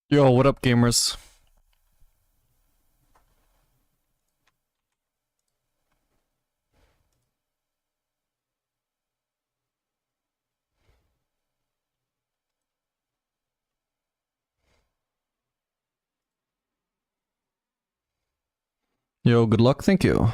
Yo, what up, gamers? Yo, good luck, thank you.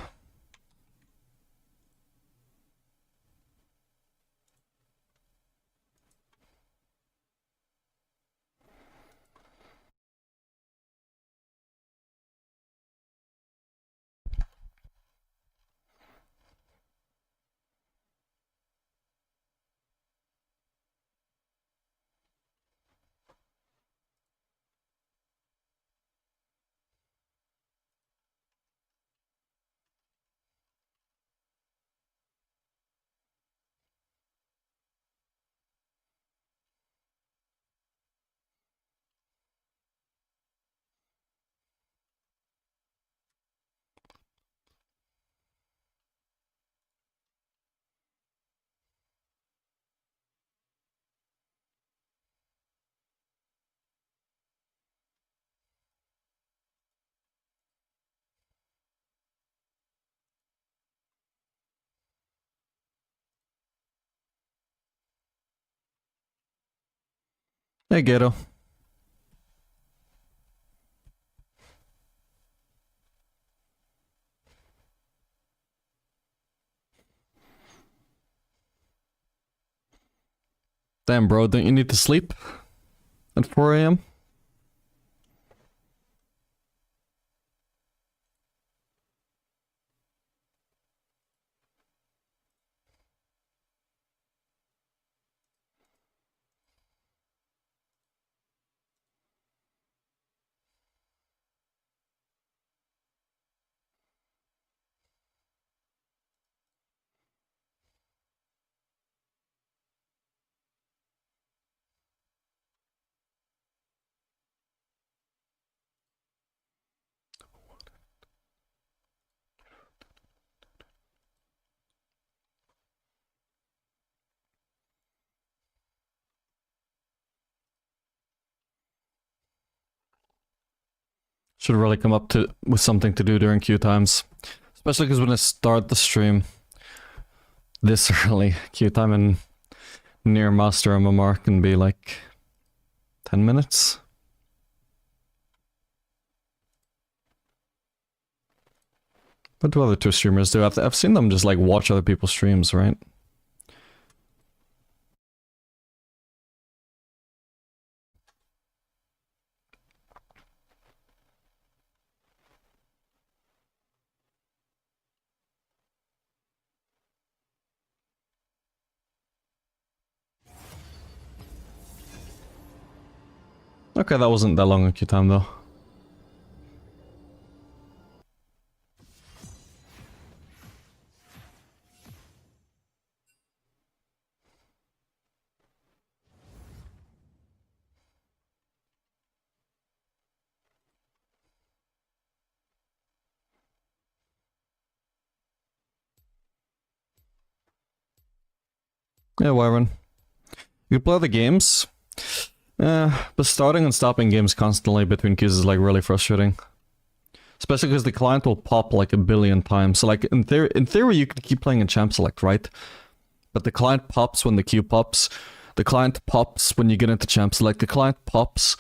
Hey, Gato. Damn, bro, don't you need to sleep at 4 a.m.? Should really come up with something to do during queue times. Especially because when I start the stream this early, queue time in near Master MMR can be like 10 minutes. What do other two streamers do? I've seen them just like watch other people's streams, right? Okay, that wasn't that long a queue time though. Yeah, Wyvern. You play the games, but starting and stopping games constantly between queues is like really frustrating. Especially because the client will pop like a billion times. So like in theory you could keep playing in champ select, right? But the client pops when the queue pops. The client pops when you get into champ select. The client pops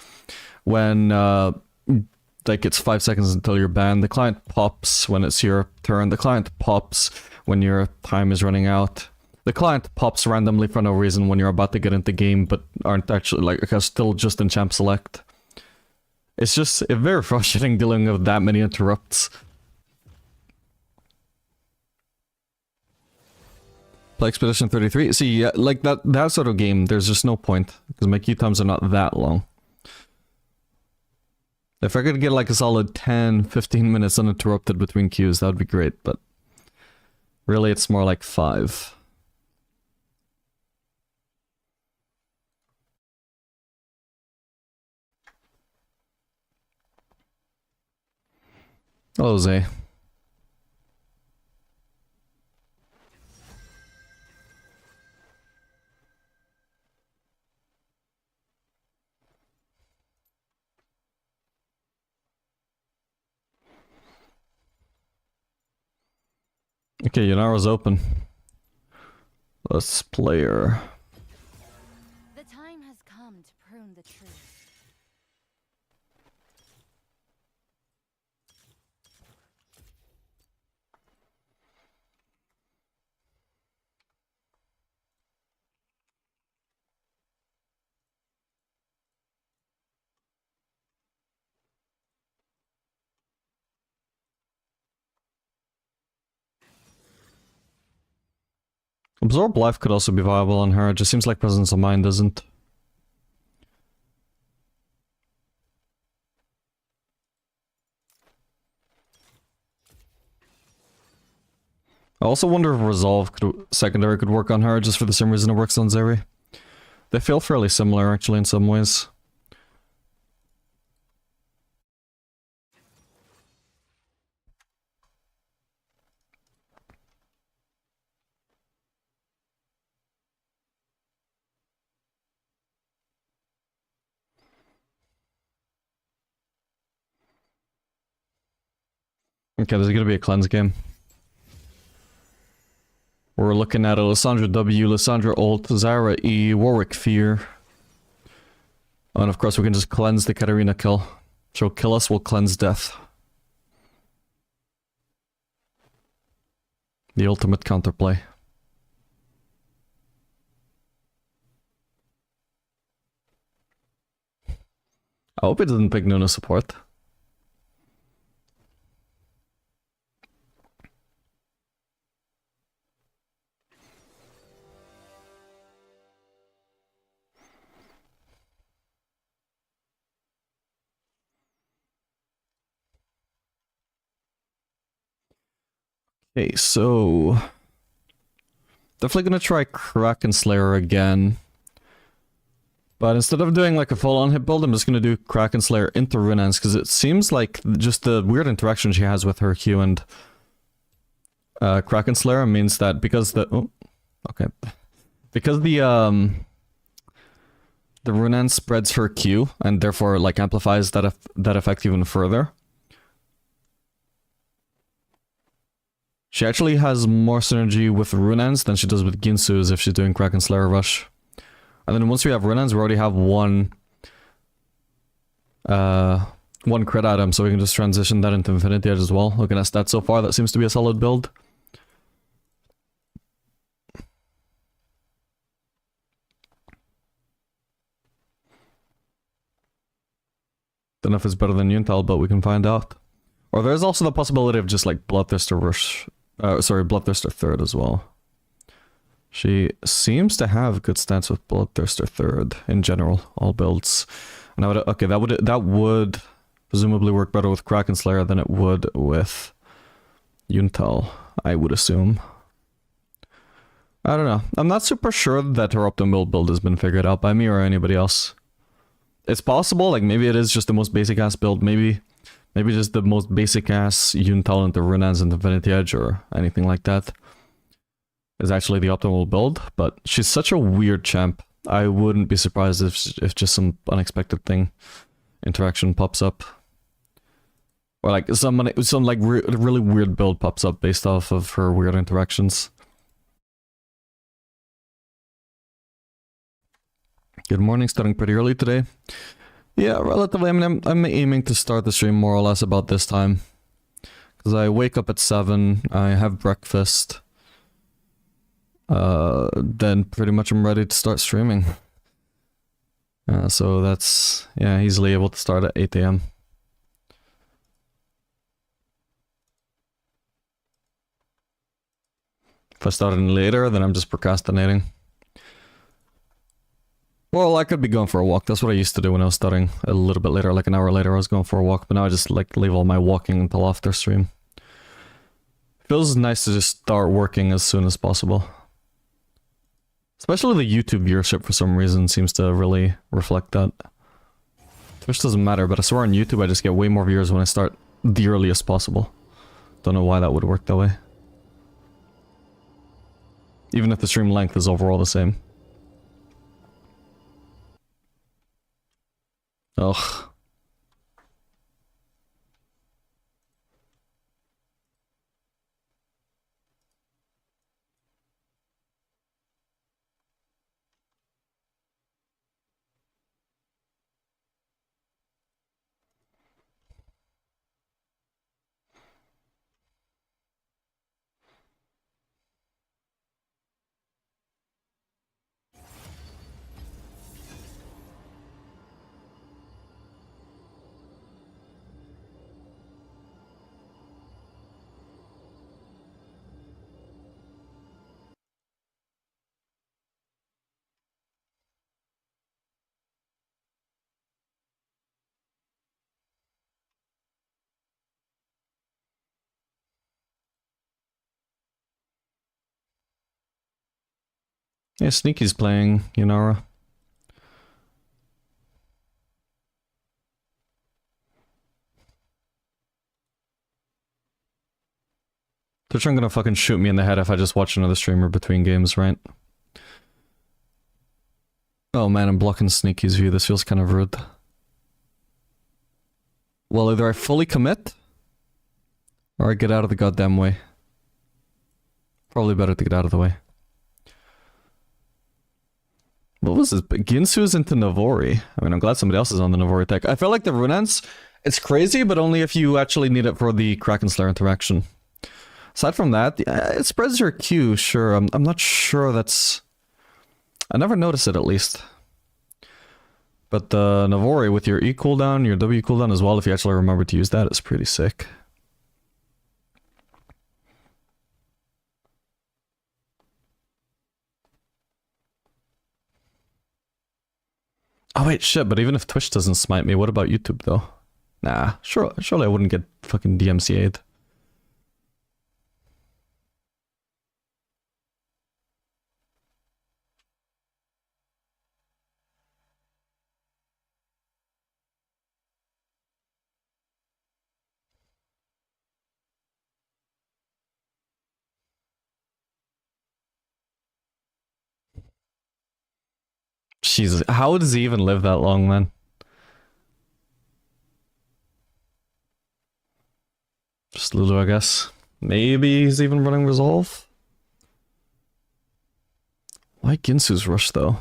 when like it's 5 seconds until you're banned. The client pops when it's your turn. The client pops when your time is running out. The client pops randomly for no reason when you're about to get into game, but aren't actually like are still just in champ select. It's just very frustrating dealing with that many interrupts. Play Expedition 33. See, like that sort of game, there's just no point because my queue times are not that long. If I could get like a solid 10, 15 minutes uninterrupted between queues, that would be great, but really it's more like 5. Hello, Zay. Okay, Yunara's open. Let's play her. The time has come to prune the truth. Absorb Life could also be viable on her, it just seems like Presence of Mind isn't. I also wonder if Resolve secondary could work on her, just for the same reason it works on Zeri. They feel fairly similar, actually, in some ways. Okay, there's gonna be a cleanse game. We're looking at a Lissandra W, Lissandra Ult, Zara E, Warwick Fear. And of course we can just cleanse the Katarina kill. She'll kill us, we'll cleanse death. The ultimate counterplay. I hope it doesn't pick Nuna support. Okay, so... definitely gonna try Kraken Slayer again. But instead of doing like a full-on hit build, I'm just gonna do Kraken Slayer into Runans, because it seems like just the weird interaction she has with her Q and Kraken Slayer means that because the... oh, okay. Because the Runan spreads her Q, and therefore like amplifies that effect even further. She actually has more synergy with Runans than she does with Ginsu's if she's doing Kraken Slayer Rush. And then once we have Runans, we already have one crit item, so we can just transition that into Infinity Edge as well. Looking at stats so far, that seems to be a solid build. Don't know if it's better than Yuntal, but we can find out. Or there's also the possibility of just like Bloodthirster Rush. Bloodthirster Third as well. She seems to have good stats with Bloodthirster Third in general, all builds. And that would presumably work better with Kraken Slayer than it would with Yuntal, I would assume. I don't know. I'm not super sure that her optimal build has been figured out by me or anybody else. It's possible, like maybe it is just the most basic ass build, maybe just the most basic ass Yuntal into Runans and Infinity Edge or anything like that is actually the optimal build, but she's such a weird champ. I wouldn't be surprised if just some unexpected interaction pops up. Or like some like really weird build pops up based off of her weird interactions. Good morning, starting pretty early today. Yeah, relatively. I mean, I'm aiming to start the stream more or less about this time. Because I wake up at 7, I have breakfast. Then pretty much I'm ready to start streaming. So that's, yeah, easily able to start at 8 AM. If I start any later, then I'm just procrastinating. Well, I could be going for a walk. That's what I used to do when I was studying. A little bit later, like an hour later, I was going for a walk. But now I just like leave all my walking until after stream. Feels nice to just start working as soon as possible. Especially the YouTube viewership for some reason seems to really reflect that. Twitch doesn't matter, but I swear on YouTube I just get way more viewers when I start the earliest possible. Don't know why that would work that way. Even if the stream length is overall the same. Ugh. Yeah, Sneaky's playing Yunara. They're trying to fucking shoot me in the head if I just watch another streamer between games, right? Oh man, I'm blocking Sneaky's view. This feels kind of rude. Well, either I fully commit, or I get out of the goddamn way. Probably better to get out of the way. What was this? Ginsu's into Navori. I mean, I'm glad somebody else is on the Navori tech. I feel like the Runance, it's crazy, but only if you actually need it for the Kraken Slayer interaction. Aside from that, yeah, it spreads your Q, sure. I'm not sure that's... I never noticed it, at least. But the Navori with your E cooldown, your W cooldown as well, if you actually remember to use that, is pretty sick. Oh wait, shit, but even if Twitch doesn't smite me, what about YouTube though? Nah, surely I wouldn't get fucking DMCA'd. Jesus, how does he even live that long, man? Just Lulu, I guess. Maybe he's even running Resolve? Why Ginsu's rush, though?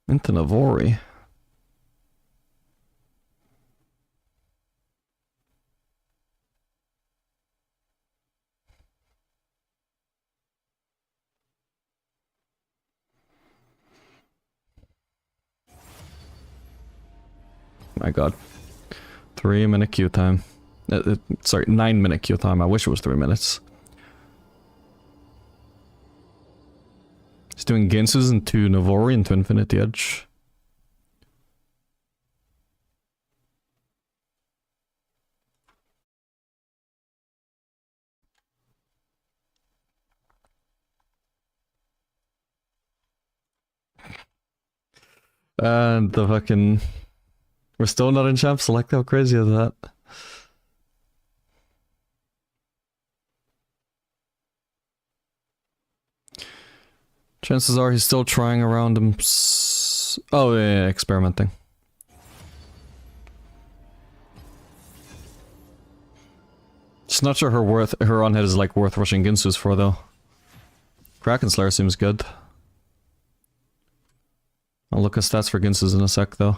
Into Navori. My god. 3-minute queue time. Sorry, 9-minute queue time. I wish it was 3 minutes. He's doing Ginsu's into Navori into Infinity Edge. And the fucking... We're still not in champ select, how crazy is that? Chances are he's still trying around him. Oh yeah, experimenting. Just not sure her on hit is like worth rushing Ginsu's for though. Kraken Slayer seems good. I'll look at stats for Ginsu's in a sec though.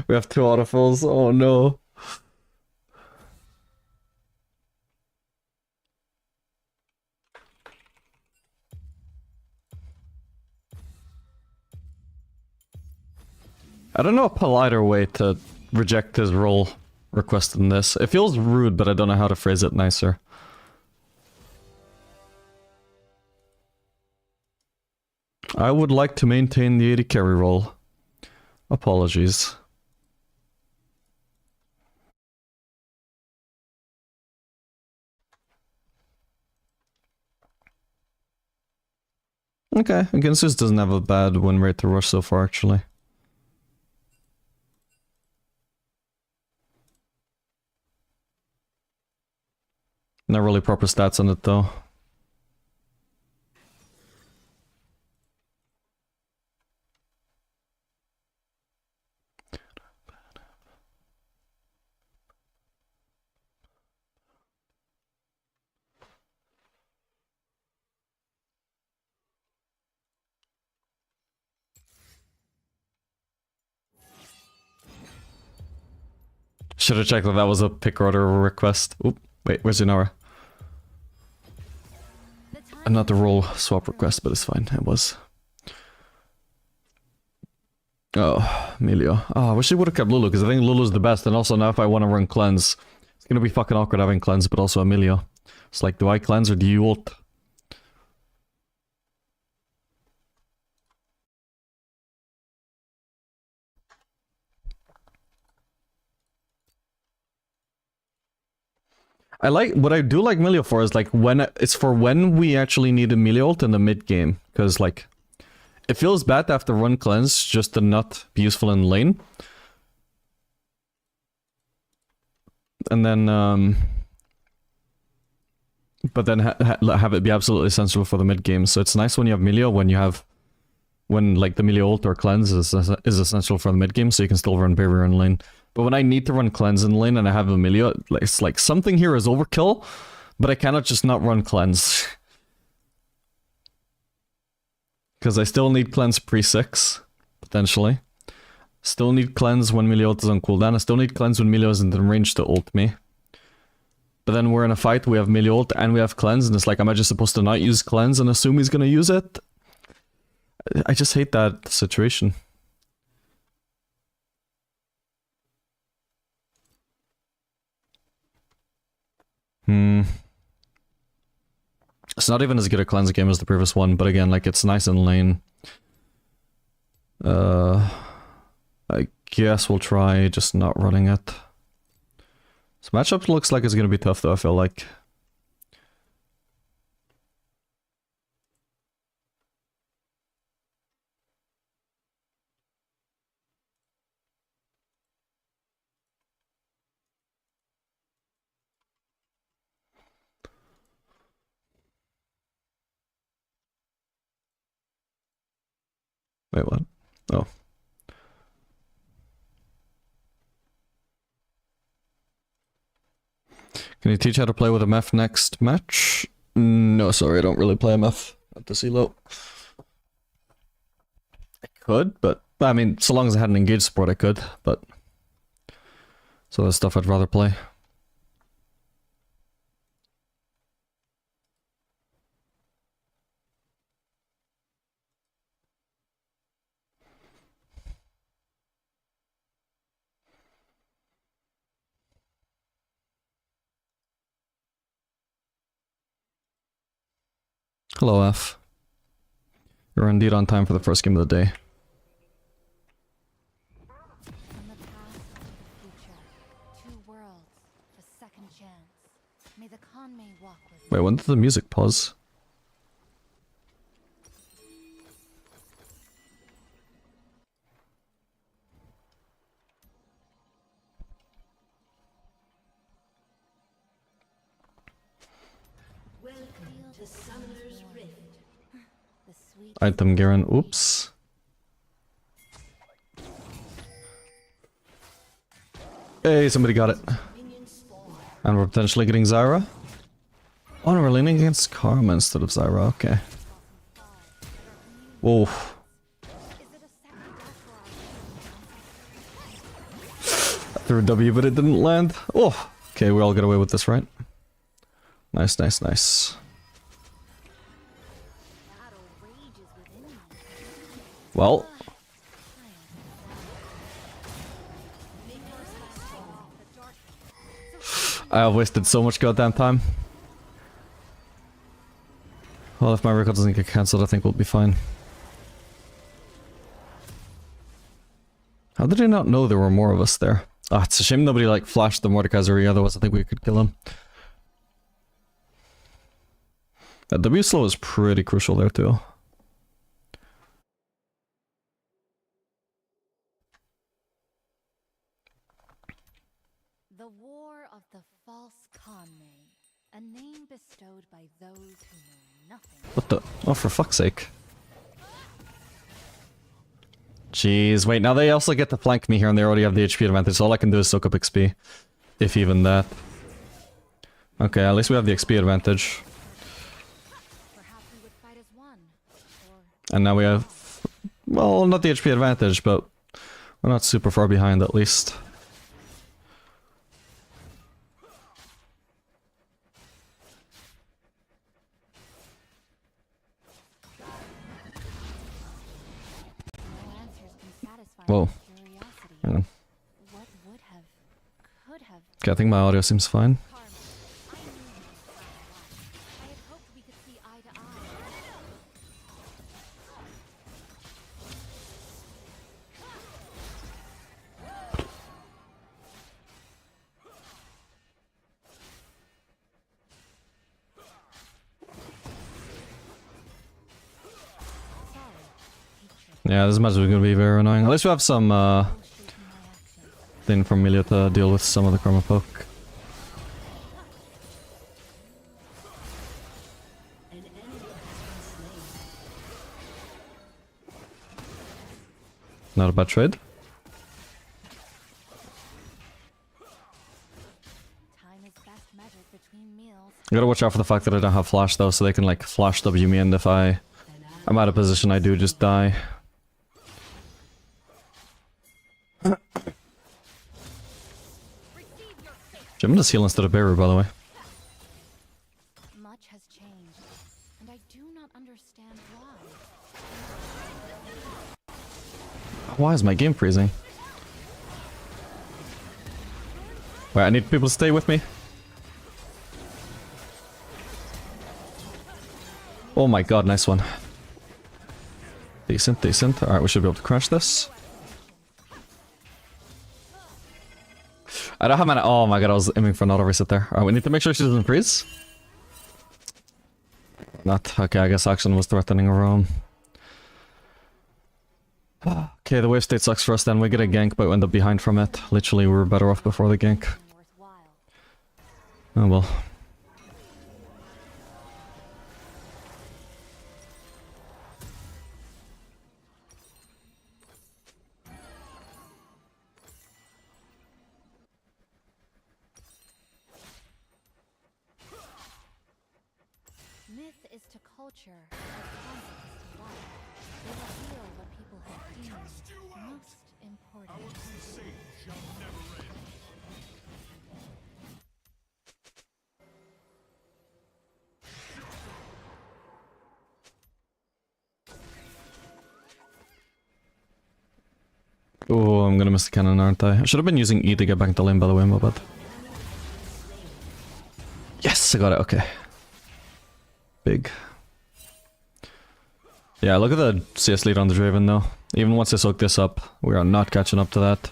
We have 2 autofills, oh no. I don't know a politer way to reject his role request in this. It feels rude, but I don't know how to phrase it nicer. I would like to maintain the AD carry role. Apologies. Okay, Ginsu's doesn't have a bad win rate to rush so far, actually. Not really proper stats on it, though. Should have checked that that was a pick order request. Oop, wait, where's Yunara? Not the role swap request, but it's fine. It was. Oh, Emilio. Oh, I wish they would have kept Lulu, because I think Lulu's the best, and also now if I want to run cleanse, it's gonna be fucking awkward having cleanse, but also Emilio. It's like, do I cleanse or do you ult? I like, what I do like Emilio for is like when, it's for when we actually need Emilio ult in the mid game, because like, it feels bad to have to run cleanse just to not be useful in lane. And then, but then have it be absolutely essential for the mid game. So it's nice when you have Emilio, when like the Emilio ult or cleanse is essential for the mid game, so you can still run barrier in lane. But when I need to run cleanse in lane and I have Emilio, it's like something here is overkill, but I cannot just not run cleanse. Because I still need cleanse pre-6, potentially. Still need cleanse when Emilio ult is on cooldown. I still need cleanse when Emilio isn't in range to ult me. But then we're in a fight, we have Emilio ult and we have cleanse, and it's like, am I just supposed to not use cleanse and assume he's gonna use it? I just hate that situation. It's not even as good a cleanse game as the previous one, but again, like, it's nice in lane. I guess we'll try just not running it. This matchup looks like it's gonna be tough though, I feel like. Wait, what? Oh. Can you teach how to play with MF next match? No, sorry, I don't really play MF at this elo. I could, but I mean, so long as I had an engaged support, I could, but so that's stuff I'd rather play. Hello, F. You're indeed on time for the first game of the day. From the past to the future, two worlds, a second chance. May the Conmay walk with you. Wait, when did the music pause? The sweet Item Garen, oops. Hey, somebody got it. And we're potentially getting Zyra. Oh, no, we're leaning against Karma instead of Zyra, okay. Whoa. is it a second I threw a W, but it didn't land. Oh, okay, we all get away with this, right? Nice, nice, nice. battle rages within me? Well, I have wasted so much goddamn time. Well, if my record doesn't get cancelled, I think we'll be fine. How did I not know there were more of us there? Ah, it's a shame nobody like flashed the Mordekaiser, otherwise I think we could kill him. That W slow is pretty crucial there too. The War of the False Conmay, a name bestowed by those who know nothing. What the? Oh, for fuck's sake. Jeez, wait, now they also get to flank me here and they already have the HP advantage, so all I can do is soak up XP. If even that. Okay, at least we have the XP advantage. Perhaps we would fight as one. Or And now we have... Well, not the HP advantage, but we're not super far behind at least. no answers can satisfy Whoa. Curiosity. Hang on. What would have, could have Okay, I think my audio seems fine. Carmen? I knew you were proud of life. I had hoped we could see eye to eye. Sorry, hatred. Yeah, this match is gonna be very annoying. At least we have some No shaping my actions. thing from Melia to deal with some of the Karma poke. Not a bad trade. Time is best measured between meals. I gotta watch out for the fact that I don't have flash though, so they can like flash W me, and if I'm out of position, I do just die. Jim does heal instead of Bearer, by the way. Much has changed, and I do not understand why. Why is my game freezing? Wait, I need people to stay with me. Oh my god, nice one. Decent, decent. Alright, we should be able to crash this. I don't have mana. Oh my god, I was aiming for an auto reset there. Alright, we need to make sure she doesn't freeze. Not. Okay, I guess action was threatening her own. Okay, the wave state sucks for us then. We get a gank, but we end up behind from it. Literally, we were better off before the gank. Worthwhile. Oh well. Myth is to culture as context to life. They reveal what people have deemed most important. Oh, I'm gonna miss the cannon, aren't I? I should have been using E to get back into lane, by the way, my bad. Yes, I got it, okay. Big. Yeah, look at the CS lead on the Draven, though. Even once I soak this up, we are not catching up to that.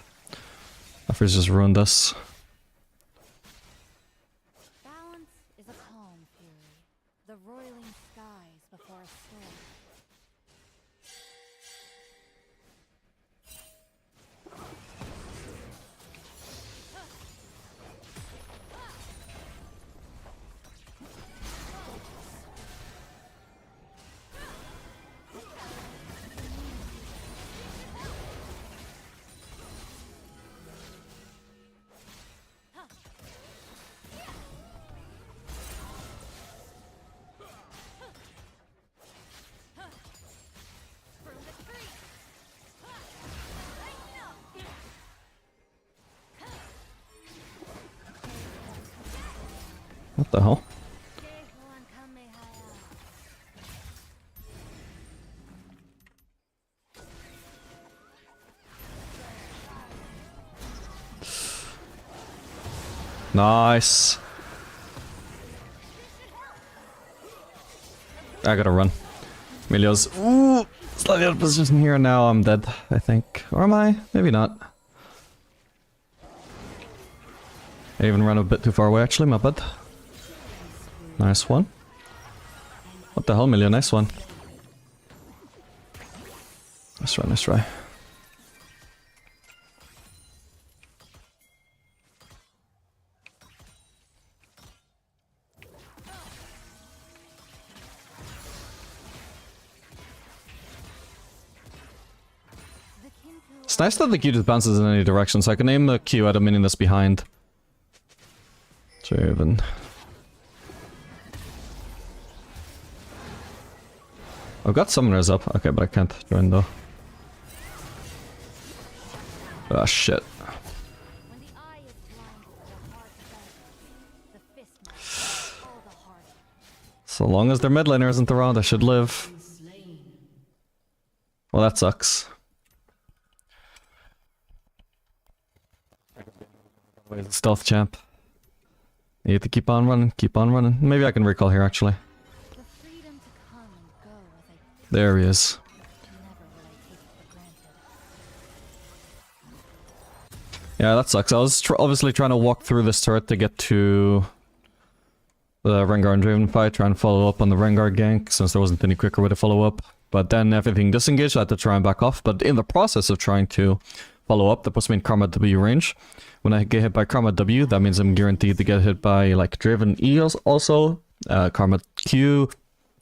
After's just ruined us. Balance is a calm fury, the roiling skies before a storm. What the hell? Nice. I gotta run. Emilio's slightly out of position here, now I'm dead, I think. Or am I? Maybe not. I even ran a bit too far away, actually, my bad. Nice one. What the hell, Emilio? Nice one. Nice try, nice try. It's nice that the Q just bounces in any direction, so I can aim the Q at a minion that's behind. Draven. I've got summoners up. Okay, but I can't join though. Ah, shit. When the eye is blind, the heart bends. The fist must all the heart. So long as their mid laner isn't around, I should live. Well, that sucks. Wait, stealth champ. You have to keep on running, keep on running. Maybe I can recall here actually. The freedom to come and go as I There he is. never will I take it for granted. Yeah, that sucks. I was obviously trying to walk through this turret to get to the Rengar and Draven fight, trying to follow up on the Rengar gank, since there wasn't any quicker way to follow up. But then everything disengaged, I had to try and back off. But in the process of trying to follow up, that puts me in Karma W range. When I get hit by Karma W, that means I'm guaranteed to get hit by like Draven E also, Karma Q,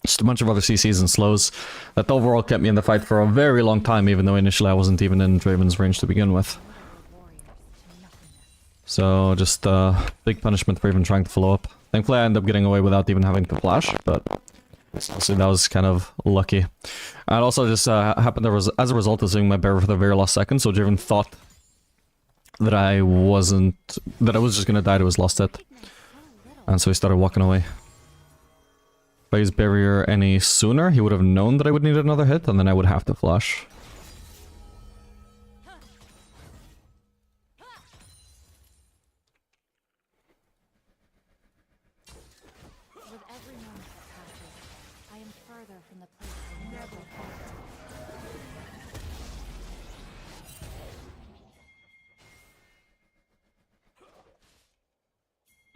just a bunch of other CCs and slows. That overall kept me in the fight for a very long time, even though initially I wasn't even in Draven's range to begin with. Warriors to nothingness. So just big punishment for even trying to follow up. Thankfully I ended up getting away without even having to flash, but so that was kind of lucky. And also just happened as a result of seeing my bear for the very last second, so Draven thought that I was just gonna die to his last hit. And so he started walking away. If I used barrier any sooner, he would have known that I would need another hit, and then I would have to flash. With every moment that passes, I am further from the place I never thought.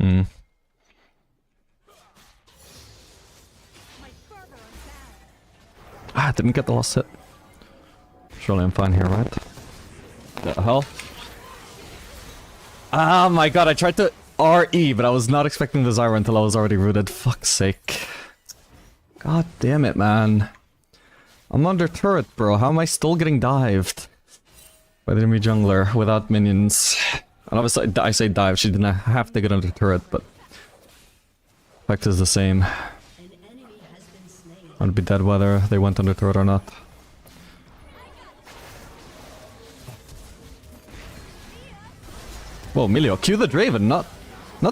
Hmm. Ah, didn't get the last hit. Surely I'm fine here, right? What the hell? Oh my god, I tried to RE, but I was not expecting the Zyra until I was already rooted. Fuck's sake. God damn it, man. I'm under turret, bro. How am I still getting dived? By the enemy jungler without minions. And obviously, I say dive, she didn't have to get under turret, but... Effect is the same. I'd be dead whether they went under turret or not. Whoa, Milio, Q the Draven, not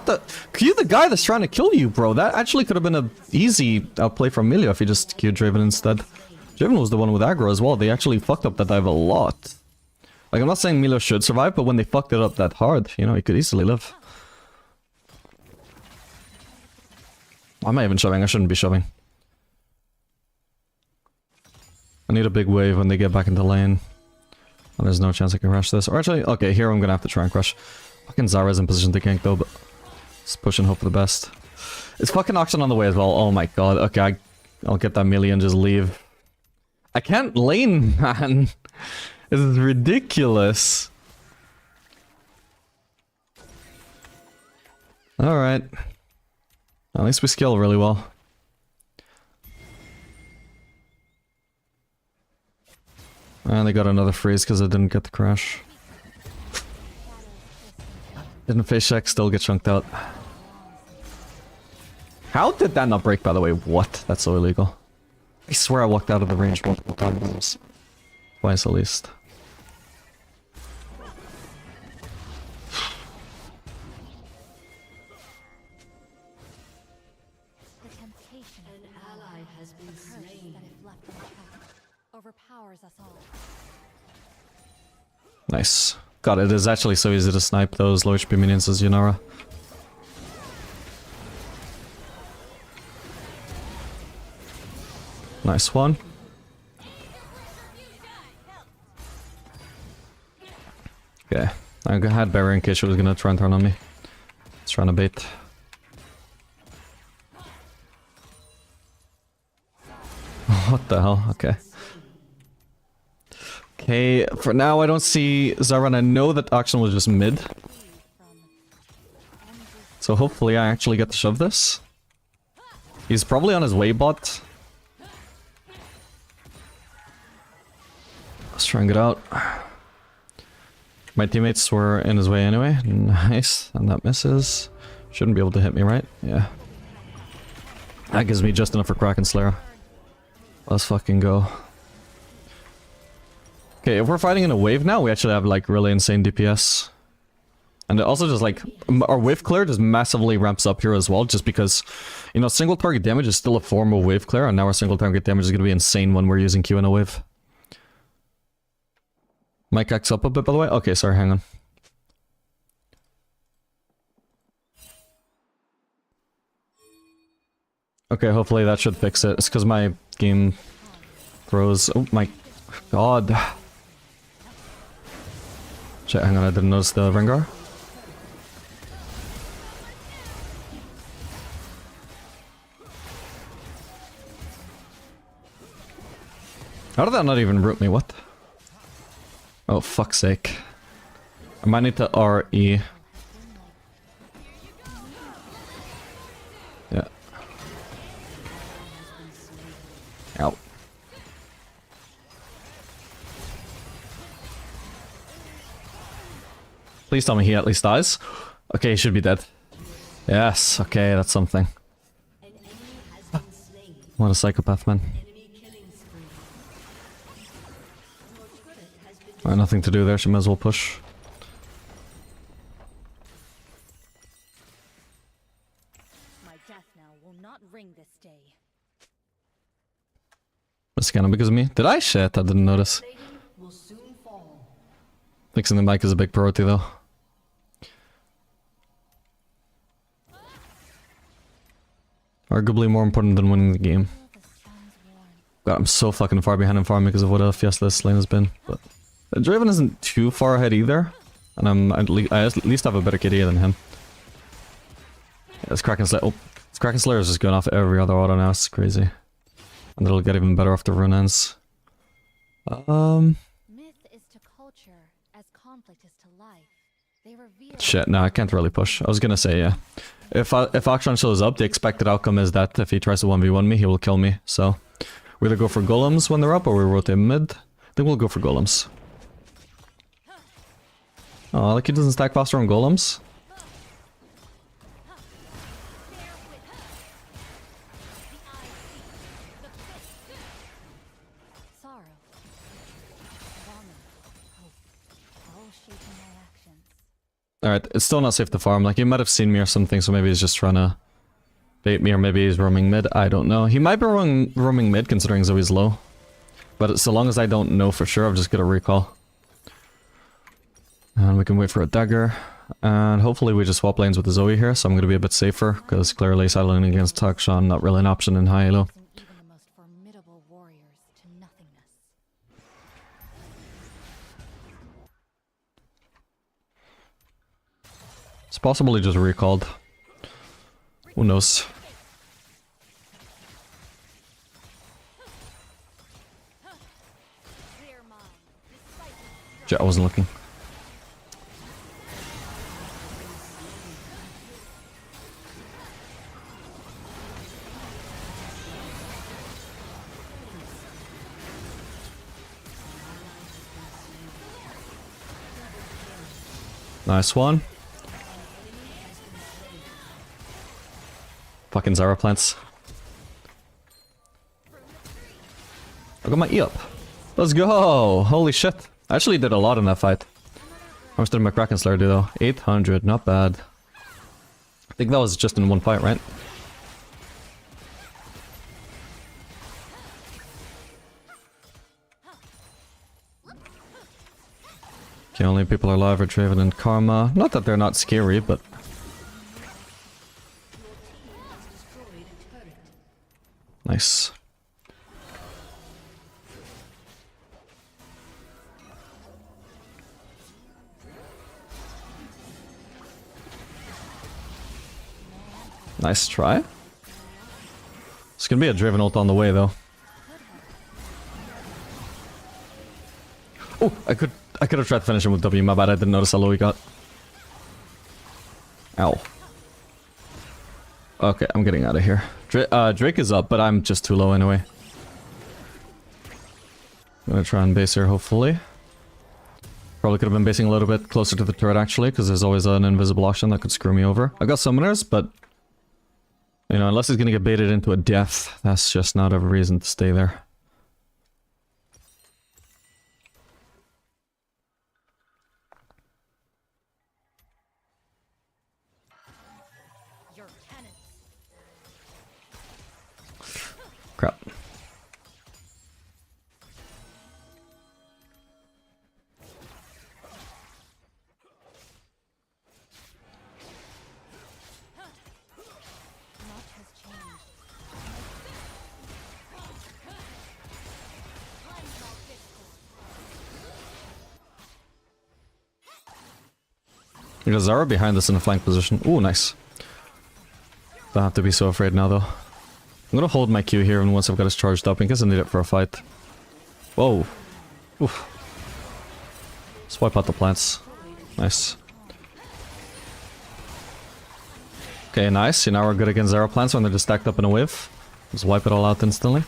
the... Q the guy that's trying to kill you, bro. That actually could have been an easy outplay from Milio if he just Q'd Draven instead. Draven was the one with aggro as well. They actually fucked up that dive a lot. Like, I'm not saying Milio should survive, but when they fucked it up that hard, you know, he could easily live. Why am I even shoving? I shouldn't be shoving. I need a big wave when they get back into lane. And there's no chance I can rush this. Or actually, okay, here I'm gonna have to try and crush. Fucking Zara's in position to gank though, but... Just push and hope for the best. It's fucking auction on the way as well. Oh my god. Okay, I'll get that melee and just leave. I can't lane, man. This is ridiculous. Alright. At least we scale really well. And they got another freeze because I didn't get the crash. Didn't face check, still get chunked out. How did that not break, by the way? What? That's so illegal. I swear I walked out of the range multiple times. Twice at least. The temptation of an ally has been slain that if left unchecked overpowers us all. Nice. God, it is actually so easy to snipe those low HP minions as Yunara. Nice one. Okay. I had barrier in case she was gonna try and turn on me. It's trying to bait. What the hell? Okay. Okay, for now I don't see Zara, and I know that auction was just mid. So hopefully I actually get to shove this. He's probably on his way bot. Let's try and get out. My teammates were in his way anyway. Nice. And that misses. Shouldn't be able to hit me, right? Yeah. That gives me just enough for Kraken Slayer. Let's fucking go. Okay, if we're fighting in a wave now, we actually have like really insane DPS. And it also just like, our wave clear just massively ramps up here as well, just because, you know, single target damage is still a form of wave clear, and now our single target damage is going to be insane when we're using Q in a wave. Mic acts up a bit, by the way? Okay, sorry, hang on. Okay, hopefully that should fix it. It's because my game froze. Oh my god. Shit, hang on, I didn't notice the Rengar. How did that not even root me? What? Oh, fuck's sake. I might need to RE. Yeah. Ow. Please tell me he at least dies. Okay, he should be dead. Yes, okay, that's something. What a psychopath, man. Alright, nothing to do there, she might as well push. My death now will not ring this day. It's kinda because of me. Did I? Shit, I didn't notice. Fixing the mic is a big priority though. Arguably more important than winning the game. God, I'm so fucking far behind in farm because of what a Fiesta's lane has been. But Draven isn't too far ahead either. And I at least have a better KD than him. Yeah, this Kraken Slayer. Oh, this Kraken Slayer is just going off every other auto now. It's crazy. And it'll get even better after rune ends. Myth is to culture as conflict is to life. They reveal Shit, no, I can't really push. I was gonna say, yeah. If Akshan shows up, the expected outcome is that if he tries to 1v1 me, he will kill me. So, we either go for golems when they're up, or we rotate mid. I think we'll go for golems. Oh, like he doesn't stack faster on golems. sorrow, longing, hope, all shaping my actions. Alright, it's still not safe to farm. Like, he might have seen me or something, so maybe he's just trying to bait me, or maybe he's roaming mid. I don't know. He might be roaming mid, considering Zoe's low. But so long as I don't know for sure, I'm just gonna recall. And we can wait for a dagger. And hopefully we just swap lanes with the Zoe here, so I'm gonna be a bit safer, because clearly sideline against Akshan, not really an option in high elo. Even the most formidable warriors to nothingness. It's possibly just recalled. Who knows? Clear mind, despite Shit, I wasn't looking. Nice one. Fucking Zara plants. I got my E up. Let's go! Holy shit. I actually did a lot in that fight. How much did my Kraken Slayer do though? 800, not bad. I think that was just in one fight, right? Okay, only people are alive are Draven and Karma. Not that they're not scary, but... Nice. Nice try. It's gonna be a Draven ult on the way though. Oh, I could have tried to finish him with W, my bad, I didn't notice how low he got. Ow. Okay, I'm getting out of here. Drake is up, but I'm just too low anyway. I'm gonna try and base here, hopefully. Probably could have been basing a little bit closer to the turret, actually, because there's always an invisible option that could screw me over. I got summoners, but... You know, unless he's gonna get baited into a death, that's just not a reason to stay there. your tenants. Crap. Much has changed. Because Zara behind us in a flank position. Ooh, nice. Don't have to be so afraid now, though. I'm gonna hold my Q here, and once I've got us charged up, in case I need it for a fight. Whoa. Oof. Let's wipe out the plants. Nice. Okay, nice. Now we're good against Zara plants when they're just stacked up in a wave. Just wipe it all out instantly.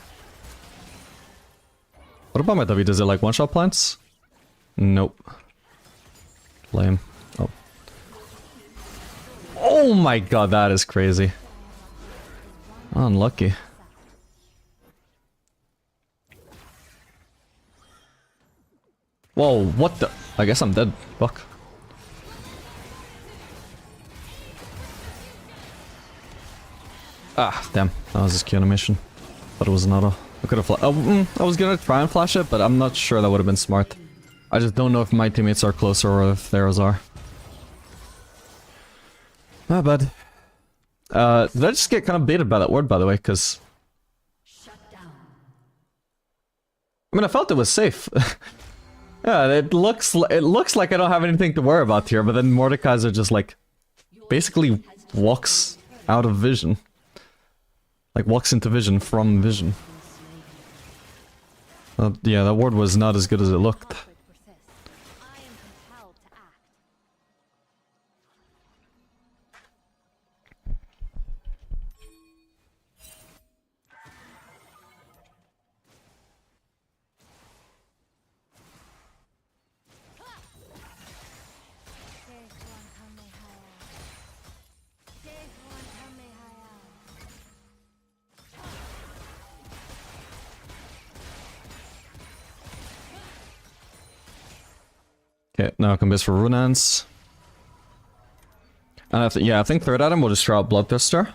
What about my W? Does it like one-shot plants? Nope. Lame. Oh. Oh my god, that is crazy. Unlucky. Whoa, what the? I guess I'm dead. Fuck. Ah, damn. That was his Q animation. But it was an auto. I could have I was gonna try and flash it, but I'm not sure that would have been smart. I just don't know if my teammates are closer or if theirs are. Not bad. Did I just get kind of baited by that word, by the way? Because I mean, I felt it was safe. Yeah, it looks like I don't have anything to worry about here, but then Mordekaiser just like basically walks out of vision. Like walks into vision from vision. Yeah, that word was not as good as it looked. Okay, now I can base for Runans. And I think third item will just try out Bloodthirster.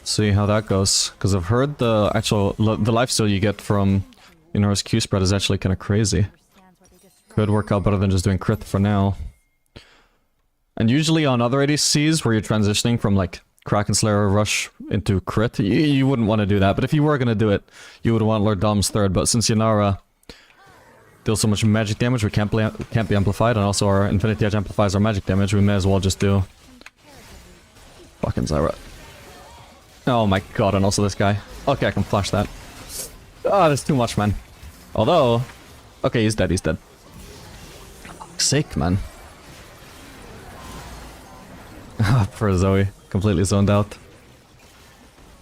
See how that goes. Because I've heard the lifesteal you get from Yunara's Q spread is actually kind of crazy. Could work out better than just doing crit for now. And usually on other ADCs where you're transitioning from like Kraken Slayer Rush into crit, you wouldn't want to do that. But if you were going to do it, you would want Lord Dom's third. But since Yunara deals so much magic damage, we can't be amplified, and also our Infinity Edge amplifies our magic damage, we may as well just do fucking Zyra. Oh my god, and also this guy. Okay, I can flash that. Oh, that's too much, man. Although, okay, he's dead, he's dead. For fuck's sake, man. Poor Zoe, completely zoned out.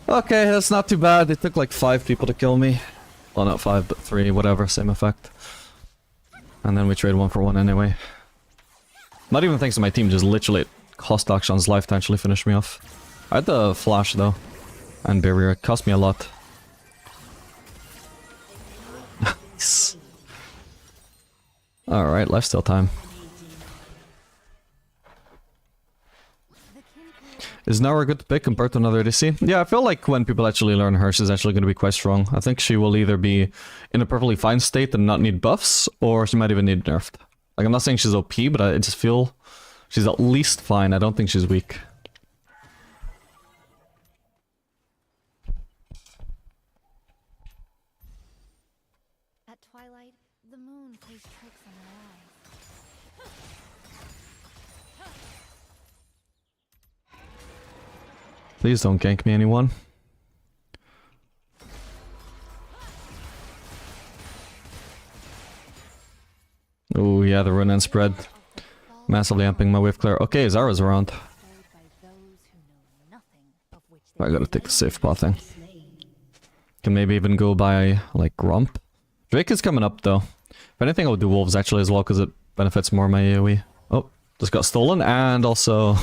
Okay, that's not too bad. It took like 5 people to kill me. Well, not 5, but 3, whatever, same effect. And then we trade 1 for 1 anyway. Not even thanks to my team, just literally cost Akshan's life to actually finish me off. I had the flash though. And barrier, it cost me a lot. Nice. Alright, lifesteal time. Is Nara a good pick compared to another ADC? Yeah, I feel like when people actually learn her, she's actually going to be quite strong. I think she will either be in a perfectly fine state and not need buffs, or she might even need nerfed. Like, I'm not saying she's OP, but I just feel she's at least fine. I don't think she's weak. At twilight, the moon plays tricks on our eyes. Please don't gank me, anyone. Oh yeah, the run and spread. Massively amping my wave clear. Okay, Zara's around. I gotta take the safe path thing. Can maybe even go by, like, Grump. Drake is coming up, though. If anything, I'll do Wolves, actually, as well, because it benefits more my AoE. Oh, just got stolen, and also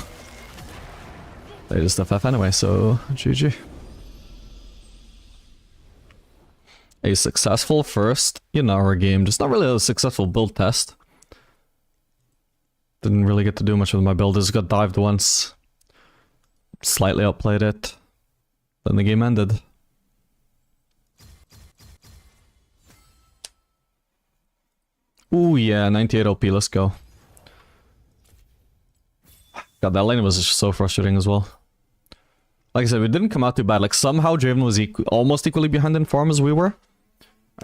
they just FF anyway, so GG. A successful first Yunara game. Just not really a successful build test. Didn't really get to do much with my build. Just got dived once. Slightly outplayed it. Then the game ended. Ooh yeah, 98 OP, let's go. God, that lane was just so frustrating as well. Like I said, we didn't come out too bad. Like, somehow Draven was almost equally behind in farm as we were.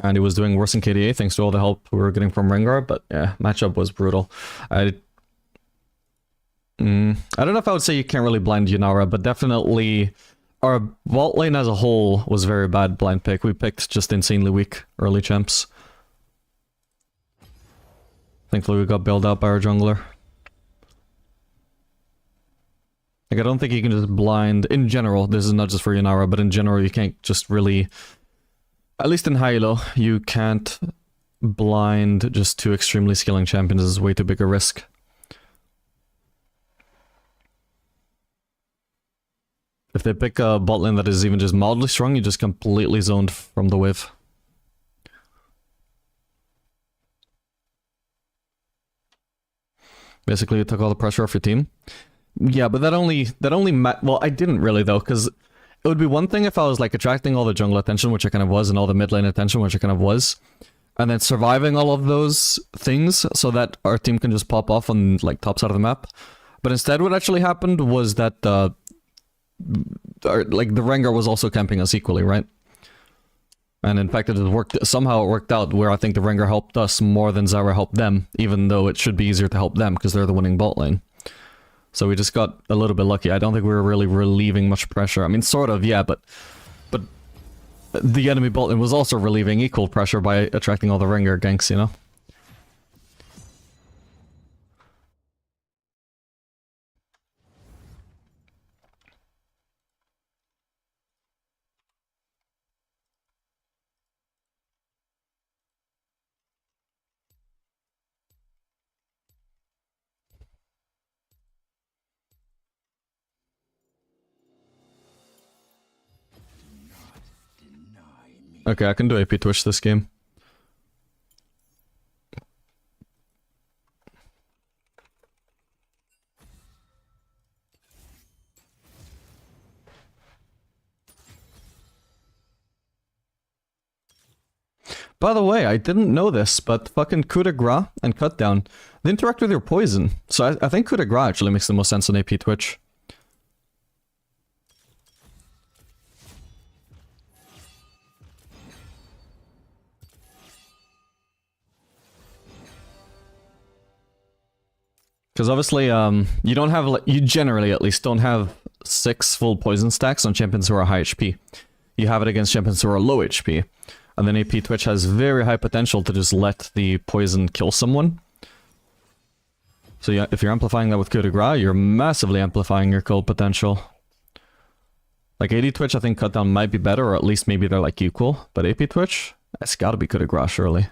And he was doing worse in KDA thanks to all the help we were getting from Rengar. But yeah, matchup was brutal. I don't know if I would say you can't really blind Yunara, but definitely our bot lane as a whole was very bad blind pick. We picked just insanely weak early champs. Thankfully we got bailed out by our jungler. Like, I don't think you can just blind, in general, this is not just for Yunara, but in general you can't just really, at least in high-elo, you can't blind just two extremely scaling champions. This is way too big a risk. If they pick a bot lane that is even just mildly strong, you just completely zoned from the wave. Basically, you took all the pressure off your team. Yeah, but that only well, I didn't really though, because it would be one thing if I was like attracting all the jungle attention, which I kind of was, and all the mid lane attention, which I kind of was, and then surviving all of those things so that our team can just pop off on like top side of the map. But instead, what actually happened was that like the Rengar was also camping us equally, right? And in fact, it worked. Somehow it worked out where I think the Rengar helped us more than Zyra helped them, even though it should be easier to help them because they're the winning bot lane. So we just got a little bit lucky. I don't think we were really relieving much pressure. I mean, sort of, yeah, but the enemy bot lane was also relieving equal pressure by attracting all the Rengar ganks, you know? Okay, I can do AP Twitch this game. By the way, I didn't know this, but fucking coup de grace and cut down, they interact with your poison. So I think coup de grace actually makes the most sense on AP Twitch. Because obviously, you don't have, you generally at least don't have 6 full poison stacks on champions who are high HP. You have it against champions who are low HP. And then AP Twitch has very high potential to just let the poison kill someone. So yeah, if you're amplifying that with coup de grace, you're massively amplifying your kill potential. Like AD Twitch, I think cut down might be better, or at least maybe they're like equal. But AP Twitch, that's gotta be coup de grace, surely.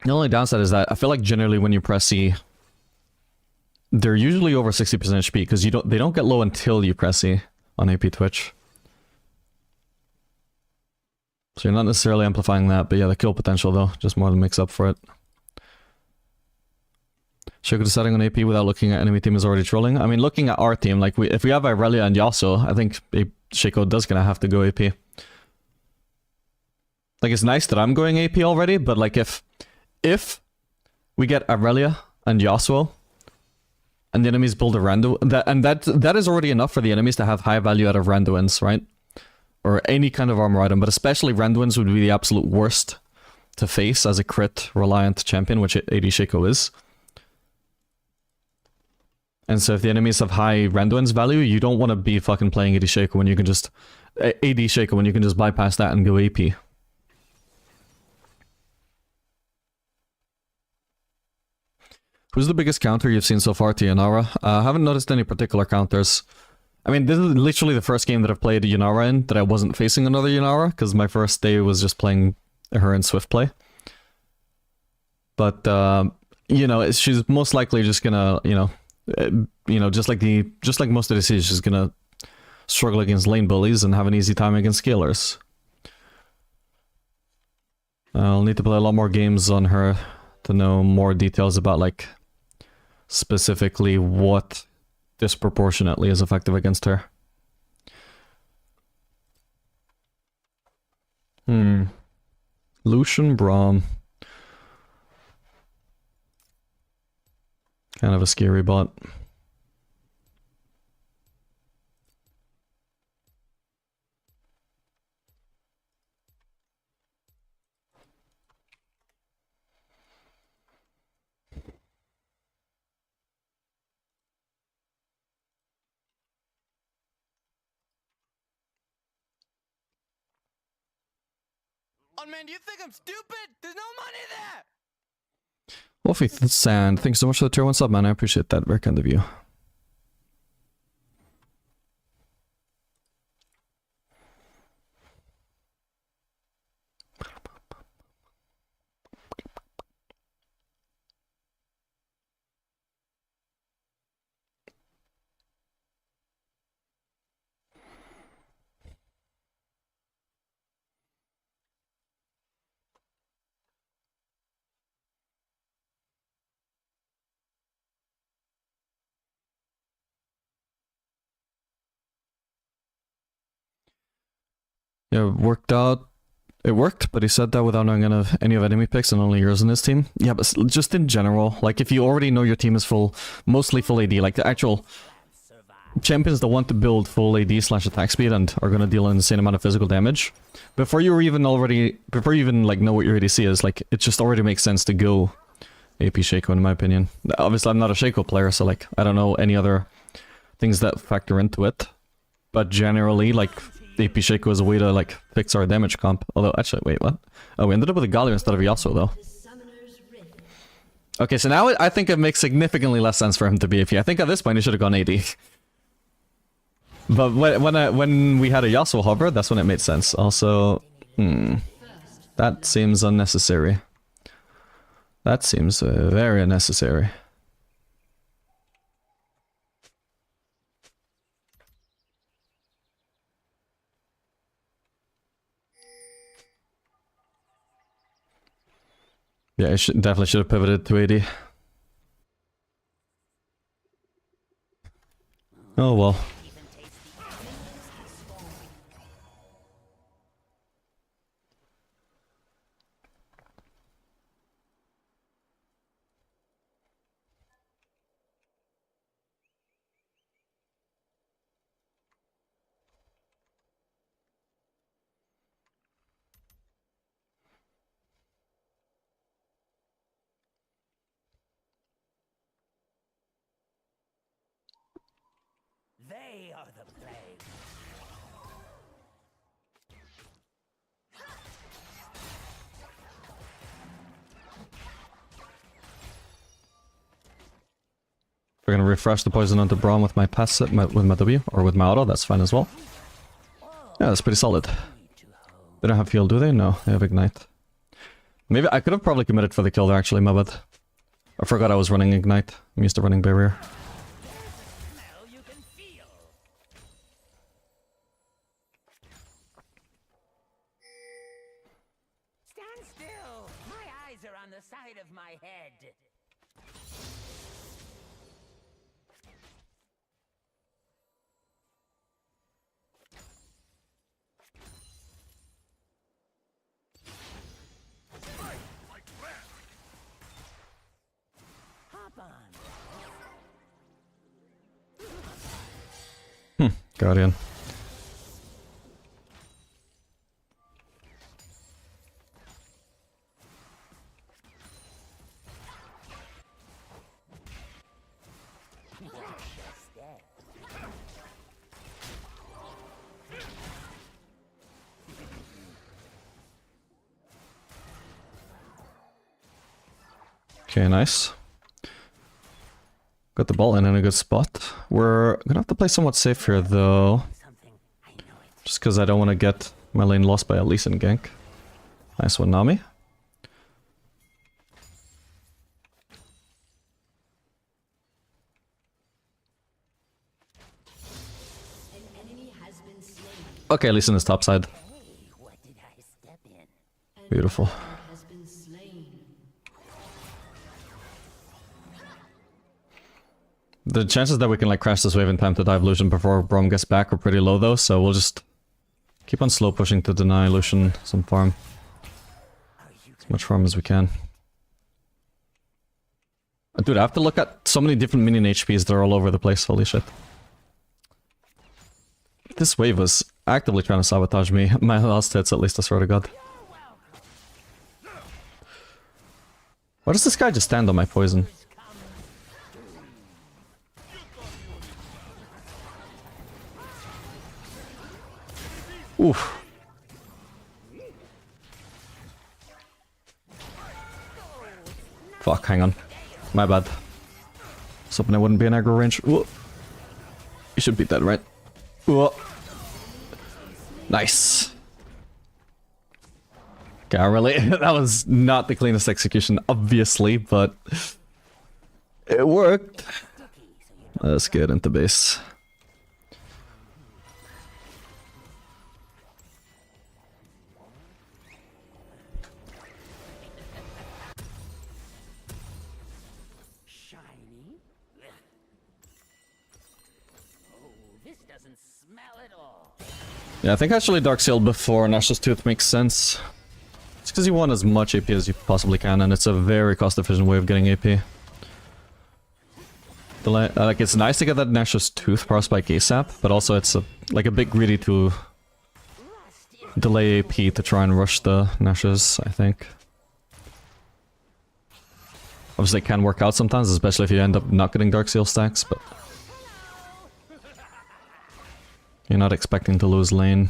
The only downside is that I feel like generally when you press E, they're usually over 60% HP because they don't get low until you press E on AP Twitch. So you're not necessarily amplifying that, but yeah, the kill potential though, just more than makes up for it. Shaco deciding on AP without looking at enemy team is already trolling. I mean, looking at our team, like if we have Irelia and Yasuo, I think Shaco does gonna have to go AP. Like it's nice that I'm going AP already, but like if we get Irelia and Yasuo, and the enemies build a rando, that is already enough for the enemies to have high value out of randoins, right? Or any kind of armor item, but especially randoins would be the absolute worst to face as a crit reliant champion, which AD Shaco is. And so if the enemies have high randoins value, you don't want to be fucking playing AD Shaco when you can just bypass that and go AP. Who's the biggest counter you've seen so far to Yunara? I haven't noticed any particular counters. I mean, this is literally the first game that I've played Yunara in that I wasn't facing another Yunara, because my first day was just playing her in Swift play. But, you know, she's most likely just gonna, just like most ADCs, she's gonna struggle against lane bullies and have an easy time against scalers. I'll need to play a lot more games on her to know more details about, like, specifically what disproportionately is effective against her. Lucian Braum. Kind of a scary bot. Oh man, do you think I'm stupid? There's no money there! Wolfie Sand, thanks so much for the tier 1 sub, man. I appreciate that. Very kind of you. Yeah, worked out. It worked, but he said that without knowing any of enemy picks and only yours in his team. Yeah, but just in general, like if you already know your team is full, mostly full AD, like the actual champions that want to build full AD slash attack speed and are gonna deal an insane amount of physical damage, before you even like know what your ADC is, like it just already makes sense to go AP Shaco in my opinion. Obviously I'm not a Shaco player, so like I don't know any other things that factor into it, but generally like AP Shaco is a way to like fix our damage comp. Although actually, wait, what? Oh, we ended up with a Galio instead of Yasuo though. Okay, so now I think it makes significantly less sense for him to be AP. I think at this point he should have gone AD. But when we had a Yasuo hover, that's when it made sense. Also, that seems unnecessary. That seems very unnecessary. Yeah, it definitely should have pivoted to AD. Oh well. They are the plague. We're gonna refresh the poison onto Braum with my passive, with my W, or with my auto, that's fine as well. Yeah, that's pretty solid. They don't have heal, do they? No, they have ignite. Maybe I could have probably committed for the kill there actually, my bad. I forgot I was running ignite. I'm used to running barrier. Stand still! My eyes are on the side of my head. Hop on. Guardian. Okay, nice. Got the ball in a good spot. We're gonna have to play somewhat safe here though. Just because I don't want to get my lane lost by a Lee Sin gank. Nice one, Nami. Okay, Lee Sin is topside. Beautiful. The chances that we can like crash this wave in time to dive Lucian before Braum gets back are pretty low though, so we'll just keep on slow pushing to deny Lucian some farm. As much farm as we can. Dude, I have to look at so many different minion HPs that are all over the place, holy shit. This wave was actively trying to sabotage me. My last hits at least, I swear to god. Why does this guy just stand on my poison? Oof. Fuck, hang on. My bad. I was hoping I wouldn't be in aggro range. Whoa. You should beat that, right? Whoa. Nice. Okay, really, that was not the cleanest execution, obviously, but it worked. Let's get into base. Shiny? Ugh. Oh, this doesn't smell at all. Yeah, I think actually Dark Seal before Nash's Tooth makes sense. It's because you want as much AP as you possibly can, and it's a very cost-efficient way of getting AP. Like, it's nice to get that Nash's Tooth power spike ASAP, but also it's like a bit greedy to delay AP to try and rush the Nash's, I think. Obviously it can work out sometimes, especially if you end up not getting Dark Seal stacks, but you're not expecting to lose lane.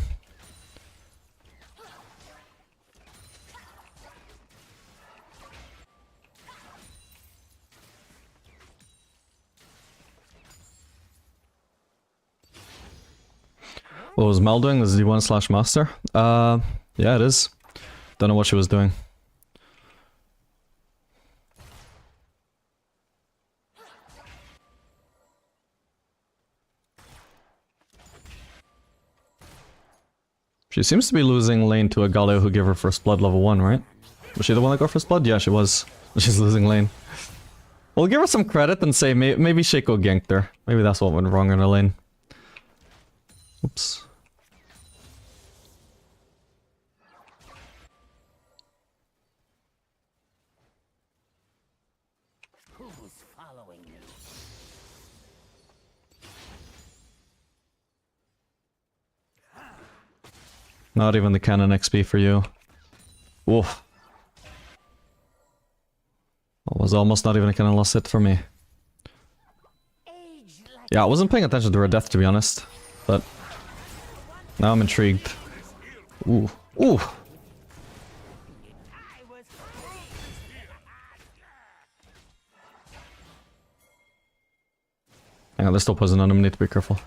What was Mel doing? The Z1/Master? Yeah, it is. Don't know what she was doing. She seems to be losing lane to a Galio who gave her first blood level 1, right? Was she the one that got first blood? Yeah, she was. She's losing lane. We'll give her some credit and say maybe Shaco ganked her. Maybe that's what went wrong in her lane. Oops. Who's following me? Not even the cannon XP for you. Woof. It was almost not even a cannon loss hit for me. Yeah, I wasn't paying attention to her death, to be honest. But now I'm intrigued. Ooh. Ooh! Hang on, there's still poison on him, need to be careful.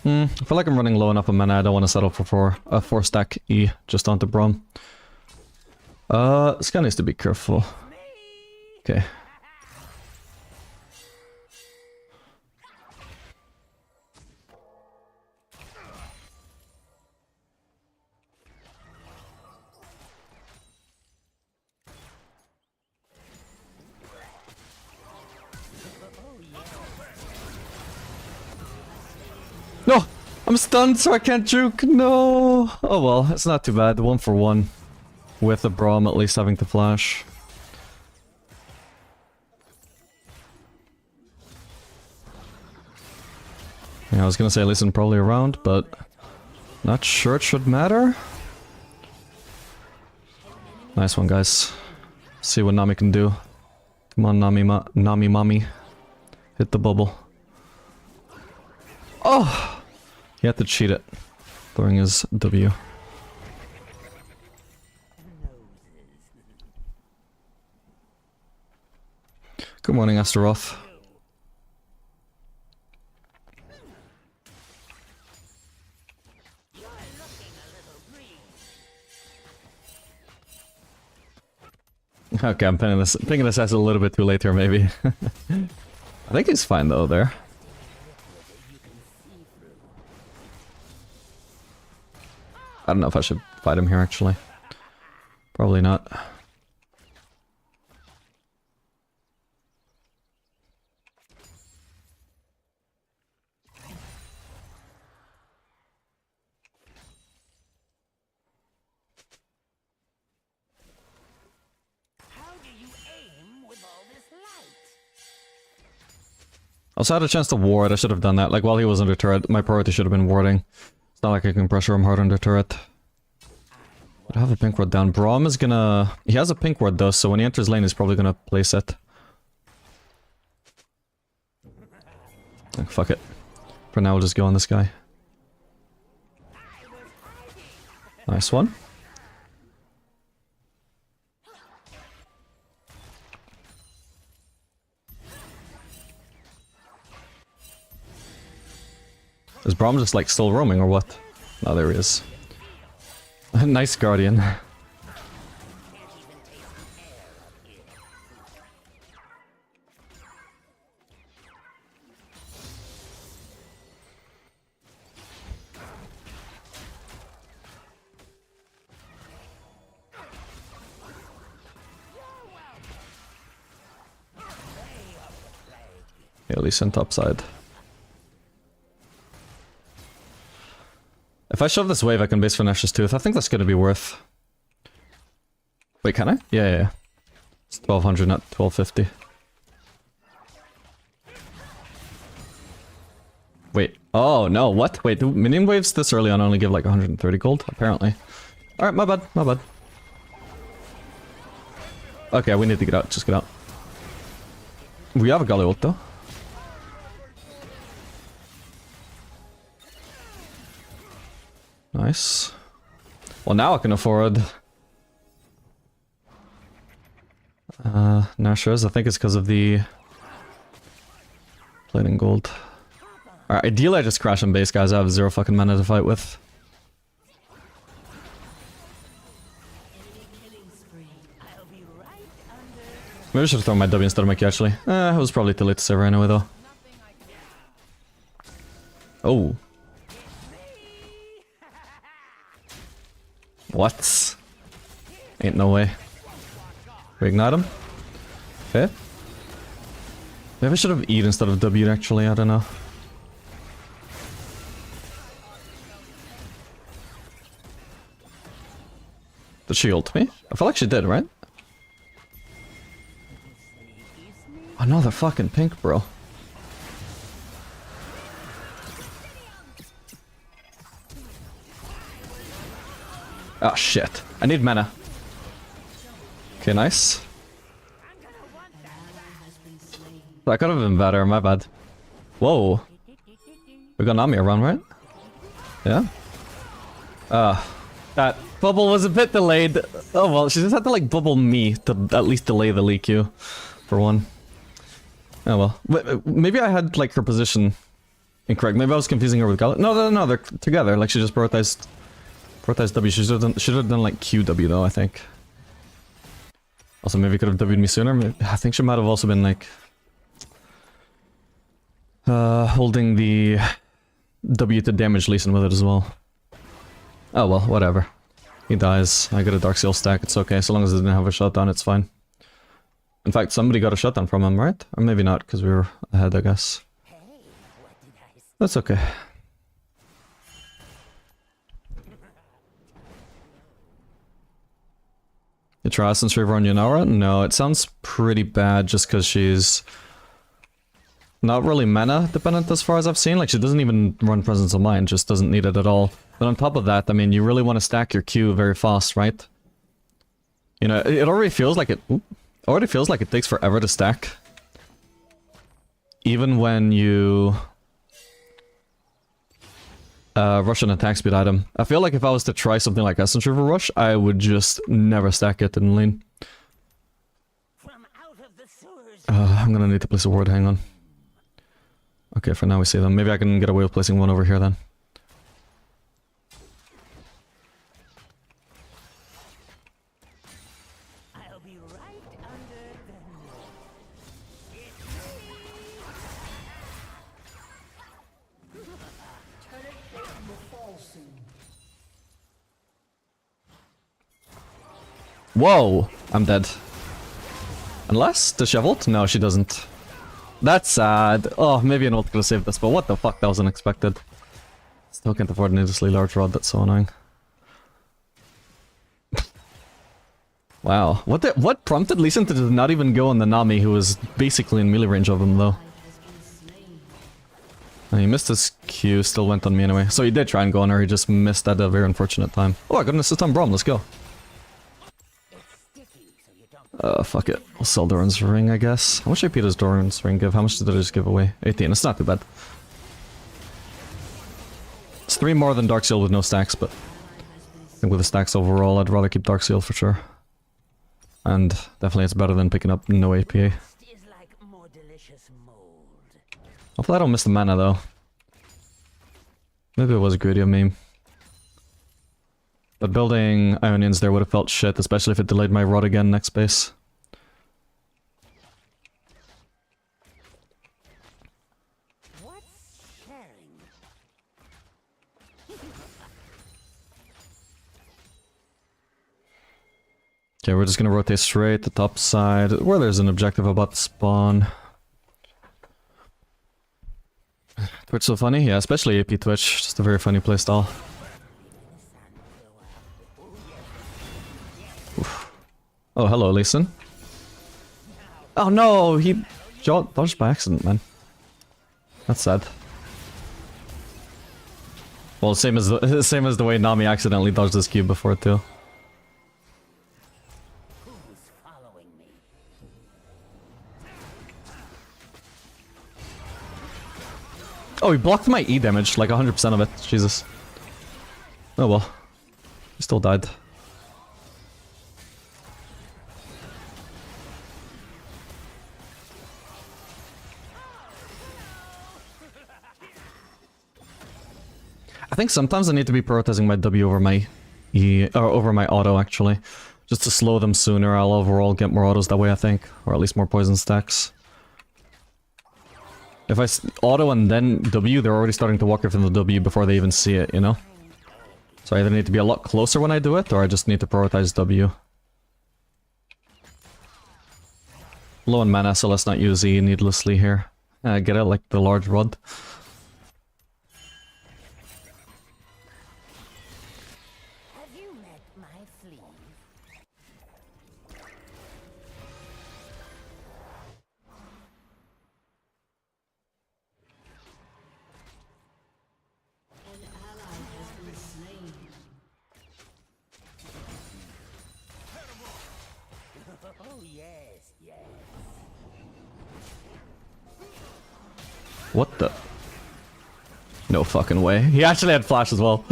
I feel like I'm running low enough on mana, I don't want to settle for a 4-stack E just onto Braum. This guy needs to be careful. Okay. No! I'm stunned so I can't juke! No! Oh well, it's not too bad. 1 for 1. With the Braum at least having to flash. Yeah, I was gonna say Lee Sin probably around, but not sure it should matter. Nice one, guys. See what Nami can do. Come on, Nami mommy. Hit the bubble. Oh! He had to cheat it. Throwing his W. Good morning, Astaroth. Okay, I'm pinging this ass a little bit too late here, maybe. I think he's fine though there. I don't know if I should fight him here actually. Probably not. I also had a chance to ward, I should have done that. Like, while he was under turret, my priority should have been warding. It's not like I can pressure him hard under turret. But I have a pink ward down. Braum is gonna... He has a pink ward though, so when he enters lane, he's probably gonna place it. Fuck it. For now, we'll just go on this guy. Nice one. Is Braum just like still roaming or what? Oh, there he is. Nice Guardian. Yeah, at least on top side. If I shove this wave, I can base for Nash's Tooth. I think that's gonna be worth. Wait, can I? Yeah. It's 1200, not 1250. Wait. Oh, no, what? Wait, do minion waves this early on only give like 130 gold? Apparently. Alright, my bad. Okay, we need to get out. Just get out. We have a Gully ult, though. Nice. Well, now I can afford... Nashers. I think it's because of the... plating gold. Alright, ideally I just crash on base, guys. I have 0 fucking mana to fight with. Maybe I should have thrown my W instead of my Q, actually. It was probably too late to save her anyway, though. Oh. What? Ain't no way. We ignite him? Okay. Maybe I should have E'd instead of W, actually. I don't know. Did she ult me? I feel like she did, right? Oh no, they're fucking pink, bro. Oh shit. I need mana. Okay, nice. That could have been better, my bad. Whoa. We got Nami around, right? Yeah? That bubble was a bit delayed. Oh well, she just had to like bubble me to at least delay the Lee Q. For one. Oh well. Maybe I had like her position incorrect. Maybe I was confusing her with Gala. No, they're together. Like she just prioritized W. She should have done like QW though, I think. Also, maybe could have W'd me sooner. Maybe, I think she might have also been like holding the W to damage Lee Sin with it as well. Oh well, whatever. He dies. I got a Dark Seal stack. It's okay, so long as I didn't have a shutdown, it's fine. In fact, somebody got a shutdown from him, right? Or maybe not, because we were ahead, I guess. That's okay. You try Essence Reaver on Yunara? No, it sounds pretty bad just because she's not really mana dependent as far as I've seen. Like, she doesn't even run Presence of Mind, just doesn't need it at all. But on top of that, I mean, you really want to stack your Q very fast, right? You know, it already feels like it... already feels like it takes forever to stack. Even when you... rush an attack speed item. I feel like if I was to try something like Essence Reaver Rush, I would just never stack it in lane. I'm gonna need to place a ward, hang on. Okay, for now we see them. Maybe I can get away with placing one over here then. I'll be right under Whoa! I'm dead. Unless disheveled? No, she doesn't. That's sad. Oh, maybe an ult could have saved this, but what the fuck? That was unexpected. Still can't afford an needlessly large rod, that's so annoying. Wow. What prompted Lee Sin to not even go on the Nami, who was basically in melee range of him, though? And he missed his Q, still went on me anyway. So he did try and go on her, he just missed at a very unfortunate time. Oh, I got an assist on Braum, let's go. It's sticky, so you don't Fuck it. We'll sell Doran's ring, I guess. How much AP does Doran's ring give? How much did I just give away? 18. It's not too bad. It's 3 more than Dark Seal with no stacks, but I think with the stacks overall, I'd rather keep Dark Seal for sure. And definitely it's better than picking up no APA. Hopefully I don't miss the mana though. Maybe it was greedy of me. But building Ionians there would have felt shit, especially if it delayed my rod again next base. Okay, we're just gonna rotate straight to top side, where there's an objective about to spawn. Twitch so funny? Yeah, especially AP Twitch, just a very funny playstyle. Oof. Oh, hello, Leeson. Oh no, he dodged by accident, man. That's sad. Well, same as the way Nami accidentally dodged this cube before too. Oh, he blocked my E damage, like 100% of it. Jesus. Oh well. He still died. I think sometimes I need to be prioritizing my W over my E, or over my auto actually. Just to slow them sooner, I'll overall get more autos that way I think. Or at least more poison stacks. If I auto and then W, they're already starting to walk away from the W before they even see it, you know? So I either need to be a lot closer when I do it, or I just need to prioritize W. Low on mana, so let's not use E needlessly here. Get it, like the large rod. What the? No fucking way. He actually had flash as well.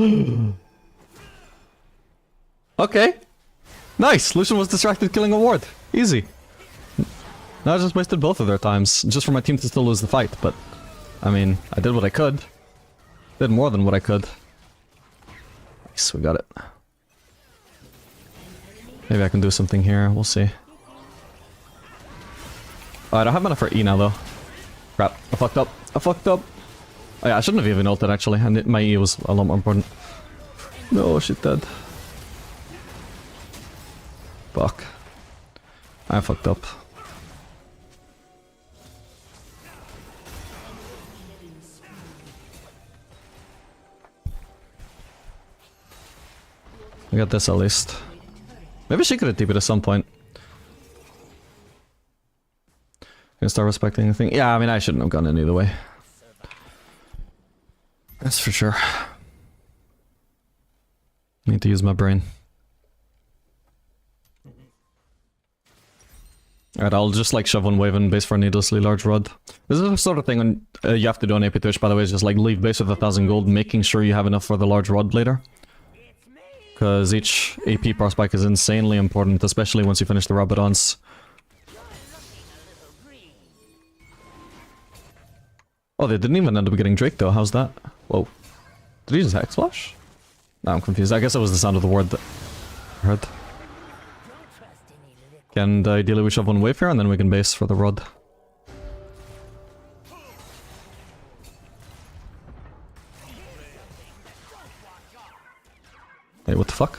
Okay. Nice! Lucian was distracted killing a ward. Easy. Now I just wasted both of their times, just for my team to still lose the fight, but... I mean, I did what I could. Did more than what I could. Nice, we got it. Maybe I can do something here, we'll see. Oh, I don't have mana for E now though. Crap, I fucked up. I fucked up. Oh yeah, I shouldn't have even ulted actually, and my E was a lot more important. No, shit dead. Fuck. I fucked up. I got this at least. Maybe she could have TP'd at some point. Gonna start respecting the thing. Yeah, I mean, I shouldn't have gone in either way. That's for sure. Need to use my brain. Alright, I'll just like shove one wave and base for a needlessly large rod. This is the sort of thing you have to do on AP Twitch, by the way, is just like leave base with 1,000 gold, making sure you have enough for the large rod later. Because each AP power spike is insanely important, especially once you finish the Rabadons. Oh, they didn't even end up getting Drake though, how's that? Whoa. Did he just Hex Flash? No, I'm confused. I guess it was the sound of the word that I heard. And ideally we shove one wave here and then we can base for the rod. Wait, what the fuck?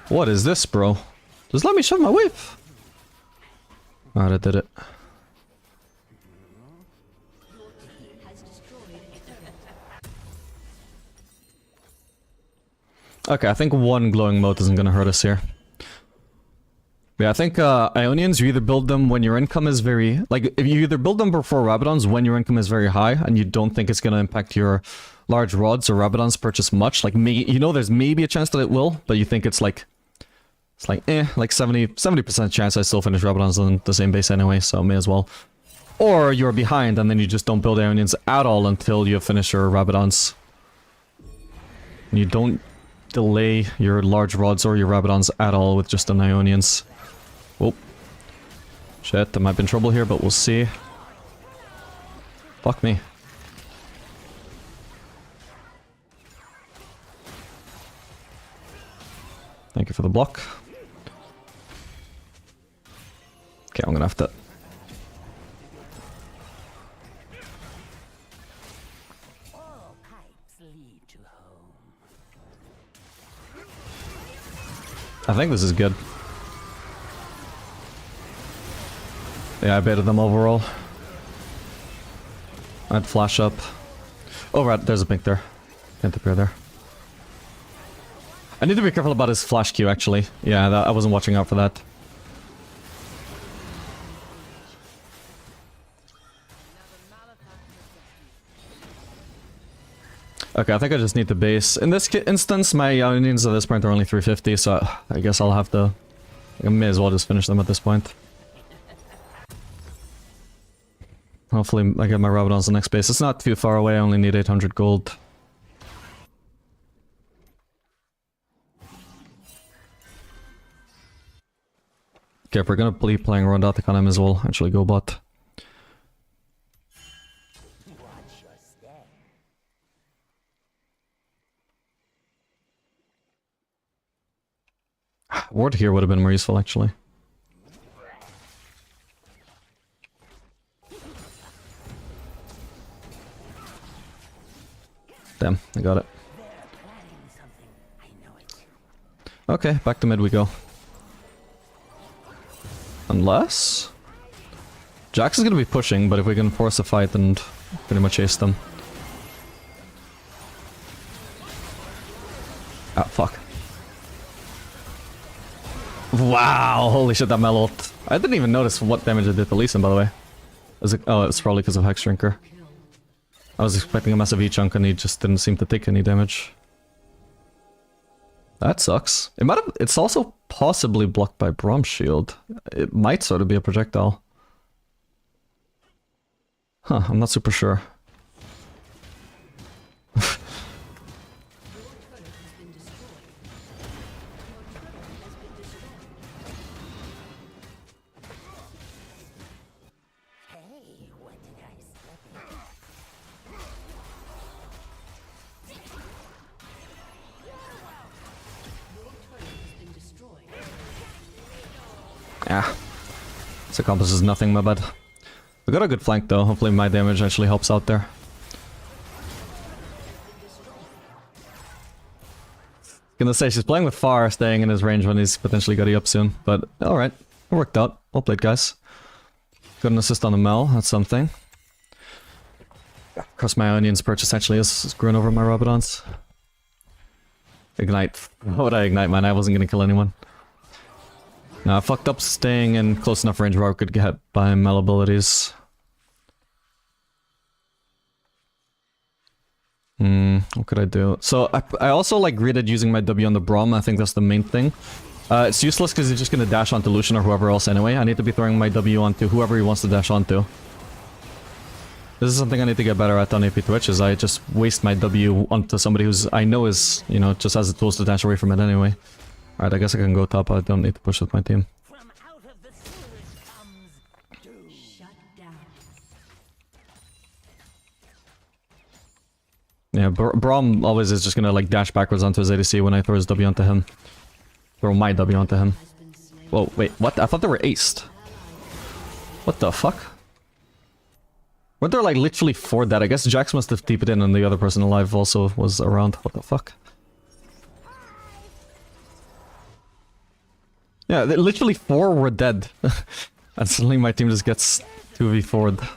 What is this, bro? Just let me shove my wave! Alright, I did it. Okay, I think one glowing moat isn't gonna hurt us here. Yeah, I think Ionians, you either build them when your income is very... Like, if you either build them before Rabadons when your income is very high, and you don't think it's gonna impact your large rods or Rabadons purchase much, like, you know there's maybe a chance that it will, but you think it's like It's like, like 70% chance I still finish Rabadons on the same base anyway, so may as well. Or you're behind and then you just don't build Ionians at all until you finish your Rabadons. You don't delay your large rods or your Rabadons at all with just an Ionians. Oh. Shit, I might be in trouble here, but we'll see. Fuck me. Thank you for the block. Okay, I'm gonna have to... All pipes lead to home. I think this is good. Yeah, I baited them overall. I'd flash up. Oh, right, there's a pink there. Can't appear there. I need to be careful about his flash Q, actually. Yeah, I wasn't watching out for that. Okay, I think I just need the base. In this instance, my Ionians at this point are only 350, so I guess I'll have to... I may as well just finish them at this point. Hopefully I get my Rabadons the next base. It's not too far away, I only need 800 gold. Okay, if we're gonna be playing around Attic on him as well, actually go bot. Watch your step. Ward here would have been more useful, actually. Damn, I got it. They're planning something. I know it. Okay, back to mid we go. Unless... Jax is gonna be pushing, but if we can force a fight and pretty much chase them. Ah, fuck. Wow, holy shit, that Mel ult. I didn't even notice what damage it did to Lee Sin, by the way. Was it, oh, it's probably because of Hex Drinker. I was expecting a massive E-chunk and he just didn't seem to take any damage. That sucks. It might have, it's also possibly blocked by Brom's shield. It might sort of be a projectile. Huh, I'm not super sure. Hey, what did I step in? Ah. This accomplishes nothing, my bad. We got a good flank though, hopefully my damage actually helps out there. Gonna say, she's playing with Far, staying in his range when he's potentially got E up soon, but alright, it worked out. Well played, guys. Got an assist on the Mel, that's something. Cross my Onions purchase actually is screwing over my Rabadons. Ignite. What would I ignite, man? I wasn't gonna kill anyone. No, I fucked up staying in close enough range where I could get hit by Mel abilities. What could I do? So, I also like greeted using my W on the Braum, I think that's the main thing. It's useless because he's just gonna dash onto Lucian or whoever else anyway. I need to be throwing my W onto whoever he wants to dash onto. This is something I need to get better at on AP Twitch, is I just waste my W onto somebody who's I know is, you know, just has the tools to dash away from it anyway. Alright, I guess I can go top, I don't need to push with my team. From out of the sewers comes doom. Shut down. Yeah, Braum always is just gonna like dash backwards onto his ADC when I throw his W onto him. Throw my W onto him. Whoa, wait, what? I thought they were aced. What the fuck? Weren't there like literally 4 dead? I guess Jax must have TP'd in and the other person alive also was around. What the fuck? Yeah, literally 4 were dead. And suddenly my team just gets 2v4'd.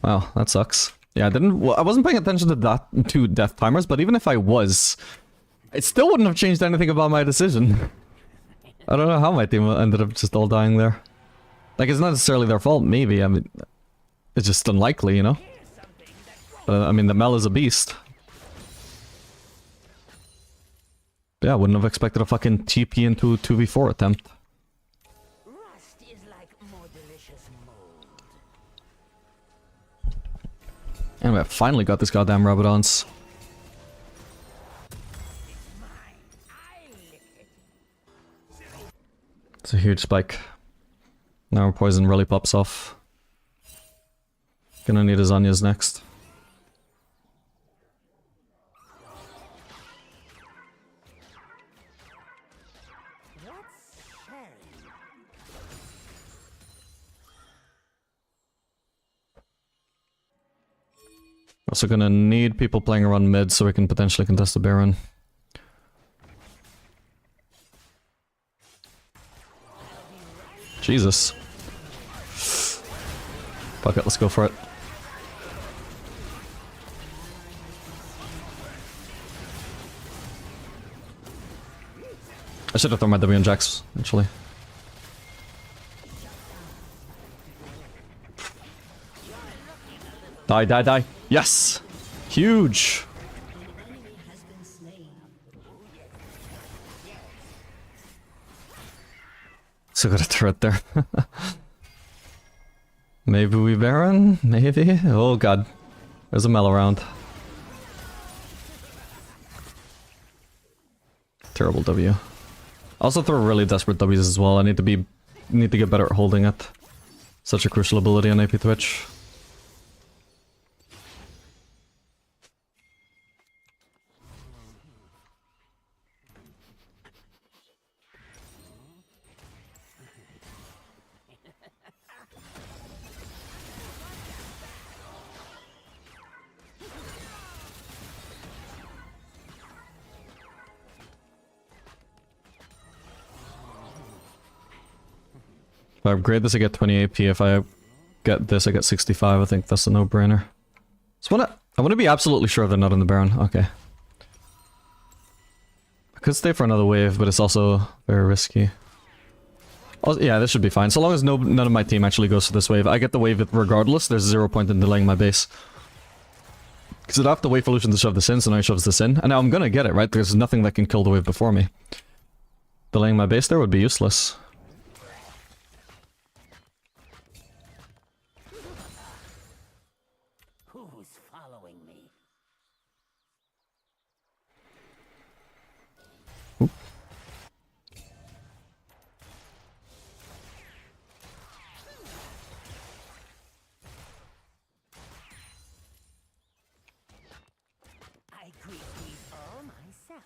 Wow, that sucks. Yeah, I wasn't paying attention to that to death timers, but even if I was, it still wouldn't have changed anything about my decision. I don't know how my team ended up just all dying there. Like, it's not necessarily their fault, maybe, I mean, it's just unlikely, you know? But, I mean, the Mel is a beast. Yeah, I wouldn't have expected a fucking TP into 2v4 attempt. Rust is like more delicious mold. Anyway, I finally got this goddamn Rabadons. It's a huge spike. Now our poison really pops off. Gonna need his Zanyas next. Also gonna need people playing around mid so we can potentially contest the Baron. Jesus. Fuck it, let's go for it. I should have thrown my W on Jax, actually. Die, die, die. Yes! Huge! So got a turret there. Maybe we Baron? Maybe? Oh god. There's a Mel around. Terrible W. Also throw really desperate W's as well. I need to get better at holding it. Such a crucial ability on AP Twitch. If I upgrade this, I get 20 AP. If I get this, I get 65. I think that's a no-brainer. I want to be absolutely sure they're not in the Baron. Okay. I could stay for another wave, but it's also very risky. Also, yeah, this should be fine. So long as none of my team actually goes for this wave. I get the wave regardless. There's 0 point in delaying my base. Because I'd have to wait for Lucian to shove this in, so now he shoves this in. And now I'm gonna get it, right? There's nothing that can kill the wave before me. Delaying my base there would be useless. Who's following me? Oop. I greet these all myself.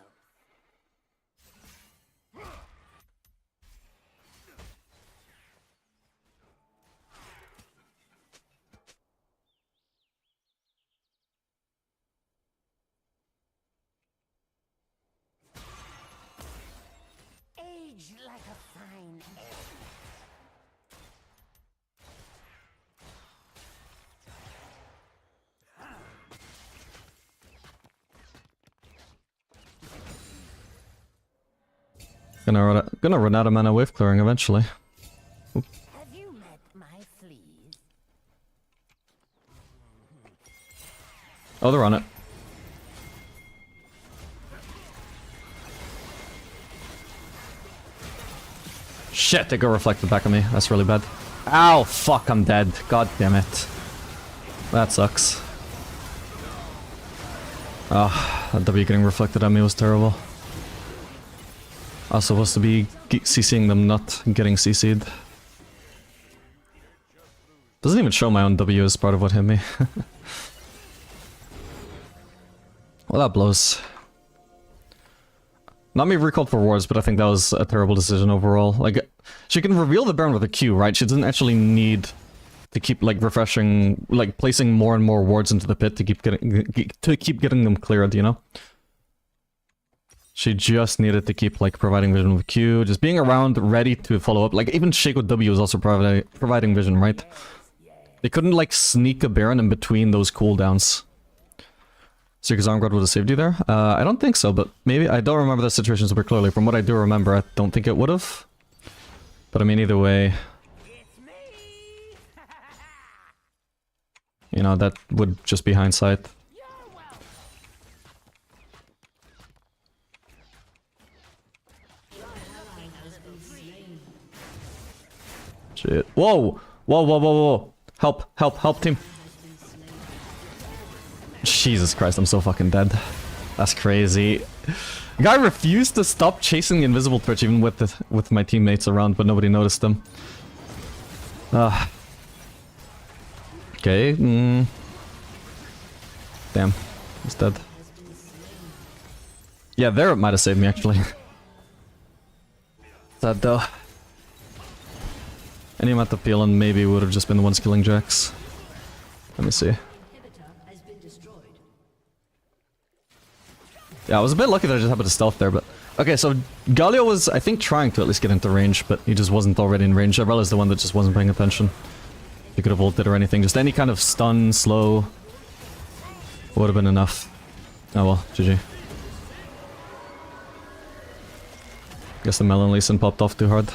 Age like a fine ale. Gonna run out of mana wave clearing eventually. Have you met my fleas? Oh, they're on it. Shit, they got reflected back at me. That's really bad. Ow, fuck, I'm dead. God damn it. That sucks. Ah, that W getting reflected at me was terrible. I was supposed to be CCing them, not getting CC'd. Doesn't even show my own W as part of what hit me. Well, that blows. Not me recalled for wards, but I think that was a terrible decision overall. Like, she can reveal the Baron with a Q, right? She doesn't actually need to keep, like, refreshing, like, placing more and more wards into the pit to keep getting them cleared, you know? She just needed to keep, like, providing vision with Q, just being around, ready to follow up. Like, even Shake with W is also providing vision, right? They couldn't, like, sneak a Baron in between those cooldowns. Seeker's Arm Guard would have saved you there? I don't think so, but maybe. I don't remember the situation super clearly. From what I do remember, I don't think it would have. But I mean, either way, It's me! you know, that would just be hindsight. You're welcome. Shit. Whoa! Whoa, whoa, whoa, whoa. Help, help, help, team. Jesus Christ, I'm so fucking dead. That's crazy. The guy refused to stop chasing the invisible Twitch even with my teammates around, but nobody noticed him. Okay. Damn. He's dead. Yeah, there it might have saved me, actually. Sad though. Any amount of peeling maybe would have just been the ones killing Jax. Let me see. Yeah, I was a bit lucky that I just happened to stealth there, but... Okay, so Galio was, I think, trying to at least get into range, but he just wasn't already in range. I realized the one that just wasn't paying attention. He could have ulted or anything. Just any kind of stun, slow... would have been enough. Oh well, GG. Guess the Melon Lee Sin popped off too hard.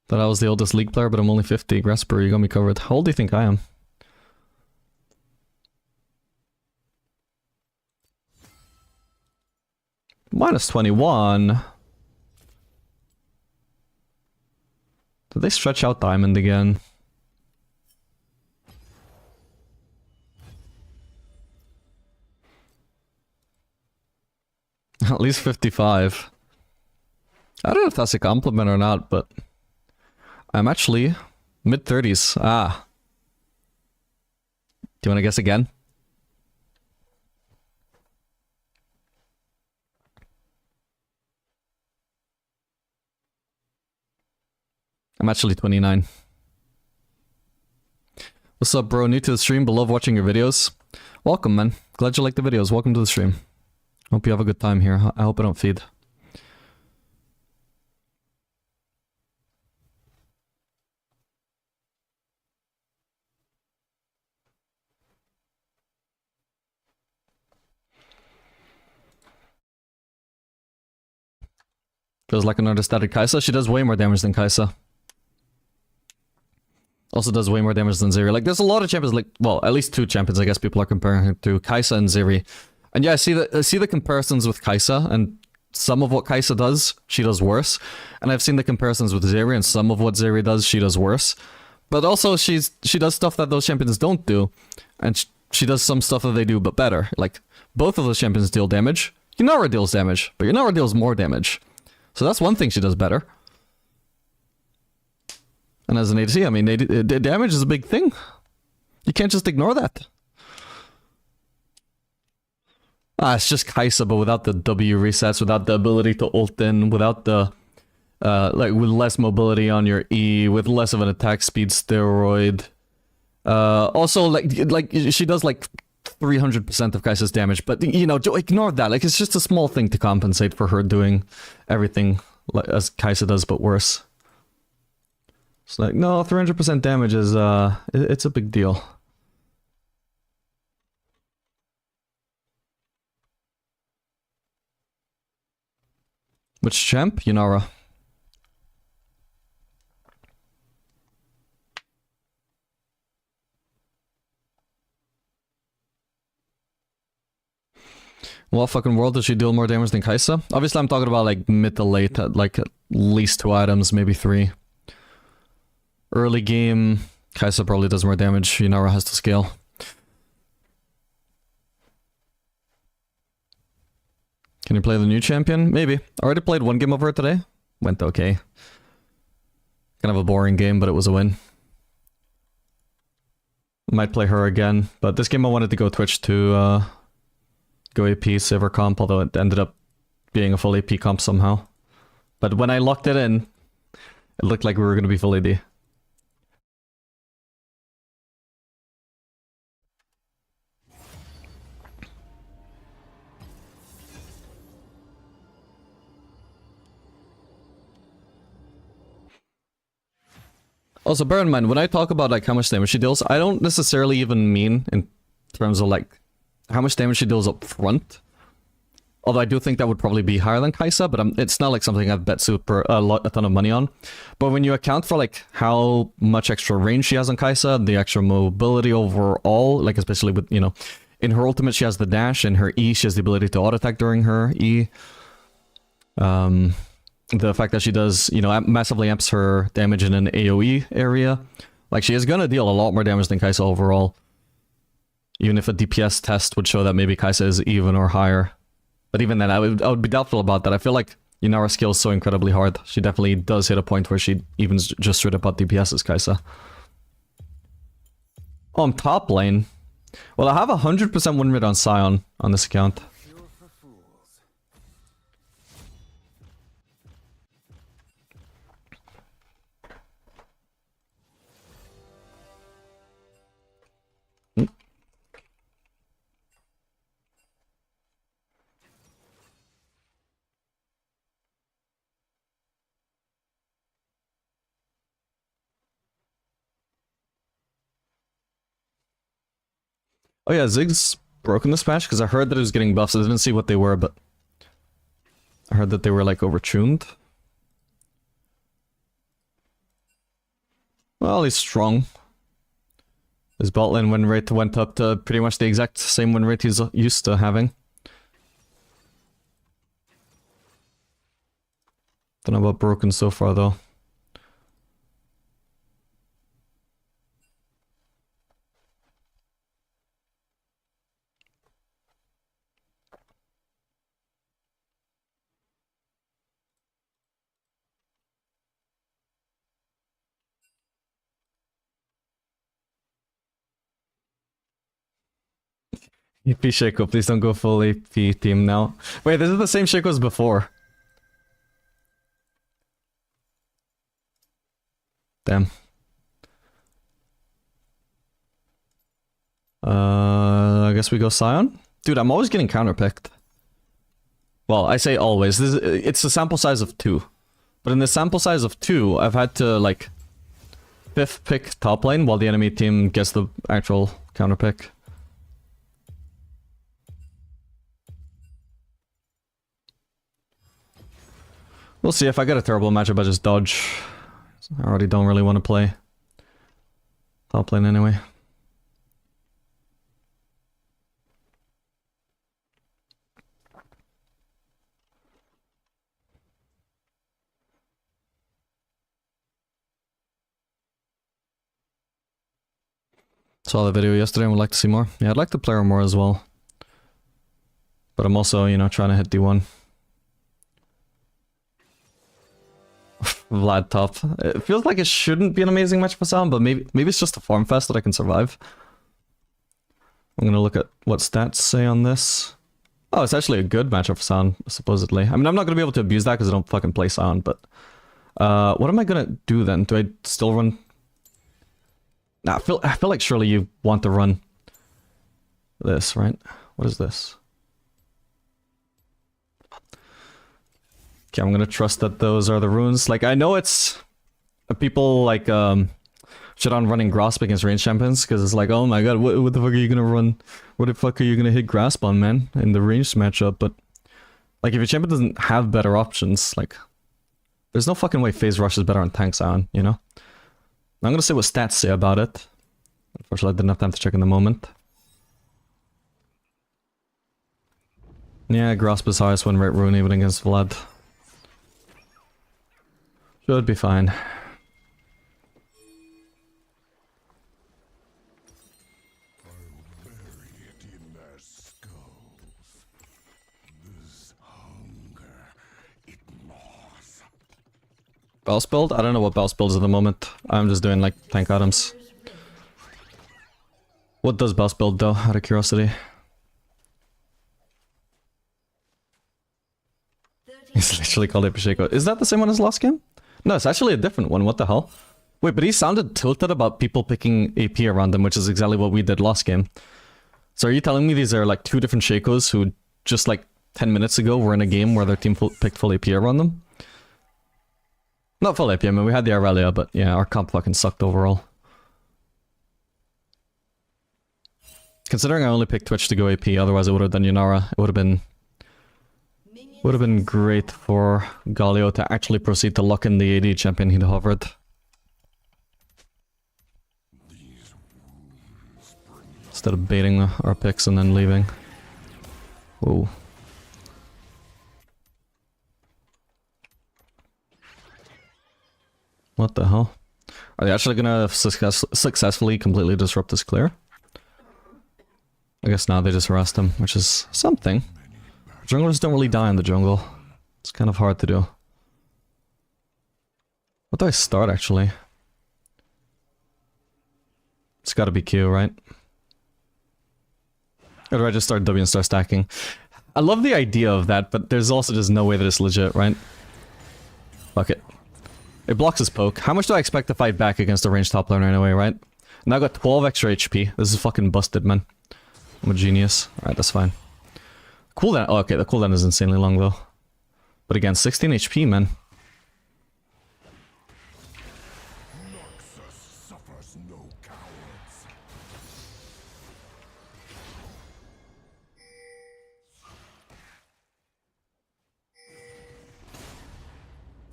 Thought I was the oldest League player, but I'm only 50. Grasper, you got me covered. How old do you think I am? Minus 21. Did they stretch out Diamond again? At least 55. I don't know if that's a compliment or not, but... I'm actually mid-30s. Ah. Do you want to guess again? I'm actually 29. What's up, bro? New to the stream, but love watching your videos. Welcome, man. Glad you like the videos. Welcome to the stream. Hope you have a good time here. I hope I don't feed. Feels like an understated Kai'Sa. She does way more damage than Kai'Sa. Also does way more damage than Zeri. Like, there's a lot of champions, like, well, at least two champions, I guess people are comparing her to, Kai'Sa and Zeri. And yeah, I see the comparisons with Kai'Sa, and some of what Kai'Sa does, she does worse. And I've seen the comparisons with Zeri, and some of what Zeri does, she does worse. But also, she does stuff that those champions don't do, and she does some stuff that they do, but better. Like, both of those champions deal damage. Yunara deals damage, but Yunara deals more damage. So that's one thing she does better. And as an ADC, I mean, damage is a big thing. You can't just ignore that. Ah, it's just Kai'Sa, but without the W resets, without the ability to ult in, without the... like, with less mobility on your E, with less of an attack speed steroid. Also, like she does, like, 300% of Kai'Sa's damage, but, you know, ignore that. Like, it's just a small thing to compensate for her doing everything as Kai'Sa does, but worse. It's like, no, 300% damage is, it's a big deal. Which champ? Yunara. What fucking world does she deal more damage than Kai'Sa? Obviously I'm talking about like mid to late, like at least 2 items, maybe 3. Early game, Kai'Sa probably does more damage, Yunara has to scale. Can you play the new champion? Maybe. I already played one game of her today. Went okay. Kind of a boring game, but it was a win. Might play her again, but this game I wanted to go Twitch to go AP, save her comp, although it ended up being a full AP comp somehow. But when I locked it in, it looked like we were going to be full AD. Also, bear in mind, when I talk about like how much damage she deals, I don't necessarily even mean in terms of like how much damage she deals up front. Although I do think that would probably be higher than Kai'Sa, but it's not like something I've bet a ton of money on. But when you account for like how much extra range she has on Kai'Sa, the extra mobility overall, like especially with, you know, in her ultimate she has the dash, in her E she has the ability to auto-attack during her E. The fact that she does, you know, massively amps her damage in an AoE area. Like, she is gonna deal a lot more damage than Kai'Sa overall. Even if a DPS test would show that maybe Kai'Sa is even or higher. But even then, I would be doubtful about that. I feel like Yunara scales so incredibly hard. She definitely does hit a point where she even just straight up out DPS as Kai'Sa. On top lane, well, I have 100% win rate on Sion on this account. Oh yeah, Ziggs broken this match because I heard that it was getting buffs. I didn't see what they were, but I heard that they were like overtuned. Well, he's strong. His bot lane win rate went up to pretty much the exact same win rate he's used to having. Don't know about broken so far though. AP Shaco, please don't go full AP team now. Wait, this is the same Shaco as before. Damn. I guess we go Sion? Dude, I'm always getting counterpicked. Well, I say always. It's a sample size of 2. But in the sample size of 2, I've had to, like, 5th pick top lane while the enemy team gets the actual counterpick. We'll see. If I get a terrible matchup, I just dodge. I already don't really want to play top lane anyway. Saw the video yesterday and would like to see more. Yeah, I'd like to play her more as well. But I'm also, you know, trying to hit D1. Vlad top. It feels like it shouldn't be an amazing match for Sam, but maybe it's just a farm fest that I can survive. I'm gonna look at what stats say on this. Oh, it's actually a good matchup for Sam, supposedly. I mean, I'm not gonna be able to abuse that because I don't fucking play Sam, but... what am I gonna do then? Do I still run... Nah, I feel like surely you want to run this, right? What is this? Okay, I'm gonna trust that those are the runes. Like, I know it's... people, like, shit on running Grasp against range champions, because it's like, oh my god, what the fuck are you gonna run? What the fuck are you gonna hit Grasp on, man? In the ranged matchup, but... Like, if your champion doesn't have better options, like... There's no fucking way Phase Rush is better on Tank Sion, you know? I'm gonna see what stats say about it. Unfortunately, I didn't have time to check in the moment. Yeah, Grasp is highest win rate rune even against Vlad. Should be fine. Bounce build? I don't know what bounce build is at the moment. I'm just doing like tank items. What does bounce build though, out of curiosity? He's literally called Episheko. Is that the same one as last game? No, it's actually a different one. What the hell? Wait, but he sounded tilted about people picking AP around him, which is exactly what we did last game. So are you telling me these are like two different Shakos who just like 10 minutes ago were in a game where their team picked full AP around them? Not full AP, I mean we had the Aurelia, but yeah, our comp fucking sucked overall. Considering I only picked Twitch to go AP, otherwise I would have done Yunara. It would have been great for Galio to actually proceed to lock in the AD champion he'd hovered. instead of baiting our picks and then leaving. Whoa. What the hell? Are they actually gonna successfully completely disrupt this clear? I guess now they just harassed him, which is something. Junglers don't really die in the jungle. It's kind of hard to do. What do I start, actually? It's gotta be Q, right? Or do I just start W and start stacking? I love the idea of that, but there's also just no way that it's legit, right? Fuck it. It blocks his poke. How much do I expect to fight back against a ranged top laner anyway, right? Now I got 12 extra HP. This is fucking busted, man. I'm a genius. Alright, that's fine. Cooldown. Oh, okay, the cooldown is insanely long, though. But again, 16 HP, man.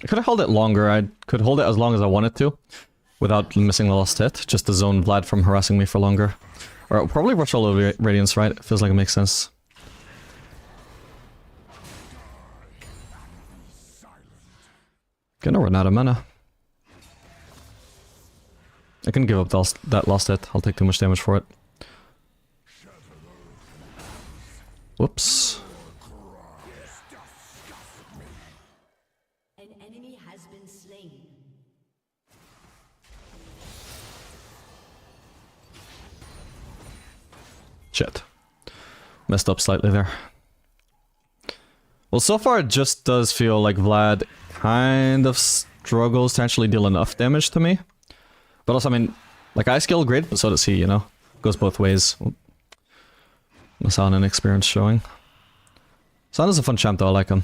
I could have held it longer. I could hold it as long as I wanted to, without missing the last hit, just to zone Vlad from harassing me for longer. Or I'll probably rush all over Radiance, right? It feels like it makes sense. Gonna run out of mana. I can give up that last hit. I'll take too much damage for it. Whoops. Shit. Messed up slightly there. Well, so far it just does feel like Vlad kind of struggles to actually deal enough damage to me. But also, I mean, like, I skill great, but so does he, you know? Goes both ways. Masan and experience showing. San is a fun champ though, I like him.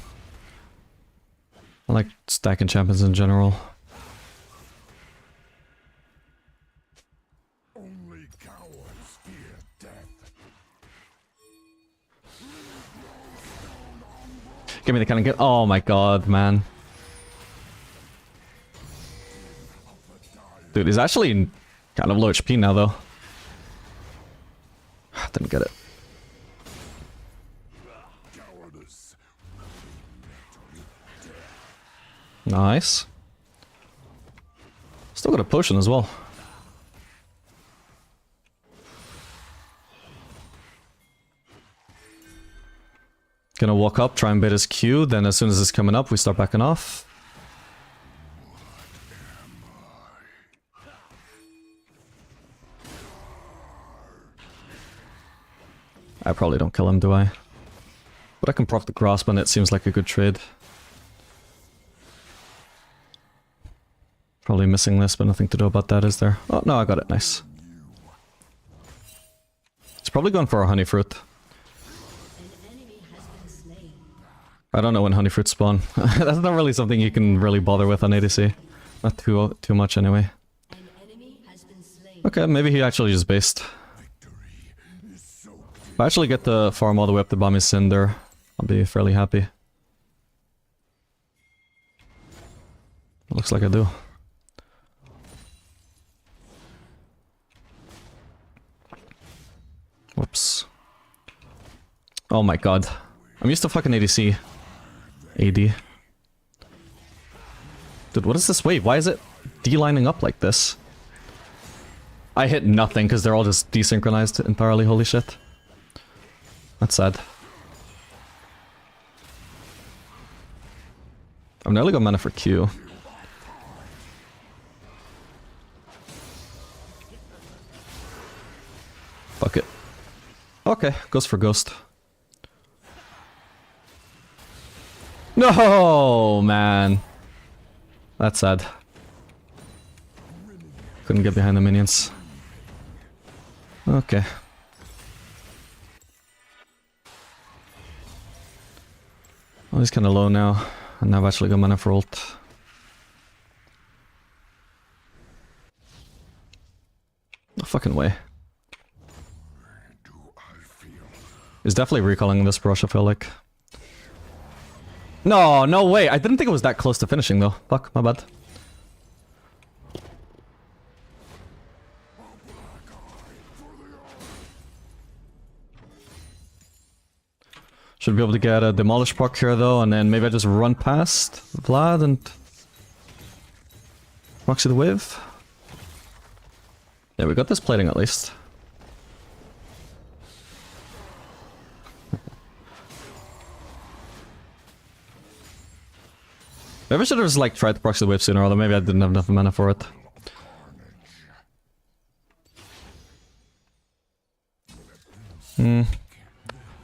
I like stacking champions in general. Give me the kind of get. Oh my god, man. Dude, he's actually kind of low HP now, though. Didn't get it. Nice. Still got a potion as well. Gonna walk up, try and bait his Q, then as soon as it's coming up, we start backing off. I probably don't kill him, do I? But I can proc the grasp and it seems like a good trade. Probably missing this, but nothing to do about that, is there? Oh, no, I got it, nice. It's probably going for a honey fruit. I don't know when honey fruits spawn. That's not really something you can really bother with on ADC. Not too much anyway. Okay, maybe he actually just based. If I actually get the farm all the way up to Bami's Cinder, I'll be fairly happy. Looks like I do. Whoops. Oh my god. I'm used to fucking ADC. AD. Dude, what is this wave? Why is it D-lining up like this? I hit nothing because they're all just desynchronized entirely, holy shit. That's sad. I've nearly got mana for Q. Fuck it. Okay, goes for Ghost. No, man. That's sad. Couldn't get behind the minions. Okay. Oh, he's kind of low now. And I've actually got mana for ult. No fucking way. He's definitely recalling this brush, I feel like. No, no way. I didn't think it was that close to finishing though. Fuck, my bad. Should be able to get a demolish proc here though, and then maybe I just run past Vlad and proxy the wave. Yeah, we got this plating at least. Maybe I should have just like tried to proxy the wave sooner, although maybe I didn't have enough mana for it.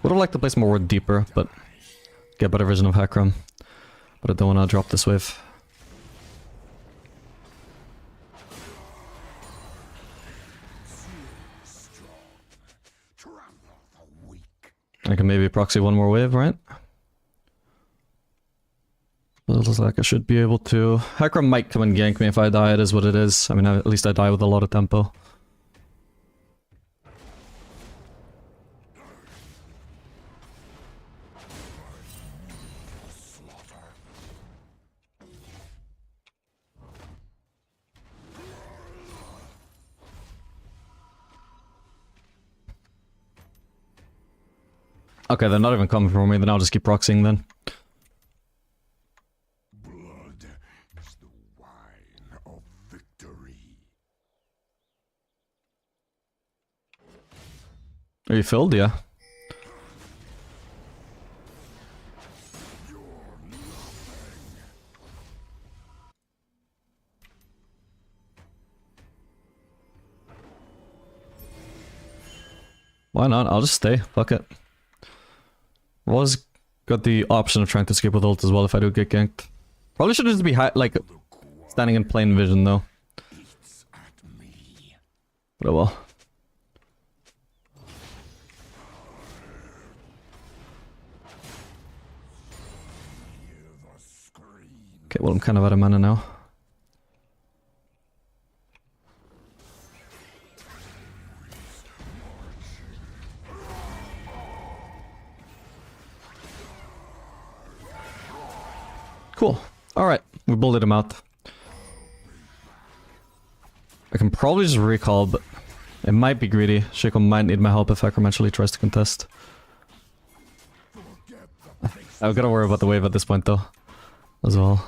Would have liked to place more word deeper, but get better vision of Hakram. But I don't want to drop this wave. I can maybe proxy one more wave, right? It looks like I should be able to. Hakram might come and gank me if I die, it is what it is. I mean, at least I die with a lot of tempo. Okay, they're not even coming for me, then I'll just keep proxying then. Blood is the wine of victory. Are you filled? Yeah. Why not? I'll just stay. Fuck it. I've always got the option of trying to escape with ult as well if I do get ganked. Probably should just be like standing in plain vision though. But oh well. Okay, well I'm kind of out of mana now. Cool. Alright, we bullied him out. I can probably just recall, but it might be greedy. Shaco might need my help if Hakram actually tries to contest. I've got to worry about the wave at this point though, as well.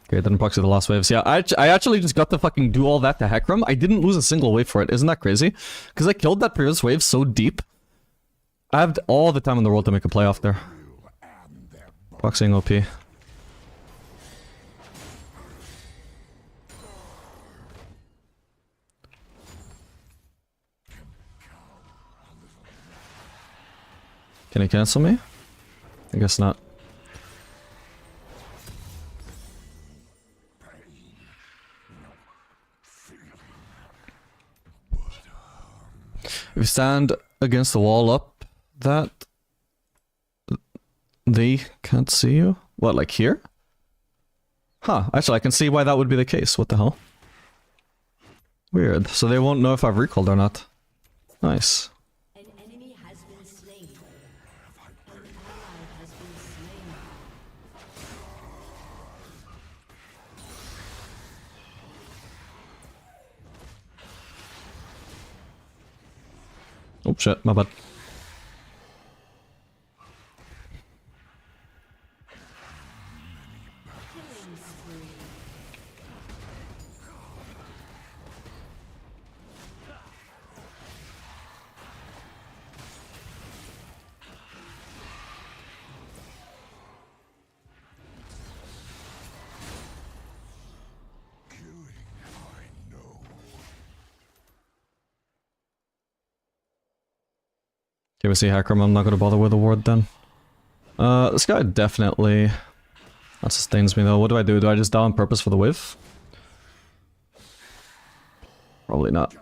Okay, didn't proxy the last waves. Yeah, I actually just got to fucking do all that to Hakram. I didn't lose a single wave for it. Isn't that crazy? Because I killed that previous wave so deep. I have all the time in the world to make a playoff there. Proxying OP. Can he cancel me? I guess not. If you stand against the wall up, that they can't see you? What, like here? Huh, actually I can see why that would be the case. What the hell? Weird. So they won't know if I've recalled or not. Nice. An enemy has been slain. An ally has been slain. Oh shit, my bad. Killing spree. Okay, we see Hakram, I'm not gonna bother with the ward then. This guy definitely... That sustains me though. What do? Do I just die on purpose for the wave? Probably not.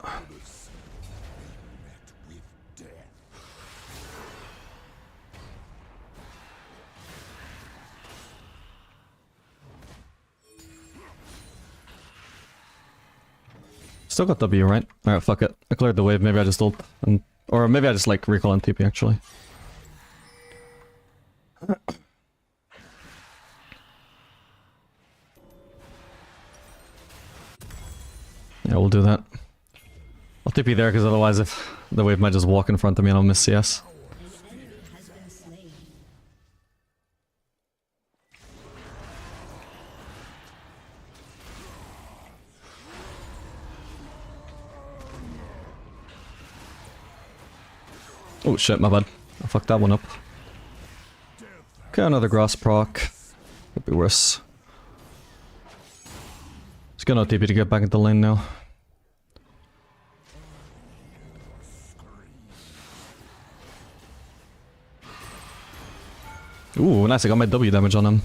Still got W, right? Alright, fuck it. I cleared the wave, maybe I just ult and... Or maybe I just like recall and TP actually. Yeah, we'll do that. I'll TP there because otherwise if the wave might just walk in front of me and I'll miss CS. Oh shit, my bad. I fucked that one up. Okay, another grass proc. Could be worse. Just gonna TP to get back into lane now. Ooh, nice, I got my W damage on him.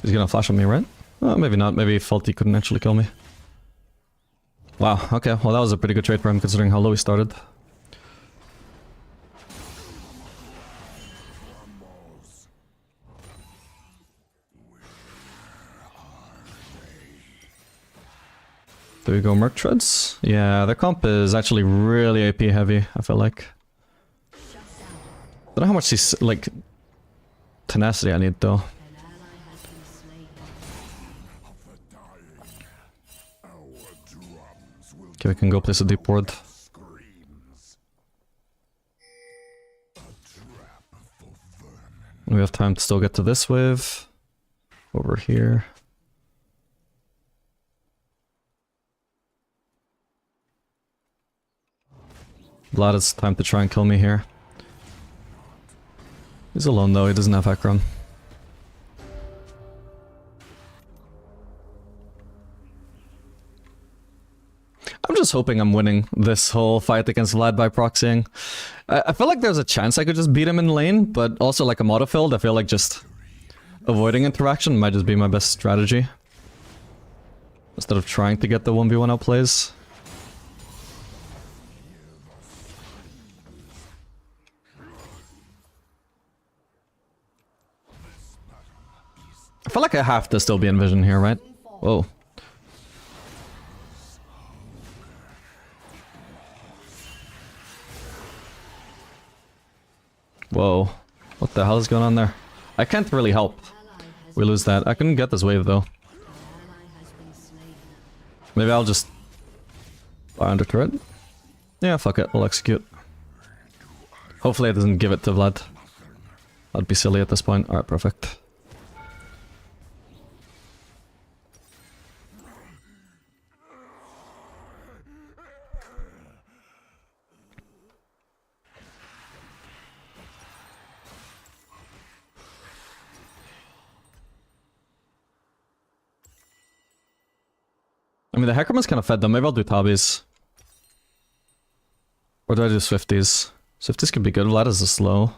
He's gonna flash on me, right? Oh, maybe not, maybe he felt he couldn't actually kill me. Wow, okay, well that was a pretty good trade for him considering how low he started. There we go, Merc Treads. Yeah, their comp is actually really AP heavy, I feel like. Don't know how much he's, like, tenacity I need though. Okay, we can go place a deep ward. We have time to still get to this wave. Over here. Vlad has time to try and kill me here. He's alone though, he doesn't have Akram. I'm just hoping I'm winning this whole fight against Vlad by proxying. I feel like there's a chance I could just beat him in lane, but also like I'm autofilled, I feel like just avoiding interaction might just be my best strategy. Instead of trying to get the 1v1 outplays. I feel like I have to still be in vision here, right? Whoa. Whoa. What the hell is going on there? I can't really help. We lose that. I couldn't get this wave though. Maybe I'll just buy under turret. Yeah, fuck it. We'll execute. Hopefully it doesn't give it to Vlad. That'd be silly at this point. Alright, perfect. I mean, the Hackerman's kind of fed them. Maybe I'll do Tabbies. Or do I do Swifties? Swifties could be good. Vlad is a slow.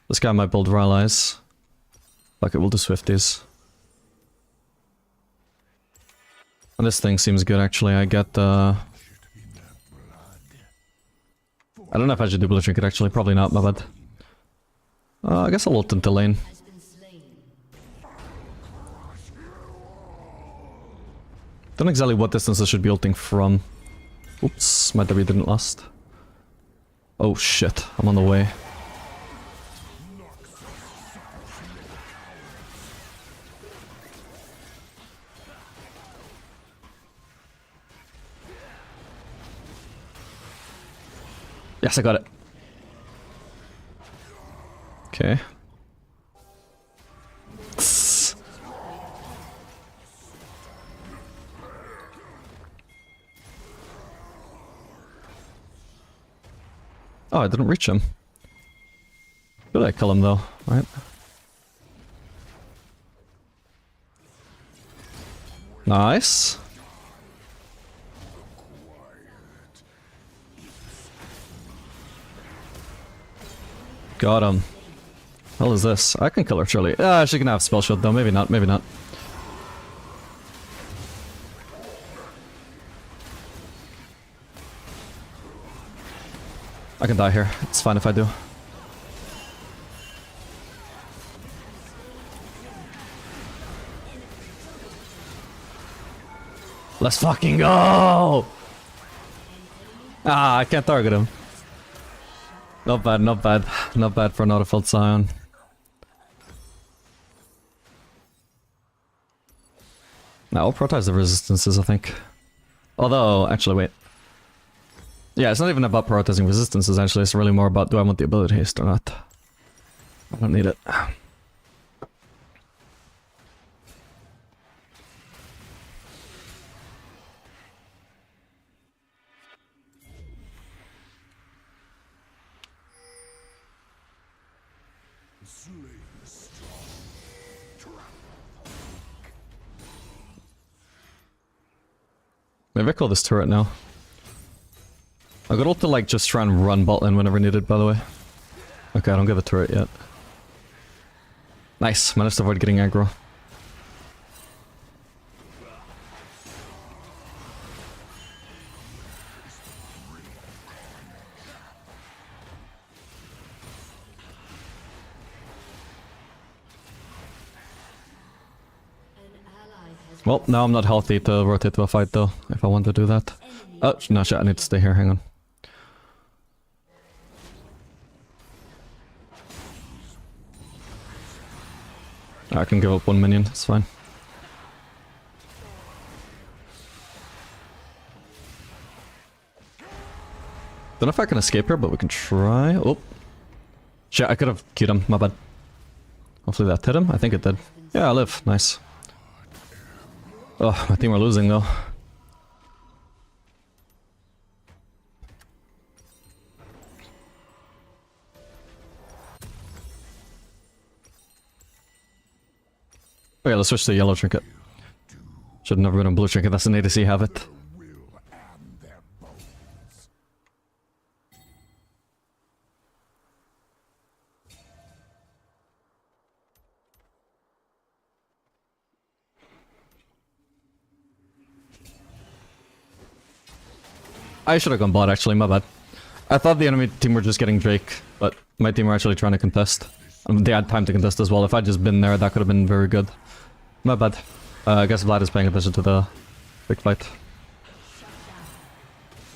This guy might build Rallies. Fuck it, we'll do Swifties. And this thing seems good, actually. I get, I don't know if I should do Blue Trinket, actually. Probably not, my bad. I guess I'll ult into lane. Don't know exactly what distance I should be ulting from. Oops, my W didn't last. Oh shit, I'm on the way. Yes, I got it. Okay. Oh, I didn't reach him. Did I kill him though? Right. Nice. Got him. Hell is this? I can kill her surely. Ah, she can have spell shield though. Maybe not, maybe not. I can die here. It's fine if I do. Let's fucking go! Ah, I can't target him. Not bad, not bad. Not bad for an autofilled Scion. Now I'll prioritize the resistances, I think. Although, actually, wait. Yeah, it's not even about prioritizing resistances, actually. It's really more about, do I want the ability haste or not? I don't need it. Maybe I call this turret now. I got ult to like just try and run bot lane whenever needed, by the way. Okay, I don't get the turret yet. Nice, managed to avoid getting aggro. Well, now I'm not healthy to rotate to a fight though, if I want to do that. Oh, no shit, I need to stay here, hang on. I can give up one minion, it's fine. Don't know if I can escape here, but we can try. Oh. Shit, I could have killed him, my bad. Hopefully that hit him, I think it did. Yeah, I live, nice. Oh, my team are losing though. Oh yeah, let's switch to yellow trinket. Should have never been a blue trinket, that's an ADC habit. I should have gone bot actually, my bad. I thought the enemy team were just getting Drake, but my team were actually trying to contest. They had time to contest as well. If I'd just been there, that could have been very good. My bad. I guess Vlad is paying attention to the big fight.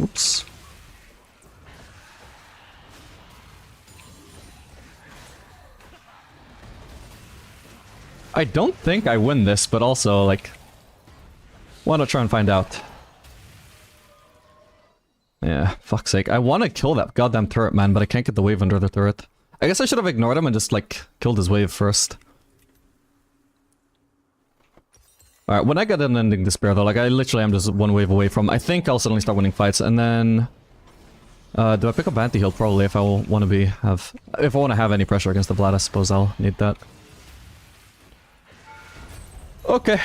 Oops. I don't think I win this, but also, like... why not try and find out? Yeah, fuck's sake. I want to kill that goddamn turret, man, but I can't get the wave under the turret. I guess I should have ignored him and just, like, killed his wave first. Alright, when I get an ending despair, though, like, I literally am just one wave away from... I think I'll suddenly start winning fights, and then... do I pick up anti-heal? Probably, if I want to be... if I want to have any pressure against the Vlad, I suppose I'll need that. Okay.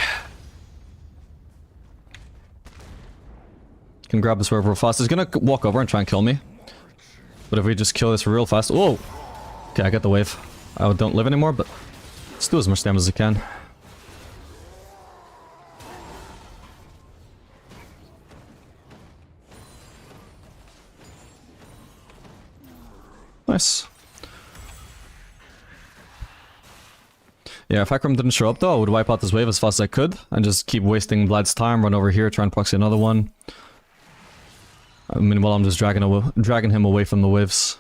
Can grab this real fast. He's gonna walk over and try and kill me. But if we just kill this real fast... whoa! Okay, I get the wave. I don't live anymore, but... let's do as much damage as I can. Nice. Yeah, if Akram didn't show up though, I would wipe out this wave as fast as I could, and just keep wasting Vlad's time, run over here, try and proxy another one. Meanwhile, I'm just dragging him away from the waves.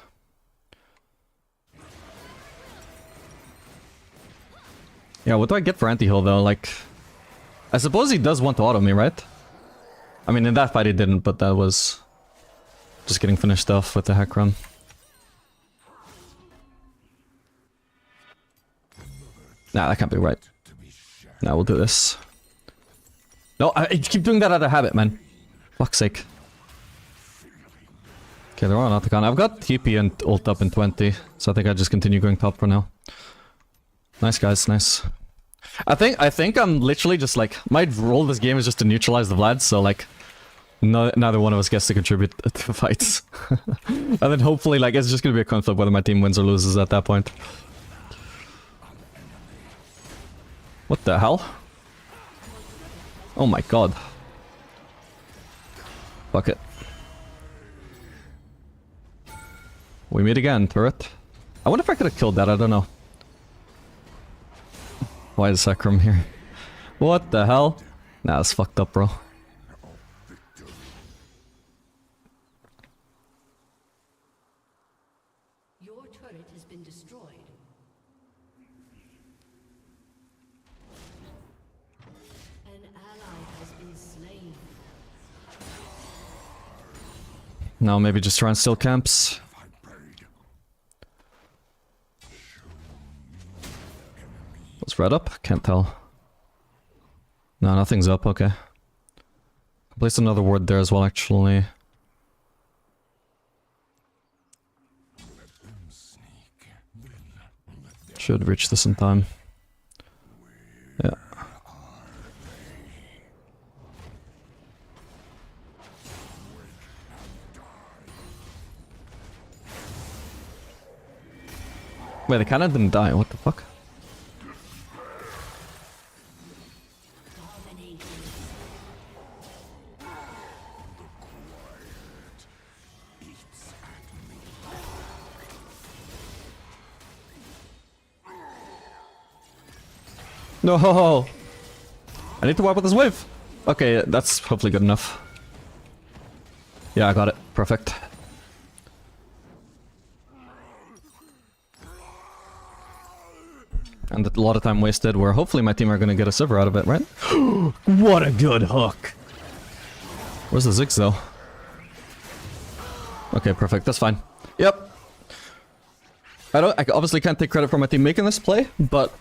Yeah, what do I get for anti-heal though? Like, I suppose he does want to auto me, right? I mean, in that fight he didn't, but that was just getting finished off with the hack run. Nah, that can't be right. Nah, we'll do this. No, I keep doing that out of habit, man. Fuck's sake. Okay, they're on Otacon. I've got TP and ult up in 20, so I think I just continue going top for now. Nice, guys, nice. I think I'm literally just like... my role this game is just to neutralize the Vlad, so like... neither one of us gets to contribute to fights. And then hopefully, like, it's just gonna be a conflict whether my team wins or loses at that point. What the hell? Oh my god. Fuck it. We meet again, turret. I wonder if I could have killed that, I don't know. Why is Sacrum here? What the hell? Nah, that's fucked up, bro. Your turret has been destroyed. An ally has been slain. Now maybe just try and steal camps. What's red up? Can't tell. No, nothing's up, okay. Place another ward there as well, actually. Should reach this in time. Yeah. Wait, the cannon didn't die, what the fuck? No! I need to wipe out this wave! Okay, that's hopefully good enough. Yeah, I got it. Perfect. And a lot of time wasted where hopefully my team are gonna get a silver out of it, right? What a good hook! Where's the Ziggs though? Okay, perfect. That's fine. Yep. I obviously can't take credit for my team making this play, but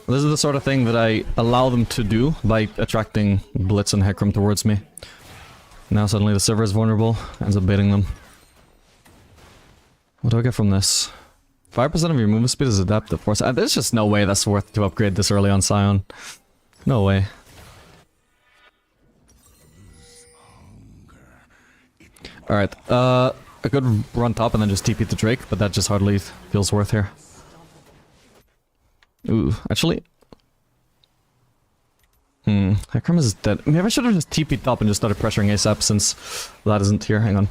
this is the sort of thing that I allow them to do by attracting Blitz and Hecarim towards me. Now suddenly the server is vulnerable, ends up baiting them. What do I get from this? 5% of your movement speed is adaptive force. There's just no way that's worth to upgrade this early on Scion. No way. Alright, I could run top and then just TP to Drake, but that just hardly feels worth here. Ooh, actually... Hecarim is dead. Maybe I should have just TP'd top and just started pressuring ASAP since that isn't here. Hang on.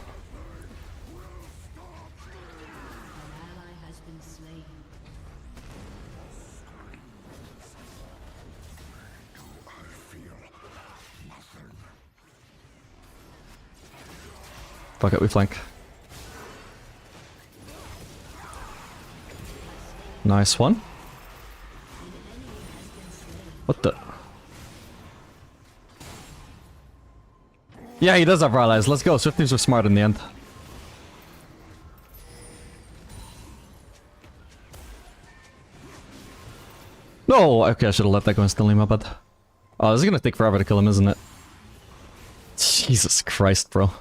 Fuck it, we flank. Nice one. What the? Yeah, he does have allies. Let's go. Swifties were smart in the end. No! Okay, I should have let that go instantly, my bad. Oh, this is gonna take forever to kill him, isn't it? Jesus Christ, bro.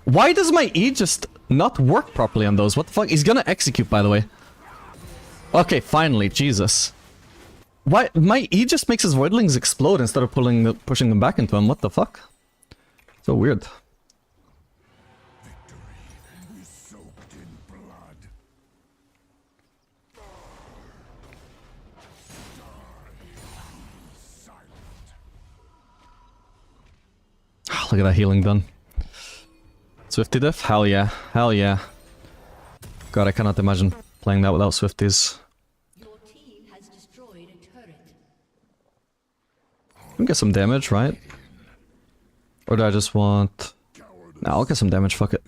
Why does my E just not work properly on those? What the fuck? He's gonna execute, by the way. Okay, finally, Jesus. Why? My E just makes his voidlings explode instead of pushing them back into him. What the fuck? So weird. Look at that healing done. Swifty diff? Hell yeah. Hell yeah. God, I cannot imagine playing that without Swifties. Your team has destroyed a turret. We can get some damage, right? Or do I just want... Nah, I'll get some damage, fuck it.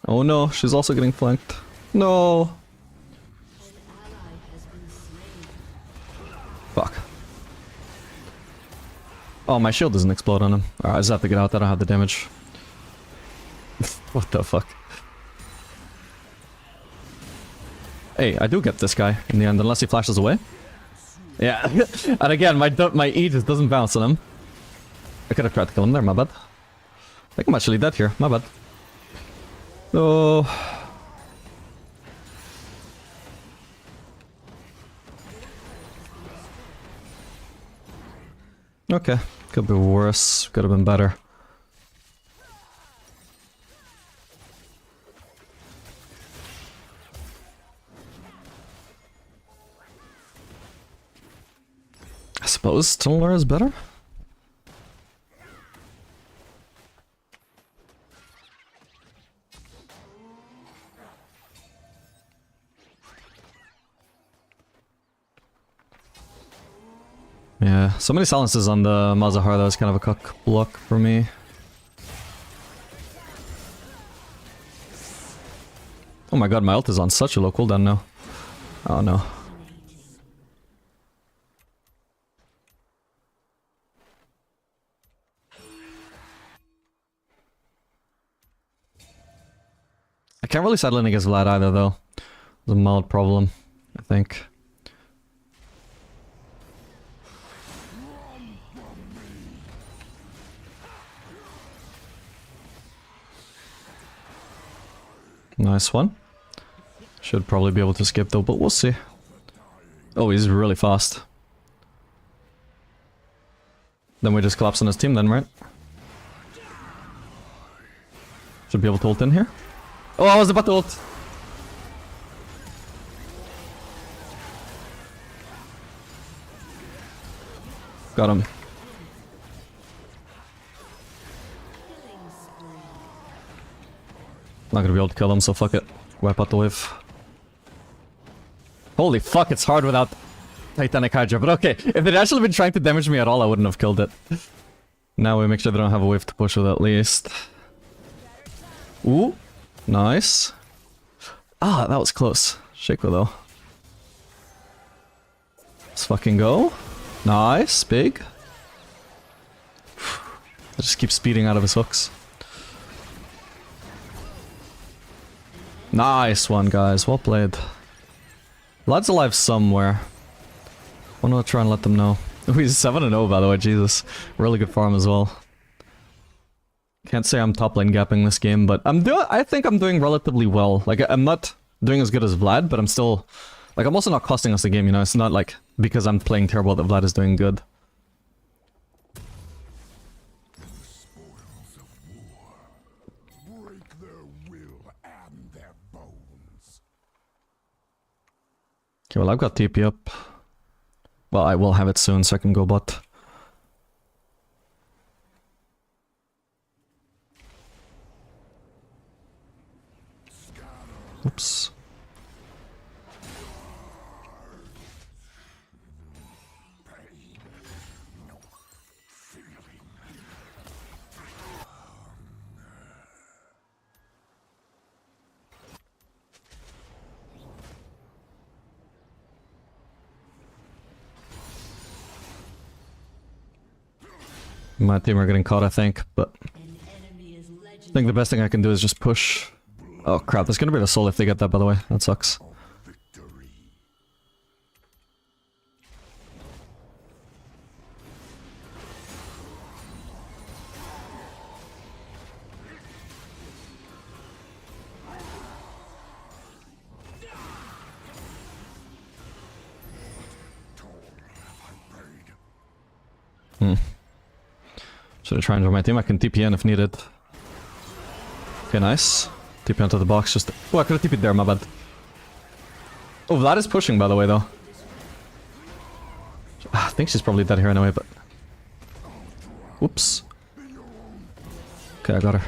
Oh no, she's also getting flanked. No! Fuck. Oh, my shield doesn't explode on him. Alright, I just have to get out. I don't have the damage. What the fuck? Hey, I do get this guy in the end, unless he flashes away. Yeah, and again, my E just doesn't bounce on him. I could have tried to kill him there, my bad. I think I'm actually dead here, my bad. No. Okay, could be worse, could have been better. I suppose Tunneler is better? Yeah, so many silences on the Malzahar, that was kind of a cock block for me. Oh my god, my ult is on such a low cooldown now. Oh no. I can't really side lane against Vlad either though. It's a mild problem, I think. Nice one. Should probably be able to skip though, but we'll see. Oh, he's really fast. Then we just collapse on his team then, right? Should be able to ult in here. Oh, I was about to ult. Got him. Not gonna be able to kill him, so fuck it. Wipe out the wave. Holy fuck, it's hard without Titanic Hydra, but okay. If they'd actually been trying to damage me at all, I wouldn't have killed it. Now we make sure they don't have a wave to push with at least. Ooh. Nice. Ah, that was close. Shaco though. Let's fucking go. Nice. Big. I just keep speeding out of his hooks. Nice one, guys. Well played. Vlad's alive somewhere. I want to try and let them know. Oh, he's 7-0 by the way, Jesus. Really good farm as well. Can't say I'm top lane gapping this game, but I think I'm doing relatively well. Like, I'm not doing as good as Vlad, but I'm still... Like, I'm also not costing us the game, you know? It's not like, because I'm playing terrible that Vlad is doing good. Okay, well, I've got TP up. Well, I will have it soon, so I can go bot. Oops. My team are getting caught, I think, but I think the best thing I can do is just push. Oh crap, there's gonna be the soul if they get that, by the way. That sucks. Should I try and join my team? I can TP in if needed. Okay, nice. TP onto the box, just... Oh, I could have TP'd there, my bad. Oh, Vlad is pushing, by the way, though. I think she's probably dead here anyway, but... Oops. Okay, I got her.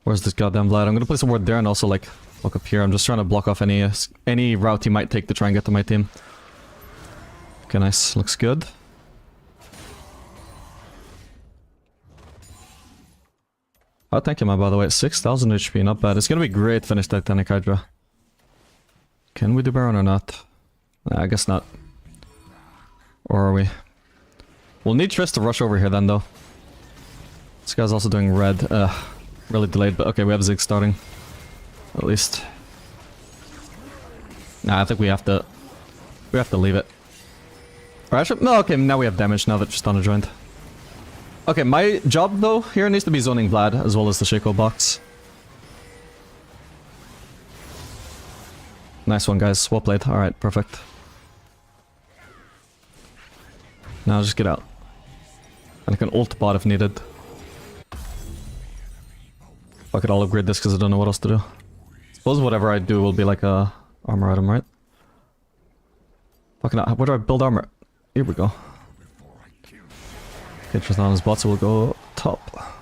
Where's this goddamn Vlad? I'm gonna place a ward there and also, like, walk up here. I'm just trying to block off any route he might take to try and get to my team. Okay, nice. Looks good. Oh, thank you, man, by the way. 6,000 HP, not bad. It's gonna be great finish Titanic Hydra. Can we do Baron or not? Nah, I guess not. Or are we? We'll need Triss to rush over here then, though. This guy's also doing red. Really delayed, but okay, we have Zig starting. At least. Nah, I think we have to... We have to leave it. Or actually, no, okay, now we have damage now that Tristana joined. Okay, my job, though, here needs to be zoning Vlad, as well as the Shaco box. Nice one, guys. Well played. Alright, perfect. Now just get out. And I can ult bot if needed. Fuck it, I'll upgrade this because I don't know what else to do. Suppose whatever I do will be like a armor item, right? Fucking, where do I build armor? Here we go. Okay, Tristana's bot, so we'll go top.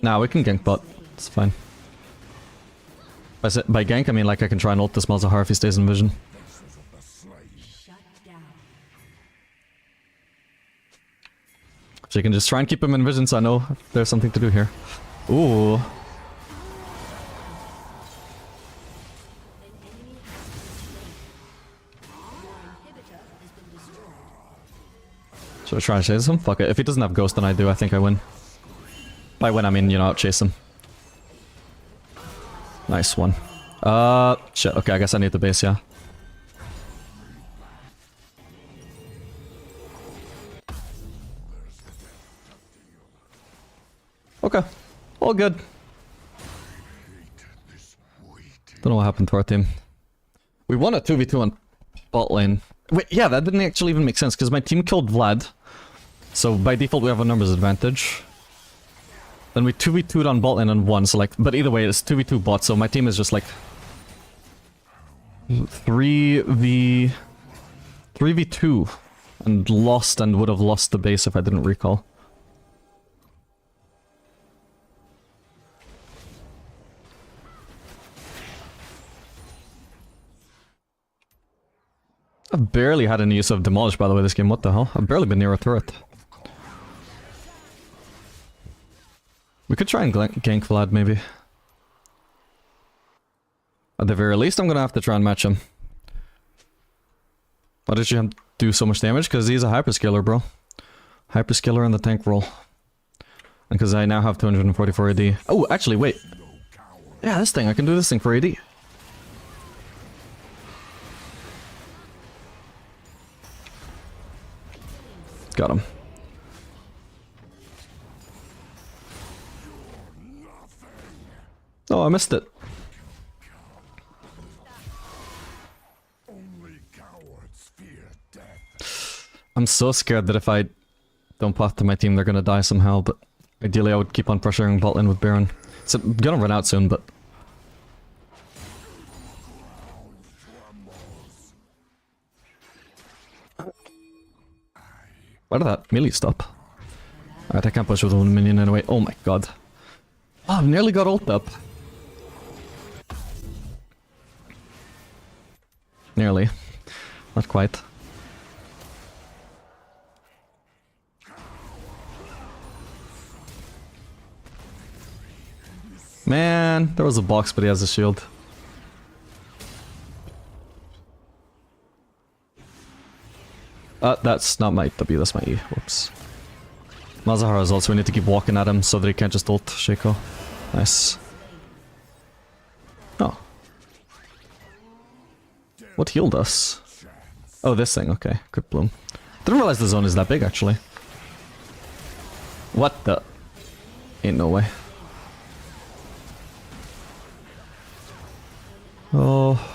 Nah, we can gank bot. It's fine. By gank, I mean like I can try and ult this Malzahar if he stays in vision. So you can just try and keep him in vision so I know there's something to do here. Ooh. Should I try and chase him? Fuck it. If he doesn't have Ghost, then I do. I think I win. By win, I mean, you know, outchase him. Nice one. Shit. Okay, I guess I need the base, yeah. Okay. All good. Don't know what happened to our team. We won a 2v2 on bot lane. Wait, yeah, that didn't actually even make sense, because my team killed Vlad. So by default we have a numbers advantage. Then we 2v2'd on bot lane and won, so like... But either way, it's 2v2 bot, so my team is just like... 3v2. And lost, and would have lost the base if I didn't recall. I've barely had any use of Demolish, by the way, this game. What the hell? I've barely been near a turret. We could try and gank Vlad, maybe. At the very least, I'm gonna have to try and match him. Why did you do so much damage? Because he's a hyperscaler, bro. Hyperscaler in the tank role. And because I now have 244 AD. Oh, actually, wait. Yeah, this thing. I can do this thing for AD. Got him. Oh, I missed it. I'm so scared that if I don't path to my team, they're gonna die somehow, but ideally I would keep on pressuring bot lane with Baron. It's gonna run out soon, but... Why did that melee stop? Alright, I can't push with one minion anyway. Oh my god. Oh, I've nearly got ult up. Nearly. Not quite. Man, there was a box, but he has a shield. That's not my W, that's my E. Whoops. Mazahar is also, we need to keep walking at him so that he can't just ult Shaco. Nice. Oh. What healed us? Oh, this thing, okay. Quick bloom. Didn't realize the zone is that big, actually. What the? Ain't no way. Oh.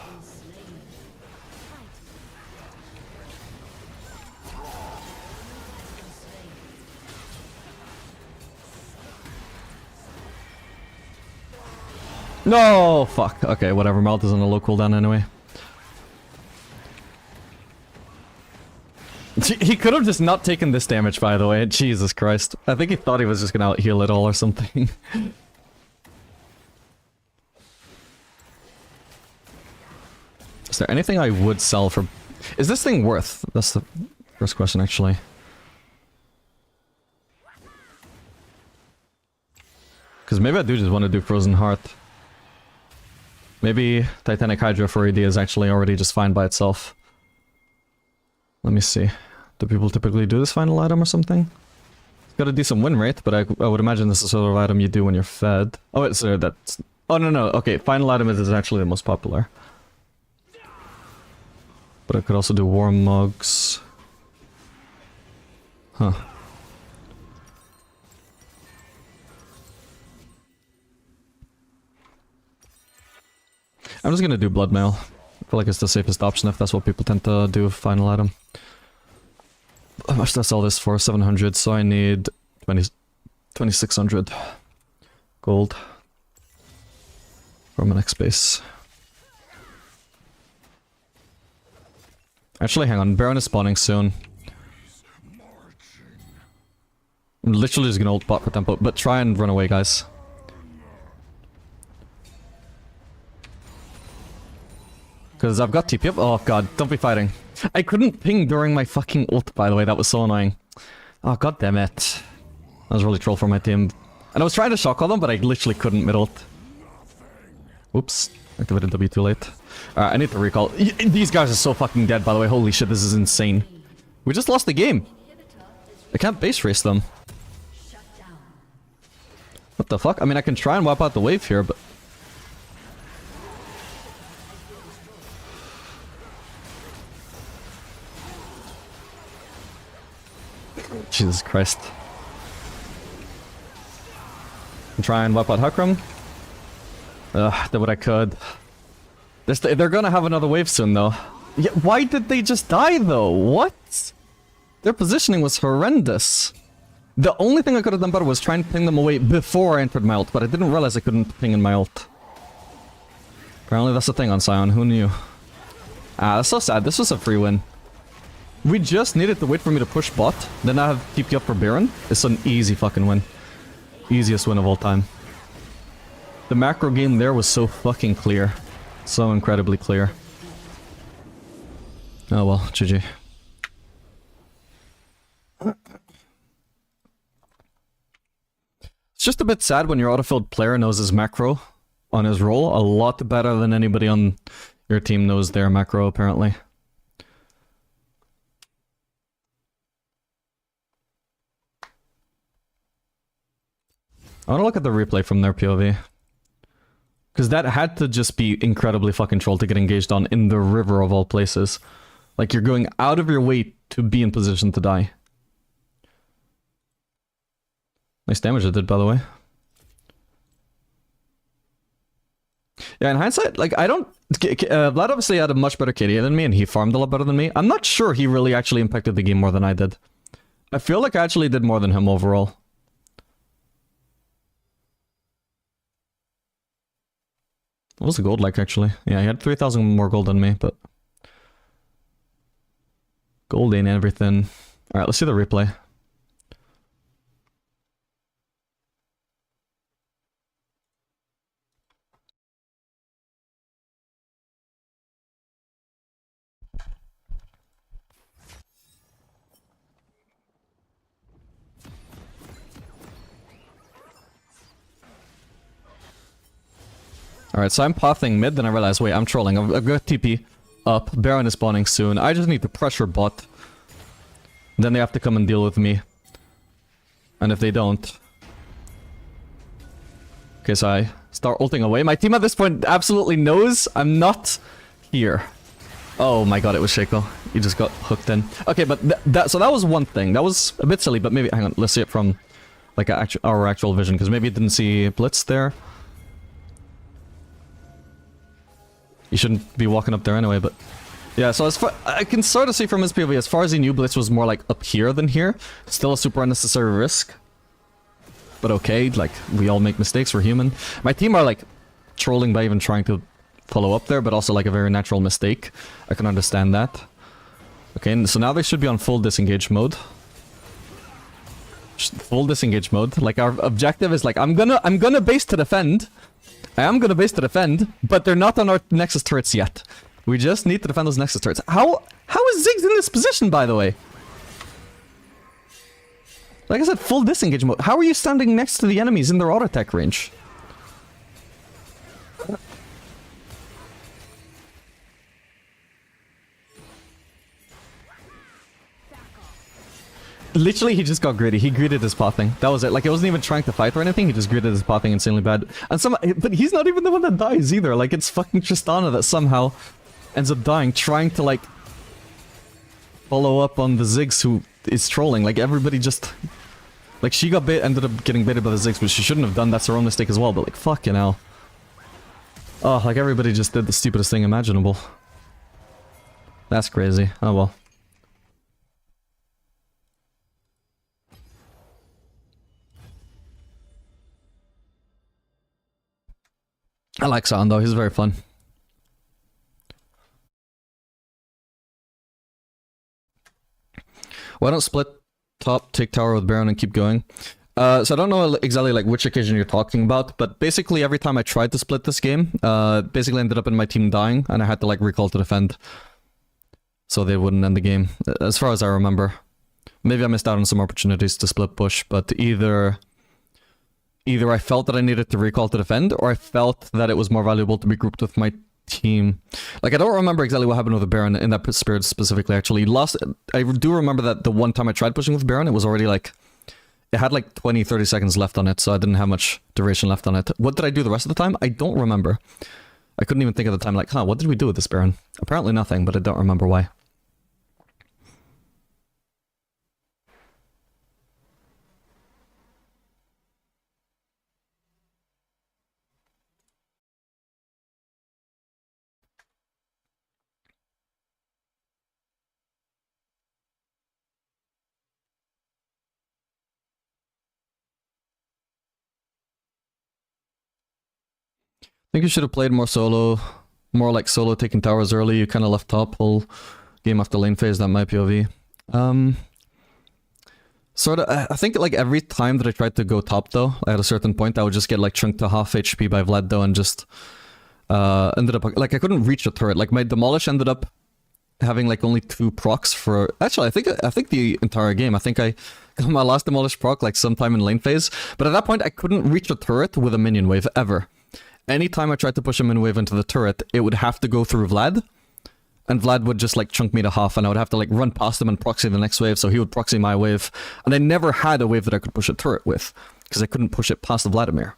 No! Fuck. Okay, whatever. Melt is on a low cooldown anyway. He could have just not taken this damage, by the way. Jesus Christ. I think he thought he was just gonna out-heal it all or something. Is there anything I would sell for... Is this thing worth? That's the first question, actually. Because maybe I do just want to do Frozen Heart. Maybe Titanic Hydra for AD is actually already just fine by itself. Let me see. Do people typically do this final item or something? It's got a decent win rate, but I would imagine this is the sort of item you do when you're fed. Oh, it's that's... Oh, no. Okay, final item is actually the most popular. But I could also do Warm Mugs. Huh. I'm just gonna do Blood Mail. I feel like it's the safest option if that's what people tend to do, final item. How much did I sell this for? 700, so I need 2600 gold for my next base. Actually, hang on, Baron is spawning soon. I'm literally just gonna ult bot for tempo, but try and run away, guys. Because I've got TP up. Oh god, don't be fighting. I couldn't ping during my fucking ult, by the way, that was so annoying. Oh god damn it. That was really troll for my team. And I was trying to shock all them, but I literally couldn't mid-ult. Oops. Activated W too late. I need to recall. These guys are so fucking dead, by the way. Holy shit, this is insane. We just lost the game. I can't base race them. What the fuck? I mean, I can try and wipe out the wave here, but... Jesus Christ. Try and wipe out Huckram. Ugh, did what I could. They're gonna have another wave soon, though. Yeah, why did they just die, though? What? Their positioning was horrendous. The only thing I could have done better was try and ping them away before I entered my ult, but I didn't realize I couldn't ping in my ult. Apparently that's the thing on Sion, who knew? Ah, that's so sad. This was a free win. We just needed to wait for me to push bot, then I have TP up for Baron. It's an easy fucking win. Easiest win of all time. The macro game there was so fucking clear. So incredibly clear. Oh well, GG. It's just a bit sad when your autofilled player knows his macro on his role a lot better than anybody on your team knows their macro, apparently. I want to look at the replay from their POV. Because that had to just be incredibly fucking troll to get engaged on in the river of all places. Like, you're going out of your way to be in position to die. Nice damage it did, by the way. Yeah, in hindsight, like, I don't... Vlad obviously had a much better KDA than me, and he farmed a lot better than me. I'm not sure he really actually impacted the game more than I did. I feel like I actually did more than him overall. What was the gold like, actually? Yeah, he had 3,000 more gold than me, but... Gold ain't everything. Alright, let's see the replay. Alright, so I'm pathing mid, then I realize, wait, I'm trolling. I've got TP up, Baron is spawning soon. I just need to pressure bot. Then they have to come and deal with me. And if they don't... Okay, so I start ulting away. My team at this point absolutely knows I'm not here. Oh my god, it was Shaco. He just got hooked in. Okay, but so that was one thing. That was a bit silly, but maybe... Hang on, let's see it from like our actual vision, because maybe it didn't see Blitz there. You shouldn't be walking up there anyway, but... Yeah, so as far... I can sort of see from his POV, as far as he knew, Blitz was more like up here than here. Still a super unnecessary risk. But okay, like, we all make mistakes, we're human. My team are like, trolling by even trying to follow up there, but also like a very natural mistake. I can understand that. Okay, and so now they should be on full disengage mode. Full disengage mode. Like, our objective is like, I'm gonna base to defend. I am gonna base to defend, but they're not on our Nexus turrets yet. We just need to defend those Nexus turrets. How is Ziggs in this position, by the way? Like I said, full disengage mode. How are you standing next to the enemies in their auto attack range? Literally, he just got greedy. He greeted his pathing. That was it. Like, he wasn't even trying to fight or anything. He just greeted his pathing insanely bad. And but he's not even the one that dies either. Like, it's fucking Tristana that somehow ends up dying, trying to, like, follow up on the Ziggs who is trolling. Like, everybody just... Like, she got ended up getting baited by the Ziggs, which she shouldn't have done. That's her own mistake as well. But, like, fucking hell. Oh, like, everybody just did the stupidest thing imaginable. That's crazy. Oh, well. I like Sion though, he's very fun. Why don't split top, take tower with Baron and keep going? So I don't know exactly like which occasion you're talking about, but basically every time I tried to split this game, basically ended up in my team dying, and I had to like recall to defend. So they wouldn't end the game, as far as I remember. Maybe I missed out on some opportunities to split push, but either I felt that I needed to recall to defend, or I felt that it was more valuable to be grouped with my team. Like, I don't remember exactly what happened with the Baron in that spirit specifically, actually. I do remember that the one time I tried pushing with Baron, it was already like... It had like 20-30 seconds left on it, so I didn't have much duration left on it. What did I do the rest of the time? I don't remember. I couldn't even think at the time, like, huh, what did we do with this Baron? Apparently nothing, but I don't remember why. I think you should have played more solo, more like solo taking towers early. You kind of left top whole game after lane phase. That might be OV. Sort of. I think like every time that I tried to go top though, at a certain point, I would just get like chunked to half HP by Vlad though, and just ended up like I couldn't reach a turret. Like my demolish ended up having like only 2 procs for. Actually, I think the entire game. I think I got my last demolish proc like sometime in lane phase, but at that point I couldn't reach a turret with a minion wave ever. Anytime I tried to push a minion wave into the turret, it would have to go through Vlad, and Vlad would just like chunk me to half, and I would have to like run past him and proxy the next wave, so he would proxy my wave, and I never had a wave that I could push a turret with, because I couldn't push it past Vladimir.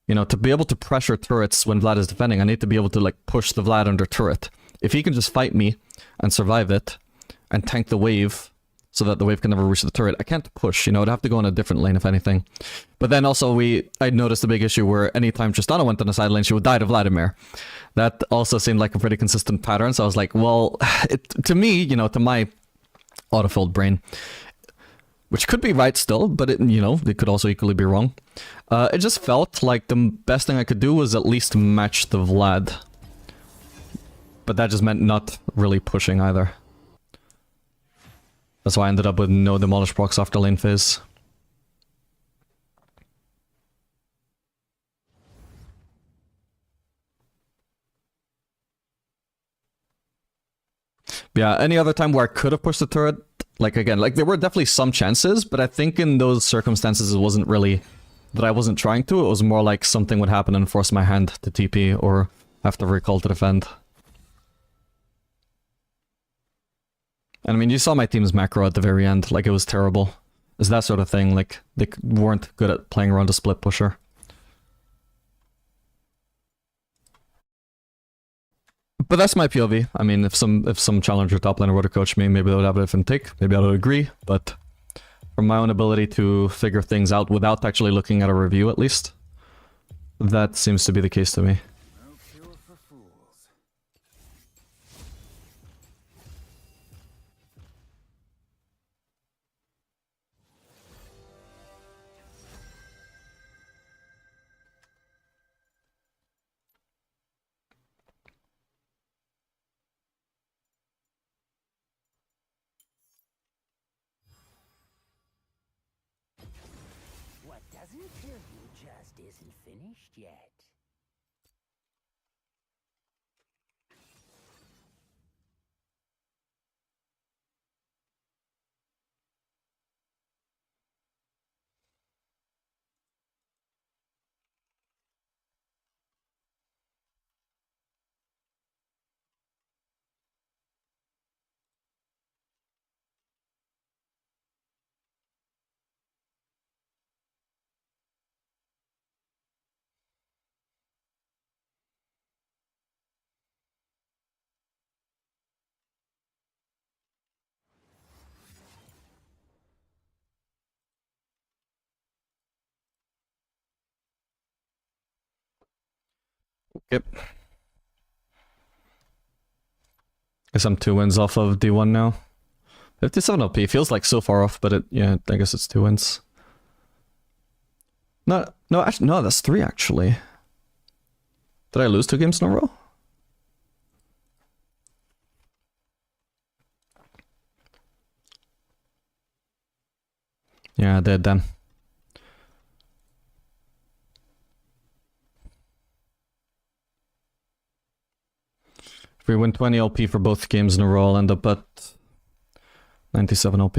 You know, to be able to pressure turrets when Vlad is defending, I need to be able to like push the Vlad under turret. If he can just fight me and survive it, and tank the wave, so that the wave can never reach the turret, I can't push, you know, I'd have to go on a different lane if anything. But then also I noticed a big issue where anytime Tristana went on the side lane, she would die to Vladimir. That also seemed like a pretty consistent pattern, so I was like, well, to me, you know, to my autofilled brain, which could be right still, but you know, it could also equally be wrong. It just felt like the best thing I could do was at least match the Vlad. But that just meant not really pushing either. That's why I ended up with no demolish procs after lane phase. Yeah, any other time where I could have pushed the turret, like again, like there were definitely some chances, but I think in those circumstances it wasn't really that I wasn't trying to, it was more like something would happen and force my hand to TP or have to recall to defend. And I mean, you saw my team's macro at the very end, like it was terrible. It's that sort of thing, like they weren't good at playing around a split pusher. But that's my POV. I mean, if some challenger top laner were to coach me, maybe they would have a different take. Maybe I would agree, but from my own ability to figure things out without actually looking at a review at least, that seems to be the case to me. What doesn't kill you just isn't finished yet. Yep. Guess I'm 2 wins off of D1 now. 57 LP feels like so far off, but yeah, I guess it's 2 wins. No, actually, no, that's 3 actually. Did I lose 2 games in a row? Yeah, I did then. If we win 20 LP for both games in a row, I'll end up at 97 OP.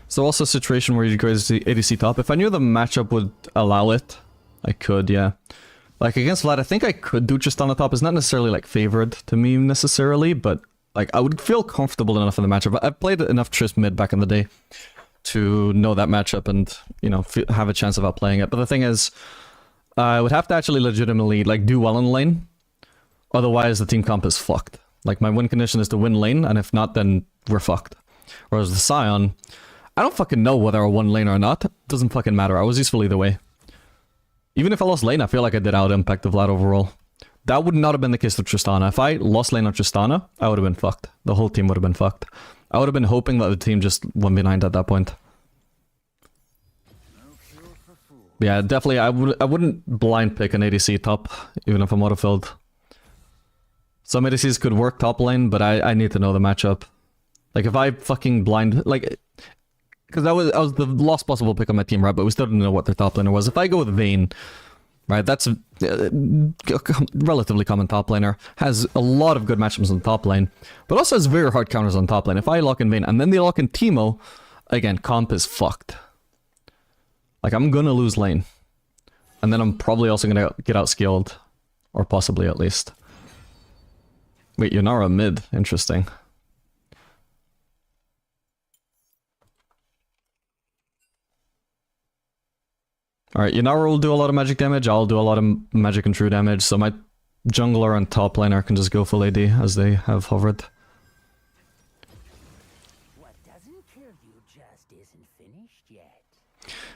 So also a situation where you go ADC top. If I knew the matchup would allow it, I could, yeah. Like against Vlad, I think I could do Tristana top. It's not necessarily like favored to me necessarily, but like I would feel comfortable enough in the matchup. I've played enough Trist mid back in the day to know that matchup and, you know, have a chance of outplaying it. But the thing is, I would have to actually legitimately like do well in lane. Otherwise, the team comp is fucked. Like my win condition is to win lane, and if not, then we're fucked. Whereas the Scion, I don't fucking know whether I won lane or not. It doesn't fucking matter. I was useful either way. Even if I lost lane, I feel like I did out-impact the Vlad overall. That would not have been the case with Tristana. If I lost lane on Tristana, I would have been fucked. The whole team would have been fucked. I would have been hoping that the team just went behind at that point. Yeah, definitely, I wouldn't blind pick an ADC top, even if I'm auto-filled. Some ADCs could work top lane, but I need to know the matchup. Like, if I fucking blind... Like... Because I was the last possible pick on my team, right? But we still didn't know what their top laner was. If I go with Vayne, right? That's a relatively common top laner. Has a lot of good matchups on top lane. But also has very hard counters on top lane. If I lock in Vayne and then they lock in Teemo, again, comp is fucked. Like, I'm gonna lose lane. And then I'm probably also gonna get outskilled. Or possibly, at least. Wait, Yunara mid. Interesting. Alright, Yunara will do a lot of magic damage, I'll do a lot of magic and true damage, so my jungler and top laner can just go full AD as they have hovered. What doesn't kill you just isn't finished yet.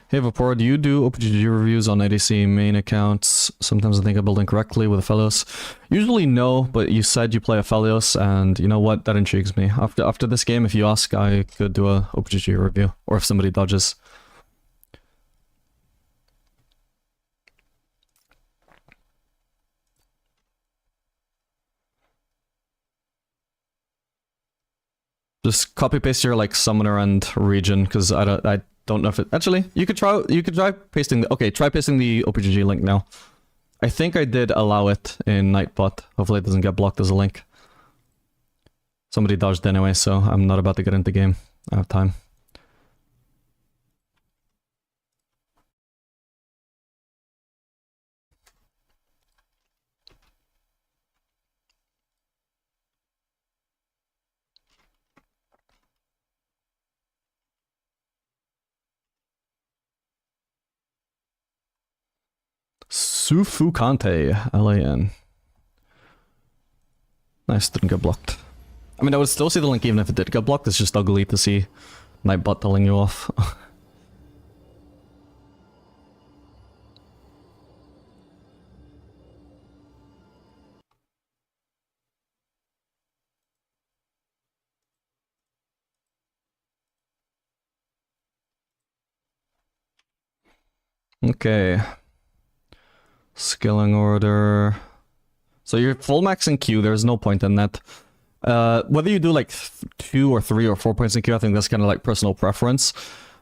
Hey Vapor, do you do OPGG reviews on ADC main accounts? Sometimes I think I build incorrectly with Aphelios. Usually no, but you said you play Aphelios, and you know what, that intrigues me. After this game, if you ask, I could do a OPGG review, or if somebody dodges. Just copy paste your like summoner and region, because I don't know if it actually you could try pasting try pasting the OPGG link now. I think I did allow it in Nightbot. Hopefully it doesn't get blocked as a link. Somebody dodged anyway, so I'm not about to get into the game. I have time. Sufukante, LAN. Nice, didn't get blocked. I mean, I would still see the link even if it did get blocked. It's just ugly to see Nightbot telling you off. Okay. Skilling order. So you're full max in Q, there's no point in that. Whether you do like 2 or 3 or 4 points in Q, I think that's kind of like personal preference.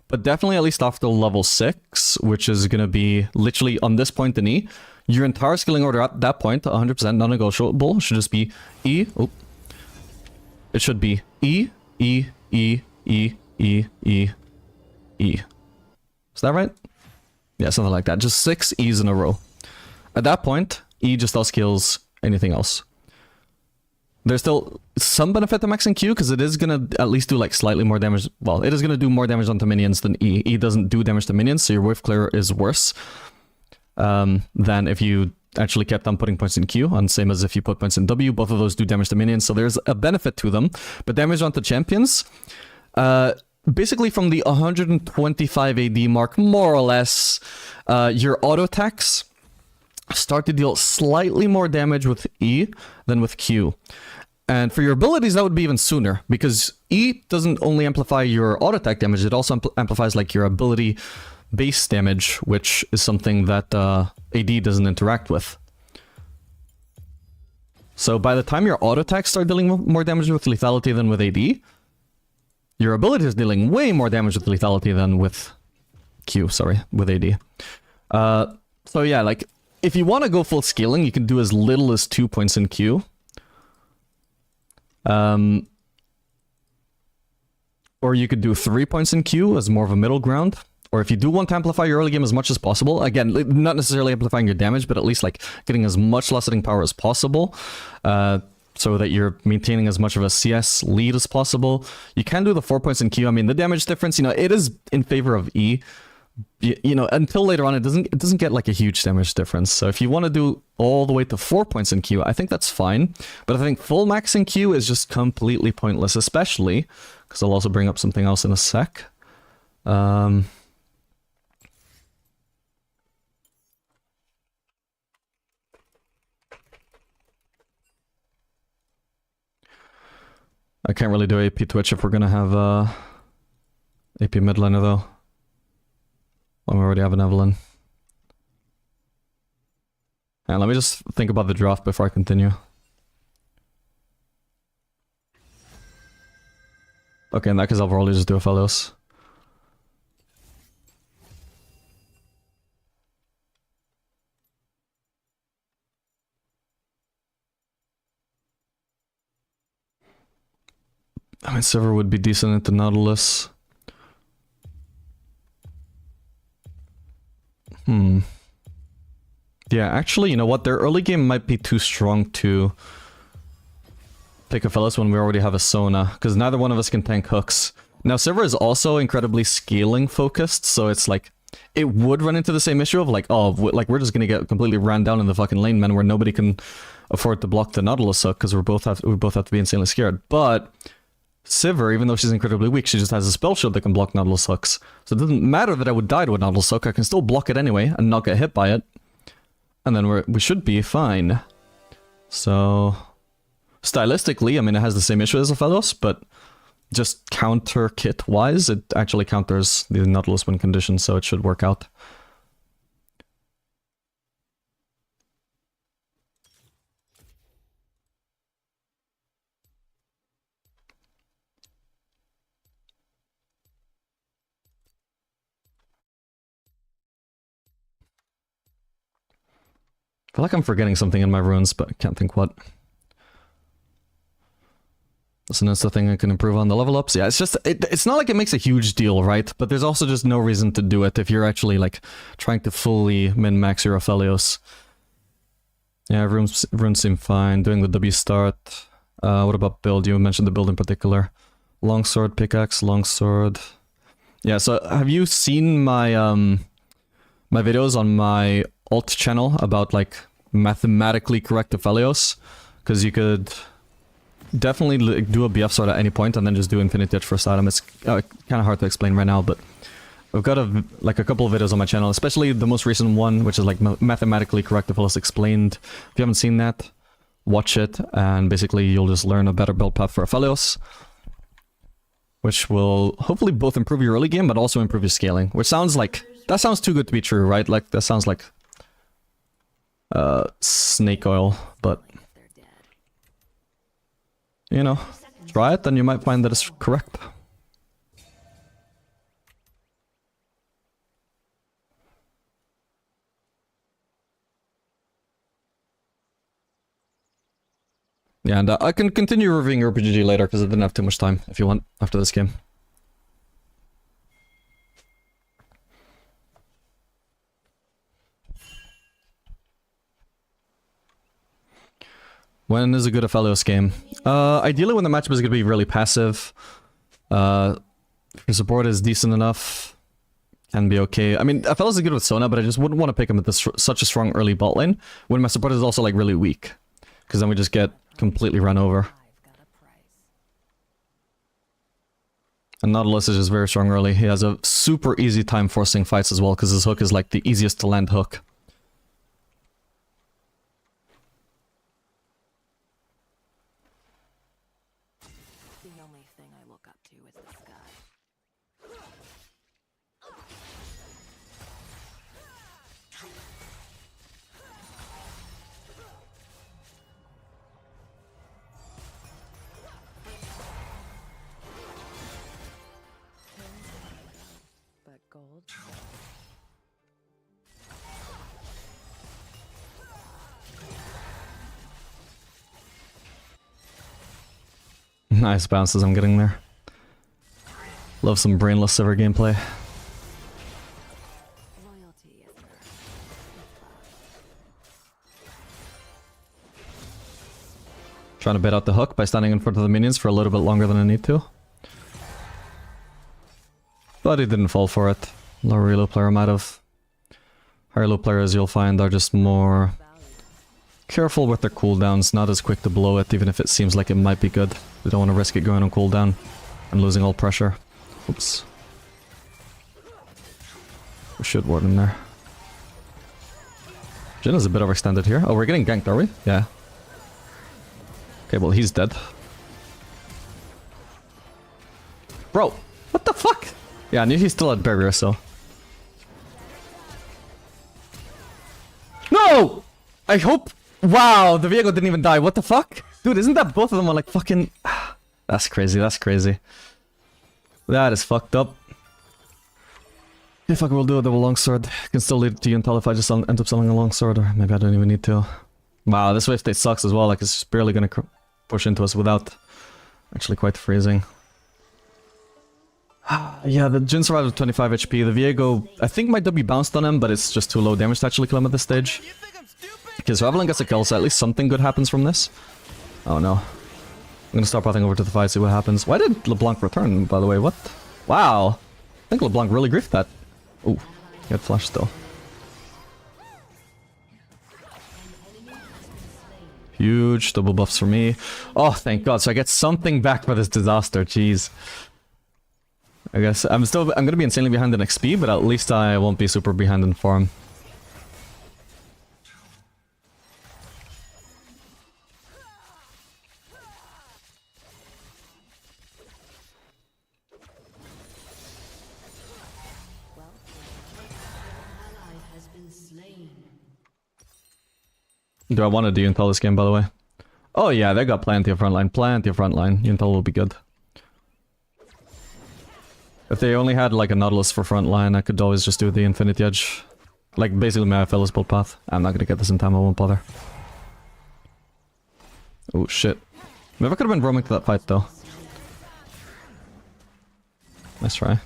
But definitely at least after level 6, which is going to be literally on this point in E, your entire skilling order at that point, 100% non-negotiable, should just be E. Oh. It should be E, E, E, E, E, E, E. Is that right? Yeah, something like that. Just 6 E's in a row. At that point, E just ouskills anything else. There's still some benefit to maxing Q, because it is going to at least do like slightly more damage. Well, it is going to do more damage onto minions than E. E doesn't do damage to minions, so your wave clear is worse than if you actually kept on putting points in Q, and same as if you put points in W. Both of those do damage to minions, so there's a benefit to them. But damage onto champions, basically from the 125 AD mark, more or less, your auto attacks start to deal slightly more damage with E than with Q. And for your abilities, that would be even sooner, because E doesn't only amplify your auto attack damage, it also amplifies like your ability base damage, which is something that AD doesn't interact with. So by the time your auto attacks start dealing more damage with lethality than with AD, your ability is dealing way more damage with lethality than with Q, sorry, with AD. So yeah, like, if you want to go full scaling, you can do as little as 2 points in Q. Or you could do 3 points in Q as more of a middle ground. Or if you do want to amplify your early game as much as possible, again, not necessarily amplifying your damage, but at least like getting as much lost hitting power as possible, so that you're maintaining as much of a CS lead as possible. You can do the 4 points in Q. I mean, the damage difference, you know, it is in favor of E. You know, until later on, it doesn't get like a huge damage difference. So if you want to do all the way to 4 points in Q, I think that's fine. But I think full max in Q is just completely pointless, especially because I'll also bring up something else in a sec. I can't really do AP Twitch if we're gonna have AP midliner though. When we already have an Evelyn. And let me just think about the draft before I continue. Okay, in that case I'll probably just do a Fellows. I mean, Silver would be decent at the Nautilus. Yeah, actually, you know what? Their early game might be too strong to pick a Fellows when we already have a Sona, because neither one of us can tank hooks. Now, Silver is also incredibly scaling focused, so it's like, it would run into the same issue of like, oh, like we're just gonna get completely ran down in the fucking lane, man, where nobody can afford to block the Nautilus hook, because we both have to be insanely scared. But Sivir, even though she's incredibly weak, she just has a spell shield that can block Nautilus hooks. So it doesn't matter that I would die to a Nautilus hook, I can still block it anyway and not get hit by it. And then we should be fine. So stylistically, I mean, it has the same issue as a Fellows, but just counter kit wise, it actually counters the Nautilus win condition, so it should work out. I feel like I'm forgetting something in my runes, but I can't think what. So that's the thing I can improve on the level ups. Yeah, it's just, it's not like it makes a huge deal, right? But there's also just no reason to do it if you're actually like trying to fully min-max your Aphelios. Yeah, runes seem fine. Doing the W start. What about build? You mentioned the build in particular. Longsword, pickaxe, longsword. Yeah, so have you seen my my videos on my alt channel about like mathematically correct Aphelios? Because you could definitely do a BF sword at any point and then just do Infinity Edge first item. It's kind of hard to explain right now, but I've got a couple of videos on my channel, especially the most recent one, which is like mathematically correct Aphelios explained. If you haven't seen that, watch it, and basically you'll just learn a better build path for Aphelios, which will hopefully both improve your early game, but also improve your scaling, which sounds like, that sounds too good to be true, right? Like, that sounds like snake oil, but you know, try it and you might find that it's correct. Yeah, and I can continue reviewing RPG later because I didn't have too much time if you want after this game. When is a good Aphelios game? Ideally when the matchup is going to be really passive. If your support is decent enough, can be okay. I mean, Aphelios is good with Sona, but I just wouldn't want to pick him at such a strong early bot lane when my support is also like really weak. Because then we just get completely run over. And Nautilus is just very strong early. He has a super easy time forcing fights as well, because his hook is like the easiest to land hook. The only thing I look up to is the sky. But gold? Nice bounces I'm getting there. Love some brainless Sivir gameplay. Loyalty is earned. Trying to bait out the hook by standing in front of the minions for a little bit longer than I need to. But he didn't fall for it. Lower elo player might have. Higher elo players you'll find are just more careful with their cooldowns, not as quick to blow it even if it seems like it might be good. They don't want to risk it going on cooldown and losing all pressure. Oops. We should ward in there. Jhin is a bit overextended here. Oh, we're getting ganked, are we? Yeah. Okay, well, he's dead. Bro, what the fuck? Yeah, I knew he still had barrier, so. No! I hope... Wow, the Viego didn't even die. What the fuck? Dude, isn't that both of them are like fucking... That's crazy, that's crazy. That is fucked up. If I will do a double longsword, can still lead to Yuntal if I just end up selling a longsword, or maybe I don't even need to. Wow, this wave state sucks as well, like it's just barely gonna push into us without actually quite freezing. Yeah, the Jhin survived with 25 HP, the Viego, I think might be bounced on him, but it's just too low damage to actually kill him at this stage. Okay, so Evelyn gets a kill, so at least something good happens from this. Oh no. I'm gonna start pathing over to the fight, see what happens. Why did LeBlanc return, by the way? What? Wow. I think LeBlanc really griefed that. Ooh, he had flash still. Huge double buffs for me. Oh, thank God. So I get something back for this disaster. Jeez. I guess I'm gonna be insanely behind in XP, but at least I won't be super behind in farm. Do I want to do Yuntal this game, by the way? Oh yeah, they got plenty of frontline. Plenty of frontline. Yuntal will be good. If they only had like a Nautilus for frontline, I could always just do the Infinity Edge. Like basically my Phyllis build path. I'm not gonna get this in time, I won't bother. Oh shit. Maybe I could have been roaming to that fight though. Nice try. You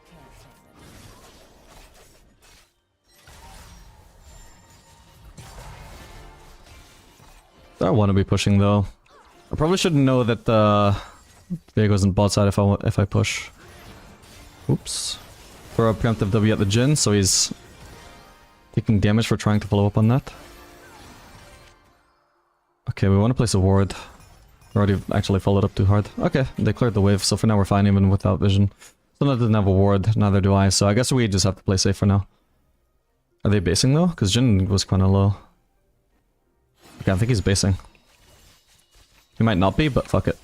can't stand it. I want to be pushing though. I probably shouldn't know that Viego's in bot side if I push. Oops. Throw a preemptive W at the Jhin, so he's taking damage for trying to follow up on that. Okay, we want to place a ward. We already actually followed up too hard. Okay, they cleared the wave, so for now we're fine even without vision. Someone doesn't have a ward, neither do I, so I guess we just have to play safe for now. Are they basing though? Because Jhin was kind of low. Okay, I think he's basing. He might not be, but fuck it.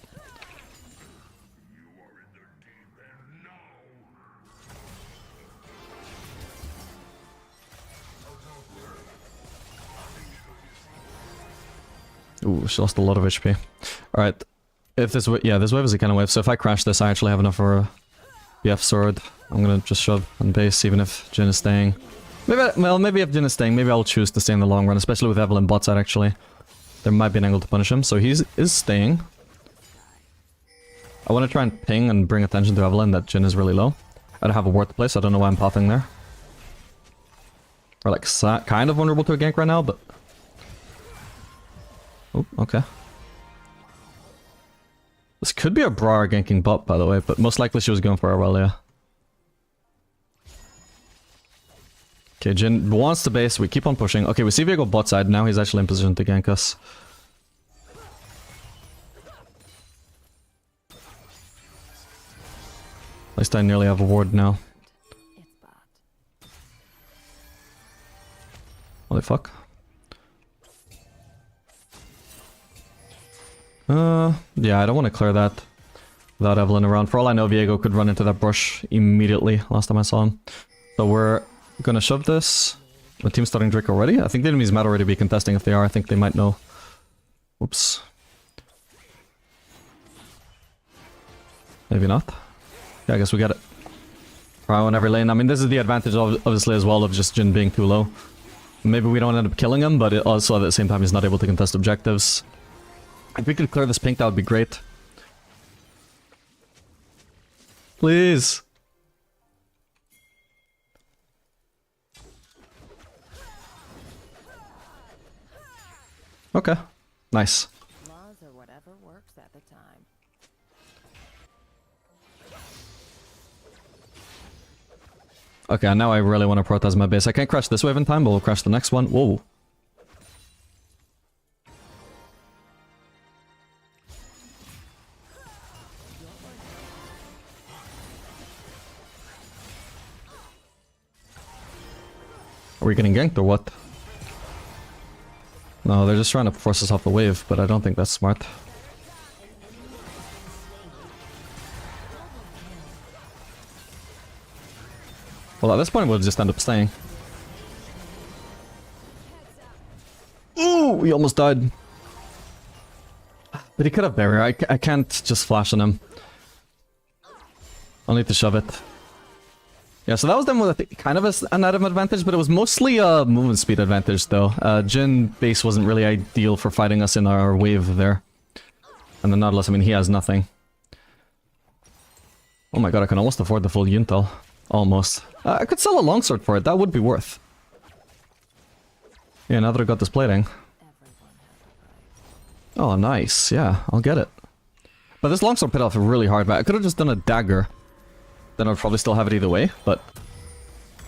Ooh, she lost a lot of HP. Alright. If this wave, yeah, this wave is a kind of wave, so if I crash this, I actually have enough for a BF sword. I'm gonna just shove and base, even if Jhin is staying. Maybe if Jhin is staying, maybe I'll choose to stay in the long run, especially with Evelyn bot side actually. There might be an angle to punish him, so he is staying. I want to try and ping and bring attention to Evelyn that Jhin is really low. I don't have a ward to play, so I don't know why I'm popping there. We're like kind of vulnerable to a gank right now, but... Oh, okay. This could be a Briar ganking bot, by the way, but most likely she was going for Aurelia. Okay, Jhin wants to base, we keep on pushing. Okay, we see Viego bot side, now he's actually in position to gank us. At least I nearly have a ward now. It's bad. Holy fuck. Yeah, I don't want to clear that without Evelyn around. For all I know, Viego could run into that brush immediately last time I saw him. So we're gonna shove this. The team's starting Drake already? I think the enemies might already be contesting. If they are, I think they might know. Whoops. Maybe not. Yeah, I guess we get it. Try on every lane. I mean, this is the advantage, obviously, as well, of just Jhin being too low. Maybe we don't end up killing him, but it also, at the same time, he's not able to contest objectives. If we could clear this pink, that would be great. Please! Okay. Nice. Laws or whatever works at the time. Okay, now I really want to prioritize my base. I can't crash this wave in time, but we'll crash the next one. Whoa. Are we getting ganked or what? No, they're just trying to force us off the wave, but I don't think that's smart. Well, at this point, we'll just end up staying. Ooh, we almost died. But he could have barrier. I can't just flash on him. I'll need to shove it. Yeah, so that was them with, I think, kind of an item advantage, but it was mostly a movement speed advantage, though. Jhin base wasn't really ideal for fighting us in our wave there. And the Nautilus, I mean, he has nothing. Oh my god, I can almost afford the full Yuntal. Almost. I could sell a longsword for it, that would be worth. Yeah, now that I got this plating. Oh, nice. Yeah, I'll get it. But this longsword paid off really hard, but I could have just done a dagger. Then I'd probably still have it either way, but...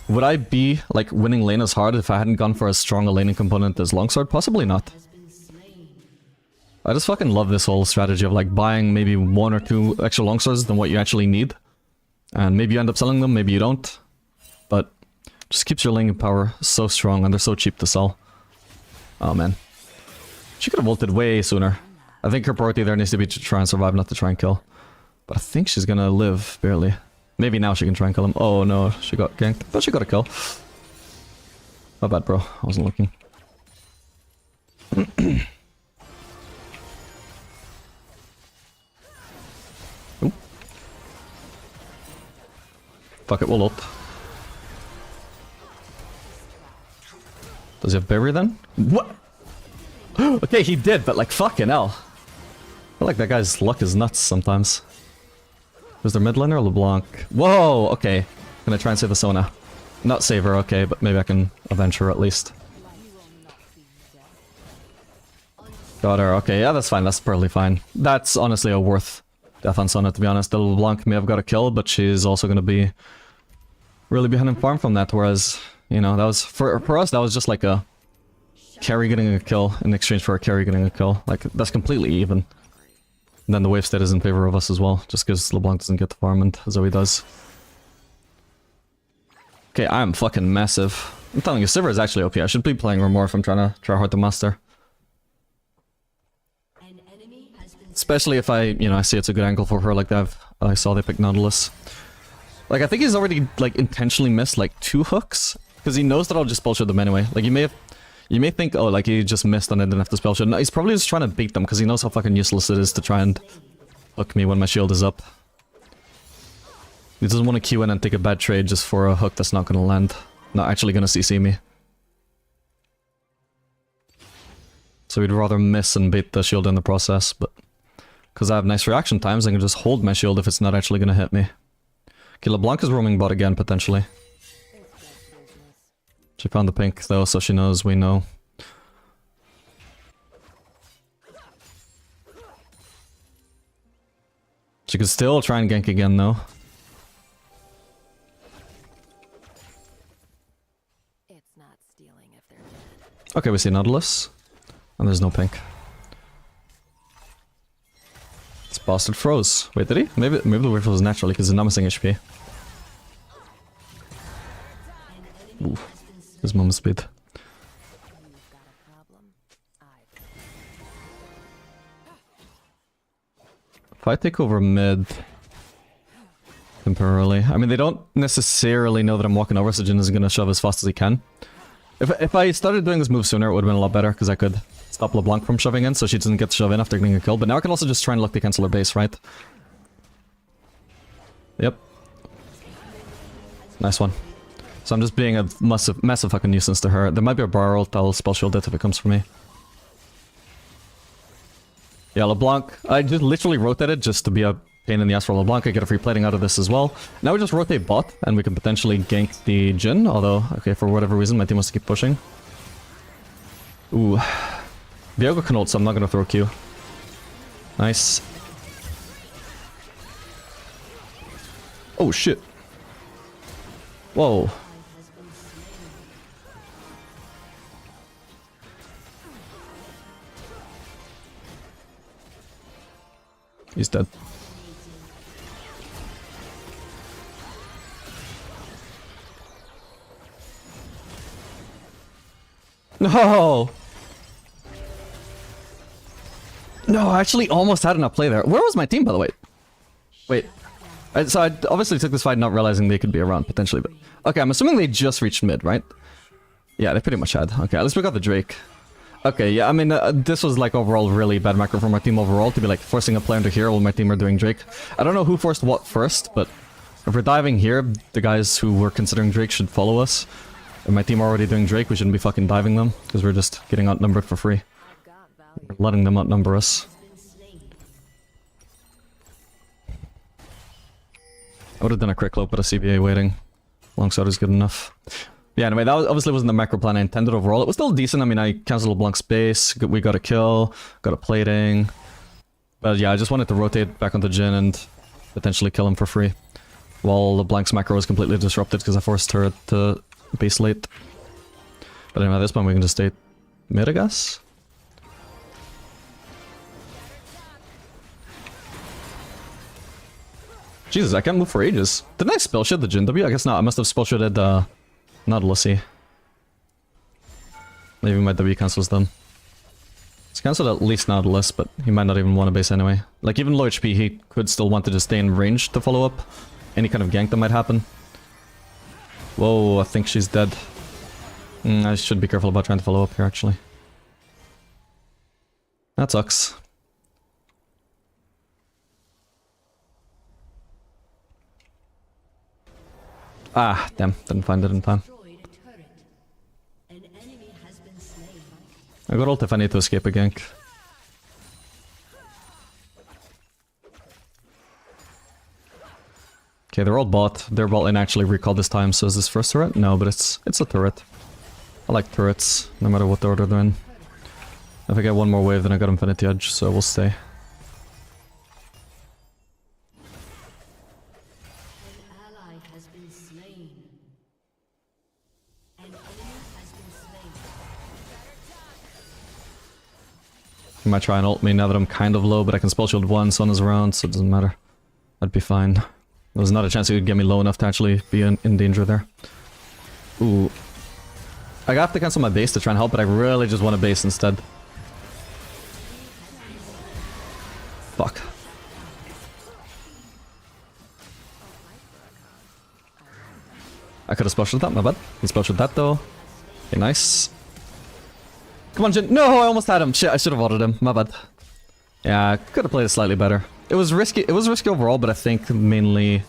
Would I be, like, winning lane as hard if I hadn't gone for as strong a laning component as longsword? Possibly not. I just fucking love this whole strategy of, like, buying maybe 1 or 2 extra longswords than what you actually need. And maybe you end up selling them, maybe you don't. But just keeps your laning power so strong, and they're so cheap to sell. Oh man. She could have ulted way sooner. I think her priority there needs to be to try and survive, not to try and kill. But I think she's gonna live, barely. Maybe now she can try and kill him. Oh no, she got ganked. But she got a kill. Not bad, bro. I wasn't looking. Ooh. Fuck it, we'll ult. Does he have barrier then? What? Okay, he did, but like fucking hell. I feel like that guy's luck is nuts sometimes. Is there mid laner or LeBlanc? Whoa, okay. Gonna try and save the Sona. Not save her, okay, but maybe I can avenge her at least. Got her, okay, yeah, that's fine, that's perfectly fine. That's honestly a worth death on Sona, to be honest. The LeBlanc may have got a kill, but she's also gonna be really behind in farm from that, whereas, you know, that was, for us, that was just like a carry getting a kill in exchange for a carry getting a kill. Like, that's completely even. And then the wave state is in favor of us as well, just because LeBlanc doesn't get the farm and Zoe does. Okay, I am fucking massive. I'm telling you, Sivir is actually OP. I should be playing her more if I'm trying to try hard to master. Especially if I see it's a good angle for her, like that. I saw they picked Nautilus. Like, I think he's already, like, intentionally missed, like, 2 hooks. Because he knows that I'll just spell shield them anyway. Like, you may think, oh, like, he just missed and I didn't have to spell shield. No, he's probably just trying to bait them, because he knows how fucking useless it is to try and hook me when my shield is up. He doesn't want to queue in and take a bad trade just for a hook that's not going to land. Not actually going to CC me. So he'd rather miss and bait the shield in the process, but... Because I have nice reaction times, I can just hold my shield if it's not actually going to hit me. Okay, LeBlanc is roaming bot again, potentially. She found the pink, though, so she knows we know. She could still try and gank again, though. It's not stealing if they're dead. Okay, we see Nautilus. And there's no pink. This bastard froze. Wait, did he? Maybe the wave froze naturally, because he's not missing HP. Ooh. His moment speed. If I take over mid temporarily, I mean, they don't necessarily know that I'm walking over, so Jhin is gonna shove as fast as he can. If I started doing this move sooner, it would have been a lot better, because I could stop LeBlanc from shoving in, so she doesn't get to shove in after getting a kill. But now I can also just try and look to cancel her base, right? Yep. Nice one. So I'm just being a massive fucking nuisance to her. There might be a bar ult, I'll spell shield it if it comes for me. Yeah, LeBlanc, I just literally rotated just to be a pain in the ass for LeBlanc. I get a free plating out of this as well. Now we just rotate bot, and we can potentially gank the Jhin, although, okay, for whatever reason, my team wants to keep pushing. Ooh. Viego can ult, so I'm not gonna throw Q. Nice. Oh shit. Whoa. He's dead. No! No, I actually almost had enough play there. Where was my team, by the way? Wait. So I obviously took this fight not realizing they could be around, potentially, but... Okay, I'm assuming they just reached mid, right? Yeah, they pretty much had. Okay, at least we got the Drake. Okay, yeah, I mean, this was, like, overall really bad macro from our team overall, to be, like, forcing a player into here while my team are doing Drake. I don't know who forced what first, but if we're diving here, the guys who were considering Drake should follow us. If my team are already doing Drake, we shouldn't be fucking diving them, because we're just getting outnumbered for free. We're letting them outnumber us. I would have done a quick low, but a CBA waiting. Longsword is good enough. Yeah, anyway, that obviously wasn't the macro plan I intended overall. It was still decent. I mean, I cancelled LeBlanc's base, we got a kill, got a plating. But yeah, I just wanted to rotate back onto Jhin and potentially kill him for free. While LeBlanc's macro was completely disrupted because I forced her to base late. But anyway, at this point we can just stay mid, I guess? Jesus, I can't move for ages. Didn't I spell shit the Jhin W? I guess not. I must have spell shitted Nautilus. Maybe my W cancels them. It's cancelled at least Nautilus, but he might not even want to base anyway. Like, even low HP, he could still want to just stay in range to follow up any kind of gank that might happen. Whoa, I think she's dead. I should be careful about trying to follow up here, actually. That sucks. Ah, damn, didn't find it in time. I got ult if I need to escape a gank. Okay, they're all bot. Their bot lane actually recalled this time, so is this first turret? No, but it's a turret. I like turrets, no matter what order they're in. If I get one more wave, then I got Infinity Edge, so we'll stay. He might try and ult me now that I'm kind of low, but I can spell shield one, Sun is around, so it doesn't matter. I'd be fine. There's not a chance he would get me low enough to actually be in danger there. Ooh. I have to cancel my base to try and help, but I really just want a base instead. Fuck. I could have spell shielded that, my bad. He spell shielded that though. Okay, nice. Come on, Jhin. No, I almost had him. Shit, I should have ulted him. My bad. Yeah, I could have played it slightly better. It was risky. It was risky overall, but I think mainly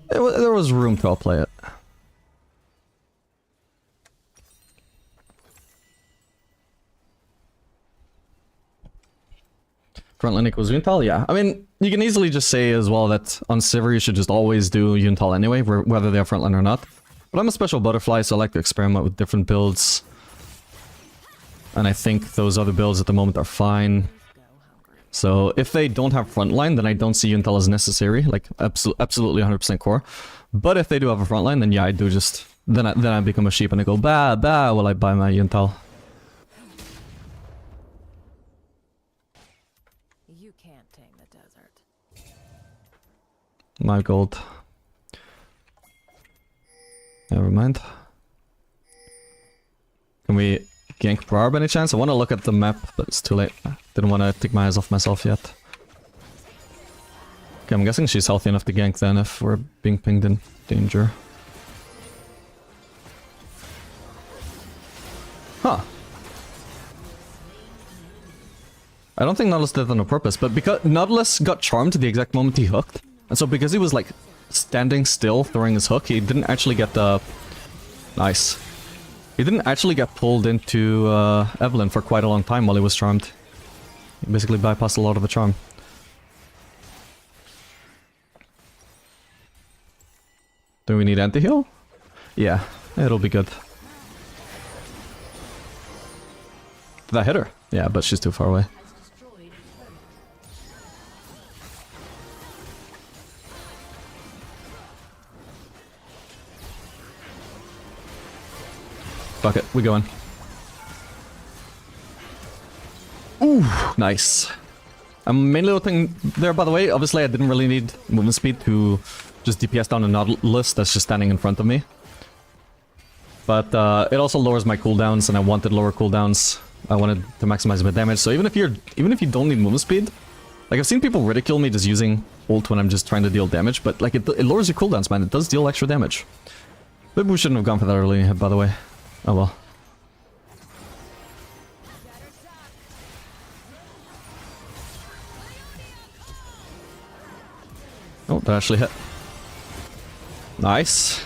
there was room to outplay it. Frontline equals Yuntal? Yeah. I mean, you can easily just say as well that on Sivir you should just always do Yuntal anyway, whether they have frontline or not. But I'm a special butterfly, so I like to experiment with different builds. And I think those other builds at the moment are fine. So if they don't have frontline, then I don't see Yuntal as necessary, like absolutely 100% core. But if they do have a frontline, then yeah, I do just... Then I become a sheep and I go, bah, while I buy my Yuntal. You can't tame the desert. My gold. Never mind. Can we gank Brar by any chance? I want to look at the map, but it's too late. Didn't want to take my eyes off myself yet. Okay, I'm guessing she's healthy enough to gank then if we're being pinged in danger. Huh. I don't think Nautilus did that on purpose, but because Nautilus got charmed the exact moment he hooked, and so because he was like standing still throwing his hook, he didn't actually get the... Nice. He didn't actually get pulled into Evelyn for quite a long time while he was charmed. He basically bypassed a lot of the charm. Do we need anti-heal? Yeah, it'll be good. Did I hit her? Yeah, but she's too far away. Fuck it, we going. Ooh, nice. I'm mainly looking there, by the way. Obviously, I didn't really need movement speed to just DPS down a Nautilus that's just standing in front of me. But it also lowers my cooldowns, and I wanted lower cooldowns. I wanted to maximize my damage. So even if you don't need movement speed, like I've seen people ridicule me just using ult when I'm just trying to deal damage, but like it lowers your cooldowns, man. It does deal extra damage. Maybe we shouldn't have gone for that early, by the way. Oh well. Oh, that actually hit. Nice.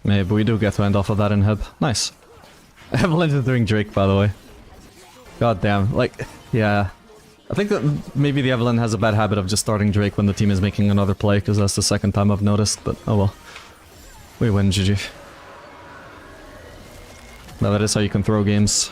Maybe we do get to end off of that inhib. Nice. Evelyn is doing Drake, by the way. God damn. Like, yeah. I think that maybe the Evelyn has a bad habit of just starting Drake when the team is making another play, because that's the second time I've noticed, but oh well. We win, GG. Now that is how you can throw games.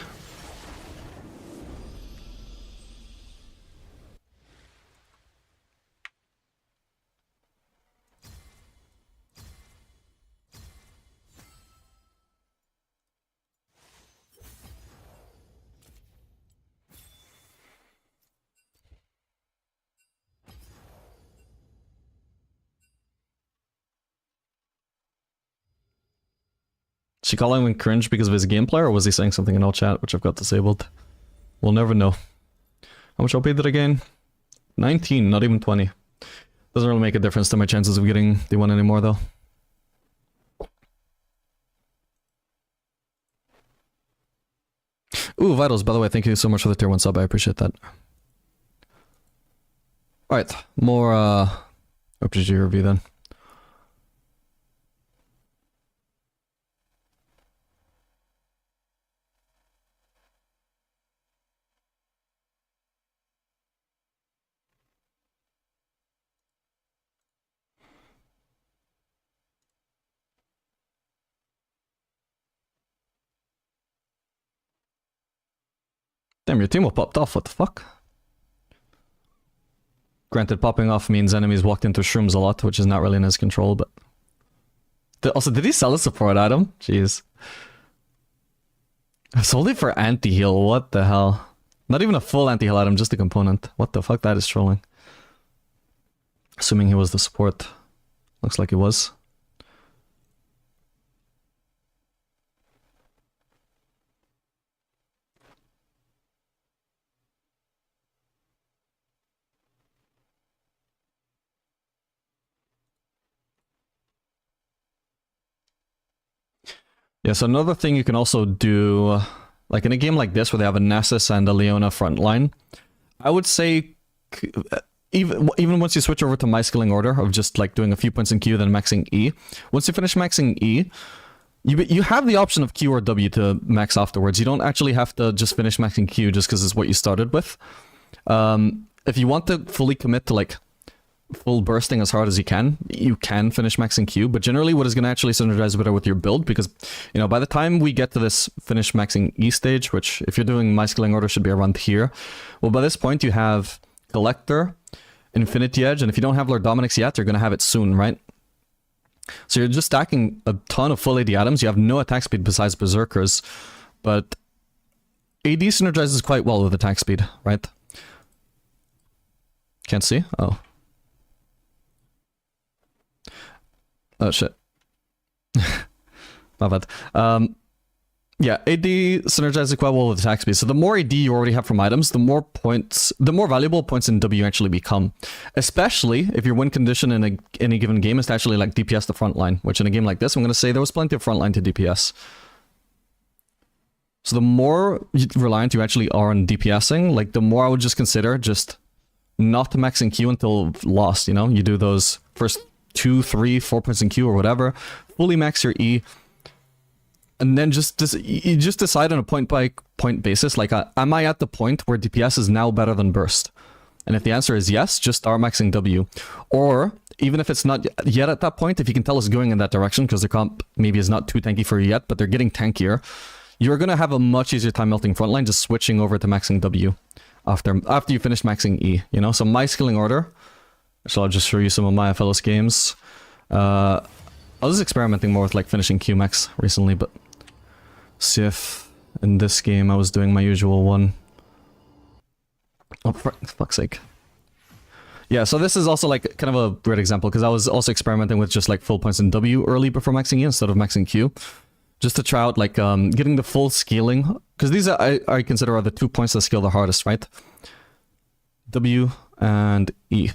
Is she calling him cringe because of his gameplay, or was he saying something in all chat, which I've got disabled? We'll never know. How much OP did I gain? 19, not even 20. Doesn't really make a difference to my chances of getting D1 anymore, though. Ooh, Vitals, by the way, thank you so much for the tier 1 sub, I appreciate that. Alright, more RPG review then. Damn, your team will popped off, what the fuck? Granted, popping off means enemies walked into shrooms a lot, which is not really in his control, but... Also, did he sell a support item? Jeez. Solely for anti-heal, what the hell? Not even a full anti-heal item, just a component. What the fuck, that is trolling. Assuming he was the support. Looks like he was. Yeah, so another thing you can also do, like in a game like this where they have a Nasus and a Leona frontline, I would say even once you switch over to my skilling order of just like doing a few points in Q then maxing E, once you finish maxing E, you have the option of Q or W to max afterwards. You don't actually have to just finish maxing Q just because it's what you started with. If you want to fully commit to like full bursting as hard as you can finish maxing Q, but generally what is going to actually synergize better with your build, because, you know, by the time we get to this finish maxing E stage, which if you're doing my skilling order should be around here, well, by this point you have Collector, Infinity Edge, and if you don't have Lord Dominic's yet, you're going to have it soon, right? So you're just stacking a ton of full AD items, you have no attack speed besides Berserkers, but AD synergizes quite well with attack speed, right? Can't see? Oh. Oh shit. My bad. Yeah, AD synergizes quite well with attack speed. So the more AD you already have from items, the more valuable points in W actually become. Especially if your win condition in any given game is to actually like DPS the front line, which in a game like this, I'm going to say there was plenty of front line to DPS. So the more reliant you actually are on DPSing, like the more I would just consider just not maxing Q until lost, you know? You do those first 2, 3, 4 points in Q or whatever, fully max your E, and then you just decide on a point-by-point basis, like, am I at the point where DPS is now better than burst? And if the answer is yes, just start maxing W. Or, even if it's not yet at that point, if you can tell it's going in that direction, because the comp maybe is not too tanky for you yet, but they're getting tankier, you're going to have a much easier time melting frontline just switching over to maxing W after you finish maxing E, you know? So my skilling order, so I'll just show you some of my fellows games. I was experimenting more with like finishing Q max recently, but see if in this game I was doing my usual one. Oh, for fuck's sake. Yeah, so this is also like kind of a weird example because I was also experimenting with just like full points in W early before maxing E instead of maxing Q. Just to try out like getting the full scaling, because these are, I consider are the 2 points that scale the hardest, right? W and E.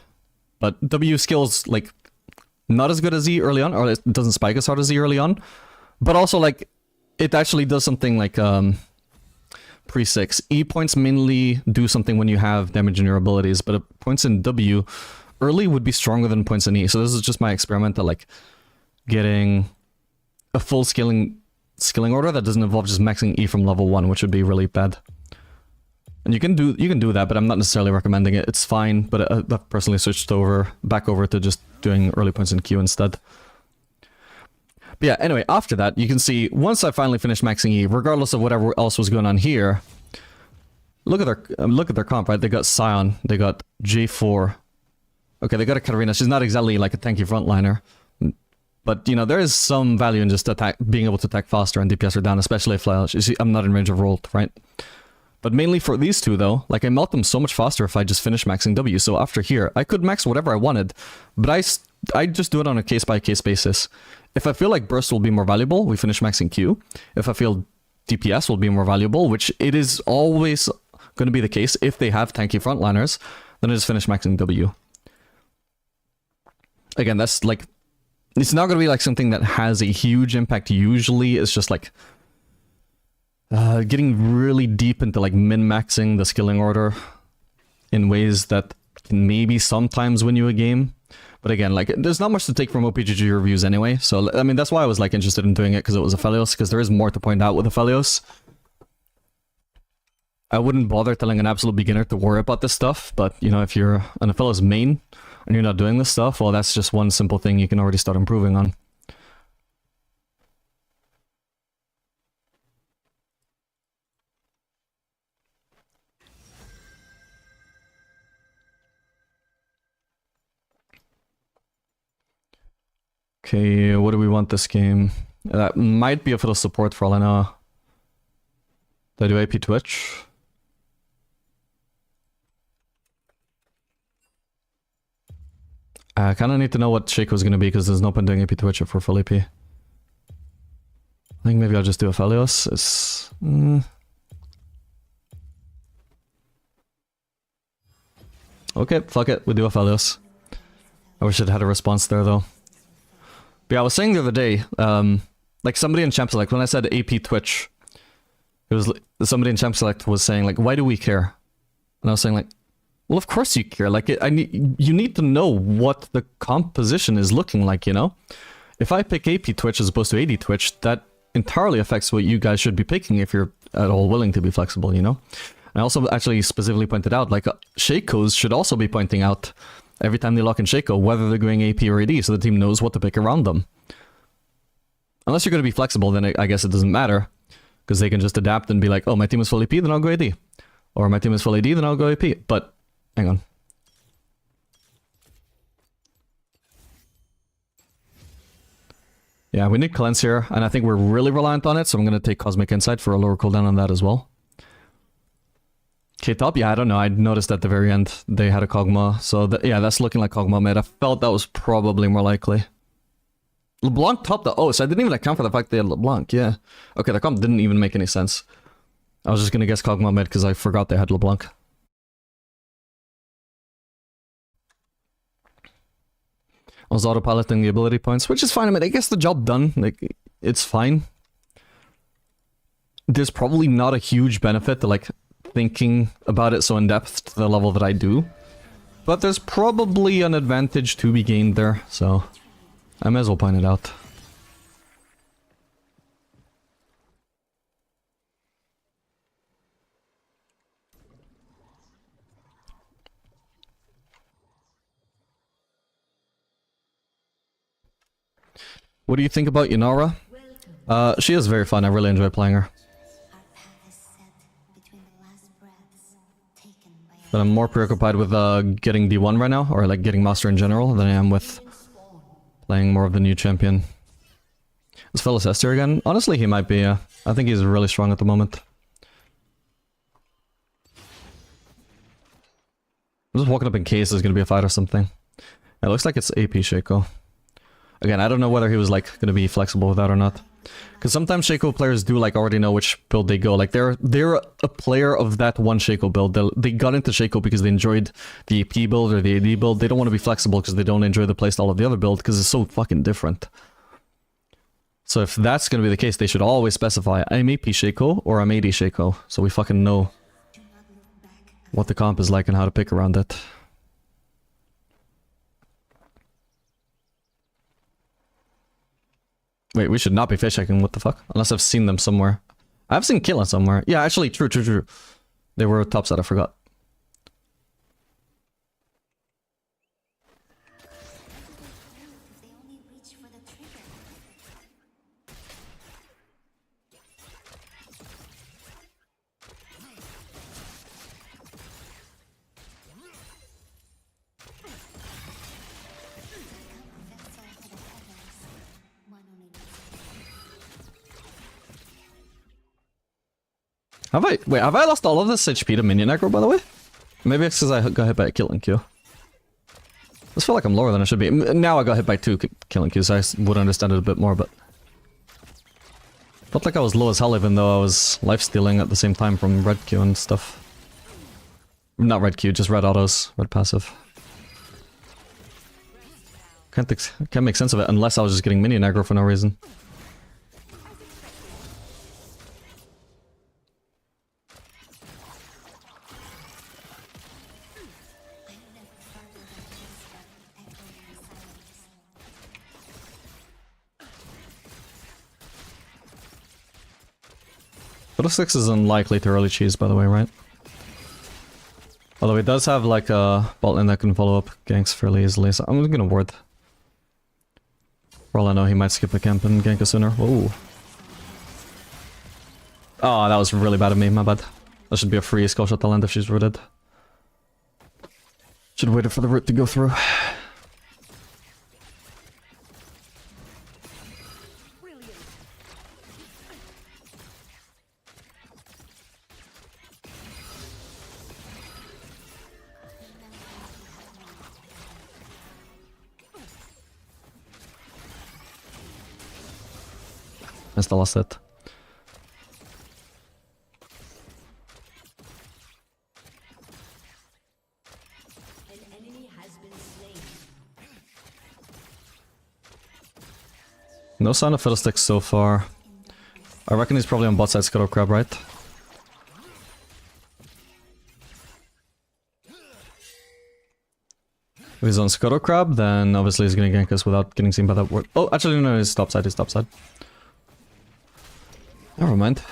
But W scales like not as good as E early on, or it doesn't spike as hard as E early on, but also like it actually does something like pre-6. E points mainly do something when you have damage in your abilities, but points in W early would be stronger than points in E. So this is just my experiment at like getting a full skilling order that doesn't involve just maxing E from level 1, which would be really bad. And you can do that, but I'm not necessarily recommending it. It's fine, but I've personally switched back over to just doing early points in Q instead. But yeah, anyway, after that, you can see once I finally finished maxing E, regardless of whatever else was going on here, look at their comp, right? They got Scion, they got J4. Okay, they got a Katarina. She's not exactly like a tanky frontliner. But, you know, there is some value in just being able to attack faster and DPS her down, especially if you see, I'm not in range of Rolt, right? But mainly for these two, though, like, I melt them so much faster if I just finish maxing W. So after here, I could max whatever I wanted, but I just do it on a case-by-case basis. If I feel like Burst will be more valuable, we finish maxing Q. If I feel DPS will be more valuable, which it is always going to be the case if they have tanky frontliners, then I just finish maxing W. Again, that's like... It's not going to be like something that has a huge impact usually. It's just like getting really deep into like min-maxing the skilling order in ways that can maybe sometimes win you a game. But again, like there's not much to take from OPGG reviews anyway. So I mean, that's why I was like interested in doing it, because it was Aphelios, because there is more to point out with Aphelios. I wouldn't bother telling an absolute beginner to worry about this stuff, but you know, if you're an Aphelios main and you're not doing this stuff, well, that's just one simple thing you can already start improving on. Okay, what do we want this game? That might be a little support for all I know. Did I do AP Twitch? I kind of need to know what Shaco is going to be, because there's no point doing AP Twitch if we're full AP. I think maybe I'll just do Aphelios. It's... Okay, fuck it, we do Aphelios. I wish I'd had a response there, though. But yeah, I was saying the other day, like somebody in Champ Select, when I said AP Twitch, it was somebody in Champ Select was saying, like, why do we care? And I was saying, like, well, of course you care. Like, you need to know what the composition is looking like, you know? If I pick AP Twitch as opposed to AD Twitch, that entirely affects what you guys should be picking if you're at all willing to be flexible, you know? And I also actually specifically pointed out, like, Shakos should also be pointing out every time they lock in Shaco whether they're going AP or AD, so the team knows what to pick around them. Unless you're going to be flexible, then I guess it doesn't matter, because they can just adapt and be like, oh, my team is full AP, then I'll go AD. Or my team is full AD, then I'll go AP. But, hang on. Yeah, we need Cleanse here, and I think we're really reliant on it, so I'm going to take Cosmic Insight for a lower cooldown on that as well. K-Top, yeah, I don't know, I noticed at the very end they had a Kog'Maw, so yeah, that's looking like Kog'Maw mid. I felt that was probably more likely. LeBlanc topped the... Oh, so I didn't even account for the fact they had LeBlanc, yeah. Okay, the comp didn't even make any sense. I was just gonna guess Kog'Maw mid because I forgot they had LeBlanc. I was autopiloting the ability points, which is fine. I mean, I guess the job done. Like, it's fine. There's probably not a huge benefit to, like, thinking about it so in depth to the level that I do. But there's probably an advantage to be gained there, so I may as well point it out. What do you think about Yunara? She is very fun. I really enjoy playing her. But I'm more preoccupied with getting D1 right now, or like getting Master in general, than I am with playing more of the new champion. Is Phyllis Esther again? Honestly, he might be, yeah. I think he's really strong at the moment. I'm just walking up in case there's gonna be a fight or something. It looks like it's AP Shaco. Again, I don't know whether he was like gonna be flexible with that or not. Because sometimes Shaco players do like already know which build they go. Like they're a player of that one Shaco build. They got into Shaco because they enjoyed the AP build or the AD build. They don't want to be flexible because they don't enjoy the playstyle of the other build because it's so fucking different. So if that's gonna be the case, they should always specify I'm AP Shaco or I'm AD Shaco, so we fucking know what the comp is like and how to pick around it. Wait, we should not be fish checking, what the fuck? Unless I've seen them somewhere. I've seen Killen somewhere. Yeah, actually, true. They were topside, I forgot. Have I lost all of this HP to minion aggro, by the way? Maybe it's because I got hit by a killing Q. I just feel like I'm lower than I should be. Now I got hit by 2 killing Qs, so I would understand it a bit more, but... Felt like I was low as hell even though I was lifestealing at the same time from red Q and stuff. Not red Q, just red autos, red passive. Can't make sense of it unless I was just getting minion aggro for no reason. Photo 6 is unlikely to early cheese, by the way, right? Although he does have like a bot lane that can follow up ganks fairly easily, so I'm gonna ward. For all I know, he might skip the camp and gank us sooner. Whoa. Oh, that was really bad of me, my bad. That should be a free skull shot to land if she's rooted. Should have waited for the root to go through. I still lost it. An enemy has been slain. No sign of Fiddlesticks so far. I reckon he's probably on bot side Scuttle Crab, right? If he's on Scuttle Crab, then obviously he's gonna gank us without getting seen by that word. Oh, actually no, he's topside, Never mind.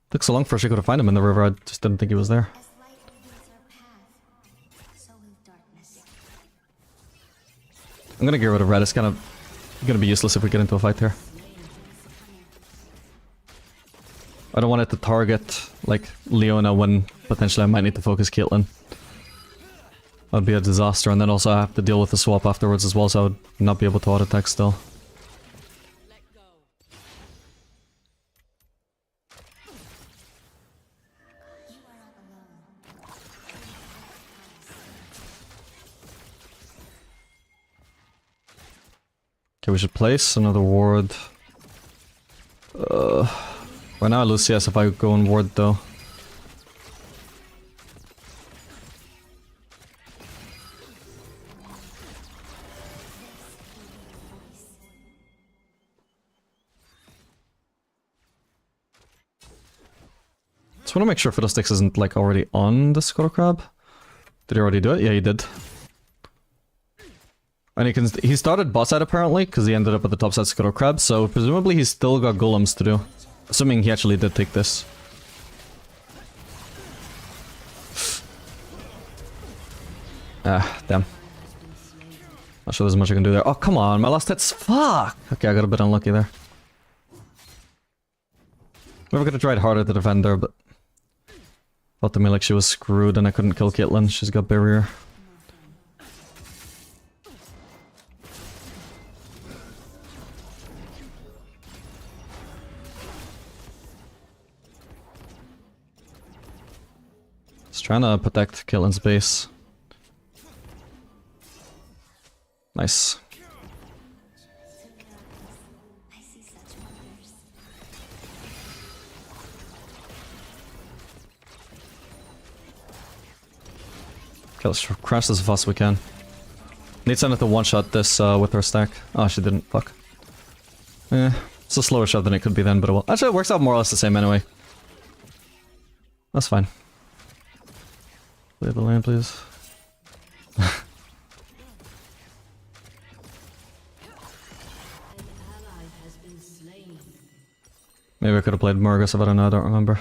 Took so long for Shaco to find him in the river, I just didn't think he was there. I'm gonna get rid of red, it's kind of gonna be useless if we get into a fight here. I don't want it to target, like, Leona when potentially I might need to focus Caitlyn. That'd be a disaster, and then also I have to deal with the swap afterwards as well, so I would not be able to auto-attack still. Okay, we should place another ward. Right now I lose CS if I go on ward though. Just want to make sure Fiddlesticks isn't like already on the Scuttle Crab. Did he already do it? Yeah, he did. And he started bot side apparently, because he ended up at the top side Scuttle Crab, so presumably he's still got golems to do. Assuming he actually did take this. Ah, damn. Not sure there's much I can do there. Oh, come on, my last hit's... Fuck! Okay, I got a bit unlucky there. Maybe I could have tried harder to defend her, but... Felt to me like she was screwed and I couldn't kill Caitlyn. She's got barrier. Just trying to protect Caitlyn's base. Nice. Okay, let's crash this as fast as we can. Need Senna to one-shot this with her stack. Oh, she didn't. Fuck. Eh, it's a slower shot than it could be then, but it will. Actually, it works out more or less the same anyway. That's fine. Play the lane, please. Maybe I could have played more aggressive, I don't know, I don't remember.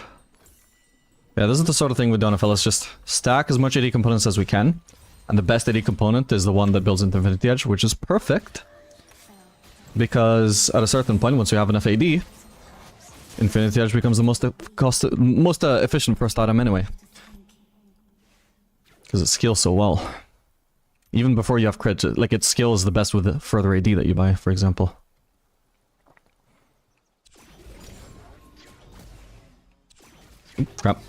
Yeah, this is the sort of thing we've done, fellas. Just stack as much AD components as we can. And the best AD component is the one that builds into Infinity Edge, which is perfect. Because at a certain point, once you have enough AD, Infinity Edge becomes the most efficient first item anyway. Because it scales so well. Even before you have crit, like it scales the best with the further AD that you buy, for example. Oop, crap.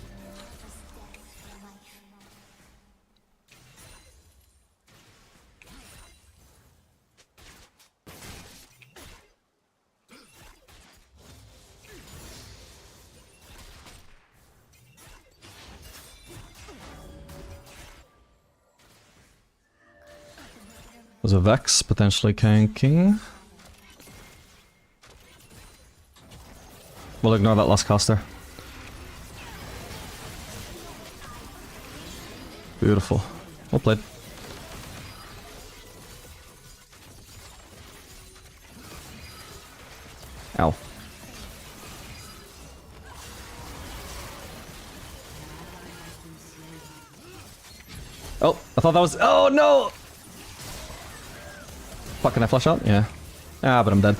There's a Vex potentially ganking. We'll ignore that last caster. Beautiful. Well played. Ow. Oh, I thought that was... Oh no! Fuck, can I flash out? Yeah. Ah, but I'm dead.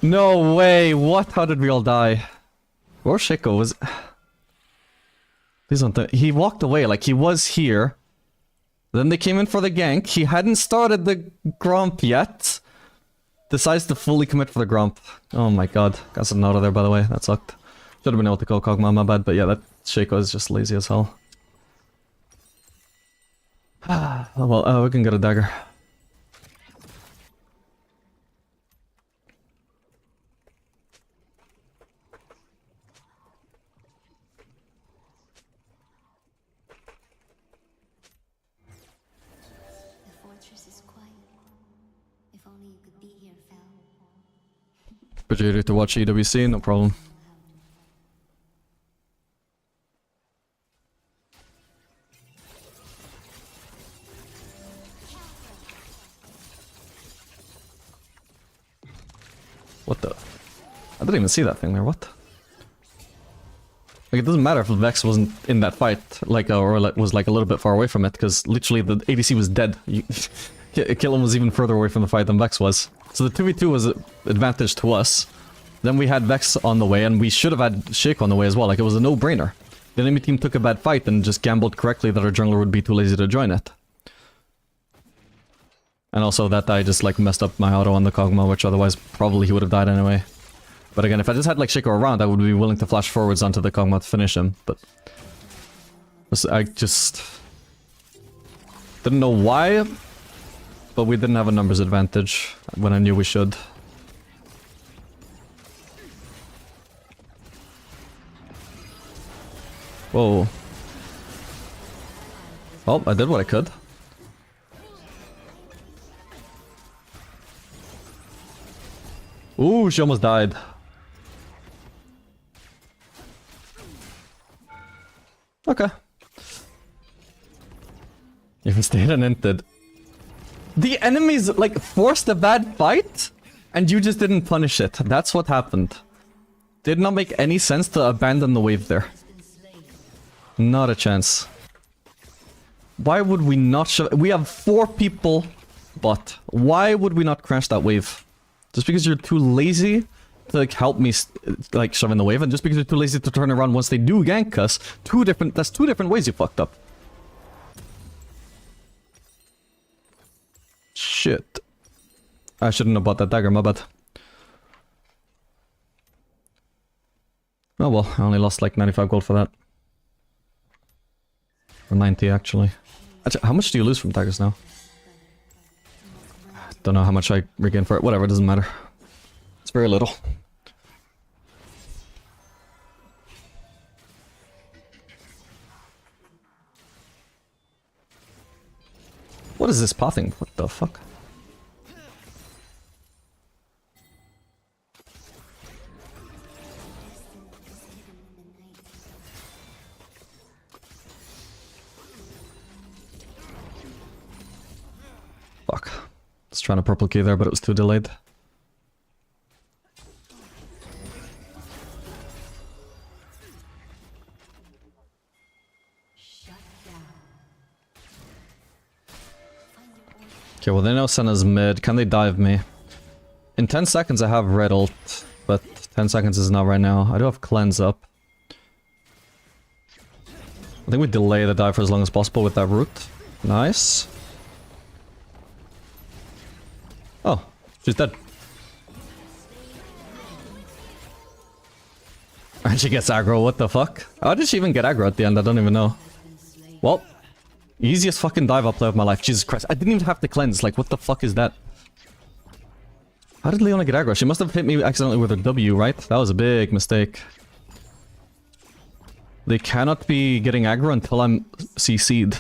No way! What? How did we all die? Where Shaco was... Please don't... He walked away, like he was here. Then they came in for the gank. He hadn't started the Gromp yet. Decides to fully commit for the Gromp. Oh my god. Got something out of there, by the way. That sucked. Should have been able to kill Kog'Maw, my bad. But yeah, that Shaco is just lazy as hell. Oh well, we can get a dagger. Opportunity to watch EWC, no problem. What the? I didn't even see that thing there, what? Like, it doesn't matter if Vex wasn't in that fight, like, or was like a little bit far away from it, because literally the ADC was dead. Killen was even further away from the fight than Vex was. So the 2v2 was an advantage to us. Then we had Vex on the way, and we should have had Shake on the way as well, like it was a no-brainer. The enemy team took a bad fight and just gambled correctly that our jungler would be too lazy to join it. And also that I just like messed up my auto on the Kog'Maw, which otherwise probably he would have died anyway. But again, if I just had like Shaco around, I would be willing to flash forwards onto the Kog'Maw to finish him, but... I just... didn't know why but we didn't have a numbers advantage when I knew we should. Whoa. Oh, I did what I could. Ooh, she almost died. Okay. Even stayed uninted. The enemies, like, forced a bad fight, and you just didn't punish it. That's what happened. Did not make any sense to abandon the wave there. Not a chance. Why would we not shove... We have 4 people, but why would we not crash that wave? Just because you're too lazy to, like, help me, like, shove in the wave, and just because you're too lazy to turn around once they do gank us, that's 2 different ways you fucked up. Shit. I shouldn't have bought that dagger, my bad. Oh well, I only lost like 95 gold for that. Or 90 actually. Actually, how much do you lose from daggers now? Don't know how much I regain for it. Whatever, it doesn't matter. It's very little. What is this pathing? What the fuck? Fuck. I was trying to purple key there, but it was too delayed. Okay, well they know Senna's mid. Can they dive me? In 10 seconds I have red ult, but 10 seconds is not right now. I do have cleanse up. I think we delay the dive for as long as possible with that root. Nice. Oh, she's dead. And she gets aggro, what the fuck? How did she even get aggro at the end? I don't even know. Well, easiest fucking dive I'll play of my life. Jesus Christ, I didn't even have to cleanse. Like, what the fuck is that? How did Leona get aggro? She must have hit me accidentally with her W, right? That was a big mistake. They cannot be getting aggro until I'm CC'd.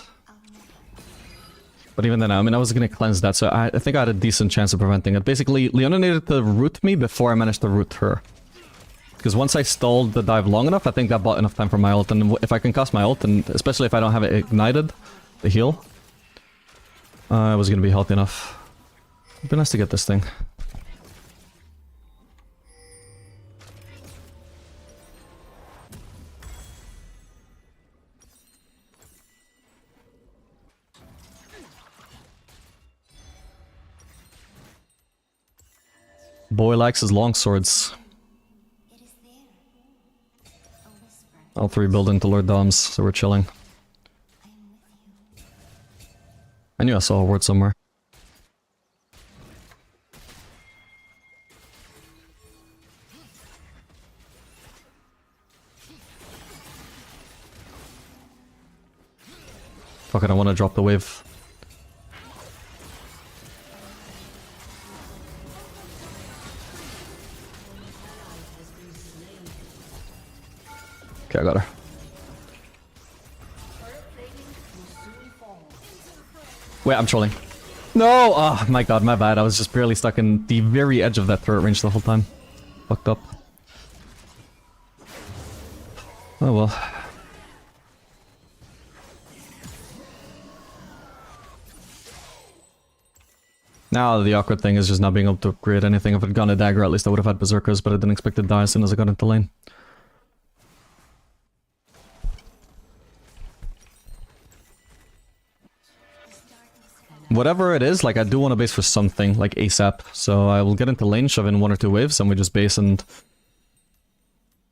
But even then, I mean, I was gonna cleanse that, so I think I had a decent chance of preventing it. Basically, Leona needed to root me before I managed to root her. Because once I stalled the dive long enough, I think that bought enough time for my ult, and if I can cast my ult, and especially if I don't have it ignited, the heal, I was gonna be healthy enough. It'd be nice to get this thing. Boy likes his longswords. All 3 build into Lord Doms, so we're chilling. I knew I saw a word somewhere. Fuck, I don't want to drop the wave. Okay, I got her. Wait, I'm trolling. No! Oh my god, my bad. I was just barely stuck in the very edge of that turret range the whole time. Fucked up. Oh well. Now the awkward thing is just not being able to upgrade anything. If I'd gone a dagger, at least I would have had berserkers, but I didn't expect to die as soon as I got into lane. Whatever it is, like, I do want to base for something, like ASAP. So I will get into lane, shove in 1 or 2 waves, and we just base and...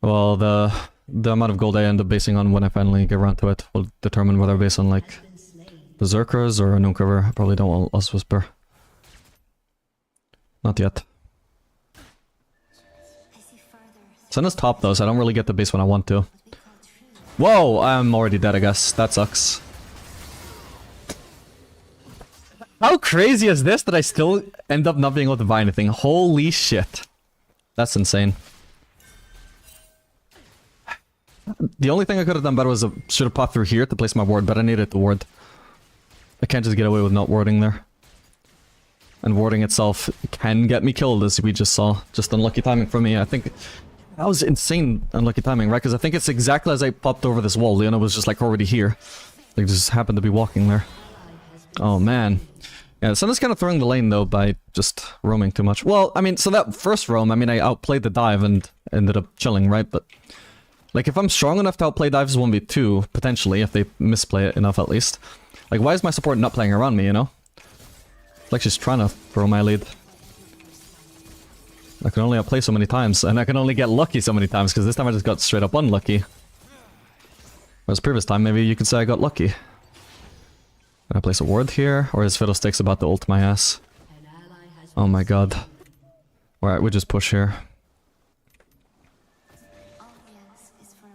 Well, the amount of gold I end up basing on when I finally get around to it will determine whether I base on, like, berserkers or a Nuke River. I probably don't want Lost Whisper. Not yet. Senna's top though, so I don't really get the base when I want to. Whoa, I'm already dead, I guess. That sucks. How crazy is this that I still end up not being able to buy anything? Holy shit. That's insane. The only thing I could have done better was should have popped through here to place my ward, but I needed the ward. I can't just get away with not warding there. And warding itself can get me killed, as we just saw. Just unlucky timing for me. I think that was insane unlucky timing, right? Because I think it's exactly as I popped over this wall. Leona was just like already here. Like just happened to be walking there. Oh man. Yeah, Sunda's kind of throwing the lane though by just roaming too much. Well, I mean, so that first roam, I mean, I outplayed the dive and ended up chilling, right? But like if I'm strong enough to outplay dives 1v2, potentially, if they misplay it enough at least. Like why is my support not playing around me, you know? Like she's trying to throw my lead. I can only outplay so many times, and I can only get lucky so many times, because this time I just got straight up unlucky. Whereas previous time, maybe you could say I got lucky. Can I place a ward here? Or is Fiddlesticks about to ult my ass? Oh my god. Alright, we just push here.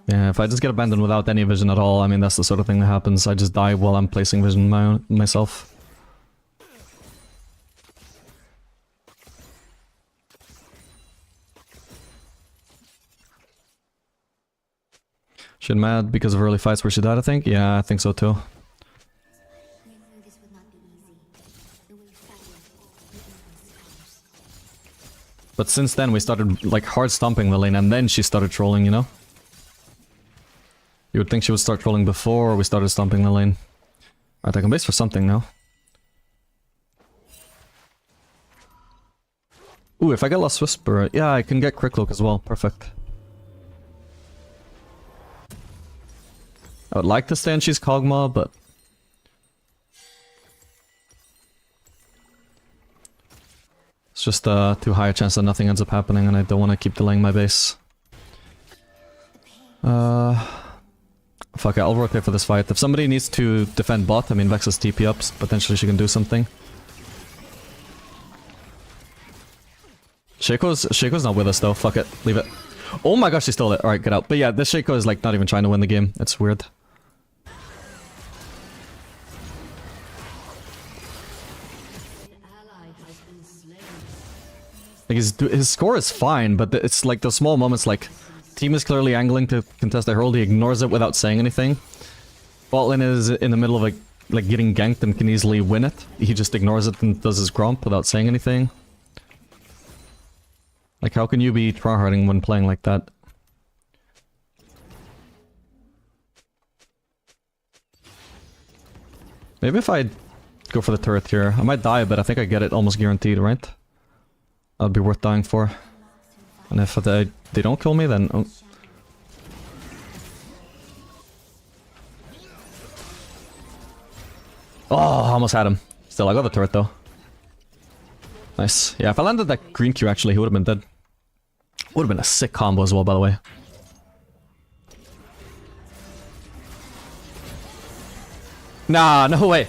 Yeah, if I just get abandoned without any vision at all, I mean that's the sort of thing that happens. I just die while I'm placing vision myself. She mad because of early fights where she died, I think? Yeah, I think so too. But since then we started like hard stomping the lane and then she started trolling, you know? You would think she would start trolling before we started stomping the lane. Alright, I can base for something now. Ooh, if I get Lost Whisper, yeah, I can get Quick Cloak as well. Perfect. I would like to stay on She's Kog'Maw, but... it's just too high a chance that nothing ends up happening and I don't want to keep delaying my base. Fuck it, I'll rotate for this fight. If somebody needs to defend bot, I mean Vex has TP up, potentially she can do something. Shaco's not with us though, fuck it, leave it. Oh my gosh, she stole it, alright, get out. But yeah, this Shaco is like not even trying to win the game, it's weird. Like his score is fine, but it's like those small moments like team is clearly angling to contest a herald, he ignores it without saying anything. Bot lane is in the middle of like getting ganked and can easily win it. He just ignores it and does his gromp without saying anything. Like how can you be tryharding when playing like that? Maybe if I go for the turret here, I might die, but I think I get it almost guaranteed, right? That'd be worth dying for. And if they don't kill me, then... oh. Oh, almost had him. Still, I got the turret though. Nice. Yeah, if I landed that green Q actually, he would have been dead. Would have been a sick combo as well, by the way. Nah, no way.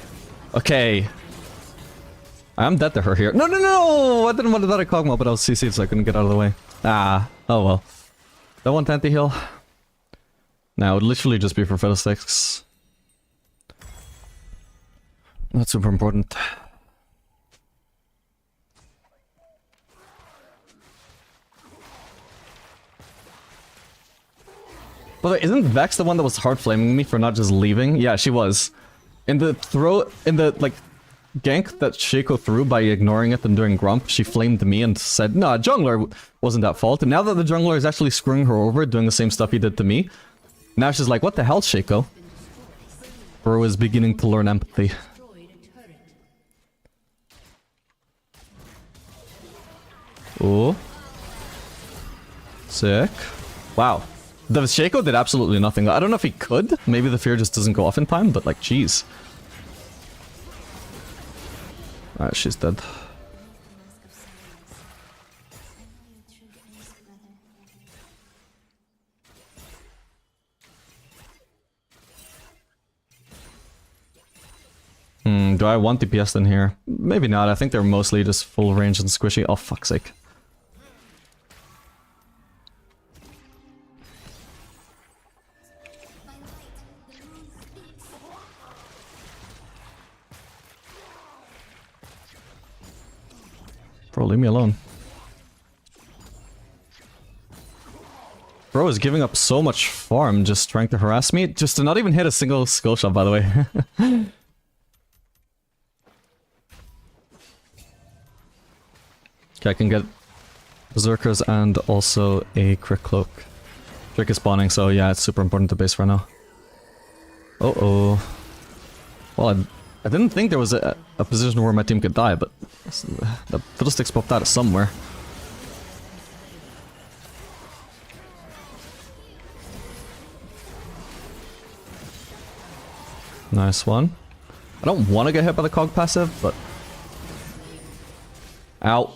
Okay. I am dead to her here. No, no, no! I didn't want to die to Kog'Maw, but I was CC'd so I couldn't get out of the way. Ah, oh well. Don't want anti-heal. Nah, it would literally just be for Fiddlesticks. Not super important. By the way, isn't Vex the one that was hard flaming me for not just leaving? Yeah, she was. In the like gank that Shaco threw by ignoring it and doing grump, she flamed me and said, nah, jungler wasn't at fault. And now that the jungler is actually screwing her over, doing the same stuff he did to me, now she's like, what the hell, Shaco? Bro is beginning to learn empathy. Oh. Sick. Wow. The Shaco did absolutely nothing. I don't know if he could. Maybe the fear just doesn't go off in time, but like, jeez. Alright, she's dead. Do I want DPS in here? Maybe not. I think they're mostly just full range and squishy. Oh, fuck's sake. Bro, leave me alone. Bro is giving up so much farm just trying to harass me, just to not even hit a single skill shot, by the way. Okay, I can get Berserkers and also a Crit Cloak. Drake is spawning, so yeah, it's super important to base right now. Uh-oh. Well, I didn't think there was a position where my team could die, but the Fiddlesticks popped out of somewhere. Nice one. I don't want to get hit by the cog passive, but... Ow.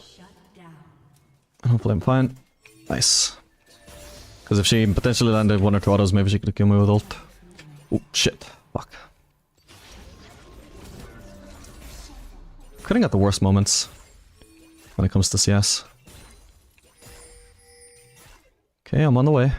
Hopefully I'm fine. Nice. Because if she potentially landed 1 or 2 autos, maybe she could have killed me with ult. Oh, shit. Fuck. Cutting at the worst moments when it comes to CS. Okay, I'm on the way.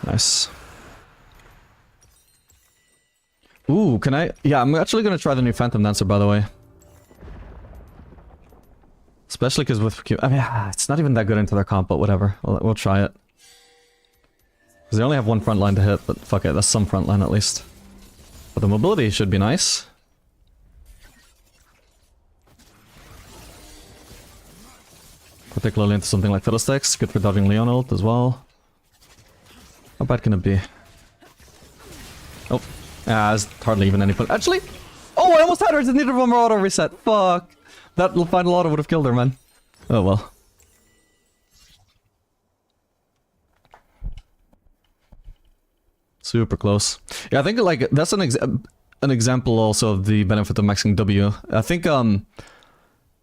Nice. Ooh, can I? Yeah, I'm actually gonna try the new Phantom Dancer, by the way. Especially because with Q, I mean, it's not even that good into their comp, but whatever. We'll try it. Because they only have 1 front line to hit, but fuck it, that's some front line at least. But the mobility should be nice. Particularly into something like Fiddlesticks, good for dodging Leon ult as well. How bad can it be? Oh, there's hardly even any point. Actually, oh, I almost had her. Just needed one more auto reset. Fuck. That final auto would have killed her, man. Oh well. Super close. Yeah, I think like that's an example also of the benefit of maxing W. I think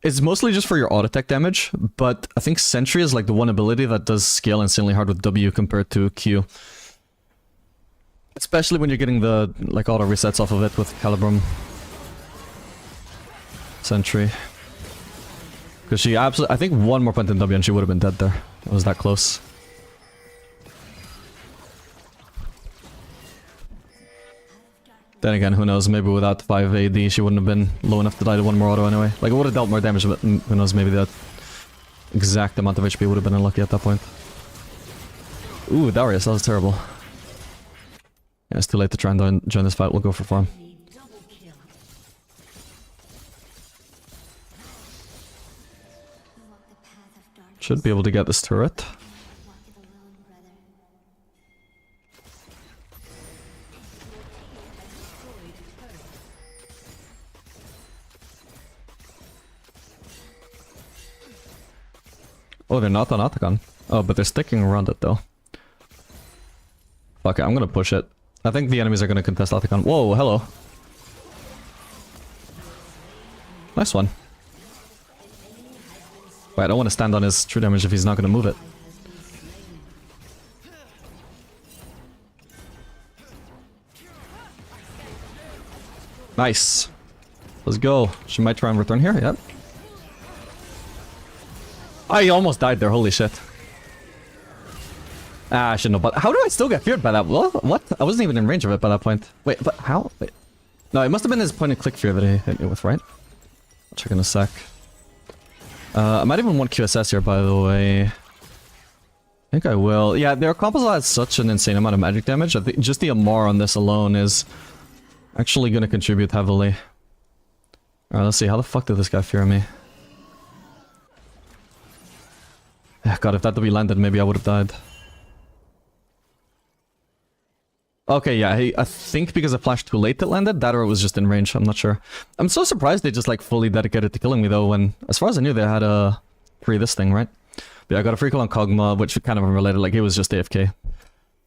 it's mostly just for your auto attack damage, but I think Sentry is like the one ability that does scale insanely hard with W compared to Q. Especially when you're getting the like auto resets off of it with Calibrum. Sentry. Because she absolutely, I think 1 more point in W and she would have been dead there. It was that close. Then again, who knows, maybe without 5 AD she wouldn't have been low enough to die to 1 more auto anyway. Like, it would have dealt more damage, but who knows, maybe that exact amount of HP would have been unlucky at that point. Ooh, Darius, that was terrible. Yeah, it's too late to try and join this fight, we'll go for farm. Should be able to get this turret. Oh, they're not on Atakan. Oh, but they're sticking around it though. Fuck it, I'm gonna push it. I think the enemies are gonna contest Atakan. Whoa, hello. Nice one. Wait, I don't want to stand on his true damage if he's not gonna move it. Nice. Let's go. She might try and return here, yep. I almost died there, holy shit. Ah, I shouldn't have, but how do I still get feared by that? What? I wasn't even in range of it by that point. Wait, but how? Wait. No, it must have been his point and click fear that he hit me with, right? I'll check in a sec. I might even want QSS here, by the way. I think I will. Yeah, their combos has such an insane amount of magic damage. I think just the Amar on this alone is actually going to contribute heavily. Alright, let's see. How the fuck did this guy fear me? God, if that W landed, maybe I would have died. Okay, yeah, I think because I flashed too late it landed, that or it was just in range, I'm not sure. I'm so surprised they just like fully dedicated to killing me though, when, as far as I knew, they had a free this thing, right? But yeah, I got a free kill on Kog'Maw, which kind of unrelated, like he was just AFK.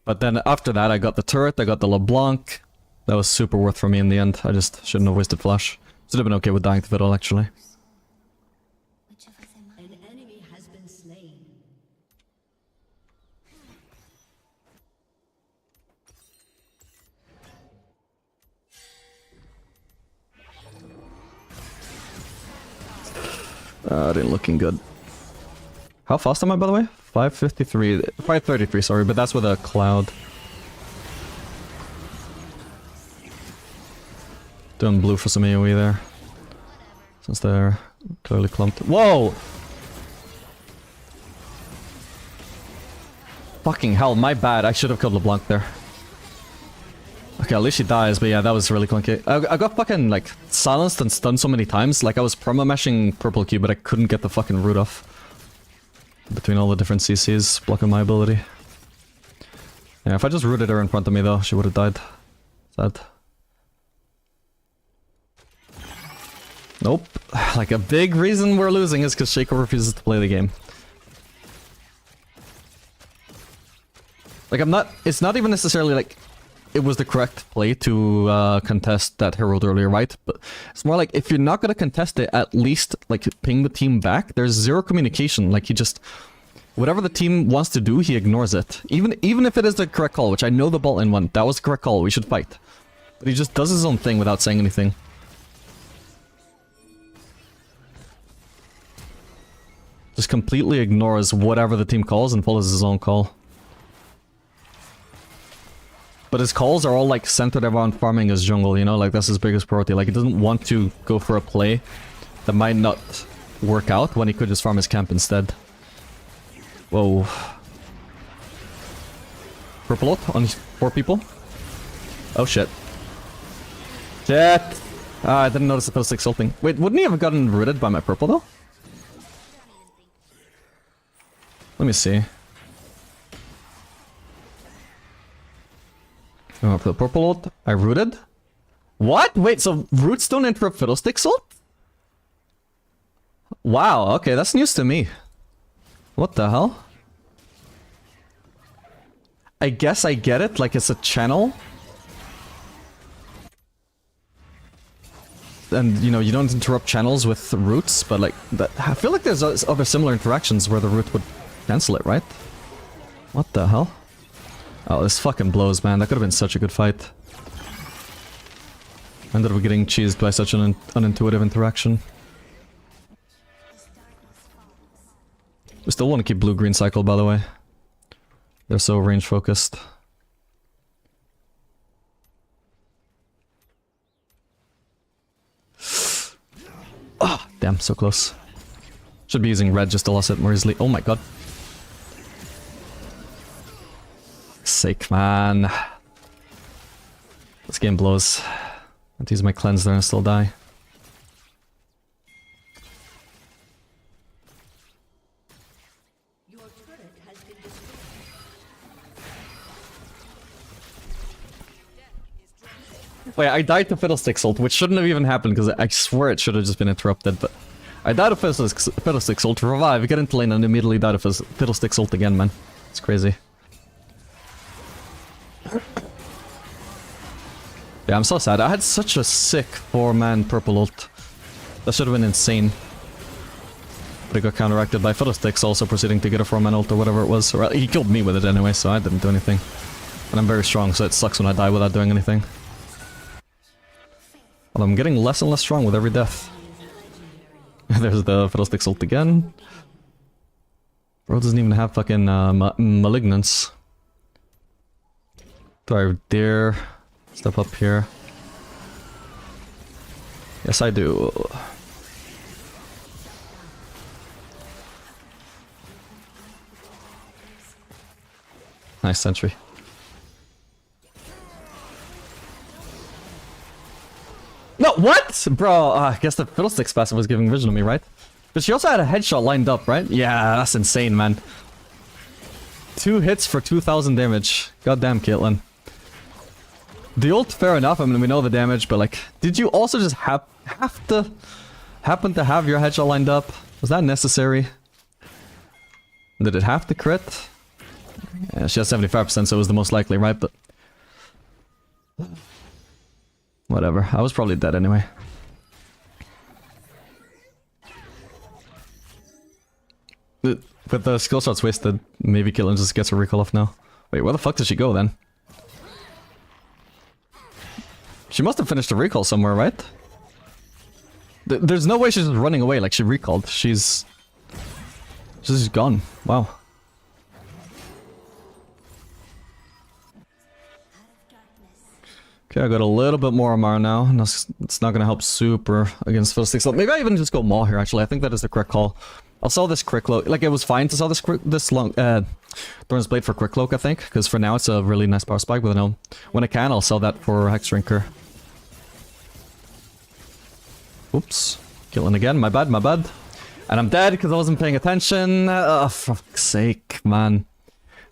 But then after that, I got the turret, I got the LeBlanc. That was super worth for me in the end, I just shouldn't have wasted flash. Should have been okay with dying to Fiddle, actually. An enemy has been slain. Didn't looking good. How fast am I, by the way? 553, 533, sorry, but that's with a cloud. Doing blue for some AoE there. Since they're clearly clumped. Whoa! Fucking hell, my bad. I should have killed LeBlanc there. Okay, at least she dies, but yeah, that was really clunky. I got fucking, like, silenced and stunned so many times. Like, I was promo-mashing purple Q, but I couldn't get the fucking root off. Between all the different CCs, blocking my ability. Yeah, if I just rooted her in front of me, though, she would have died. Sad. Nope. Like, a big reason we're losing is because Shaco refuses to play the game. Like, it's not even necessarily like it was the correct play to contest that Herald earlier, right? But it's more like, if you're not gonna contest it, at least, like, ping the team back. There's zero communication. Like, he just... Whatever the team wants to do, he ignores it. Even if it is the correct call, which I know the ball in one. That was the correct call, we should fight. But he just does his own thing without saying anything. Just completely ignores whatever the team calls and follows his own call. But his calls are all like centered around farming his jungle, you know, like that's his biggest priority. Like he doesn't want to go for a play that might not work out when he could just farm his camp instead. Whoa. Purple ult on 4 people. Oh shit. Shit! Ah, I didn't notice the post ulting. Wait, wouldn't he have gotten rooted by my purple though? Let me see. Oh, for the purple ult, I rooted? What? Wait, so roots don't interrupt Fiddlestick's ult? Wow, okay, that's news to me. What the hell? I guess I get it, like it's a channel. And, you know, you don't interrupt channels with roots, but like, I feel like there's other similar interactions where the root would cancel it, right? What the hell? Oh, this fucking blows, man. That could have been such a good fight. Ended up getting cheesed by such an unintuitive interaction. We still want to keep blue-green cycle, by the way. They're so range-focused. Ah, oh, damn, so close. Should be using red just to loss it more easily. Oh my god. Sake, man. This game blows. I have to use my cleanse there and still die. Your turret has been destroyed. Wait, I died to Fiddlestick's ult, which shouldn't have even happened because I swear it should have just been interrupted, but I died to Fiddlestick's ult to revive, get into lane and immediately died to Fiddlestick's ult again, man. It's crazy. Yeah, I'm so sad. I had such a sick 4-man purple ult. That should have been insane. But it got counteracted by Fiddlesticks also proceeding to get a 4-man ult or whatever it was. Or he killed me with it anyway, so I didn't do anything. And I'm very strong, so it sucks when I die without doing anything. Well, I'm getting less and less strong with every death. There's the Fiddlesticks ult again. Bro doesn't even have fucking malignance. Do I dare step up here? Yes, I do. Nice sentry. No, what? Bro, I guess the Fiddlesticks passive was giving vision to me, right? But she also had a headshot lined up, right? Yeah, that's insane, man. 2 hits for 2,000 damage. Goddamn, Caitlyn. The ult, fair enough, I mean, we know the damage, but like, did you also just happen to have your headshot lined up? Was that necessary? Did it have to crit? Yeah, she has 75%, so it was the most likely, right? But whatever, I was probably dead anyway. With the skill shots wasted, maybe Caitlyn just gets a recall off now. Wait, where the fuck did she go then? She must have finished a recall somewhere, right? There's no way she's just running away, like she recalled. She's just gone. Wow. Okay, I got a little bit more MR now, and it's not gonna help super against Fiddlesticks. So maybe I even just go Maw here, actually. I think that is the correct call. I'll sell this Quick Cloak. Like, it was fine to sell this long, Thorn's Blade for Quick Cloak, I think, because for now it's a really nice power spike, but no, when I can, I'll sell that for Hex Drinker. Oops. Killing again, my bad, my bad. And I'm dead because I wasn't paying attention. Oh, for fuck's sake, man.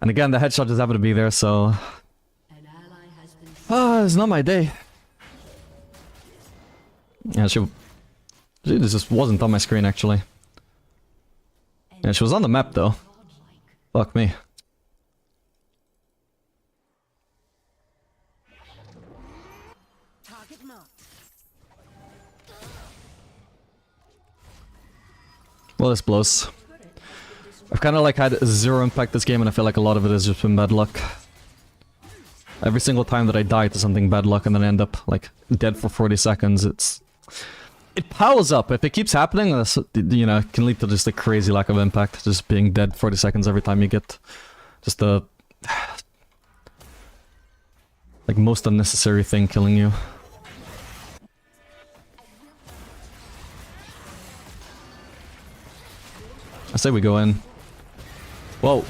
And again, the headshot just happened to be there, so... Ah, it's not my day. Yeah, she just wasn't on my screen, actually. Yeah, she was on the map, though. Fuck me. Well, this blows. I've kind of like had zero impact this game, and I feel like a lot of it has just been bad luck. Every single time that I die to something bad luck and then I end up like dead for 40 seconds, it piles up. If it keeps happening, you know, it can lead to just a crazy lack of impact. Just being dead 40 seconds every time you get just the like most unnecessary thing killing you. I say we go in. Whoa.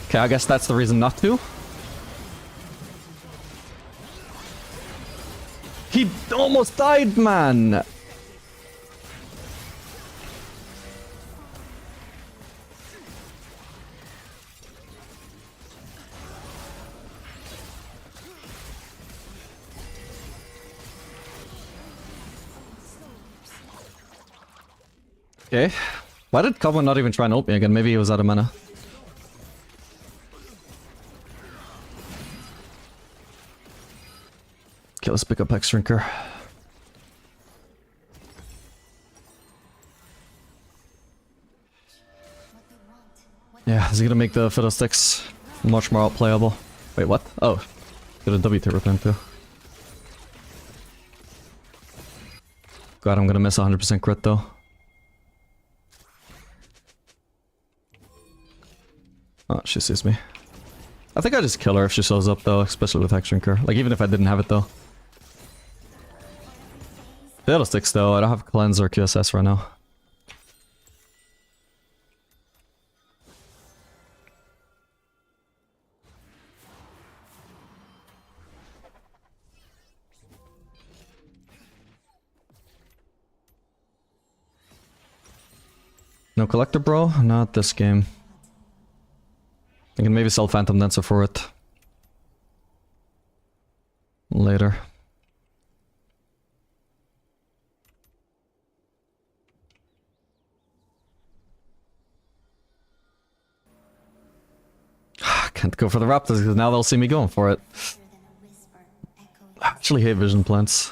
Okay, I guess that's the reason not to. He almost died, man! Okay. Why did Coven not even try and ult me again? Maybe he was out of mana. Okay, let's pick up Hex Drinker. Yeah, is he gonna make the Fiddlesticks much more outplayable? Wait, what? Oh, got a W to return to. God, I'm gonna miss 100% crit though. Oh, she sees me. I think I just kill her if she shows up though, especially with Hex Drinker. Like, even if I didn't have it though. Fiddlesticks though, I don't have Cleanse or QSS right now. No Collector, bro? Not this game. I can maybe sell Phantom Dancer for it. Later. Can't go for the Raptors because now they'll see me going for it. I actually hate vision plants.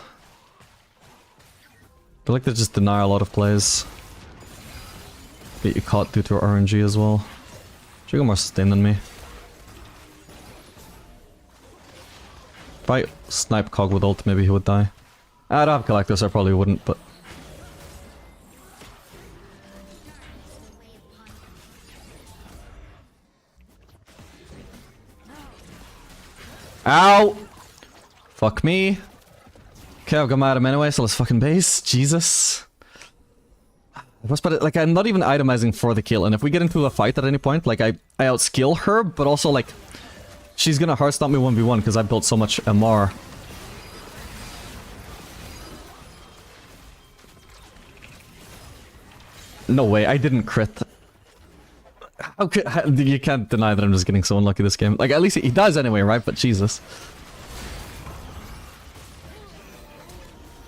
I feel like they just deny a lot of plays. Get you caught due to RNG as well. She got more sustain than me. If I snipe Cog with ult, maybe he would die. I don't have Collector, so I probably wouldn't, but... Ow! Fuck me. Okay, I've got my item anyway, so let's fucking base. Jesus. But like, I'm not even itemizing for the kill, and if we get into a fight at any point, like, I outskill her, but also, like, she's gonna hard stop me 1v1 because I built so much MR. No way, I didn't crit. You can't deny that I'm just getting so unlucky this game. Like, at least he does anyway, right? But Jesus.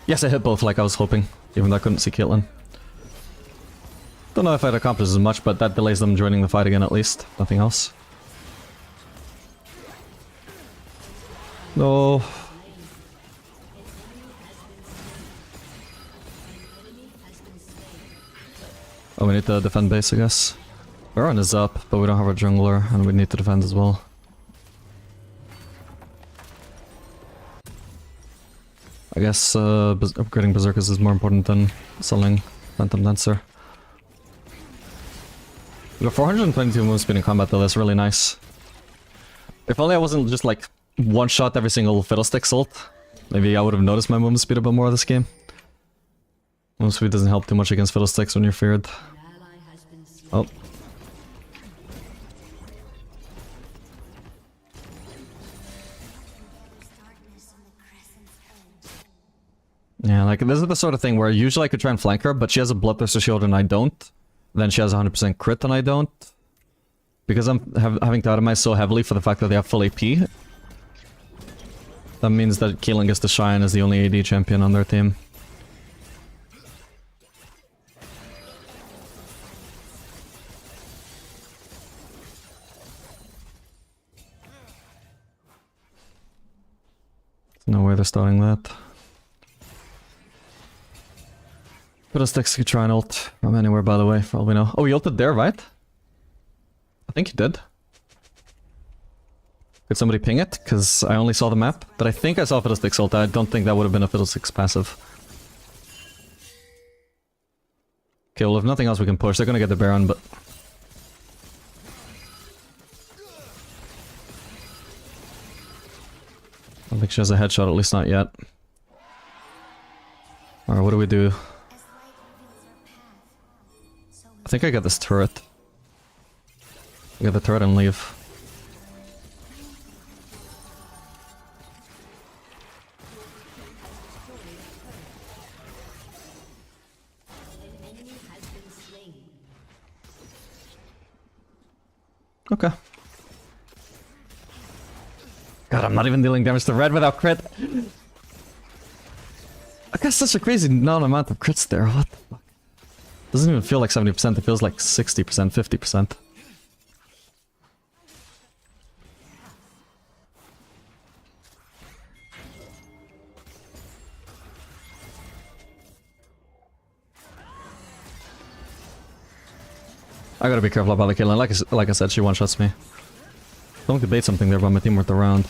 Yes, I hit both like I was hoping, even though I couldn't see Caitlyn. Don't know if I'd accomplish as much, but that delays them joining the fight again at least. Nothing else. No. Oh, we need to defend base, I guess. Baron is up, but we don't have a jungler, and we need to defend as well. I guess upgrading Berserkers is more important than selling Phantom Dancer. We got 422 move speed in combat though, that's really nice. If only I wasn't just like one-shot every single Fiddlesticks ult, maybe I would have noticed my movement speed a bit more this game. Movement speed doesn't help too much against Fiddlesticks when you're feared. Oh. Yeah, like this is the sort of thing where usually I could try and flank her, but she has a Bloodthirster shield and I don't. Then she has 100% crit and I don't. Because I'm having to itemize so heavily for the fact that they have full AP. That means that Caitlyn gets to shine as the only AD champion on their team. No way they're starting that. Fiddlesticks could try and ult from anywhere, by the way, for all we know. Oh, he ulted there, right? I think he did. Could somebody ping it? Because I only saw the map. But I think I saw Fiddlesticks ult. I don't think that would have been a Fiddlesticks passive. Okay, well if nothing else we can push. They're gonna get the Baron, but... I don't think she has a headshot, at least not yet. Alright, what do we do? I think I get this turret. I get the turret and leave. Okay. God, I'm not even dealing damage to red without crit. I got such a crazy non-amount of crits there, what the fuck? Doesn't even feel like 70%, it feels like 60%, 50%. I gotta be careful about the killing. Like I said, she one-shots me. Don't debate something there, but my team worth around.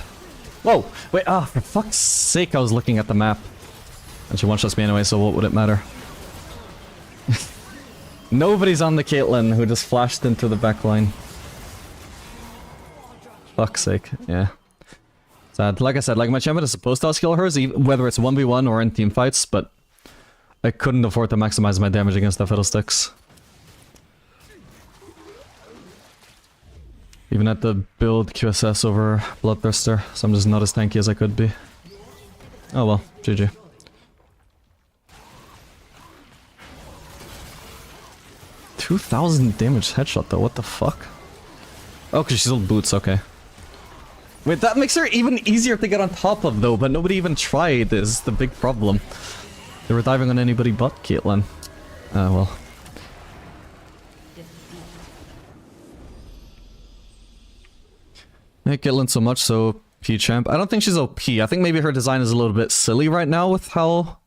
Whoa! Wait, for fuck's sake, I was looking at the map. And she one-shots me anyway, so what would it matter? Nobody's on the Caitlyn who just flashed into the backline. Fuck's sake, yeah. Sad. Like I said, like my champion is supposed to outskill hers, whether it's 1v1 or in team fights, but I couldn't afford to maximize my damage against the Fiddlesticks. Even at the build QSS over Bloodthirster, so I'm just not as tanky as I could be. Oh well, GG. $2,000 damage headshot though, what the fuck? Oh, because she's old boots, okay. Wait, that makes her even easier to get on top of though, but nobody even tried is the big problem. They were diving on anybody but Caitlyn. Well. Yeah, Caitlyn so much, so P-champ. I don't think she's OP. I think maybe her design is a little bit silly right now with how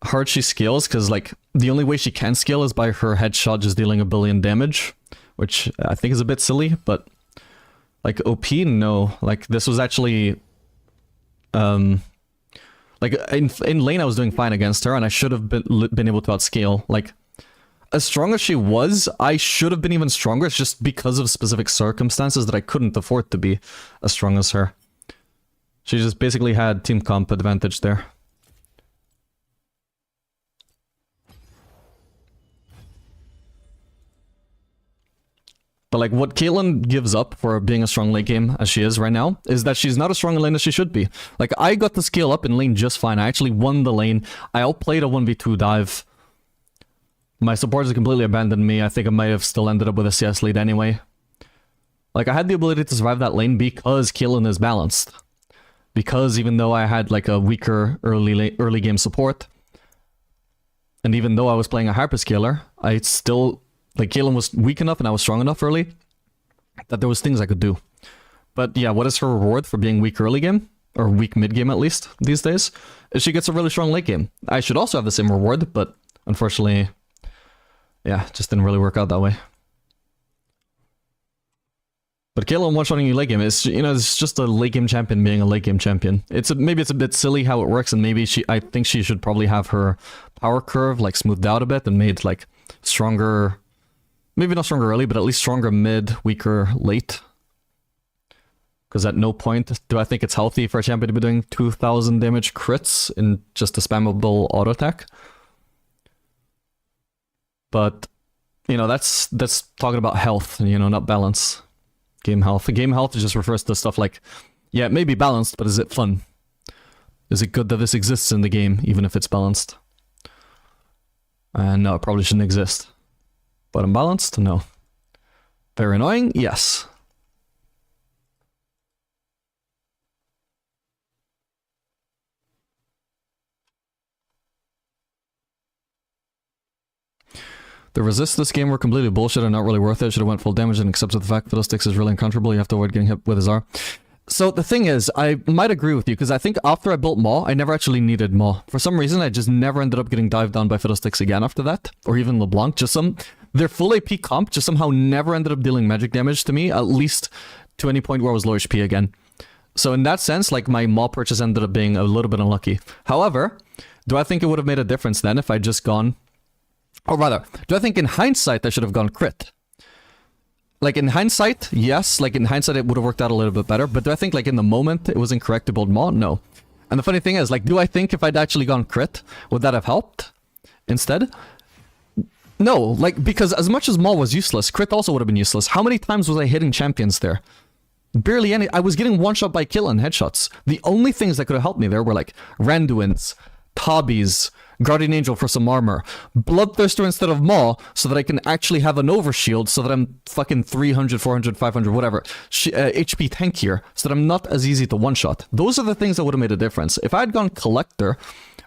hard she scales, because like the only way she can scale is by her headshot just dealing 1 billion damage, which I think is a bit silly, but like OP, no. Like this was actually like in lane I was doing fine against her and I should have been able to outscale. Like as strong as she was, I should have been even stronger. It's just because of specific circumstances that I couldn't afford to be as strong as her. She just basically had team comp advantage there. But like what Caitlyn gives up for being a strong late game as she is right now is that she's not as strong in lane as she should be. Like I got to scale up in lane just fine. I actually won the lane. I outplayed a 1v2 dive. My supporters completely abandoned me. I think I might have still ended up with a CS lead anyway. Like I had the ability to survive that lane because Caitlyn is balanced. Because even though I had like a weaker early game support, and even though I was playing a hyperscaler, I still... Like, Caitlyn was weak enough and I was strong enough early that there was things I could do. But yeah, what is her reward for being weak early game? Or weak mid game at least, these days? Is she gets a really strong late game. I should also have the same reward, but unfortunately, yeah, just didn't really work out that way. But But Caitlyn one-shotting you late game is, you know, it's just a late game champion being a late game champion. Maybe it's a bit silly how it works, and maybe I think she should probably have her power curve like smoothed out a bit and made like stronger, maybe not stronger early, but at least stronger mid, weaker late. Because at no point do I think it's healthy for a champion to be doing 2000 damage crits in just a spammable auto attack. But, you know, that's talking about health, you know, not balance. Game health. Game health just refers to stuff like, yeah, it may be balanced, but is it fun? Is it good that this exists in the game, even if it's balanced? And no, it probably shouldn't exist. But unbalanced? No. Very annoying? Yes. The resists this game were completely bullshit and not really worth it. Should have went full damage and accepted the fact that Fiddlesticks is really uncomfortable. You have to avoid getting hit with his R. So the thing is, I might agree with you, because I think after I built Maw, I never actually needed Maw. For some reason, I just never ended up getting dived down by Fiddlesticks again after that. Or even LeBlanc. Their full AP comp just somehow never ended up dealing magic damage to me, at least to any point where I was low HP again. So in that sense, like, my Maw purchase ended up being a little bit unlucky. However, do I think it would have made a difference then if I'd just gone... Or rather, do I think in hindsight I should have gone crit? Like, in hindsight, yes. Like, in hindsight it would have worked out a little bit better. But do I think, like, in the moment it was incorrect to build Maw? No. And the funny thing is, like, do I think if I'd actually gone crit, would that have helped instead? No. Like, because as much as Maw was useless, crit also would have been useless. How many times was I hitting champions there? Barely any. I was getting one-shot by kill and headshots. The only things that could have helped me there were, like, Randuins, Tabbies, Guardian Angel for some armor, Bloodthirster instead of Maw, so that I can actually have an overshield, so that I'm fucking 300, 400, 500, whatever, HP tankier, so that I'm not as easy to one-shot. Those are the things that would have made a difference. If I had gone Collector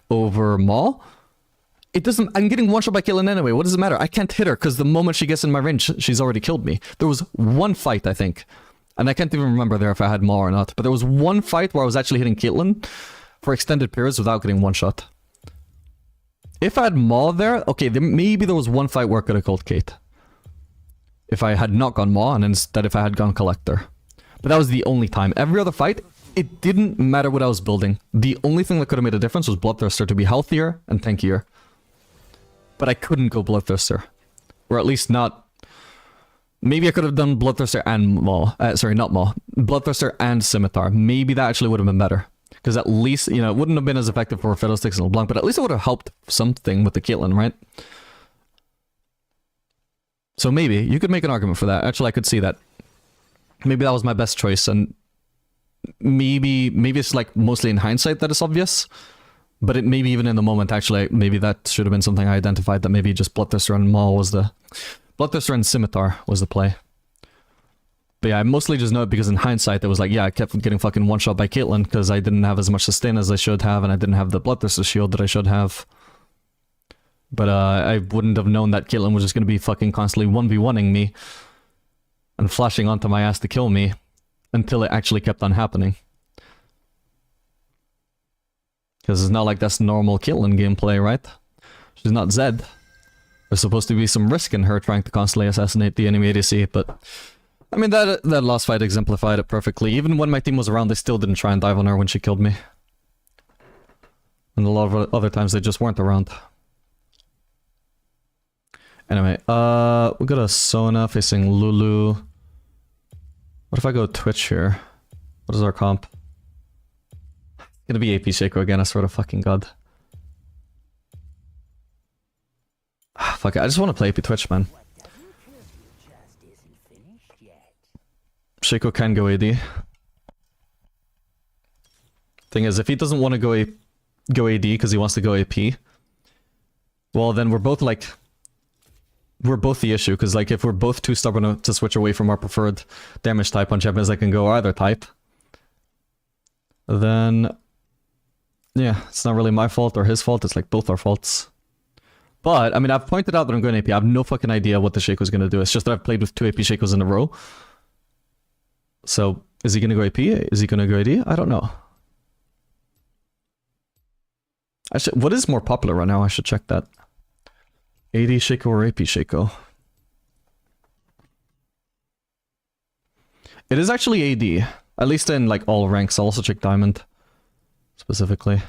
over Maw, it doesn't... I'm getting one-shot by killing anyway. What does it matter? I can't hit her, because the moment she gets in my range, she's already killed me. There was one fight, I think, and I can't even remember there if I had Maw or not, but there was one fight where I was actually hitting Caitlyn for extended periods without getting one-shot. If I had Maw there, okay, maybe there was one fight where I could have called Kate. If I had not gone Maw, and instead if I had gone Collector. But that was the only time. Every other fight, it didn't matter what I was building. The only thing that could have made a difference was Bloodthirster to be healthier and tankier. But I couldn't go Bloodthirster. Or at least not... Maybe I could have done Bloodthirster and Maw. Sorry, not Maw. Bloodthirster and Scimitar. Maybe that actually would have been better. Because at least, you know, it wouldn't have been as effective for Fiddlesticks and LeBlanc, but at least it would have helped something with the Caitlyn, right? So maybe, you could make an argument for that. Actually, I could see that. Maybe that was my best choice, and maybe it's like mostly in hindsight that it's obvious, but it maybe even in the moment, actually, maybe that should have been something I identified, that maybe just Bloodthirster and Maw was the... Bloodthirster and Scimitar was the play. But yeah, I mostly just know it because in hindsight, it was like, yeah, I kept getting fucking one-shot by Caitlyn because I didn't have as much sustain as I should have, and I didn't have the Bloodthirster shield that I should have. But I wouldn't have known that Caitlyn was just going to be fucking constantly 1v1ing me and flashing onto my ass to kill me until it actually kept on happening. Because it's not like that's normal Caitlyn gameplay, right? She's not Zed. There's supposed to be some risk in her trying to constantly assassinate the enemy ADC, but... I mean, that last fight exemplified it perfectly. Even when my team was around, they still didn't try and dive on her when she killed me. And a lot of other times they just weren't around. Anyway, we got a Sona facing Lulu. What if I go Twitch here? What is our comp? It's gonna be AP Shaco again, I swear to fucking god. Fuck it, I just want to play AP Twitch, man. Shaco can go AD. Thing is, if he doesn't want to go AD because he wants to go AP, well then we're both like... We're both the issue, because like if we're both too stubborn to switch away from our preferred damage type on champions that can go either type, then... Yeah, it's not really my fault or his fault, it's like both our faults. But, I mean, I've pointed out that I'm going AP, I have no fucking idea what the Shaco's gonna do, it's just that I've played with 2 AP Shacos in a row. So, is he gonna go AP? Is he gonna go AD? I don't know. What is more popular right now? I should check that. AD Shaco or AP Shaco? It is actually AD. At least in like all ranks. I'll also check Diamond. Specifically.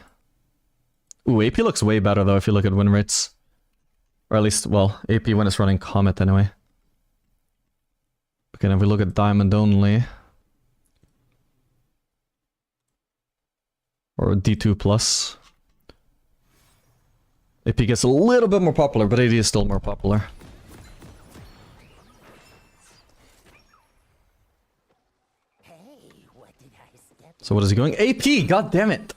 Ooh, AP looks way better though if you look at win rates. Or at least, well, AP when it's running Comet anyway. Okay, if we look at Diamond only. Or D2 plus. AP gets a little bit more popular, but AD is still more popular. So what is he going? AP! God damn it!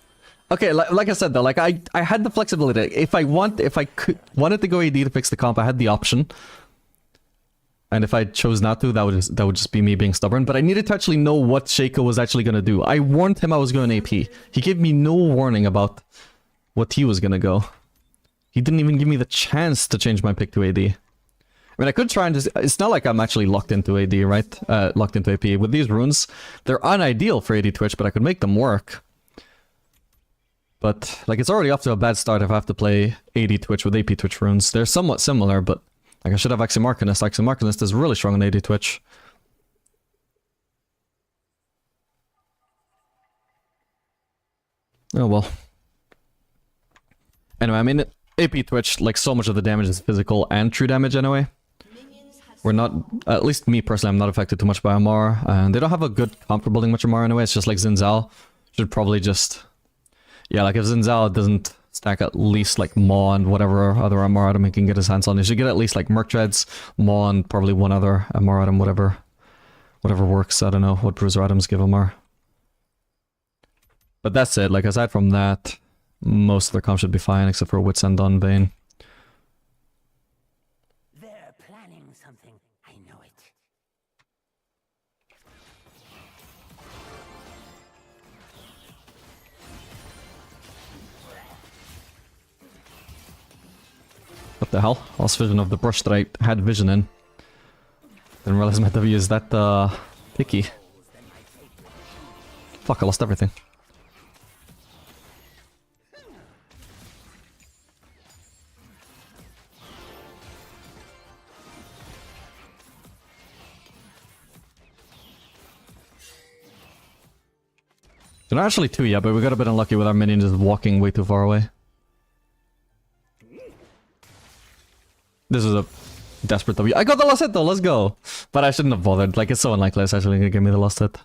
Okay, like I said though, like I had the flexibility. If I wanted to go AD to fix the comp, I had the option. And if I chose not to, that would just be me being stubborn. But I needed to actually know what Shaco was actually gonna do. I warned him I was going AP. He gave me no warning about what he was gonna go. He didn't even give me the chance to change my pick to AD. I mean, I could try and just... It's not like I'm actually locked into AD, right? Locked into AP. With these runes, they're unideal for AD Twitch, but I could make them work. But, like, it's already off to a bad start if I have to play AD Twitch with AP Twitch runes. They're somewhat similar, but... Like, I should have Axiom Arcanist. Axiom Arcanist is really strong on AD Twitch. Oh, well. Anyway, I mean, AP Twitch, like, so much of the damage is physical and true damage anyway. We're not... At least me, personally, I'm not affected too much by Amar. And they don't have a good comp for building much Amar anyway. It's just like Xin Zhao. Should probably just... Yeah, like, if Xin Zhao doesn't... stack at least like Maw and whatever other MR item he can get his hands on. He should get at least like Merc Dreads, Maw, and probably one other MR item, whatever works. I don't know what bruiser items give MR. But that's it. Like aside from that, most of their comp should be fine except for Wits End on Bane. They're planning something. I know it. What the hell? Lost vision of the brush that I had vision in. Didn't realize my W is that picky. Fuck, I lost everything. They're not actually two yet, but we got a bit unlucky with our minion just walking way too far away. This is a desperate W. I got the last hit though, let's go! But I shouldn't have bothered, like it's so unlikely it's actually gonna give me the last hit.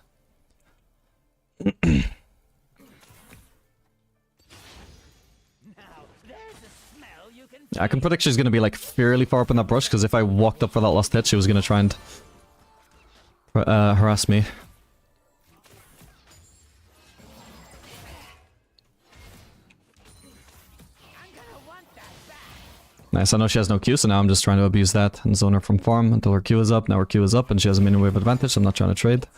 I can predict she's gonna be like fairly far up in that brush, because if I walked up for that last hit, she was gonna try and harass me. Nice, I know she has no Q, so now I'm just trying to abuse that and zone her from farm until her Q is up. Now her Q is up and she has a minion wave advantage, so I'm not trying to trade.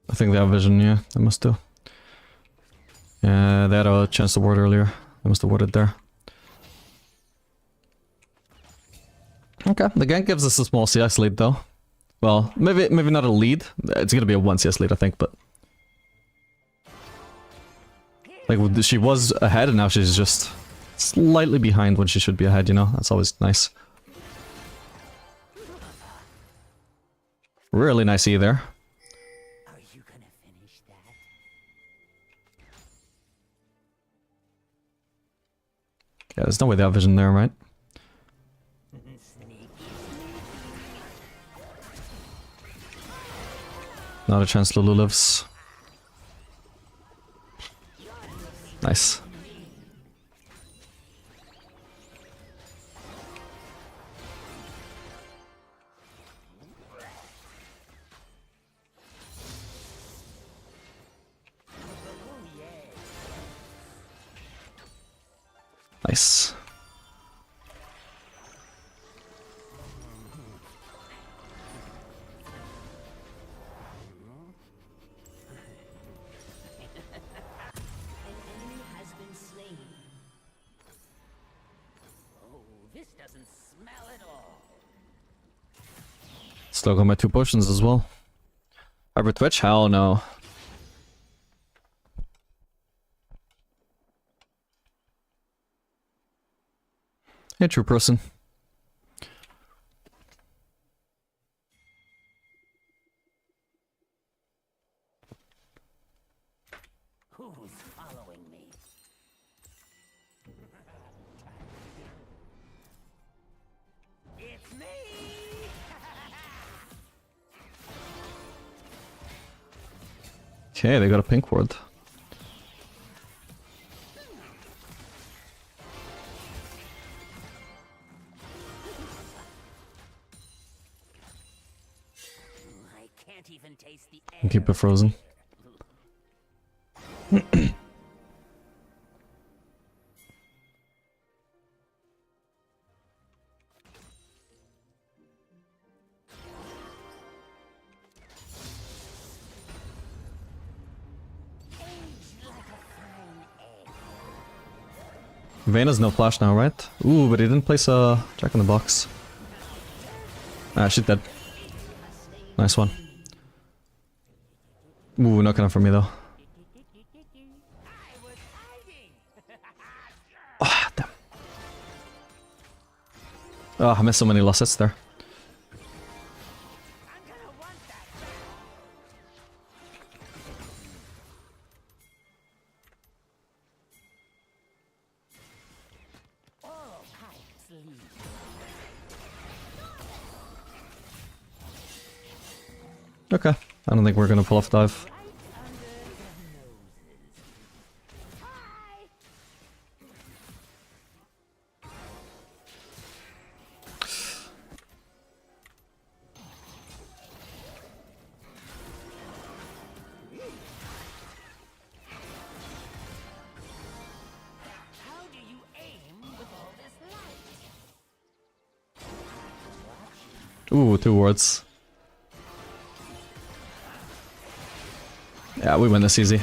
I think they have vision, yeah, they must do. Yeah, they had a chance to ward earlier. They must have warded there. Okay, the gank gives us a small CS lead though. Well, maybe not a lead. It's gonna be a 1 CS lead, I think, but... Like, she was ahead and now she's just slightly behind when she should be ahead, you know? That's always nice. Really nice E there. Yeah, there's no way they have vision there, right? Not a chance Lulu lives. Nice. Nice. This doesn't smell at all. Still got my 2 potions as well. Hybrid Twitch? Hell no. Hey, true person. Who's following me? It's me! Okay, they got a pink ward. I can't even taste the air. And keep it frozen. Vayne has no flash now, right? Ooh, but he didn't place a Jack in the Box. Ah, she's dead. Nice one. Ooh, not enough for me though. Ah, damn. Oh, I missed so many lost hits there. Okay, I don't think we're gonna pull off dive. How do you aim with all this light? Ooh, 2 wards. Yeah, we win this easy.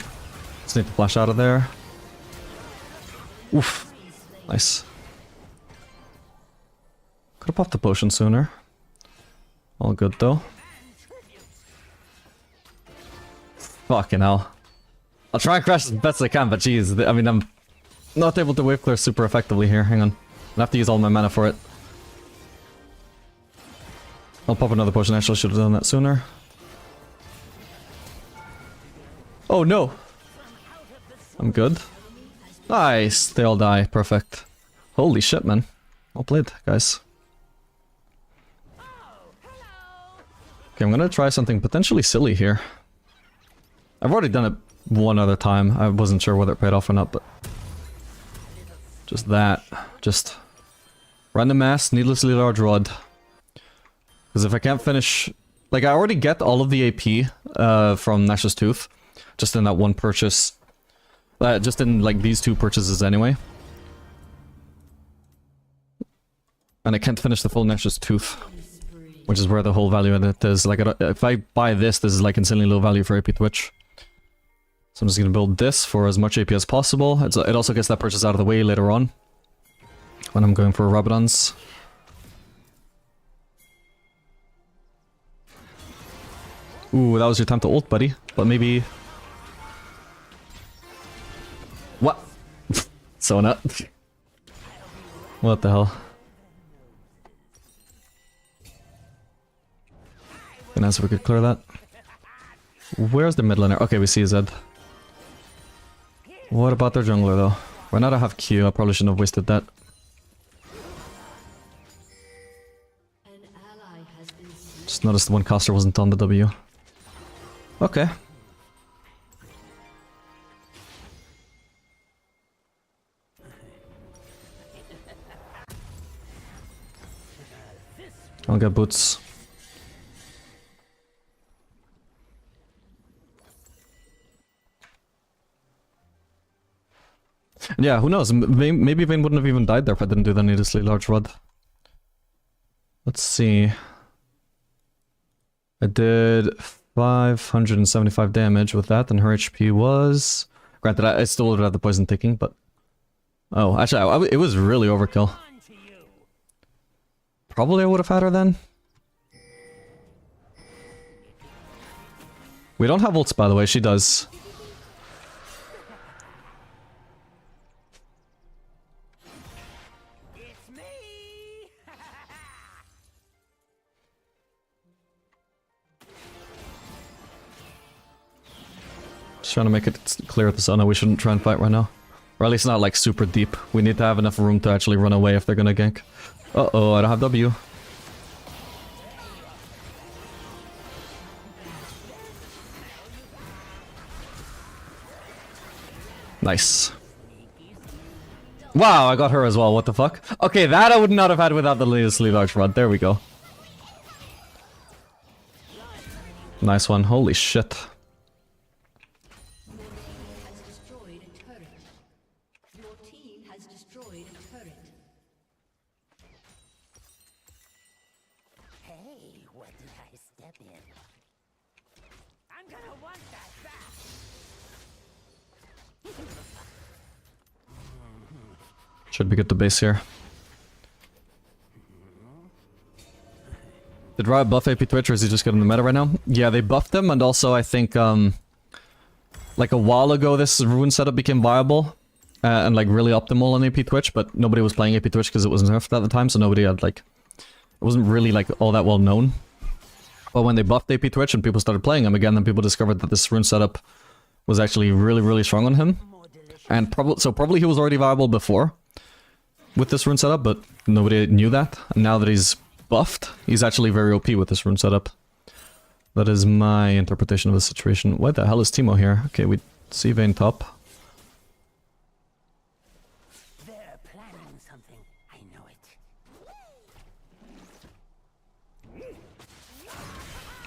Just need to flash out of there. Oof. Nice. Could have popped the potion sooner. All good though. Fucking hell. I'll try and crash as best as I can, but jeez, I mean, I'm not able to wave clear super effectively here. Hang on. I have to use all my mana for it. I'll pop another potion. Actually, should have done that sooner. Oh no! I'm good. Nice! They all die. Perfect. Holy shit, man. Well played, guys. Okay, I'm gonna try something potentially silly here. I've already done it one other time. I wasn't sure whether it paid off or not, but... just that. Just... random mass, needlessly large rod. Because if I can't finish... like, I already get all of the AP from Nash's Tooth. Just in that one purchase. Just in, like, these 2 purchases anyway. And I can't finish the full Nash's Tooth. Which is where the whole value of it is. Like, if I buy this is, like, insanely low value for AP Twitch. So I'm just gonna build this for as much AP as possible. It also gets that purchase out of the way later on. When I'm going for Rabadons. Ooh, that was your time to ult, buddy. But maybe... what? So not. What the hell? Gonna ask if we could clear that. Where's the mid laner? Okay, we see Zed. What about their jungler though? Right now I have Q, I probably shouldn't have wasted that. Just noticed the one caster wasn't on the W. Okay. I'll get boots. Yeah, who knows? Maybe Vayne wouldn't have even died there if I didn't do the needlessly large rod. Let's see. I did 575 damage with that, and her HP was... Granted, I still would have had the poison ticking, but... Oh, actually, it was really overkill. Probably I would have had her then. We don't have ults, by the way. She does. It's me. Just trying to make it clear at the sun. We shouldn't try and fight right now. Or at least not like super deep. We need to have enough room to actually run away if they're gonna gank. Uh-oh, I don't have W. Nice. Wow, I got her as well, what the fuck? Okay, that I would not have had without the needlessly large rod. There we go. Nice one, holy shit. Has destroyed a turret. Your team has destroyed a turret. Hey, what did I step in? I'm gonna want that back. Should be good to base here. Did Riot buff AP Twitch or is he just good in the meta right now? Yeah, they buffed him, and also I think like a while ago this rune setup became viable and like really optimal on AP Twitch, but nobody was playing AP Twitch because it wasn't nerfed at the time, so nobody had like... It wasn't really like all that well known. But when they buffed AP Twitch and people started playing him again, then people discovered that this rune setup was actually really strong on him. And probably he was already viable before with this rune setup, but nobody knew that. And now that he's buffed, he's actually very OP with this rune setup. That is my interpretation of the situation. Why the hell is Teemo here? Okay, we see Vayne top. They're planning something. I know it.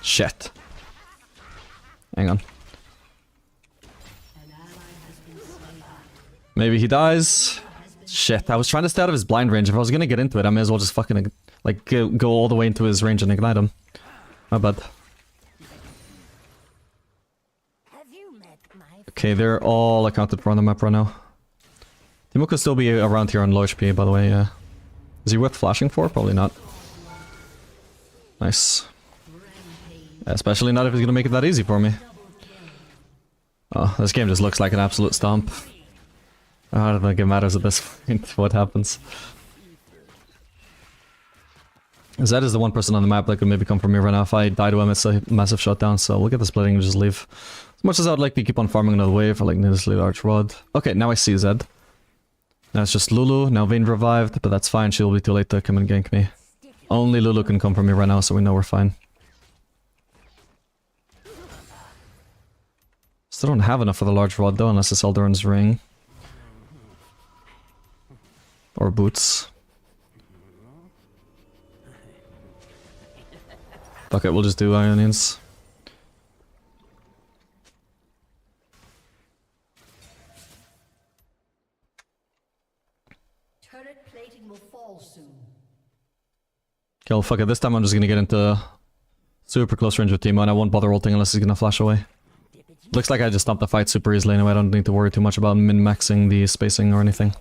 Shit. Hang on. Maybe he dies. Shit, I was trying to stay out of his blind range. If I was gonna get into it, I may as well just fucking, like, go all the way into his range and ignite him. My bad. Have you met my Okay, they're all accounted for on the map right now. Teemo could still be around here on low HP, by the way, yeah. Is he worth flashing for? Probably not. Nice. Especially not if he's gonna make it that easy for me. Oh, this game just looks like an absolute stomp. I don't think it matters at this point what happens. Zed is the one person on the map that could maybe come from here right now. If I die to him, it's a massive shutdown, so we'll get the splitting and just leave. As much as I would like to keep on farming another wave, I like needlessly large rod. Okay, now I see Zed. Now it's just Lulu, now Vayne revived, but that's fine, she'll be too late to come and gank me. Only Lulu can come from here right now, so we know we're fine. Still don't have enough for the large rod though, unless it's Eldarin's ring. Or boots. Fuck it, we'll just do Ionians. Turret plating will fall soon. Okay, well, fuck it, this time I'm just gonna get into super close range with Teemo and I won't bother ulting unless he's gonna flash away. Looks like I just stopped the fight super easily anyway, I don't need to worry too much about min-maxing the spacing or anything.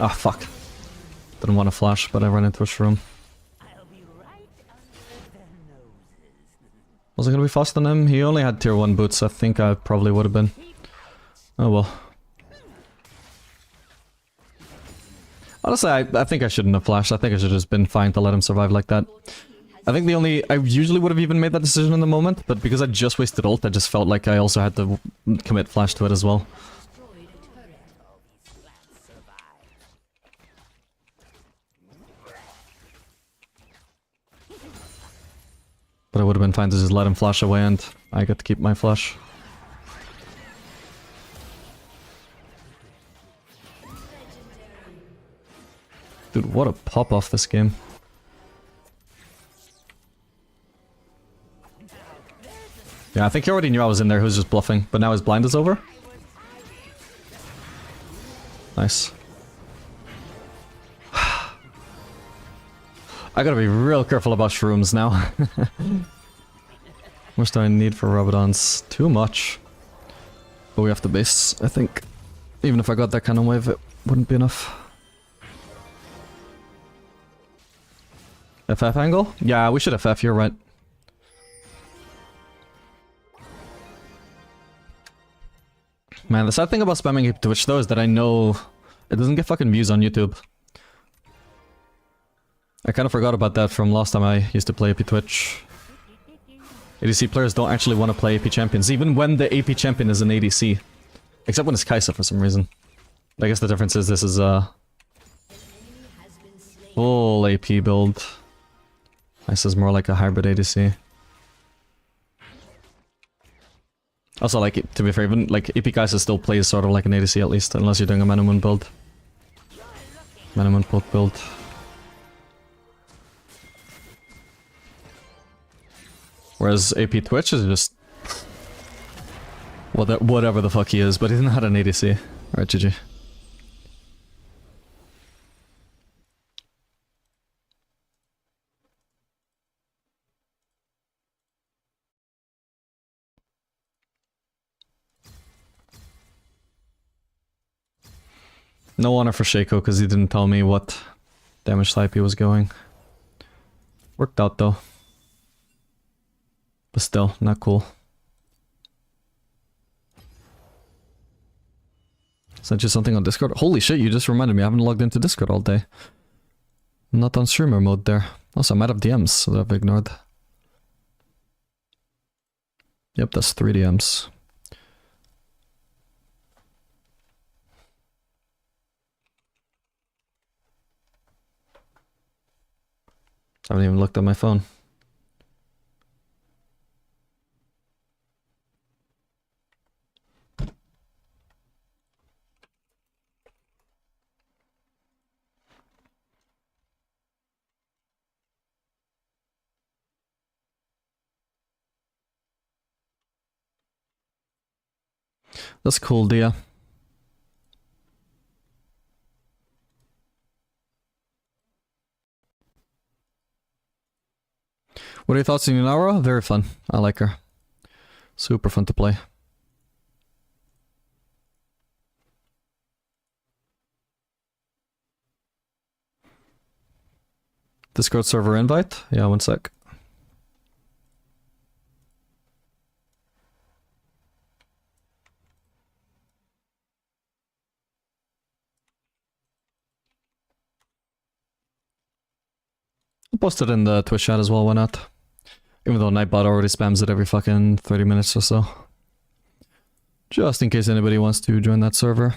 Ah, fuck. Didn't want to flash, but I ran into a shroom. I'll be right under their noses. Was I gonna be faster than him? He only had tier 1 boots, I think I probably would have been. Oh well. Honestly, I think I shouldn't have flashed. I think I should have just been fine to let him survive like that. I think I usually would have even made that decision in the moment, but because I just wasted ult, I just felt like I also had to commit flash to it as well. But it would have been fine to just let him flash away and I get to keep my flash. Dude, what a pop off this game. Yeah, I think he already knew I was in there, he was just bluffing, but now his blind is over. Nice. I gotta be real careful about shrooms now. How much do I need for Rabadons? Too much. But we have the base, I think. Even if I got that kind of wave, it wouldn't be enough. FF angle? Yeah, we should FF, you're right. Man, the sad thing about spamming AP Twitch though is that I know it doesn't get fucking views on YouTube. I kind of forgot about that from last time I used to play AP Twitch. ADC players don't actually want to play AP champions, even when the AP champion is an ADC. Except when it's Kai'Sa for some reason. I guess the difference is this is a full AP build. Kai'Sa's more like a hybrid ADC. Also, like, to be fair, even like AP Kai'Sa still plays sort of like an ADC at least, unless you're doing a Manamon build. Manamon pot build. Whereas AP Twitch is just whatever the fuck he is, but he's not an ADC. Alright, GG. No honor for Shaco because he didn't tell me what damage type he was going. Worked out though. But still, not cool. Sent you something on Discord? Holy shit, you just reminded me, I haven't logged into Discord all day. I'm not on streamer mode there. Also, I'm out of DMs, so that I've ignored. Yep, that's 3 DMs. I haven't even looked at my phone. That's cool, Dia. What are your thoughts on Yunara? Very fun. I like her. Super fun to play. Discord server invite? Yeah, one sec. I'll post it in the Twitch chat as well, why not? Even though Nightbot already spams it every fucking 30 minutes or so. Just in case anybody wants to join that server.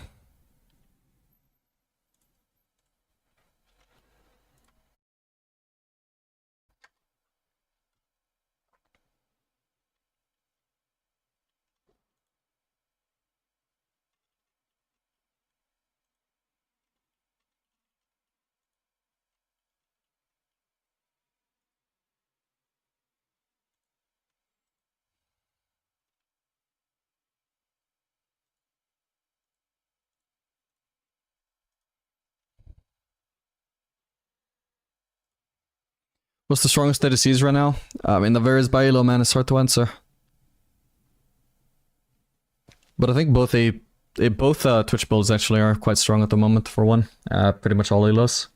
What's the strongest ADCs right now? In the various Bailo, man, it's hard to answer. But I think both Twitch builds actually are quite strong at the moment, for one. Pretty much all Elos.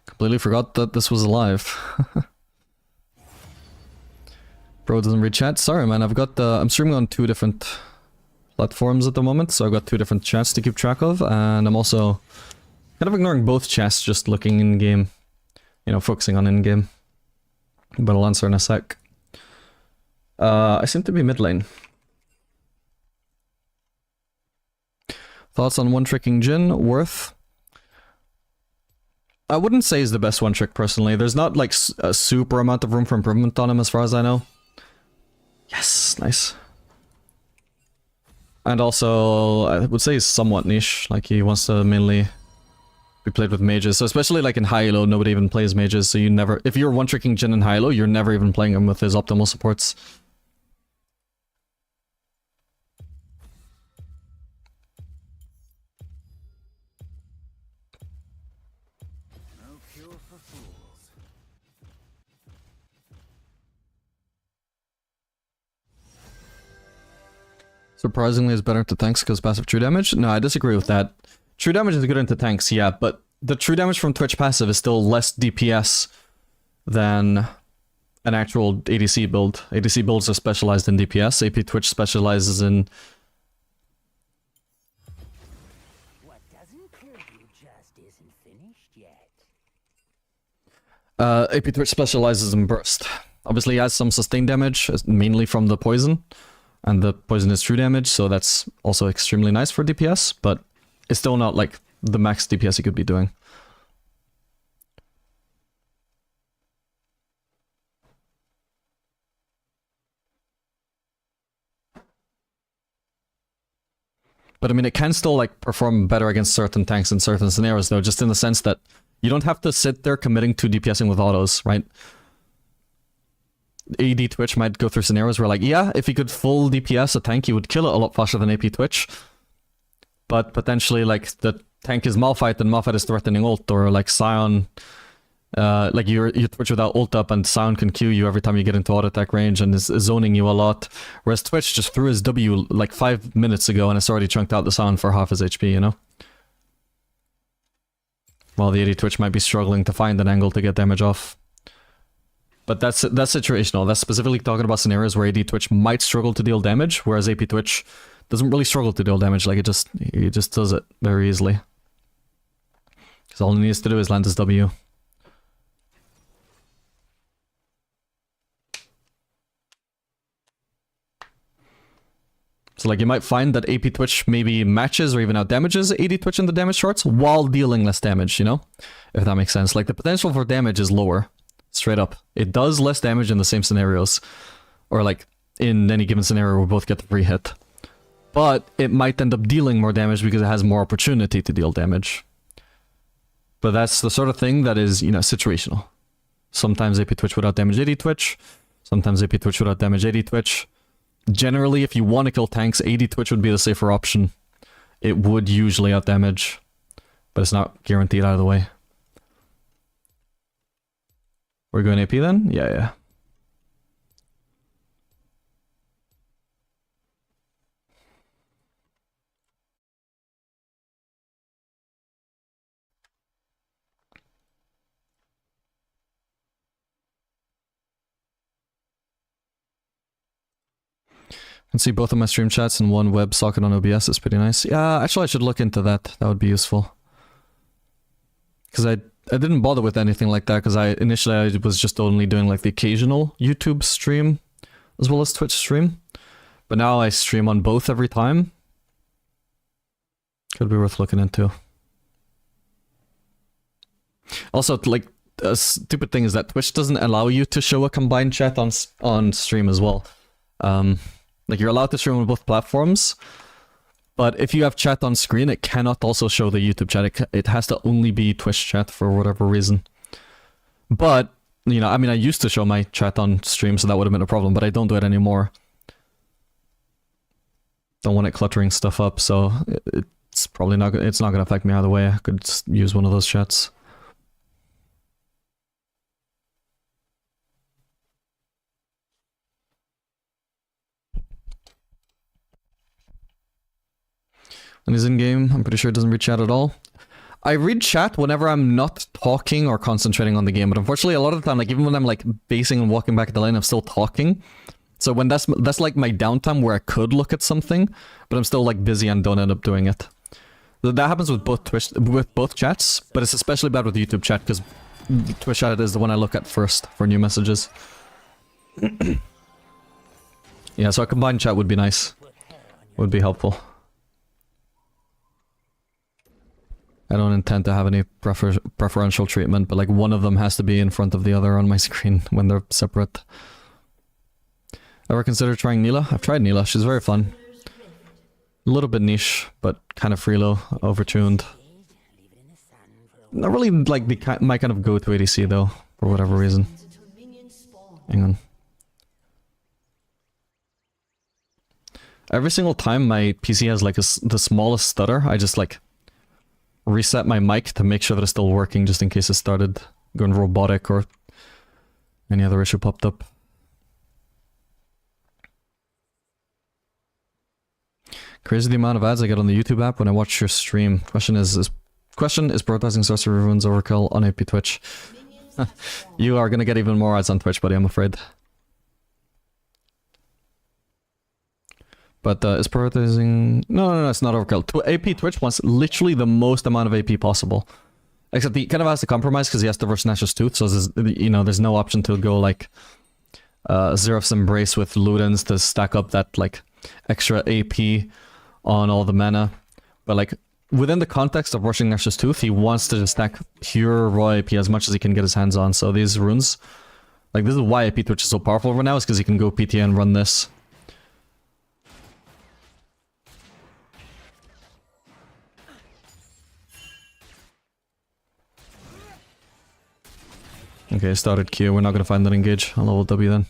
Completely forgot that this was live. Bro doesn't read chat. Sorry, man. I'm streaming on 2 different platforms at the moment, so I've got 2 different chats to keep track of, and I'm also kind of ignoring both chats, just looking in game, you know, focusing on in game. But I'll answer in a sec. I seem to be mid lane. Thoughts on one-tricking Jhin? Worth? I wouldn't say he's the best one-trick personally. There's not like a super amount of room for improvement on him as far as I know. Yes, nice. And also, I would say he's somewhat niche. Like, he wants to mainly be played with mages. So especially like in high-elo, nobody even plays mages. So you never... If you're one-tricking Jhin in high-elo, you're never even playing him with his optimal supports. No cure for fools. Surprisingly, it's better into tanks because passive true damage? No, I disagree with that. True damage is good into tanks, yeah, but the true damage from Twitch passive is still less DPS than an actual ADC build. ADC builds are specialized in DPS, AP Twitch specializes in... What doesn't kill you just isn't finished yet. AP Twitch specializes in burst. Obviously he has some sustained damage, mainly from the poison, and the poison is true damage, so that's also extremely nice for DPS, but it's still not like the max DPS he could be doing. But I mean, it can still like perform better against certain tanks in certain scenarios though, just in the sense that you don't have to sit there committing to DPSing with autos, right? AD Twitch might go through scenarios where like, yeah, if he could full DPS a tank, he would kill it a lot faster than AP Twitch. But potentially like the tank is Malphite and Malphite is threatening ult, or like Sion, like you Twitch without ult up and Sion can Q you every time you get into auto attack range and is zoning you a lot. Whereas Twitch just threw his W like 5 minutes ago and it's already chunked out the Sion for half his HP, you know? While the AD Twitch might be struggling to find an angle to get damage off. But that's situational. That's specifically talking about scenarios where AD Twitch might struggle to deal damage, whereas AP Twitch doesn't really struggle to deal damage. Like he just does it very easily. Because all he needs to do is land his W. So like you might find that AP Twitch maybe matches or even out damages AD Twitch in the damage charts while dealing less damage, you know? If that makes sense. Like the potential for damage is lower. Straight up. It does less damage in the same scenarios. Or like in any given scenario we both get the free hit. But it might end up dealing more damage because it has more opportunity to deal damage. But that's the sort of thing that is, you know, situational. Sometimes AP Twitch without damage AD Twitch. Sometimes AP Twitch without damage AD Twitch. Generally, if you want to kill tanks, AD Twitch would be the safer option. It would usually out damage. But it's not guaranteed either way. We're going AP then? Yeah. Can see both of my stream chats in one web socket on OBS. It's pretty nice. Yeah, actually I should look into that. That would be useful. Because I didn't bother with anything like that, because initially I was just only doing like the occasional YouTube stream as well as Twitch stream. But now I stream on both every time. Could be worth looking into. Also, like, a stupid thing is that Twitch doesn't allow you to show a combined chat on stream as well. Like, you're allowed to stream on both platforms, but if you have chat on screen, it cannot also show the YouTube chat. It has to only be Twitch chat for whatever reason. But, you know, I mean, I used to show my chat on stream, so that would have been a problem, but I don't do it anymore. Don't want it cluttering stuff up, so it's probably not going to affect me either way. I could just use one of those chats. When he's in game, I'm pretty sure it doesn't read chat at all. I read chat whenever I'm not talking or concentrating on the game, but unfortunately a lot of the time, like even when I'm like basing and walking back at the lane, I'm still talking. So when that's like my downtime where I could look at something, but I'm still like busy and don't end up doing it. That happens with both chats, but it's especially bad with YouTube chat because Twitch chat is the one I look at first for new messages. Yeah, so a combined chat would be nice. Would be helpful. I don't intend to have any preferential treatment, but like one of them has to be in front of the other on my screen when they're separate. Ever consider trying Neela? I've tried Neela, she's very fun. A little bit niche, but kind of freelo, overtuned. Not really like my kind of go-to ADC though, for whatever reason. Hang on. Every single time my PC has like the smallest stutter, I just like reset my mic to make sure that it's still working just in case it started going robotic or any other issue popped up. Crazy the amount of ads I get on the YouTube app when I watch your stream. Question is prioritizing sorcery runes overkill on AP Twitch? You are gonna get even more ads on Twitch, buddy, I'm afraid. But is prioritizing... No, it's not overkill. AP Twitch wants literally the most amount of AP possible. Except he kind of has to compromise because he has to verse Nash's Tooth, so there's, you know, there's no option to go like Xerath's Embrace with Ludens to stack up that like extra AP on all the mana. But like within the context of rushing Nash's Tooth, he wants to just stack pure raw AP as much as he can get his hands on. So these runes, like this is why AP Twitch is so powerful right now, is because he can go PTA and run this. Okay, started Q. We're not gonna find that engage on level W then.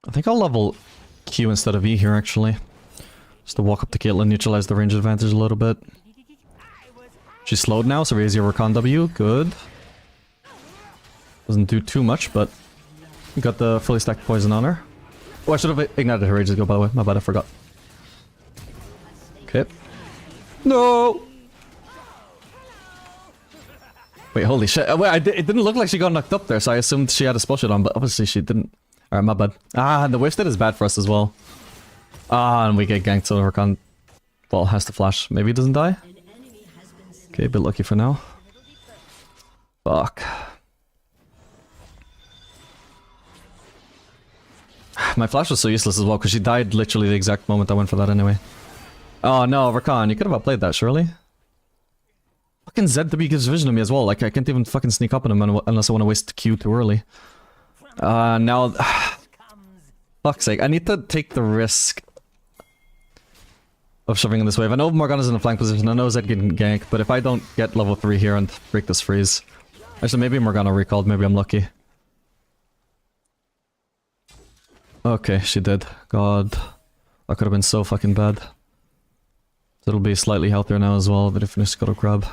I think I'll level Q instead of E here, actually. Just to walk up to Caitlyn, neutralize the range advantage a little bit. She's slowed now, so raise your Recon W. Good. Doesn't do too much, but we got the fully stacked poison on her. Oh, I should have ignited her ages ago, by the way. My bad, I forgot. Okay. No! Wait, holy shit. Wait, it didn't look like she got knocked up there, so I assumed she had a spell shot on, but obviously she didn't. Alright, my bad. Ah, and the wave state is bad for us as well. Ah, and we get ganked, so Recon... Well, has to flash. Maybe he doesn't die? Okay, a bit lucky for now. Fuck. My flash was so useless as well, because she died literally the exact moment I went for that anyway. Oh no, Recon, you could have outplayed that, surely? Fucking ZW gives vision to me as well, like I can't even fucking sneak up on him unless I want to waste Q too early. Now... Fuck's sake, I need to take the risk of shoving in this wave. I know Morgana's in a flank position, I know Zed can gank, but if I don't get level 3 here and break this freeze... Actually, maybe Morgana recalled, maybe I'm lucky. Okay, she did. God. That could have been so fucking bad. It'll be slightly healthier now as well, but if I Scuttle Crab.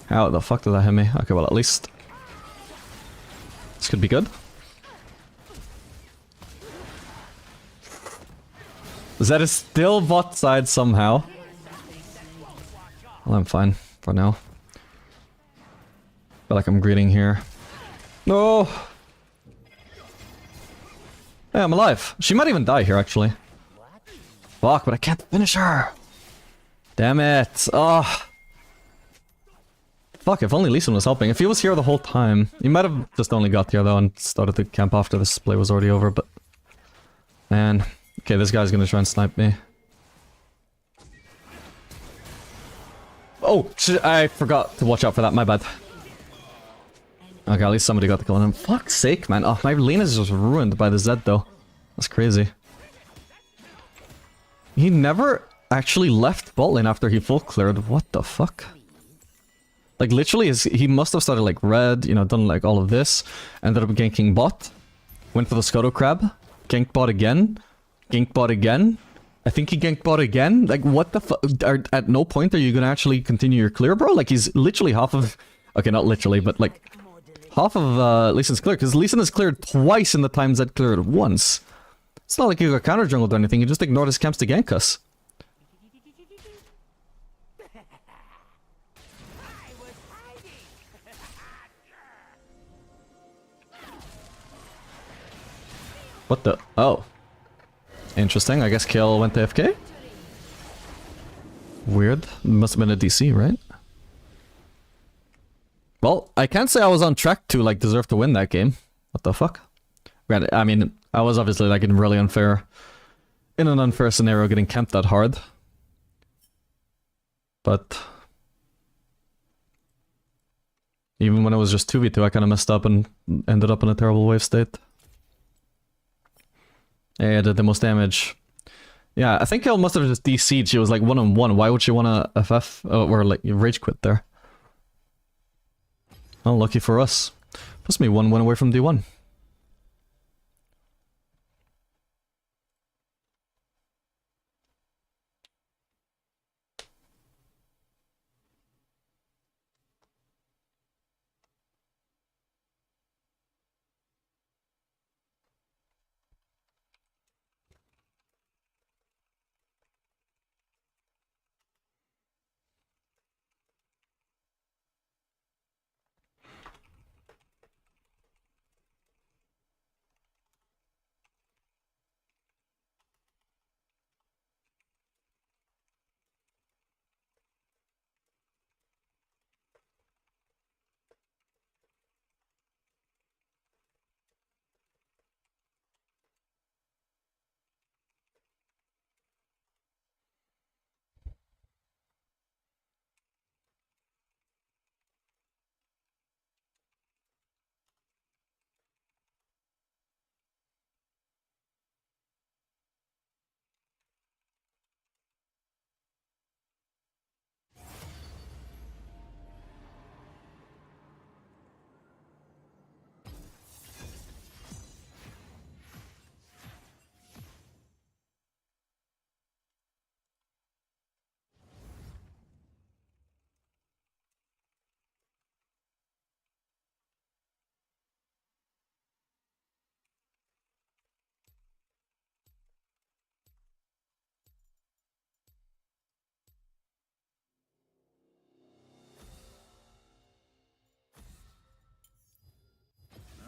How the fuck did that hit me? Okay, well at least... This could be good. Zed is still bot side somehow. Well, I'm fine for now. Feel like I'm greeting here. No! Hey, I'm alive. She might even die here, actually. Fuck, but I can't finish her! Damn it! Oh. Fuck, if only Lee Sin was helping. If he was here the whole time... He might have just only got here though and started to camp after this play was already over, but... Man... Okay, this guy's gonna try and snipe me. Oh! I forgot to watch out for that, my bad. Okay, at least somebody got the kill on him. Fuck's sake, man. Oh, my lane is just ruined by the Zed though. That's crazy. He never actually left bot lane after he full cleared. What the fuck? Like, literally, he must have started, like, red, you know, done, like, all of this, ended up ganking bot, went for the Scuttle Crab, ganked bot again, I think he ganked bot again? Like, what the fuck? At no point are you gonna actually continue your clear, bro? Like, he's literally half of... Okay, not literally, but like... half of Lee Sin's clear, because Lee Sin has cleared twice in the time Zed cleared once. It's not like he got counter jungled or anything, he just ignored his camps to gank us. What the... Oh. Interesting, I guess Kale went to FK? Weird. Must have been a DC, right? Well, I can't say I was on track to, like, deserve to win that game. What the fuck? Granted, I mean, I was obviously, like, in an unfair scenario getting camped that hard. But... even when it was just 2v2, I kind of messed up and ended up in a terrible wave state. Yeah, I did the most damage. Yeah, I think Kale must have just DC'd. She was like 1-on-1. Why would she want to FF? Or like rage quit there? Well, lucky for us. Puts me 1 win away from D1.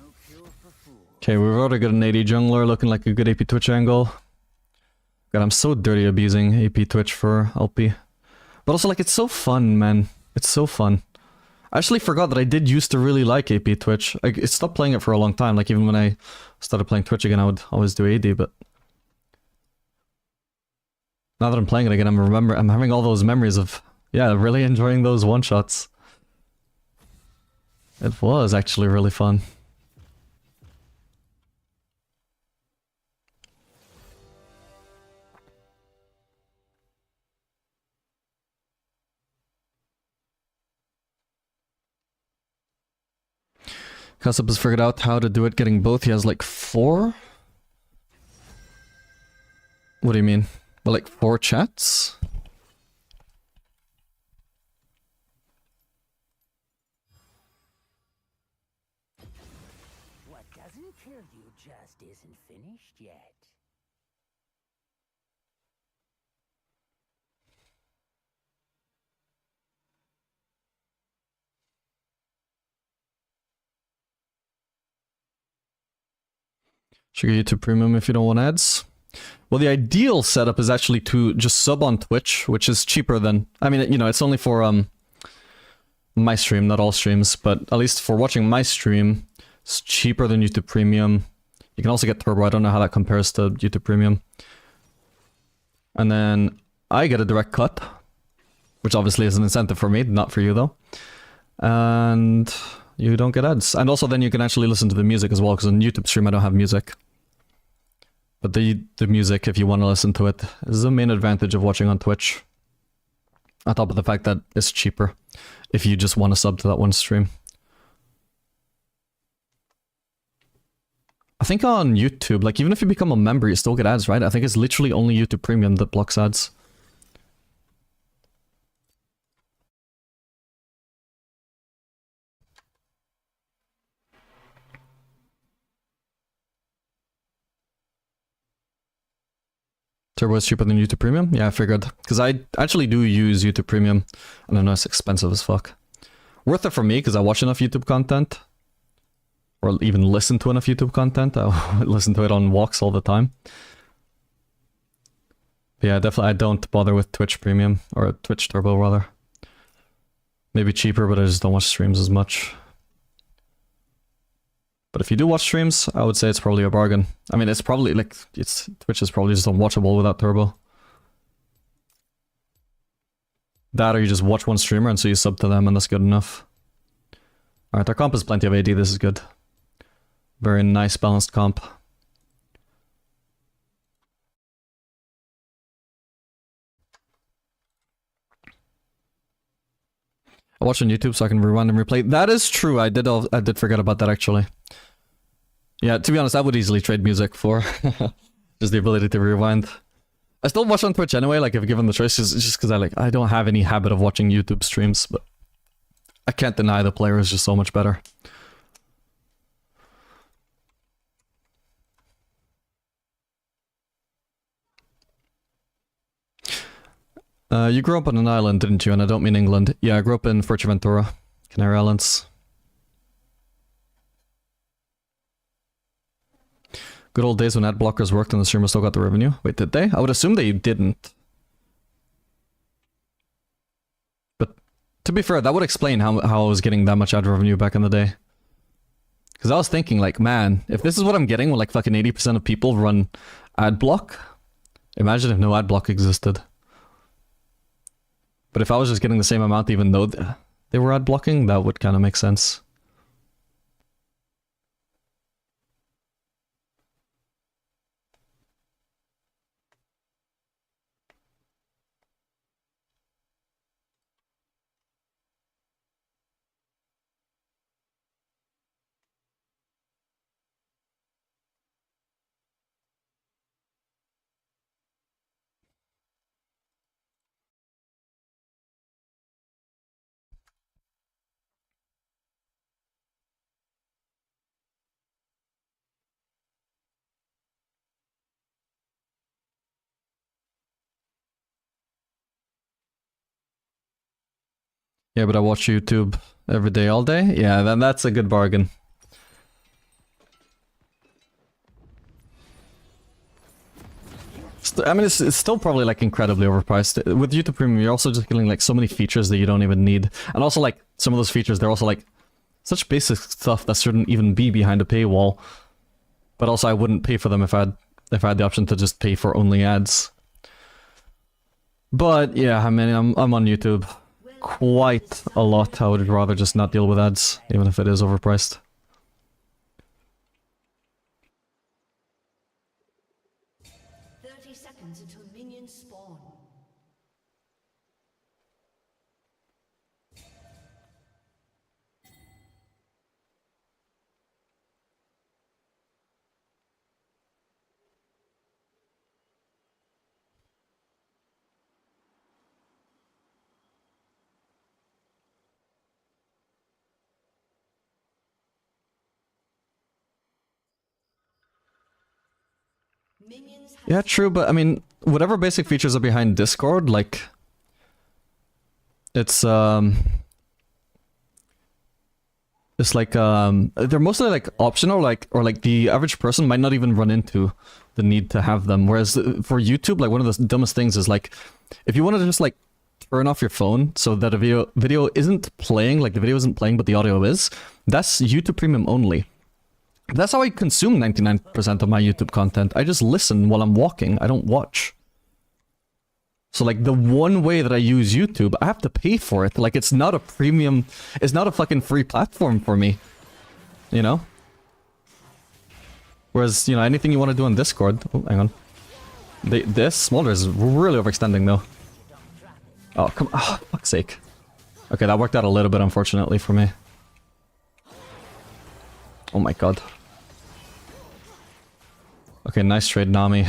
No cure for fools. Okay, we've already got an AD jungler looking like a good AP Twitch angle. God, I'm so dirty abusing AP Twitch for LP. But also, like, it's so fun, man. It's so fun. I actually forgot that I did used to really like AP Twitch. I stopped playing it for a long time. Like, even when I started playing Twitch again, I would always do AD, but... now that I'm playing it again, I'm having all those memories of, yeah, really enjoying those one-shots. It was actually really fun. Kassup has figured out how to do it getting both. He has like 4? What do you mean? Well, like 4 chats? What doesn't kill you just isn't finished yet. Should get YouTube Premium if you don't want ads. Well, the ideal setup is actually to just sub on Twitch, which is cheaper than... I mean, you know, it's only for my stream, not all streams, but at least for watching my stream, it's cheaper than YouTube Premium. You can also get Turbo, I don't know how that compares to YouTube Premium. And then I get a direct cut, which obviously is an incentive for me, not for you though. And you don't get ads. And also then you can actually listen to the music as well, because on YouTube stream I don't have music. But the music, if you want to listen to it, is the main advantage of watching on Twitch. On top of the fact that it's cheaper if you just want to sub to that one stream. I I think on YouTube, like even if you become a member, you still get ads, right? I think it's literally only YouTube Premium that blocks ads. Turbo is cheaper than YouTube Premium? Yeah, I figured. Because I actually do use YouTube Premium, and I know it's expensive as fuck. Worth it for me, because I watch enough YouTube content. Or even listen to enough YouTube content. I listen to it on walks all the time. But yeah, definitely I don't bother with Twitch Premium, or Twitch Turbo rather. Maybe cheaper, but I just don't watch streams as much. But if you do watch streams, I would say it's probably a bargain. I mean, it's probably like, Twitch is probably just unwatchable without Turbo. That or you just watch one streamer and so you sub to them and that's good enough. Alright, our comp is plenty of AD, this is good. Very nice balanced comp. I watch on YouTube so I can rewind and replay. That is true, I did forget about that actually. Yeah, to be honest, I would easily trade music for just the ability to rewind. I still watch on Twitch anyway, like if given the choice, just because I don't have any habit of watching YouTube streams, but I can't deny the player is just so much better. You grew up on an island, didn't you? And I don't mean England. Yeah, I grew up in Fuerteventura, Canary Islands. Good old days when ad blockers worked and the streamer still got the revenue. Wait, did they? I would assume they didn't. But to be fair, that would explain how I was getting that much ad revenue back in the day. Because I was thinking, like, man, if this is what I'm getting when like fucking 80% of people run ad block, imagine if no ad block existed. But if I was just getting the same amount even though they were ad blocking, that would kind of make sense. Yeah, but I watch YouTube every day, all day? Yeah, then that's a good bargain. I mean, it's still probably like incredibly overpriced. With YouTube Premium, you're also just getting like so many features that you don't even need. And also like some of those features, they're also like such basic stuff that shouldn't even be behind a paywall. But also I wouldn't pay for them if I had the option to just pay for only ads. But yeah, I mean, I'm on YouTube quite a lot. I would rather just not deal with ads, even if it is overpriced. Until minions spawn. Yeah, true, but I mean, whatever basic features are behind Discord, like, it's like, they're mostly like optional, like, or like the average person might not even run into the need to have them. Whereas for YouTube, like one of the dumbest things is like, if you want to just like turn off your phone so that a video isn't playing, like the video isn't playing but the audio is, that's YouTube Premium only. That's how I consume 99% of my YouTube content. I just listen while I'm walking. I don't watch. So like the one way that I use YouTube, I have to pay for it. Like it's not a premium, it's not a fucking free platform for me. You know? Whereas, you know, anything you want to do on Discord... Oh, hang on. This Smolder is really overextending though. Oh, come on. Oh, fuck's sake. Okay, that worked out a little bit unfortunately for me. Oh my god. Okay, nice trade, Nami.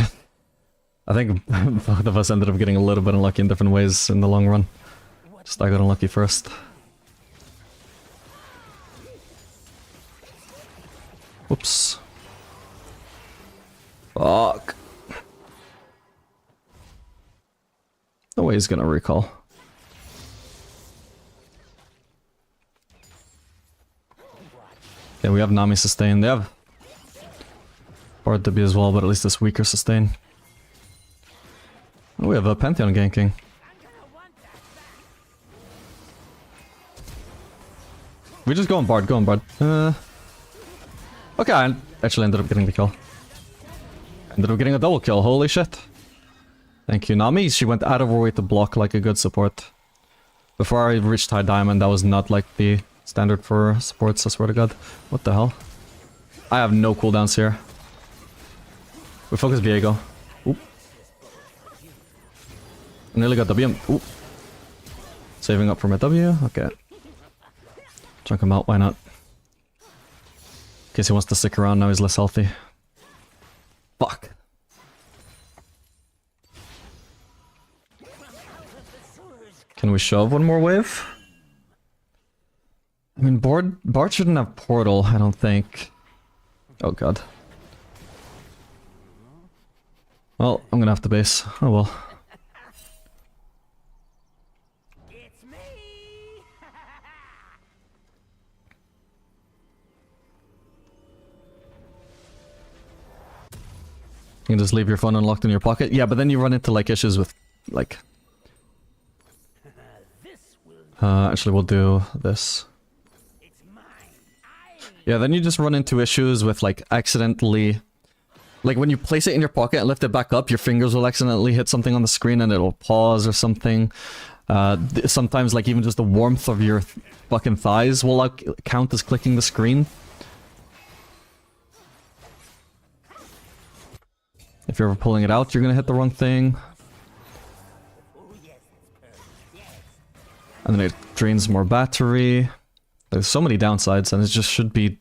I think both of us ended up getting a little bit unlucky in different ways in the long run. Just I got unlucky first. Whoops. Fuck. No way he's gonna recall. Okay, we have Nami sustain. They have Bard W as well, but at least it's weaker sustain. Oh, we have a Pantheon ganking. We just go on Bard, go on Bard. Okay, I actually ended up getting the kill. Ended up getting a double kill, holy shit. Thank you, Nami. She went out of her way to block like a good support. Before I reached high diamond, that was not like the standard for supports, I swear to god. What the hell? I have no cooldowns here. We focus Viego. Oop. I nearly got W. Oop. Saving up for my W. Okay. Chunk him out, why not? In case he wants to stick around, now he's less healthy. Fuck. Can we shove one more wave? I mean, Bard shouldn't have portal, I don't think. Oh god. Well, I'm gonna have to base. Oh well. It's me. You can just leave your phone unlocked in your pocket. Yeah, but then you run into like issues with like... actually we'll do this. It's mine. Yeah, then you just run into issues with like accidentally... Like when you place it in your pocket and lift it back up, your fingers will accidentally hit something on the screen and it'll pause or something. Sometimes like even just the warmth of your fucking thighs will like count as clicking the screen. If you're ever pulling it out, you're gonna hit the wrong thing. And then it drains more battery. There's so many downsides and it just should be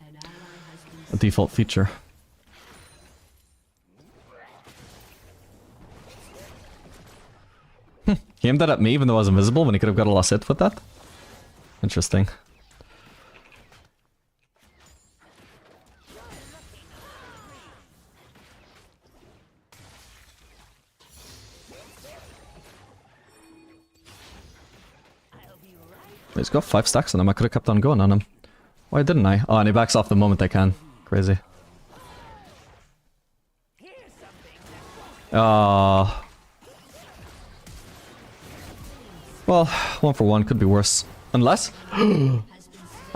a default feature. He aimed that at me even though I was invisible when he could have got a last hit with that. Interesting. He's got 5 stacks on him, I could have kept on going on him. Why didn't I? Oh, and he backs off the moment I can. Crazy. Ah. Well, 1 for 1 could be worse. Unless... I'm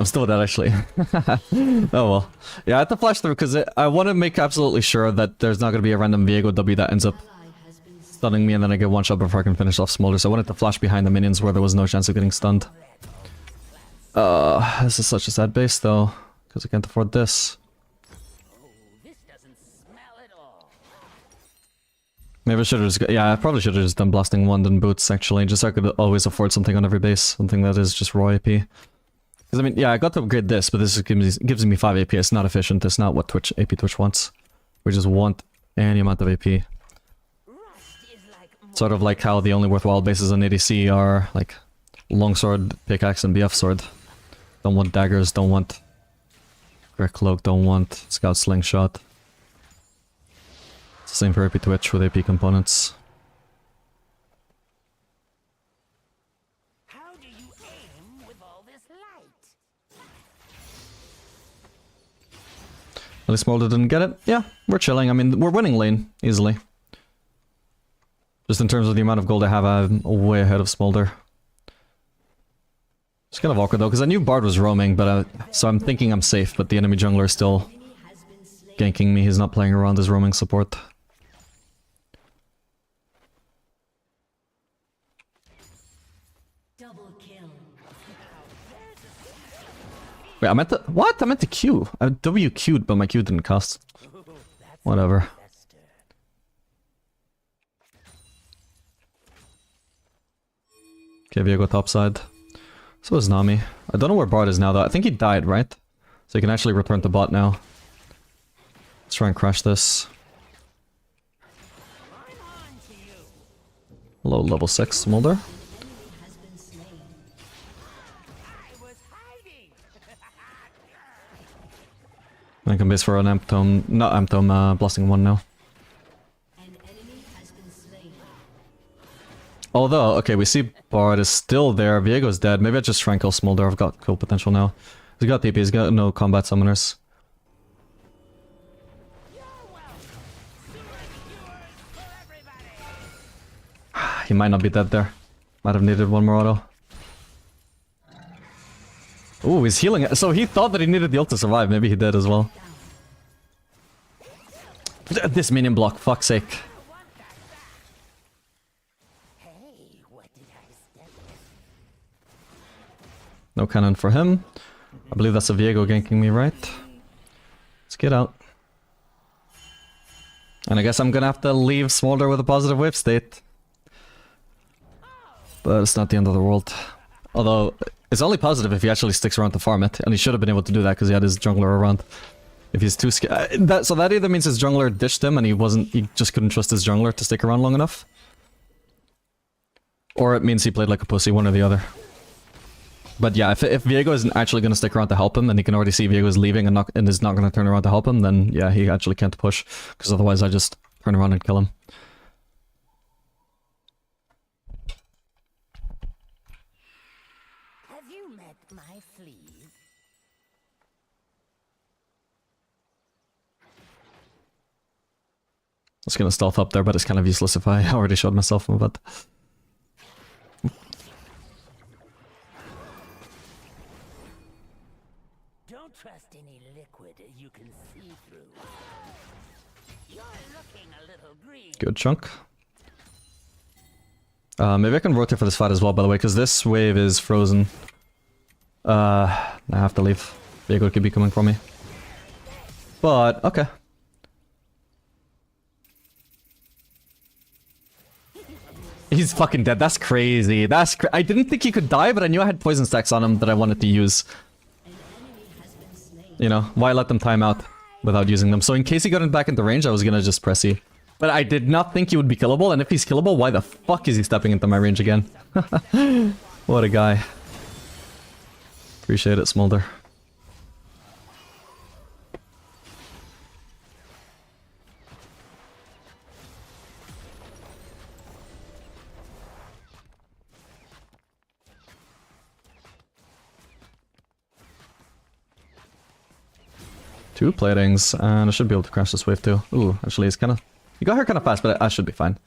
still dead actually. Oh well. Yeah, I had to flash through because I want to make absolutely sure that there's not going to be a random Viego W that ends up stunning me and then I get one shot before I can finish off Smolder. So I wanted to flash behind the minions where there was no chance of getting stunned. This is such a sad base though, because I can't afford this. This doesn't smell at all. Maybe I should have just... Yeah, I probably should have just done Blasting Wand and Boots, actually, just so I could always afford something on every base. Something that is just raw AP. Because, I mean, yeah, I got to upgrade this, but this gives me 5 AP. It's not efficient. It's not what AP Twitch wants. We just want any amount of AP. Sort of like how the only worthwhile bases on ADC are, like, Longsword, Pickaxe, and BF Sword. Don't want daggers, don't want Great Cloak, don't want Scout Slingshot. It's the same for AP Twitch with AP components. How do you aim with all this light? At least Smolder didn't get it. Yeah, we're chilling. I mean, we're winning lane, easily. Just in terms of the amount of gold I have, I'm way ahead of Smolder. It's kind of awkward though, because I knew Bard was roaming, but so I'm thinking I'm safe, but the enemy jungler is still ganking me. He's not playing around as roaming support. Double kill. Wait, I meant to... What? I meant to Q. I W Q'd, but my Q didn't cast. Whatever. Okay, Viego topside. So is Nami. I don't know where Bard is now though. I think he died, right? So he can actually return to bot now. Let's try and crash this. Low level 6 Smolder. I can base for an Amp Tome, not Amp Tome, Blasting 1 now. Although, okay, we see Bard is still there, Viego's dead, maybe I just Tranquil Smolder, I've got cool potential now. He's got TP, he's got no combat summoners. He might not be dead there. Might have needed one more auto. Ooh, he's healing it. So he thought that he needed the ult to survive. Maybe he did as well. This minion block, fuck's sake. Hey, what did I step in? No cannon for him. I believe that's a Viego ganking me, right? Let's get out. And I guess I'm gonna have to leave Smolder with a positive wave state. But it's not the end of the world. Although, it's only positive if he actually sticks around to farm it. And he should have been able to do that because he had his jungler around. If he's too scared... So that either means his jungler dished him and he just couldn't trust his jungler to stick around long enough. Or it means he played like a pussy, one or the other. But yeah, if Viego isn't actually going to stick around to help him, and he can already see Viego is leaving and is not going to turn around to help him, then yeah, he actually can't push. Because otherwise I just turn around and kill him. Have you met my fleas? I was gonna stealth up there, but it's kind of useless if I already showed myself, but... Don't trust any liquid you can see through. You're looking a little green. Good chunk. Maybe I can rotate for this fight as well, by the way, because this wave is frozen. I have to leave. Viego could be coming for me. But, okay. He's fucking dead. That's crazy. I didn't think he could die, but I knew I had poison stacks on him that I wanted to use. You know, why let them time out without using them? So in case he got back into range, I was gonna just press E. But I did not think he would be killable, and if he's killable, why the fuck is he stepping into my range again? What a guy. Appreciate it, Smolder. Two platings, and I should be able to crash this wave too. Ooh, actually it's kinda... You got her kinda fast, but I should be fine.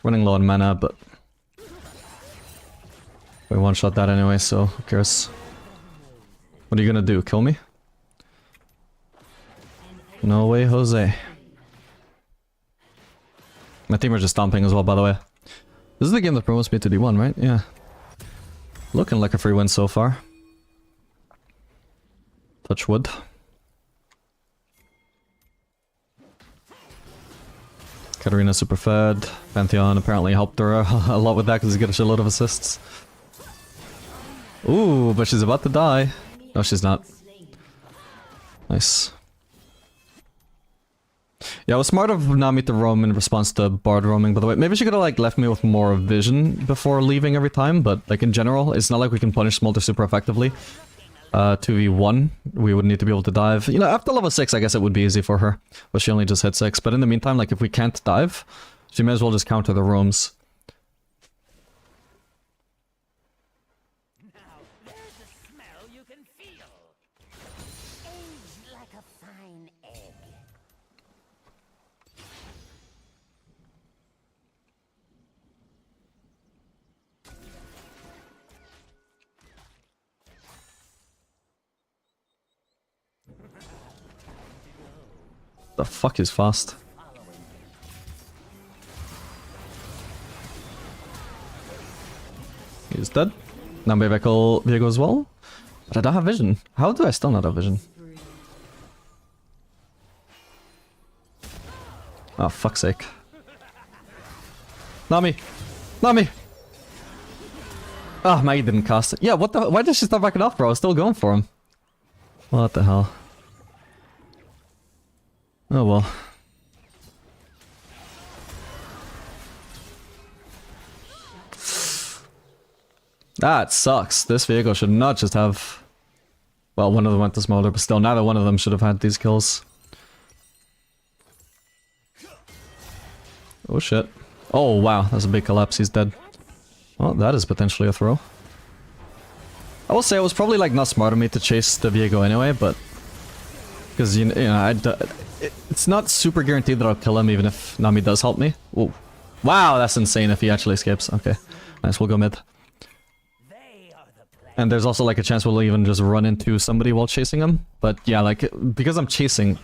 Running low on mana, but... We one-shot that anyway, so who cares? What are you gonna do, kill me? No way, Jose. My team are just stomping as well, by the way. This is the game that promotes me to D1, right? Yeah. Looking like a free win so far. Touch wood. Katarina super fed. Pantheon apparently helped her a lot with that because he got a shitload of assists. Ooh, but she's about to die. No, she's not. Nice. Yeah, it was smart of Nami to roam in response to Bard roaming, by the way. Maybe she could have like left me with more vision before leaving every time, but like in general, it's not like we can punish Smolder super effectively. 2v1, we would need to be able to dive. You know, after level 6, I guess it would be easy for her. But she only just hit 6. But in the meantime, like, if we can't dive, she may as well just counter the roams. Now, there's a smell you can feel. Aged like a fine egg. The fuck is fast? He's dead. Now maybe I call Viego as well? But I don't have vision. How do I still not have vision? Oh, fuck's sake. Nami! Nami! Ah, Maggie didn't cast it. Yeah, what the... Why did she start backing off, bro? I was still going for him. What the hell? Oh well. That sucks. This vehicle should not just have... Well, one of them went to Smolder, but still, neither one of them should have had these kills. Oh shit. Oh wow, that's a big collapse, he's dead. Well, that is potentially a throw. I will say it was probably like not smart of me to chase the Viego anyway, but... Because, you know, it's not super guaranteed that I'll kill him even if Nami does help me. Whoa. Wow, that's insane if he actually escapes. Okay, nice, we'll go mid. And there's also like a chance we'll even just run into somebody while chasing him. But yeah, like, because I'm chasing,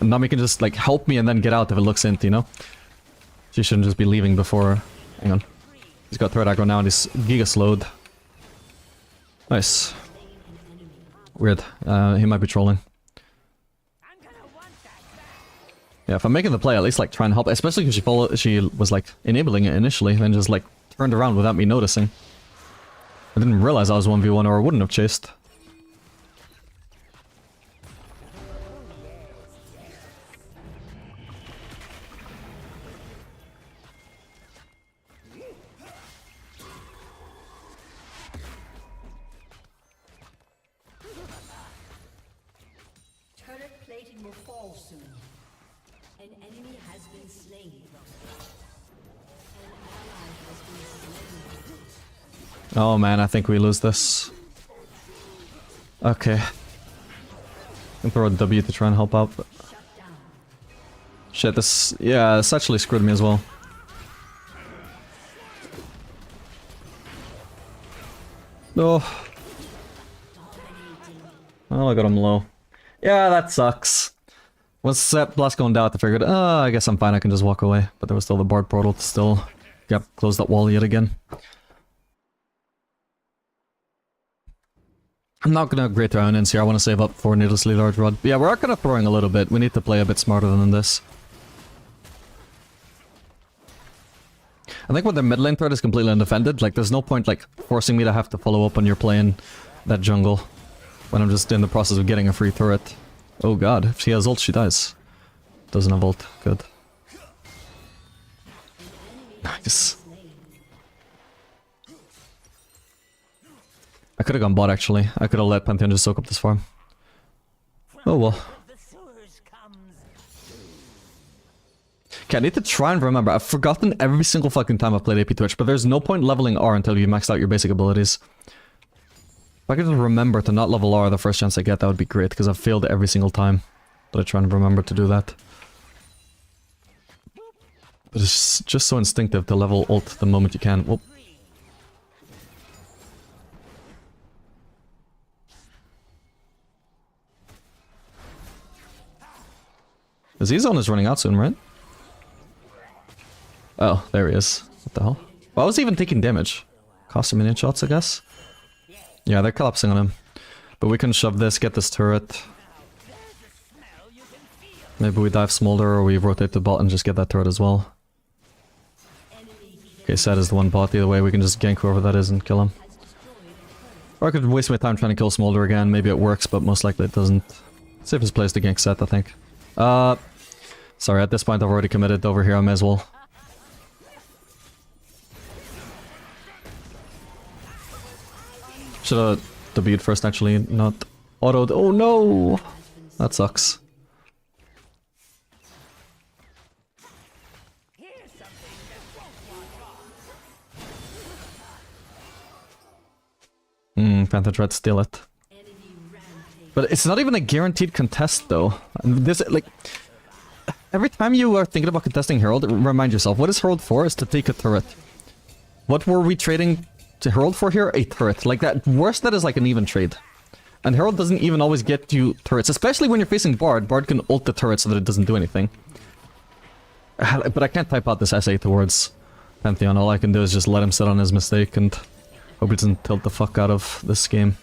Nami can just like help me and then get out if it looks into, you know? She shouldn't just be leaving before... Hang on. He's got third aggro now and he's giga slowed. Nice. Weird. He might be trolling. Yeah, if I'm making the play, at least like try and help. Especially because she was like enabling it initially, then just like turned around without me noticing. I didn't realize I was 1v1 or I wouldn't have chased. Turret plating will fall soon. An enemy has been slain. An ally has been slain. Oh man, I think we lose this. Okay. I can throw a W to try and help out, but... Shit, this... Yeah, this actually screwed me as well. No. Oh, I got him low. Yeah, that sucks. Once that blast going down, I figured, I guess I'm fine, I can just walk away. But there was still the Bard portal to still... Yep, close that wall yet again. I'm not gonna great throw ins here, I want to save up for needlessly large rod. But yeah, we're kind of throwing a little bit, we need to play a bit smarter than this. I think when the mid lane threat is completely undefended, like there's no point like forcing me to have to follow up on your playing that jungle. When I'm just in the process of getting a free turret. Oh god, if she has ult, she dies. Doesn't have ult, good. Nice. I could have gone bot actually. I could have let Pantheon just soak up this farm. Oh well. Okay, I need to try and remember. I've forgotten every single fucking time I've played AP Twitch, but there's no point leveling R until you maxed out your basic abilities. If I could just remember to not level R the first chance I get, that would be great, because I've failed every single time. But I try and remember to do that. But it's just so instinctive to level ult the moment you can. Whoop. The Z-zone is running out soon, right? Oh, there he is. What the hell? Well, I was even taking damage. Cost a minion shots, I guess? Yeah, they're collapsing on him. But we can shove this, get this turret. Maybe we dive Smolder or we rotate the bot and just get that turret as well. Okay, Set is the one bot. Either way, we can just gank whoever that is and kill him. Or I could waste my time trying to kill Smolder again. Maybe it works, but most likely it doesn't. Safest place to gank Set, I think. Sorry, at this point I've already committed over here, I may as well. Should've debuted first actually, not autoed. Oh no! That sucks. Panther tried to steal it. But it's not even a guaranteed contest though. This, like... Every time you are thinking about contesting Herald, remind yourself, what is Herald for? Is to take a turret. What were we trading to Herald for here? A turret. Like that, worst that is like an even trade. And Herald doesn't even always get you turrets, especially when you're facing Bard. Bard can ult the turret so that it doesn't do anything. But I can't type out this essay towards Pantheon. All I can do is just let him sit on his mistake and hope he doesn't tilt the fuck out of this game.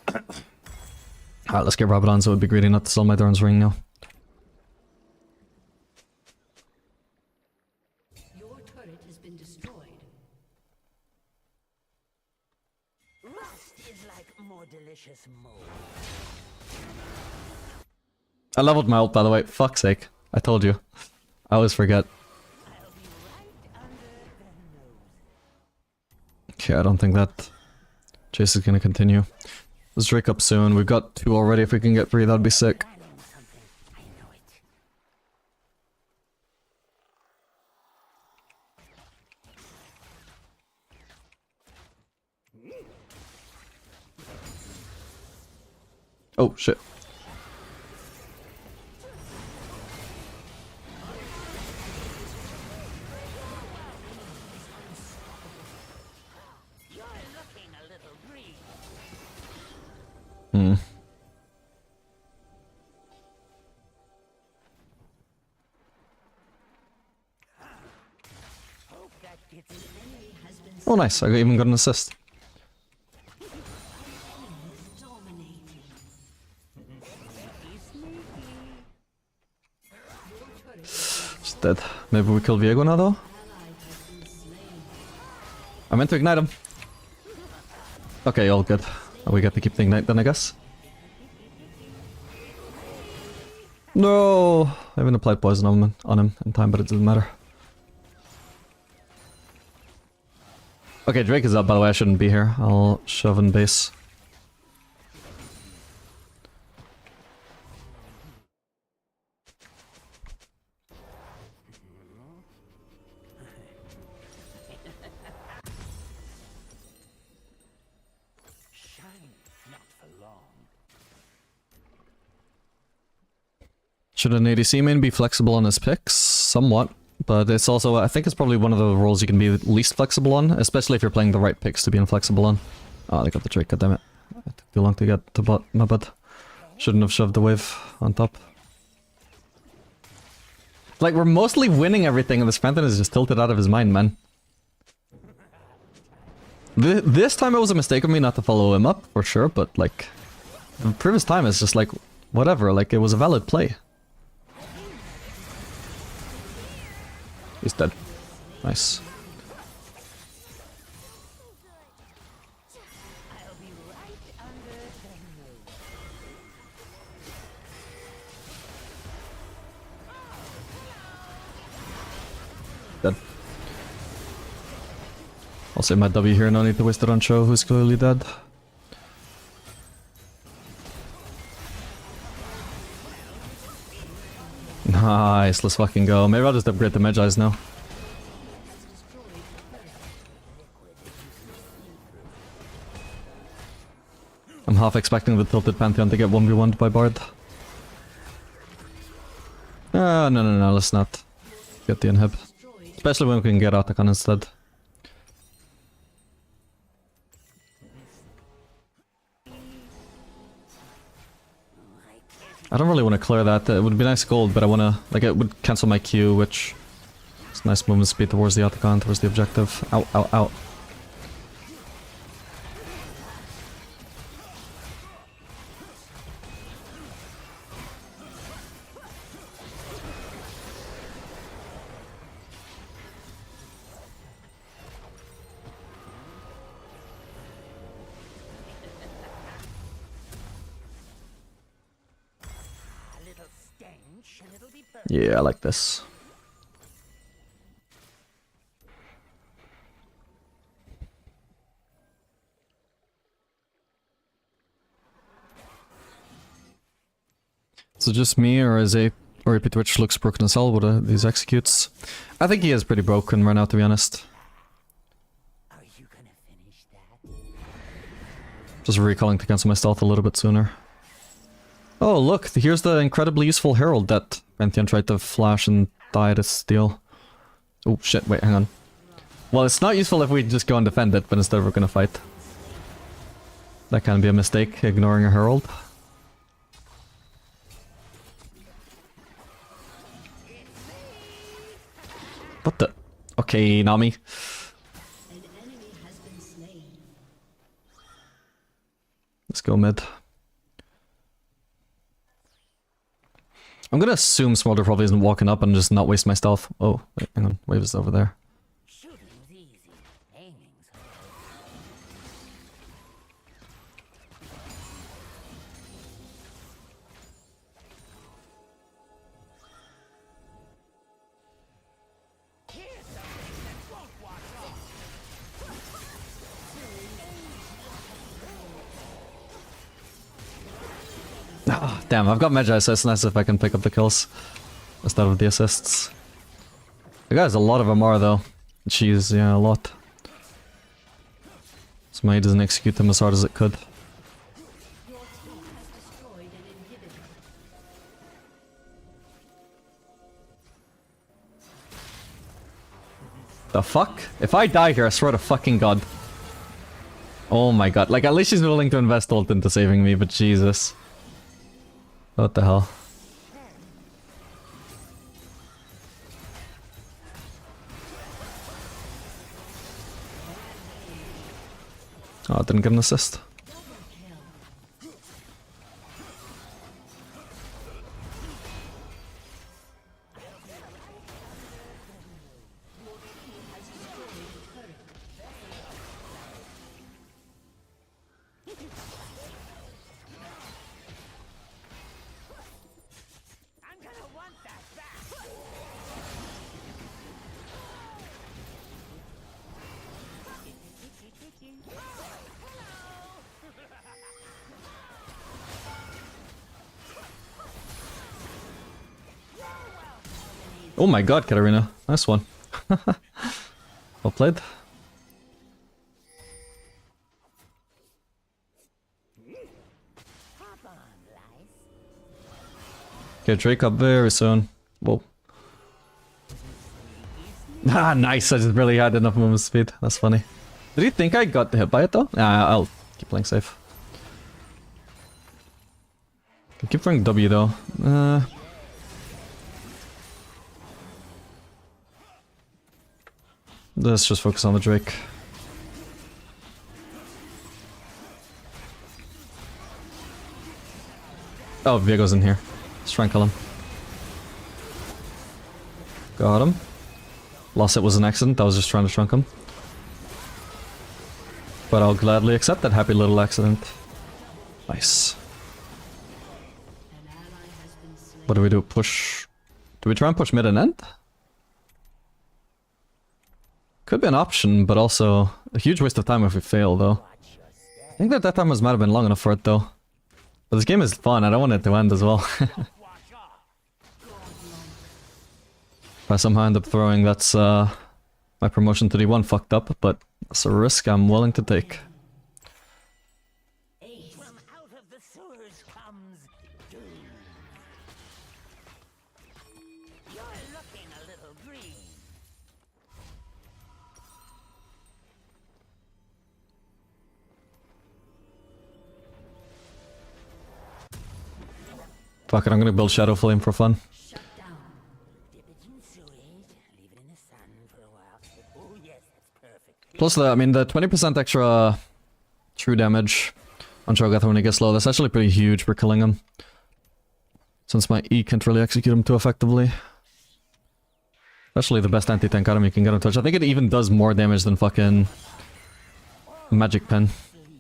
Alright, let's get Rabadon, so it would be greedy not to sell my Thorn's Ring now. Your turret has been destroyed. Rust is like more delicious mold. I leveled my ult, by the way. Fuck's sake. I told you. I always forget. I don't think that chase is gonna continue. Let's Drake up soon. We've got 2 already. If we can get 3, that'd be sick. Planning something. I know it. Oh, shit. You're looking a little green. Hmm. Hope that gets Oh, nice. I even got an assist. She's dead. Maybe we kill Viego now, though? I meant to ignite him. Okay, all good. We get to keep the ignite then, I guess. No! I haven't applied poison on him in time, but it doesn't matter. Okay, Drake is up, by the way. I shouldn't be here. I'll shove in base. shine, not for long. Should an ADC main be flexible on his picks? Somewhat. But it's also, I think it's probably one of the roles you can be least flexible on, especially if you're playing the right picks to be inflexible on. Oh, they got the Drake, goddammit. It took too long to get to bot, my bad. Shouldn't have shoved the wave on top. Like, we're mostly winning everything and this Phantom is just tilted out of his mind, man. This time it was a mistake of me not to follow him up, for sure, but like... The previous time it's just like, whatever, like it was a valid play. He's dead. Nice. I'll be right under the nose. Dead. I'll save my W here, no need to waste it on Cho, who's clearly dead. Nice, let's fucking go. Maybe I'll just upgrade the Magi's now. I'm half expecting the tilted Pantheon to get 1v1'd by Bard. No, let's not get the inhib. Especially when we can get Otacon instead. I don't really want to clear that. It would be nice gold, but I want to... Like, it would cancel my Q, which... It's nice movement speed towards the Otacon, towards the objective. Ow, ow, ow. A little stench and it'll be perfect. Yeah, I like this. Is it just me, or is AP Twitch looks broken as hell with these executes? I think he is pretty broken right now, to be honest. Are you gonna finish that? Just recalling to cancel my stealth a little bit sooner. Oh, look, here's the incredibly useful Herald that Pantheon tried to flash and die to steal. Oh shit, wait, hang on. Well, it's not useful if we just go and defend it, but instead we're gonna fight. That can be a mistake, ignoring a Herald. What the? Okay, Nami. Let's go mid. I'm gonna assume Smolder probably isn't walking up and just not waste my stealth. Oh, wait, hang on. Wave is over there. Shooting's easy. Aiming's hard. Here's something that won't wash off. Ah, damn, I've got Magi, so it's nice if I can pick up the kills instead of the assists. The guy has a lot of MR though. Jeez, yeah, a lot. So maybe doesn't execute them as hard as it could. Your team has destroyed an inhibitor. The fuck? If I die here, I swear to fucking god. Oh my god. Like, at least she's willing to invest ult into saving me, but Jesus. What the hell? Oh, I didn't get an assist. I'm gonna want that back. Oh my god, Katarina. Nice one. Well played. Hop on, Lice. Okay, Drake up very soon. Whoa. Ah, nice. I just really had enough movement speed. That's funny. Did he think I got hit by it though? Nah, I'll keep playing safe. I keep throwing W though. Let's just focus on the Drake. Oh, Viego's in here. Let's try and kill him. Got him. Lost it was an accident. I was just trying to trunk him. But I'll gladly accept that happy little accident. Nice. What do we do? Push... Do we try and push mid and end? Could be an option, but also a huge waste of time if we fail, though. I think that time might have been long enough for it, though. But this game is fun. I don't want it to end as well. If I somehow end up throwing, that's my promotion to D1 fucked up, but that's a risk I'm willing to take. From out of the sewers comes doom. You're looking a little green. Fuck it, I'm gonna build Shadow Flame for fun. Dip it in sewage, leave it in the sun for a while. Oh yes, that's perfect. Plus, I mean, the 20% extra true damage on Cho'Gath when he gets low, that's actually pretty huge for killing him. Since my E can't really execute him too effectively. Especially the best anti-tank item you can get on touch. I think it even does more damage than fucking Magic Pen.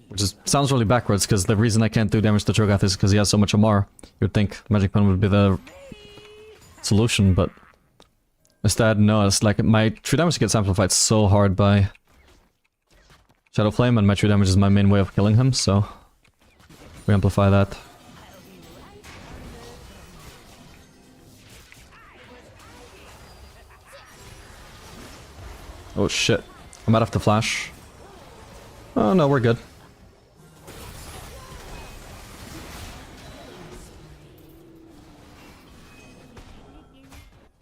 Which is, sounds really backwards, because the reason I can't do damage to Cho'Gath is because he has so much MR. You'd think Magic Pen would be the solution, but instead, no, it's like my true damage gets amplified so hard by Shadow Flame, and my true damage is my main way of killing him, so we amplify that. Oh shit. I might have to flash. Oh no, we're good.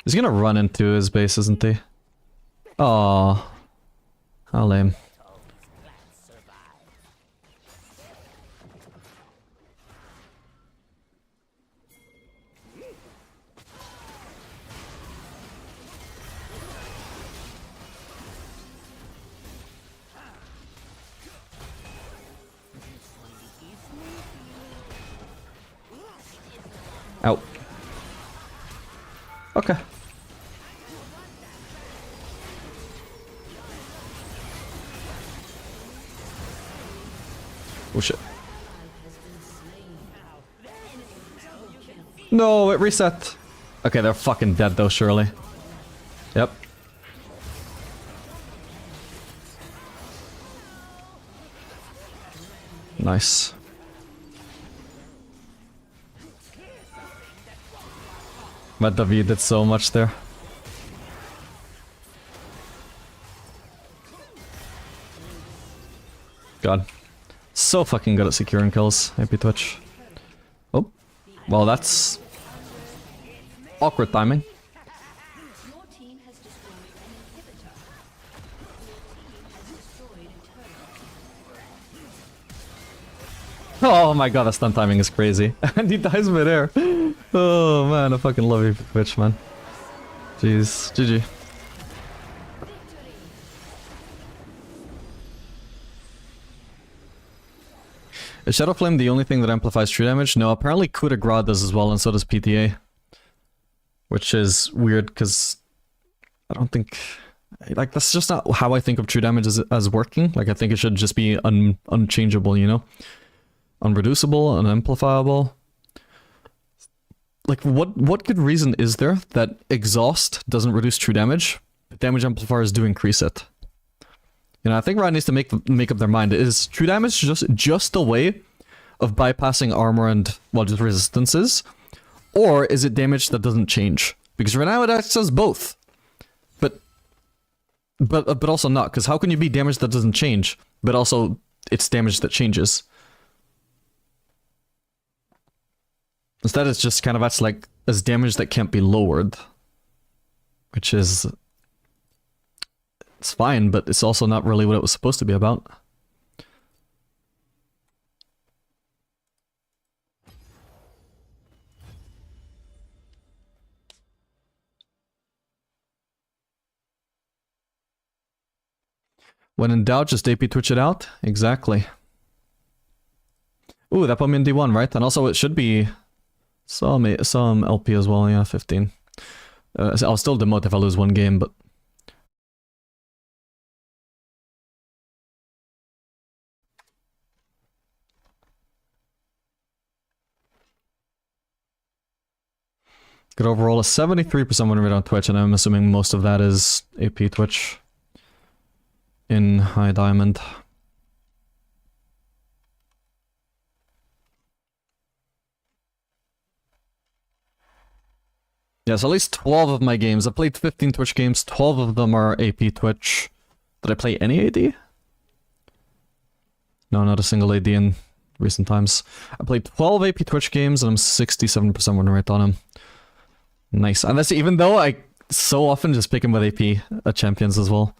He's gonna run into his base, isn't he? Aww. How lame. Out. Okay. Oh shit. No, it reset. Okay, they're fucking dead though, surely. Yep. But David did so much there. God. So fucking good at securing kills, AP Twitch. Oh. Well, that's... awkward timing. Your team has destroyed an inhibitor. Your team has destroyed a turret. Oh my god, that stun timing is crazy. And he dies midair. Oh man, I fucking love AP Twitch, man. Jeez. GG. Is Shadow Flame the only thing that amplifies true damage? No, apparently Coup de Grace does as well, and so does PTA. Which is weird, because I don't think... Like, that's just not how I think of true damage as working. Like, I think it should just be unchangeable, you know? Unreducible, unamplifiable. Like, what good reason is there that Exhaust doesn't reduce true damage, but damage amplifiers do increase it? You know, I think Riot needs to make up their mind. Is true damage just a way of bypassing armor and, well, just resistances? Or is it damage that doesn't change? Because right now it acts as both. But also not, because how can you be damage that doesn't change, but also it's damage that changes? Instead it's just kind of acts like as damage that can't be lowered. Which is... It's fine, but it's also not really what it was supposed to be about. When in doubt, just AP Twitch it out. Exactly. Ooh, that put me in D1, right? And also it should be some LP as well, yeah, 15. I'll still demote if I lose one game, but... Good overall, a 73% win rate on Twitch, and I'm assuming most of that is AP Twitch in High Diamond. Yes, at least 12 of my games. I played 15 Twitch games, 12 of them are AP Twitch. Did I play any AD? No, not a single AD in recent times. I played 12 AP Twitch games and I'm 67% win rate on them. Nice. And that's even though I so often just pick him with AP at champions as well.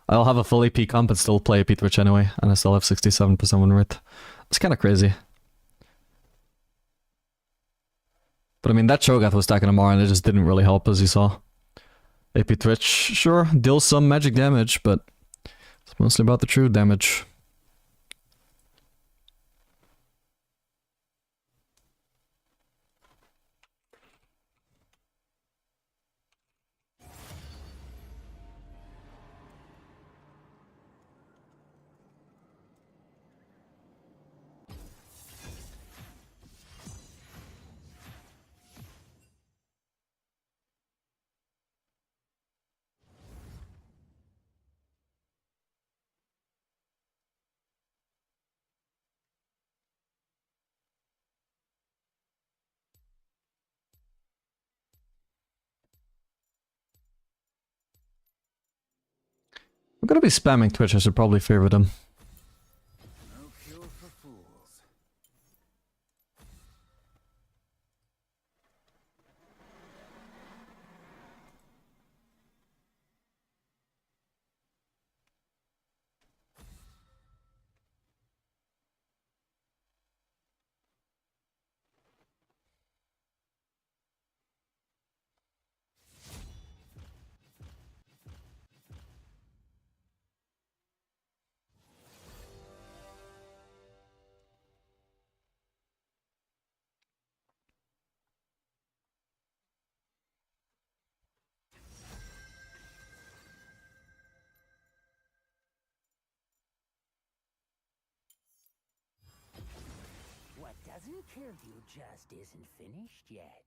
I'll have a full AP comp and still play AP Twitch anyway, and I still have 67% win rate. It's kind of crazy. But I mean, that Cho'Gath was stacking Amara and it just didn't really help, as you saw. AP Twitch, sure, deals some magic damage, but it's mostly about the true damage. I'm gonna be spamming Twitch, I should probably favorite him. No cure for fools. What doesn't kill you just isn't finished yet.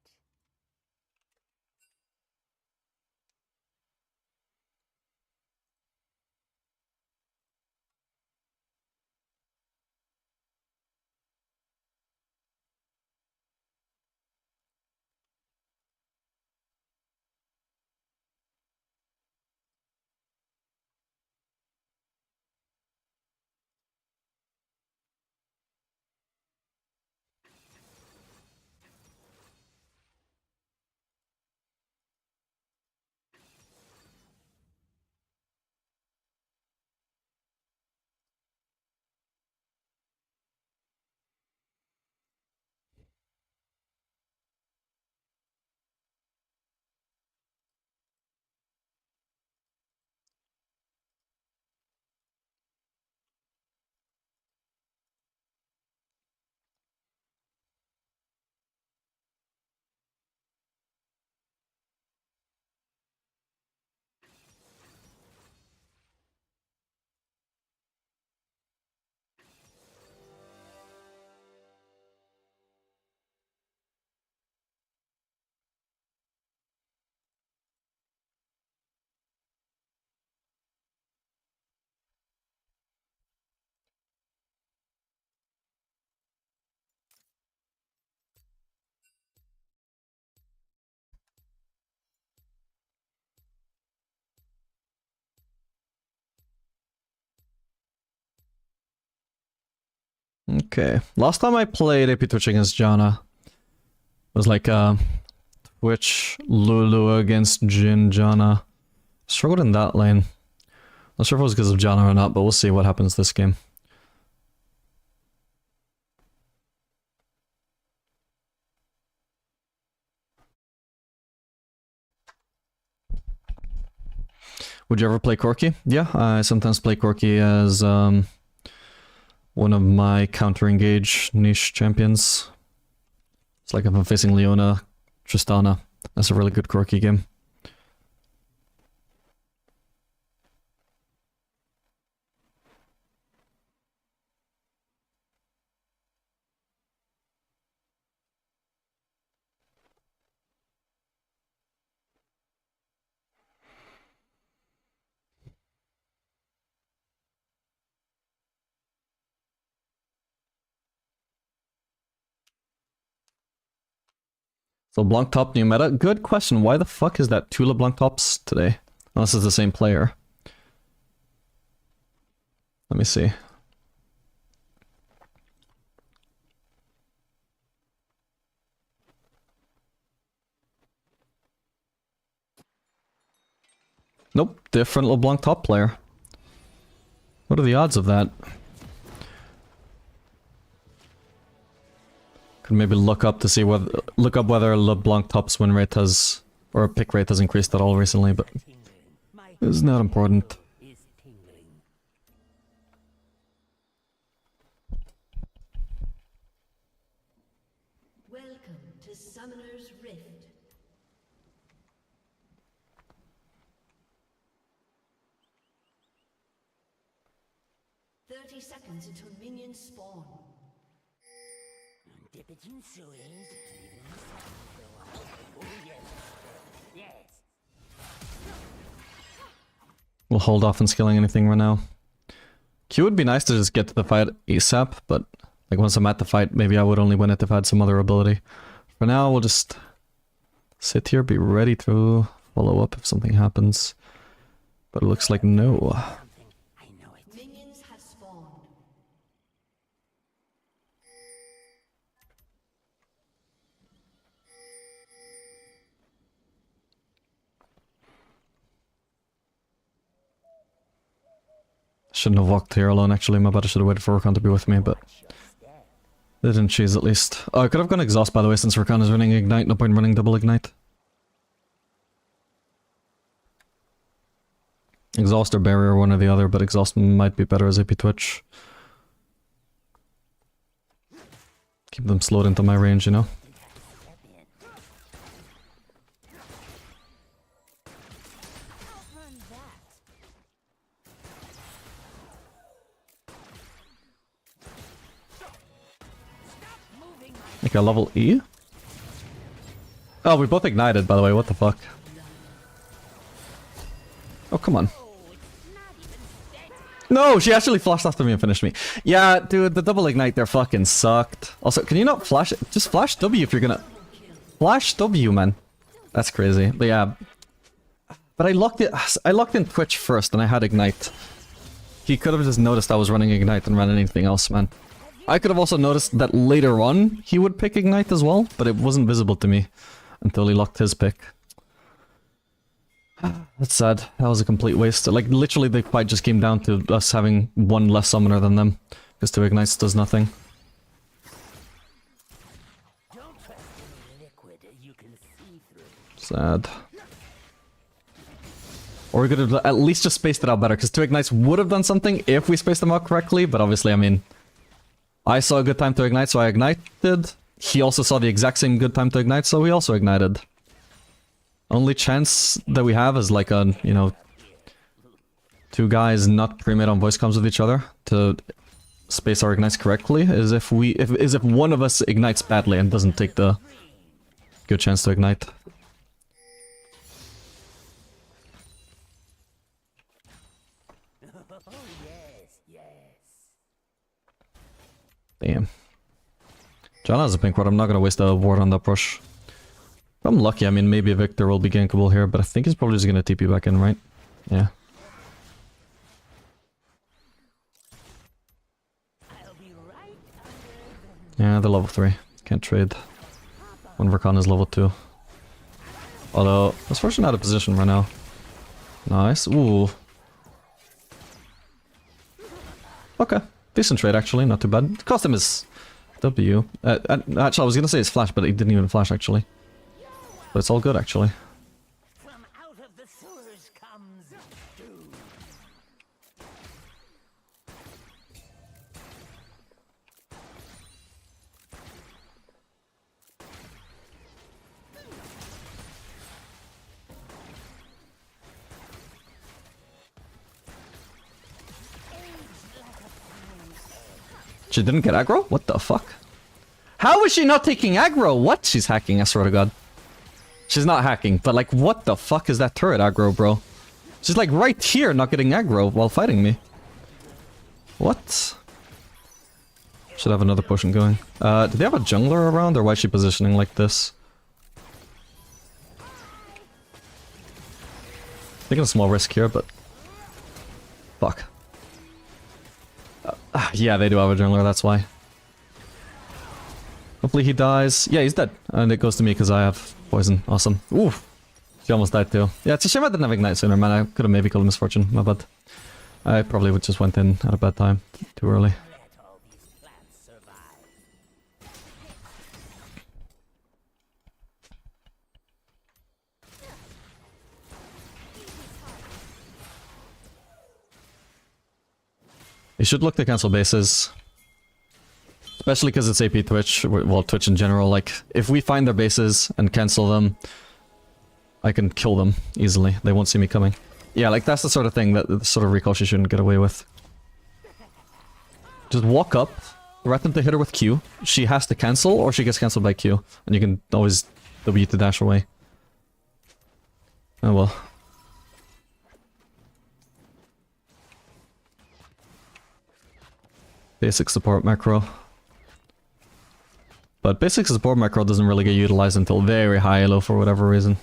Okay, last time I played AP Twitch against Janna was like Twitch Lulu against Jin Janna. Struggled in that lane. Not sure if it was because of Janna or not, but we'll see what happens this game. Would you ever play Corki? Yeah, I sometimes play Corki as one of my counter-engage niche champions. It's like if I'm facing Leona, Tristana. That's a really good Corki game. So Blanc top new meta? Good question. Why the fuck is that two LeBlanc tops today? Unless it's the same player. Let me see. Nope, different LeBlanc top player. What are the odds of that? Could maybe look up to see whether whether LeBlanc top's win rate has or pick rate has increased at all recently, but it's not important. Is tingling. Welcome to Summoner's Rift. "30 seconds until minions spawn." Dip it in sewage. Oh yes. Yes. We'll hold off on skilling anything right now. Q would be nice to just get to the fight ASAP, but like once I'm at the fight, maybe I would only win it if I had some other ability. For now, we'll just sit here, be ready to follow up if something happens. But it looks like no. Something. I know it. Minions have spawned. Shouldn't have walked here alone, actually. My bad, I should have waited for Rakan to be with me, but they didn't cheese at least. Oh, I could have gone Exhaust, by the way, since Rakan is running Ignite. No point running double Ignite. Exhaust or Barrier, one or the other, but Exhaust might be better as AP Twitch. Keep them slowed into my range, you know? Like a level E? Oh, we both ignited, by the way, what the fuck? Oh, come on. No, she actually flashed after me and finished me. Yeah, dude, the double ignite there fucking sucked. Also, can you not flash it? Just flash W if you're gonna... Flash W, man. That's crazy. But yeah. But I locked in Twitch first and I had ignite. He could have just noticed I was running ignite and ran anything else, man. I could have also noticed that later on he would pick ignite as well, but it wasn't visible to me until he locked his pick. That's sad. That was a complete waste. Like, literally the fight just came down to us having one less summoner than them. Because 2 ignites does nothing. Don't trust any liquid you can see through. Sad. Or we could have at least just spaced it out better, because 2 ignites would have done something if we spaced them out correctly, but obviously, I mean... I saw a good time to ignite, so I ignited. He also saw the exact same good time to ignite, so we also ignited. Only chance that we have is like a, you know, 2 guys not pre-made on voice comms with each other to space our ignites correctly is if one of us ignites badly and doesn't take the good chance to ignite. Oh yes, yes. Damn. Janna has a pink ward, I'm not gonna waste a ward on that push. If I'm lucky, I mean, maybe Victor will be gankable here, but I think he's probably just gonna TP back in, right? Yeah. I'll be right under Yeah, they're level 3. Can't trade. One Rakan is level 2. Although, this version out of position right now. Nice. Ooh. Okay. Decent trade, actually. Not too bad. The cost him is W. Actually, I was gonna say it's flash, but he didn't even flash, actually. But it's all good, actually. From out of the sewers comes doom. She didn't get aggro? What the fuck? How is she not taking aggro? What? She's hacking, I swear to god. She's not hacking, but like, what the fuck is that turret aggro, bro? She's like right here not getting aggro while fighting me. What? Should have another potion going. Do they have a jungler around, or why is she positioning like this? Taking a small risk here, but... Fuck. Yeah, they do have a jungler, that's why. Hopefully he dies. Yeah, he's dead. And it goes to me because I have poison. Awesome. Ooh. She almost died too. Yeah, it's a shame I didn't have Ignite sooner, man. I could have maybe called Misfortune. My bad. I probably would just went in at a bad time. Too early. Let all these plants survive. You should look to cancel bases. Especially because it's AP Twitch, well, Twitch in general. Like, if we find their bases and cancel them, I can kill them easily. They won't see me coming. Yeah, like, that's the sort of thing that the sort of recall she shouldn't get away with. Just walk up, threaten to hit her with Q. She has to cancel, or she gets cancelled by Q. And you can always W to dash away. Oh well. Basic support macro. But basic support macro doesn't really get utilized until very high elo for whatever reason.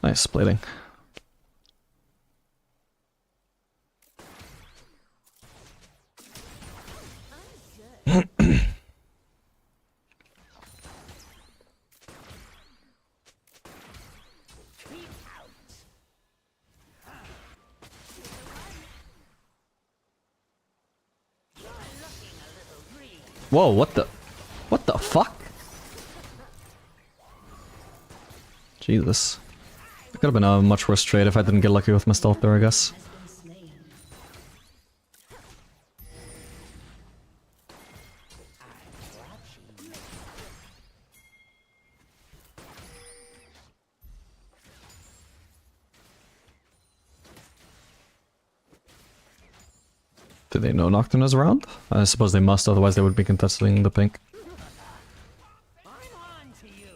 Nice plating. Whoa, what the fuck? Jesus. It could have been a much worse trade if I didn't get lucky with my stealth there, I guess. Do they know Nocturne is around? I suppose they must, otherwise they would be contesting the pink. I'm on to you.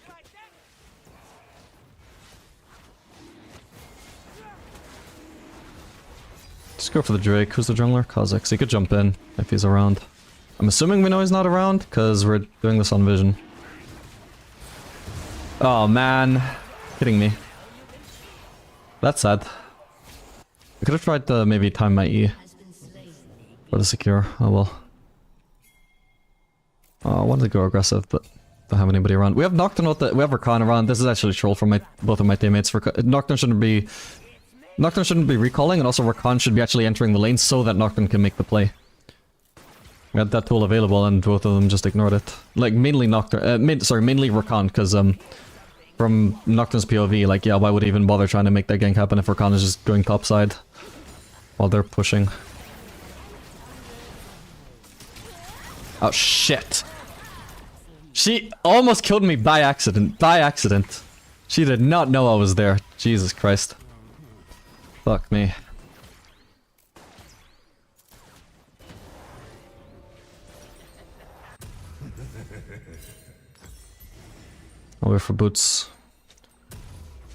Like that. Just go for the Drake. Who's the jungler? Kha'Zix. He could jump in if he's around. I'm assuming we know he's not around, because we're doing this on Vision. Oh man. Kidding me. That's sad. I could have tried to maybe time my E for the secure. Oh well. Oh, I wanted to go aggressive, but don't have anybody around. We have Nocturne, we have Rakan around. This is actually troll from both of my teammates. Nocturne shouldn't be recalling, and also Rakan should be actually entering the lane so that Nocturne can make the play. We had that tool available, and both of them just ignored it. Like mainly Nocturne, mainly Rakan, because from Nocturne's POV, like yeah, why would he even bother trying to make that gank happen if Rakan is just going topside while they're pushing? Oh shit! She almost killed me by accident. By accident. She did not know I was there. Jesus Christ. Fuck me. I'll wait for boots.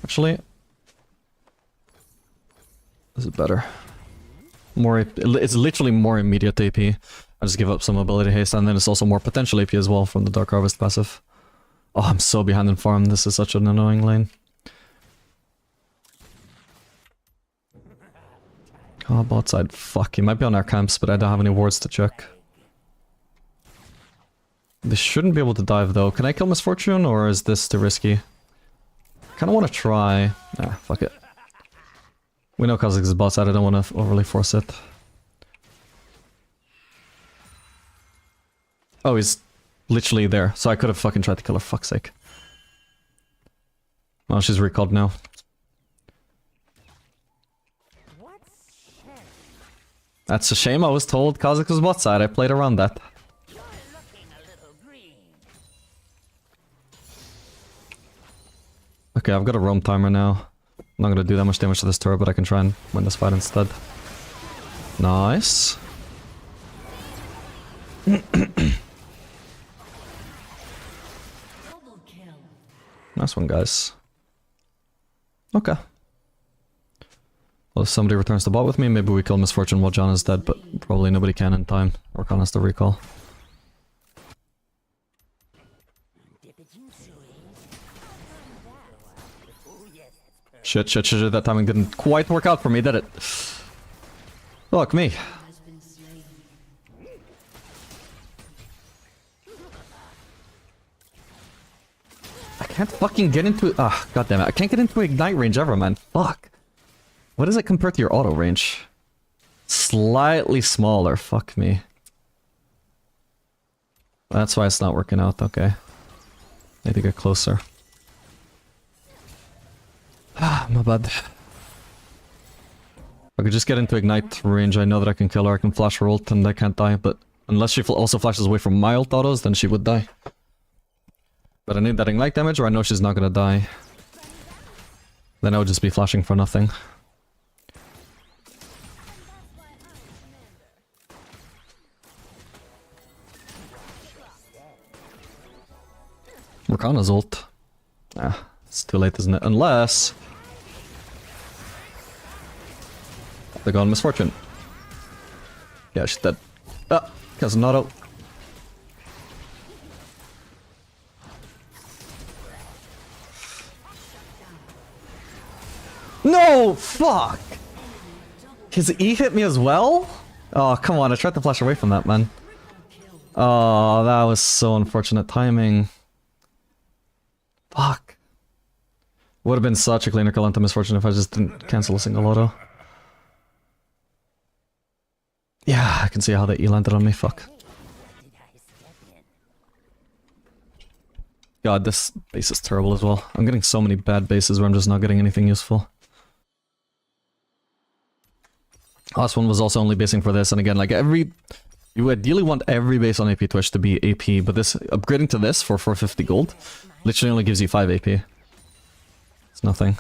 Actually, this is better. It's literally more immediate AP. I just give up some ability haste, and then it's also more potential AP as well from the Dark Harvest passive. Oh, I'm so behind in farm. This is such an annoying lane. Oh, bot side. Fuck, he might be on our camps, but I don't have any wards to check. They shouldn't be able to dive though. Can I kill Misfortune, or is this too risky? Kinda wanna try. Nah, fuck it. We know Kha'Zix is bot side, I don't wanna overly force it. Oh, he's literally there, so I could have fucking tried to kill her, fuck's sake. Well, she's recalled now. That's a shame, I was told Kha'Zix was bot side, I played around that. You're looking a little green. Okay, I've got a roam timer now. I'm not gonna do that much damage to this turret, but I can try and win this fight instead. Nice. Double kill. Nice one, guys. Okay. Well, if somebody returns the bot with me, maybe we kill Misfortune while John is dead, but probably nobody can in time. Orkan has to recall. Shit, that timing didn't quite work out for me, did it? Fuck me. Has been slain. I can't fucking get into... Ah, goddammit. I can't get into ignite range ever, man. Fuck. What is it compared to your auto range? Slightly smaller. Fuck me. That's why it's not working out. Okay. Need to get closer. Ah, my bad. If I could just get into ignite range, I know that I can kill her. I can flash her ult and I can't die, but unless she also flashes away from my ult autos, then she would die. But I need that ignite damage, or I know she's not gonna die. Then I would just be flashing for nothing. Morgana's ult. Ah, it's too late, isn't it? Unless... They're going Misfortune. Yeah, she's dead. Ah, because an auto. No! Fuck! His E hit me as well? Oh, come on, I tried to flash away from that, man. Oh, that was so unfortunate timing. Fuck. Would have been such a cleaner kill onto Misfortune if I just didn't cancel a single auto. Yeah, I can see how the E landed on me, fuck. God, this base is terrible as well. I'm getting so many bad bases where I'm just not getting anything useful. Last one was also only basing for this, and again, like you ideally want every base on AP Twitch to be AP, but this upgrading to this for 450 gold literally only gives you 5 AP. It's nothing.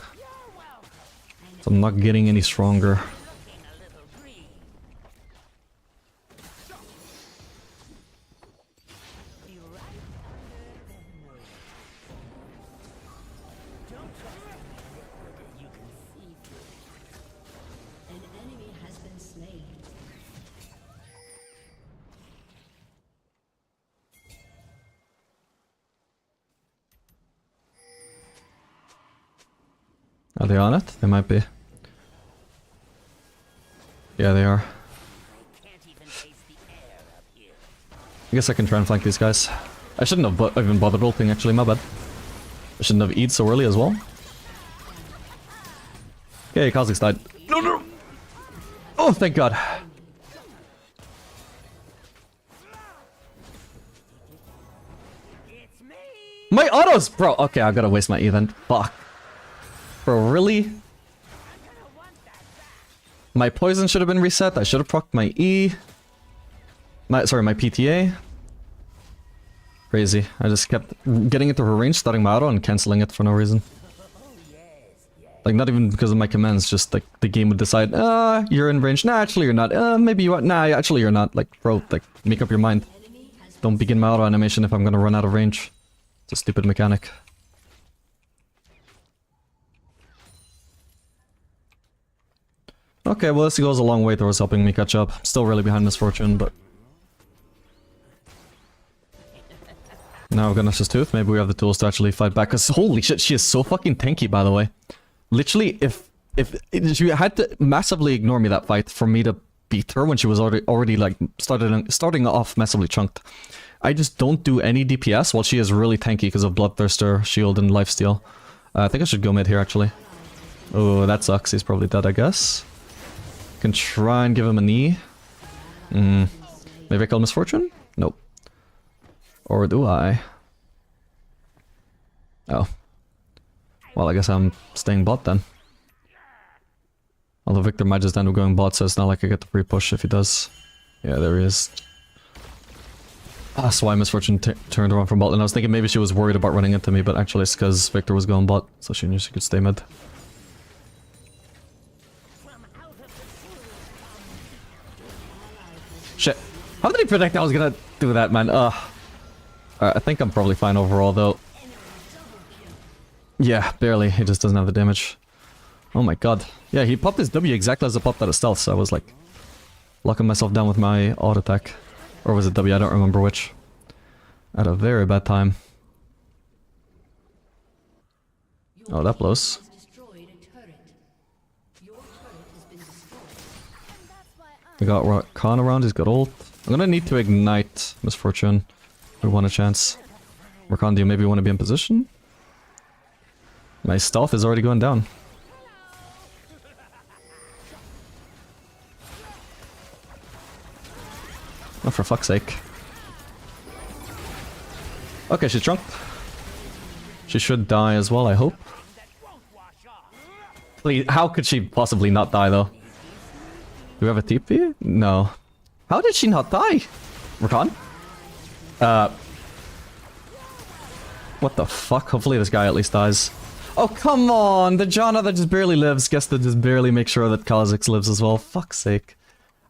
So I'm not getting any stronger. An enemy has been slain. Are they on it? They might be. Yeah, they are. I guess I can try and flank these guys. I shouldn't have even bothered ulting, actually, my bad. I shouldn't have E'd so early as well. Okay, Kha'Zix died. No, no! Oh, thank god. My autos! Bro, okay, I gotta waste my E then. Fuck. Bro, really? My poison should have been reset. I should have procced my E. My PTA. Crazy. I just kept getting into her range, starting my auto, and cancelling it for no reason. Like, not even because of my commands, just like the game would decide, you're in range. Nah, actually you're not. Maybe you are. Nah, actually you're not. Like, bro, like, make up your mind. Don't begin my auto animation if I'm gonna run out of range. It's a stupid mechanic. Okay, well this goes a long way towards helping me catch up. Still really behind Misfortune, but... Now we've got Nash's Tooth, maybe we have the tools to actually fight back, cause holy shit, she is so fucking tanky, by the way. Literally, if she had to massively ignore me that fight for me to beat her when she was already like starting off massively chunked. I just don't do any DPS while she is really tanky because of Bloodthirster, Shield, and Lifesteal. I think I should go mid here actually. Oh, that sucks. He's probably dead, I guess. Can try and give him a knee. Maybe I kill Misfortune? Nope. Or do I? Oh. Well, I guess I'm staying bot then. Although Victor might just end up going bot, so it's not like I get the free push if he does. Yeah, there he is. That's why Misfortune turned around from bot, and I was thinking maybe she was worried about running into me, but actually it's because Victor was going bot, so she knew she could stay mid. Shit. How did he predict I was gonna do that, man? Alright, I think I'm probably fine overall, though. Yeah, barely. He just doesn't have the damage. Oh my god. Yeah, he popped his W exactly as I popped out of stealth, so I was like locking myself down with my auto attack. Or was it W? I don't remember which. At a very bad time. Oh, that blows. We got Khan around, he's got ult. I'm gonna need to ignite Misfortune. We want a chance. Rakan, do you maybe want to be in position? My stealth is already going down. Oh, for fuck's sake. Okay, she's drunk. She should die as well, I hope. Please, how could she possibly not die, though? Do we have a TP? No. How did she not die? Rakan? What the fuck? Hopefully this guy at least dies. Oh, come on! The Janna that just barely lives gets to just barely make sure that Kha'Zix lives as well. Fuck's sake.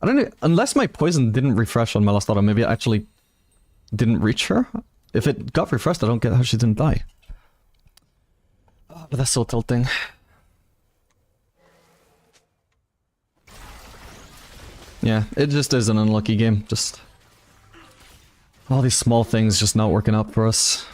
I don't know, unless my poison didn't refresh on my last auto, maybe it actually didn't reach her? If it got refreshed, I don't get how she didn't die. Oh, but that's so tilting. Yeah, it just is an unlucky game. Just all these small things just not working out for us.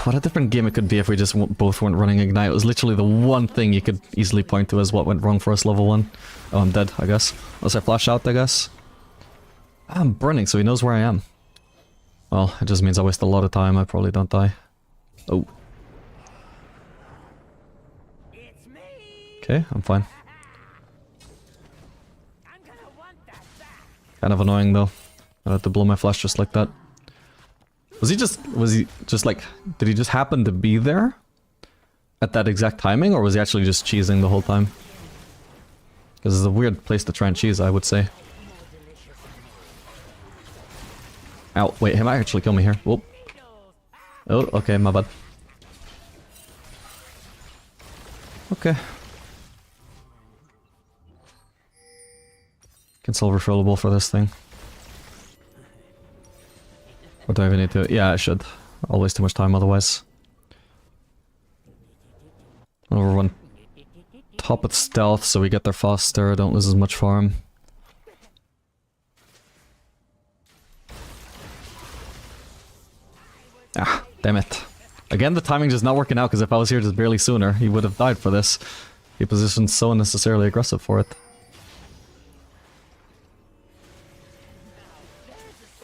What a different game it could be if we just both weren't running Ignite. It was literally the one thing you could easily point to as what went wrong for us level 1. Oh, I'm dead, I guess. Unless I flash out, I guess. I'm burning, so he knows where I am. Well, it just means I waste a lot of time. I probably don't die. Oh. Okay, I'm fine. Kind of annoying, though. I had to blow my flash just like that. Was he just like, did he just happen to be there at that exact timing, or was he actually just cheesing the whole time? Because it's a weird place to try and cheese, I would say. Ow, wait, he might actually kill me here. Whoop. Oh, okay, my bad. Okay. Can silver fillable for this thing. Or do I even need to? Yeah, I should. I'll waste too much time otherwise. I'll run top with stealth so we get there faster, don't lose as much farm. Ah, damn it. Again, the timing just not working out, because if I was here just barely sooner, he would have died for this. He positioned so unnecessarily aggressive for it.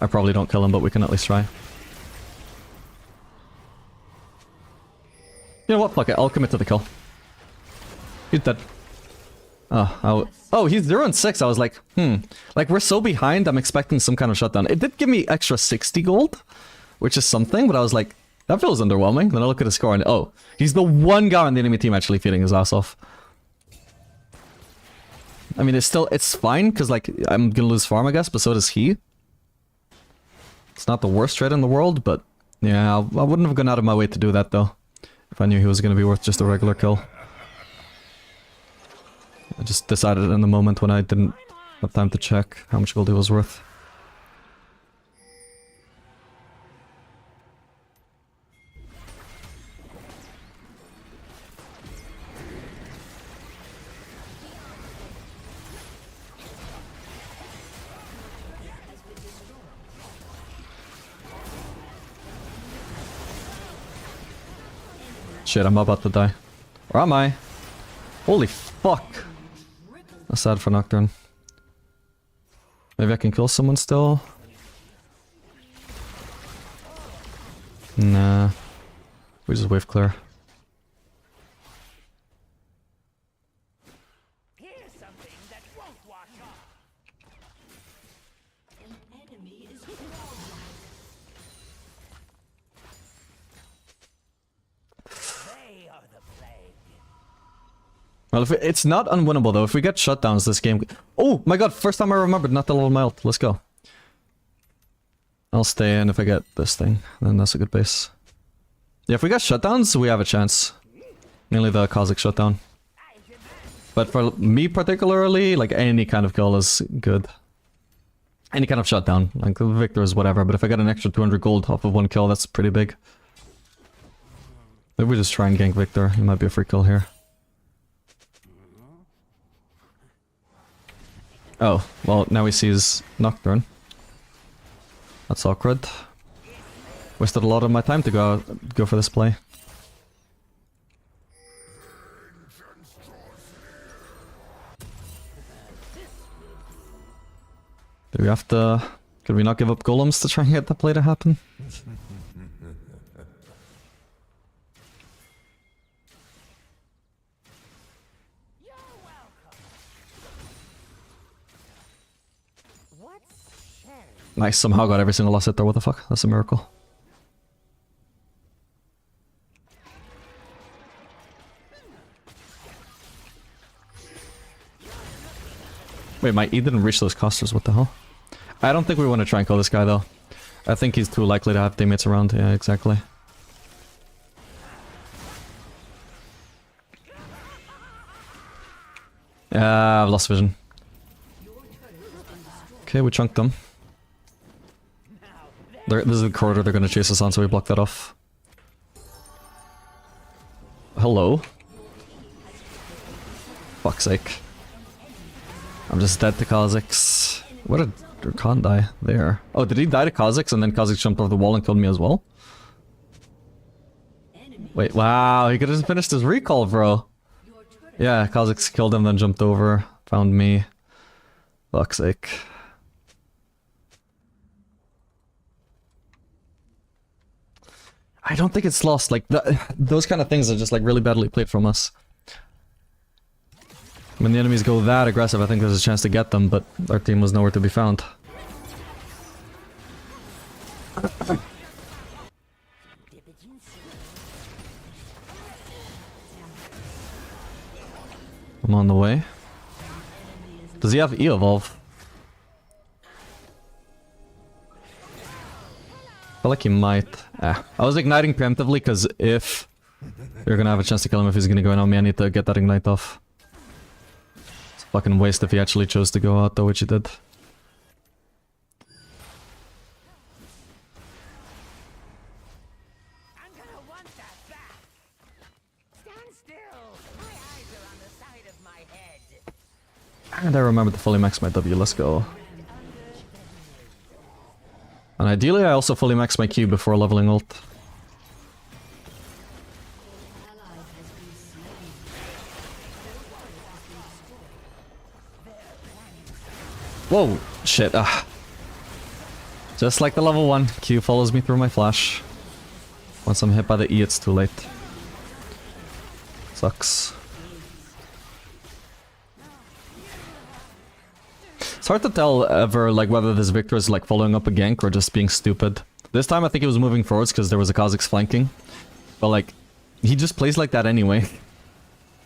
I probably don't kill him, but we can at least try. You know what? Fuck it. I'll commit to the kill. He's dead. Oh, he's 0 and 6. I was like, Like, we're so behind, I'm expecting some kind of shutdown. It did give me extra 60 gold, which is something, but I was like, that feels underwhelming. Then I look at his score and, oh, he's the one guy on the enemy team actually feeding his ass off. I mean, it's fine, because, like, I'm gonna lose farm, I guess, but so does he. It's not the worst trade in the world, but yeah, I wouldn't have gone out of my way to do that, though. If I knew he was going to be worth just a regular kill. I just decided in the moment when I didn't have time to check how much gold he was worth. Shit, I'm about to die. Or am I? Holy fuck. That's sad for Nocturne. Maybe I can kill someone still? Nah. We just wave clear. Here's something that won't wash off. An enemy is godlike. They are the plague. Well, if it's not unwinnable though. If we get shutdowns this game... Oh my god, first time I remembered not to level my ult. Let's go. I'll stay in if I get this thing. Then that's a good base. Yeah, if we got shutdowns, we have a chance. Mainly the Kha'Zix shutdown. But for me particularly, like any kind of kill is good. Any kind of shutdown. Like the victor is whatever, but if I get an extra 200 gold off of one kill, that's pretty big. Maybe we just try and gank Victor. He might be a free kill here. Oh, well now he sees Nocturne. That's awkward. Wasted a lot of my time to go for this play. Do we have to... Could we not give up golems to try and get that play to happen? Nice, somehow got every single last hit there, what the fuck? That's a miracle. Wait, my E didn't reach those casters, what the hell? I don't think we want to try and kill this guy though. I think he's too likely to have teammates around, yeah, exactly. I've lost vision. Okay, we chunked them. This is the corridor they're gonna chase us on, so we block that off. Hello? Fuck's sake. I'm just dead to Kha'Zix. What did Khan die? There. Oh, did he die to Kha'Zix and then Kha'Zix jumped off the wall and killed me as well? Wait, wow, he could have finished his recall, bro. Yeah, Kha'Zix killed him, then jumped over, found me. Fuck's sake. I don't think it's lost. Like, those kind of things are just like really badly played from us. When the enemies go that aggressive, I think there's a chance to get them, but our team was nowhere to be found. I'm on the way. Does he have E-Evolve? I feel like he might. I was igniting preemptively because if you're gonna have a chance to kill him if he's gonna go in on me, I need to get that ignite off. It's a fucking waste if he actually chose to go out though, which he did. I'm gonna want that back. Stand still. My eyes are on the side of my head. And I remember to fully max my W, let's go. And ideally I also fully max my Q before leveling ult. Whoa! Shit, Just like the level 1, Q follows me through my flash. Once I'm hit by the E, it's too late. Sucks. It's hard to tell ever, like, whether this Victor is, like, following up a gank or just being stupid. This time I think he was moving forwards because there was a Kha'Zix flanking. But, like, he just plays like that anyway.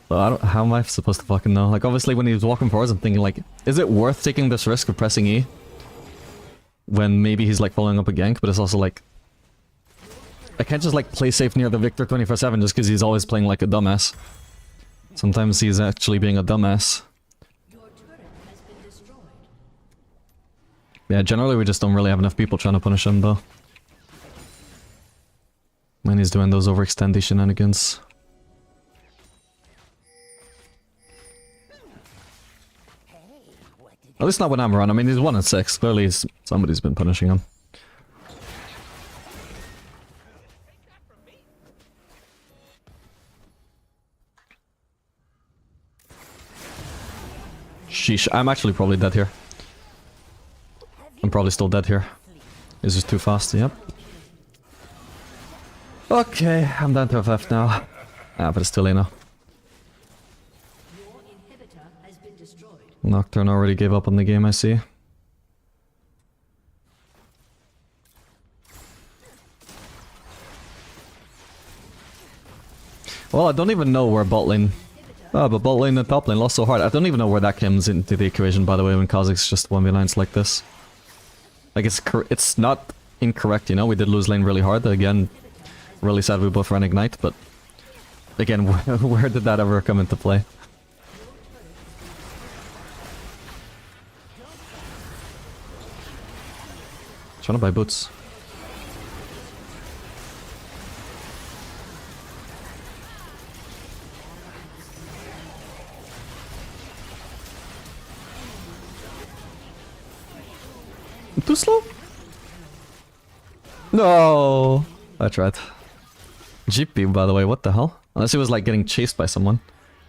So how am I supposed to fucking know? Like, obviously when he was walking forwards, I'm thinking, like, is it worth taking this risk of pressing E? When maybe he's, like, following up a gank, but it's also, like... I can't just, like, play safe near the Victor 24/7 just because he's always playing like a dumbass. Sometimes he's actually being a dumbass. Yeah, generally we just don't really have enough people trying to punish him, though. When he's doing those overextendy shenanigans. At least not when I'm around. I mean, he's 1 in 6. Clearly somebody's been punishing him. Sheesh, I'm actually probably dead here. I'm probably still dead here. This is too fast, yep. Okay, I'm down to FF now. Ah, but it's too late now. Your inhibitor has been destroyed. Nocturne already gave up on the game, I see. Well, I don't even know where bot lane... Oh, but bot lane and top lane lost so hard. I don't even know where that comes into the equation, by the way, when Kha'Zix just 1v9s like this. Like, it's not incorrect, you know? We did lose lane really hard. Again, really sad we both ran Ignite, but... Again, where did that ever come into play? Trying to buy boots. Too slow? No! I tried. GP, by the way, what the hell? Unless he was like getting chased by someone.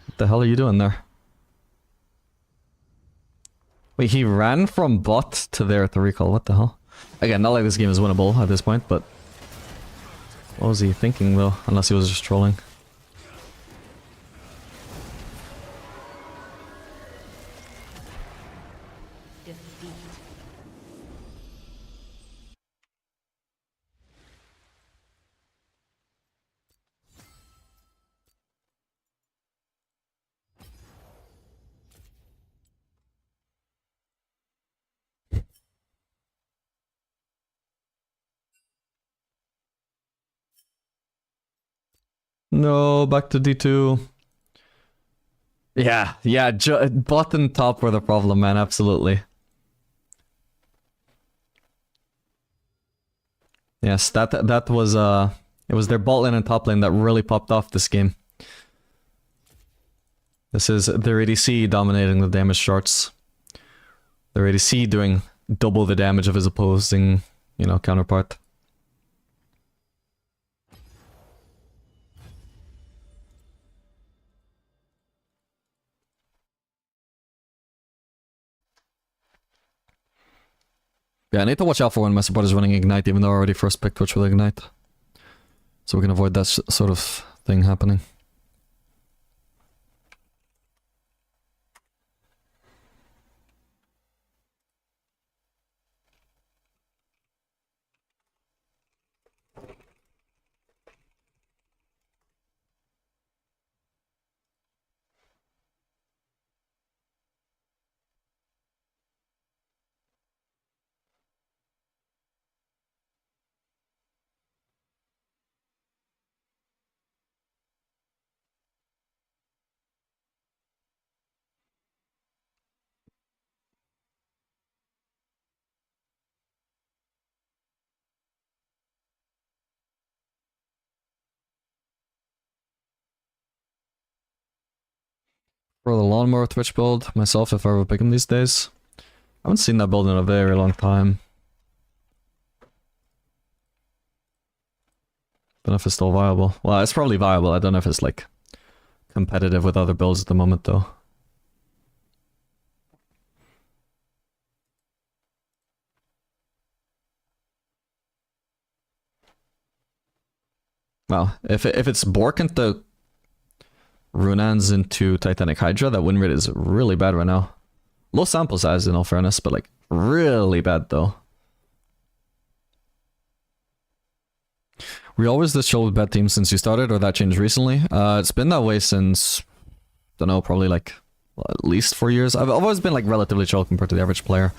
What the hell are you doing there? Wait, he ran from bot to there to recall, what the hell? Again, not like this game is winnable at this point, but... What was he thinking though? Unless he was just trolling. Defeat. No, back to D2. Yeah, bot and top were the problem, man, absolutely. Yes, that was it was their bot lane and top lane that really popped off this game. This is their ADC dominating the damage charts. Their ADC doing double the damage of his opposing, you know, counterpart. Yeah, I need to watch out for when my support is running Ignite, even though I already first picked Twitch with Ignite. So we can avoid that sort of thing happening. For the lawnmower Twitch build, myself if I ever pick him these days. I haven't seen that build in a very long time. Don't know if it's still viable. Well, it's probably viable. I don't know if it's like competitive with other builds at the moment though. Well, if it's Bork into Runans into Titanic Hydra, that win rate is really bad right now. Low sample size in all fairness, but like really bad though. We always this chill with bad teams since you started, or that changed recently? It's been that way since, don't know, probably like well, at least 4 years. I've always been like relatively chill compared to the average player.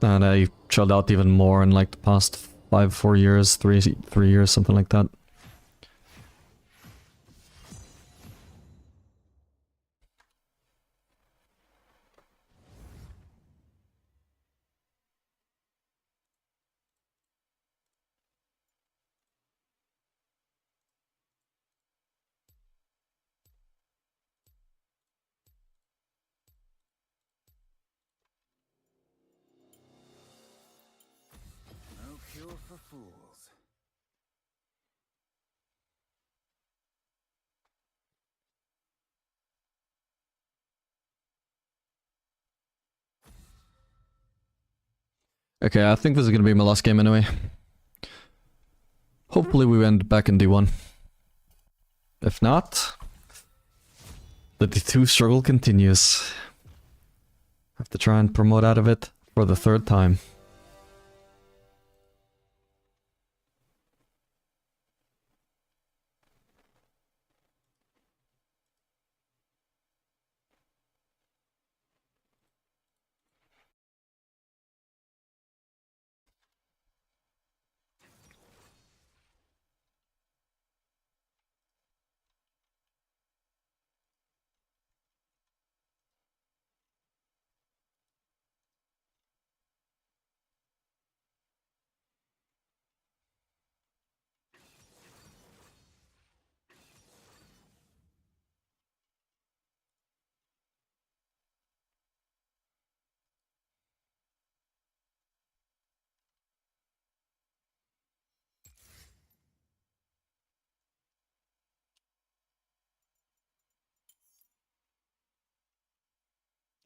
And I chilled out even more in like the past 4 years, 3 years, something like that. No cure for fools. Okay, I think this is gonna be my last game anyway. Hopefully we end back in D1. If not, the D2 struggle continues. Have to try and promote out of it for the 3rd time.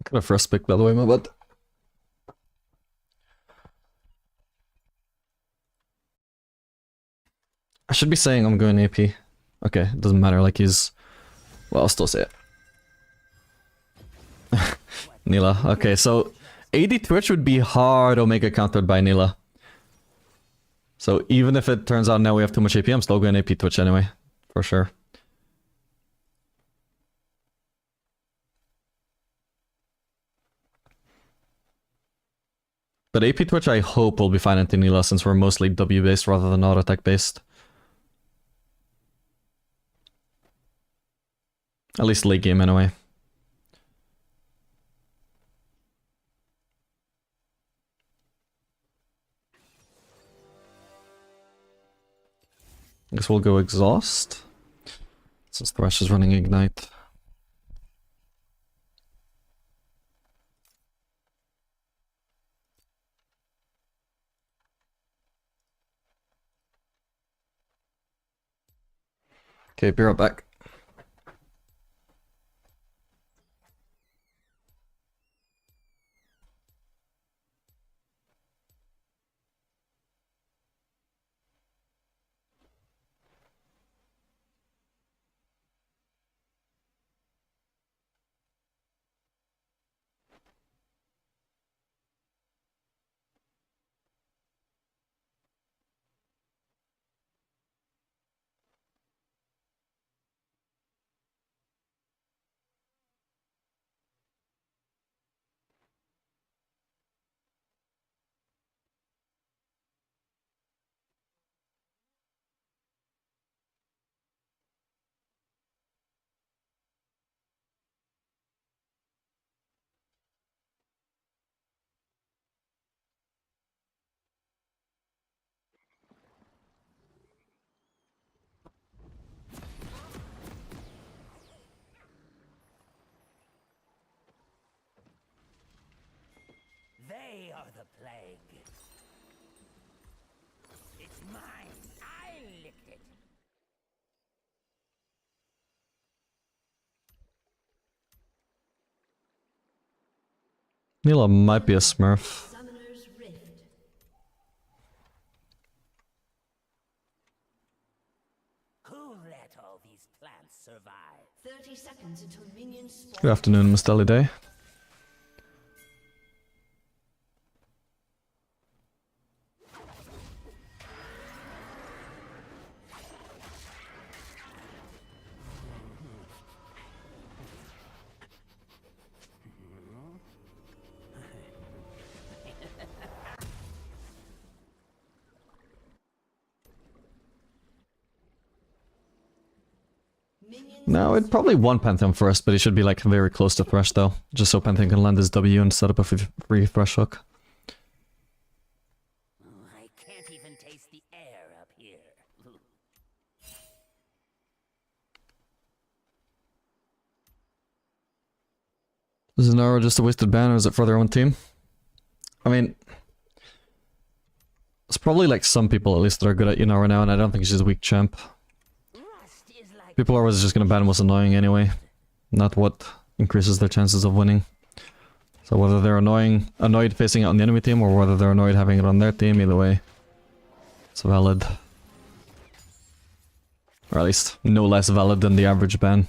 Got a first pick, by the way, my bud. I should be saying I'm going AP. Okay, it doesn't matter, like he's... Well, I'll still say it. Nila. Okay, so AD Twitch would be hard Omega countered by Nila. So even if it turns out now we have too much AP, I'm still going AP Twitch anyway. For sure. But AP Twitch I hope will be fine into Nila since we're mostly W based rather than auto attack based. At least late game anyway. I guess we'll go exhaust. Since Thresh is running ignite. Okay, be right back. They are the plague. It's mine. I licked it. Nila might be a smurf. Summoner's Rift. Who let all these plants survive? 30 seconds until minions spawn. Good afternoon, Mr. Day. No, it'd probably want Pantheon first, but he should be like very close to Thresh though. Just so Pantheon can land his W and set up a free Thresh hook. I can't even taste the air up here. Is Yunara just a wasted ban or is it for their own team? I mean... It's probably like some people at least that are good at Yunara now and I don't think she's a weak champ. People are always just gonna ban what's annoying anyway, not what increases their chances of winning. So whether they're annoyed facing it on the enemy team, or whether they're annoyed having it on their team, either way, it's valid. Or at least no less valid than the average ban.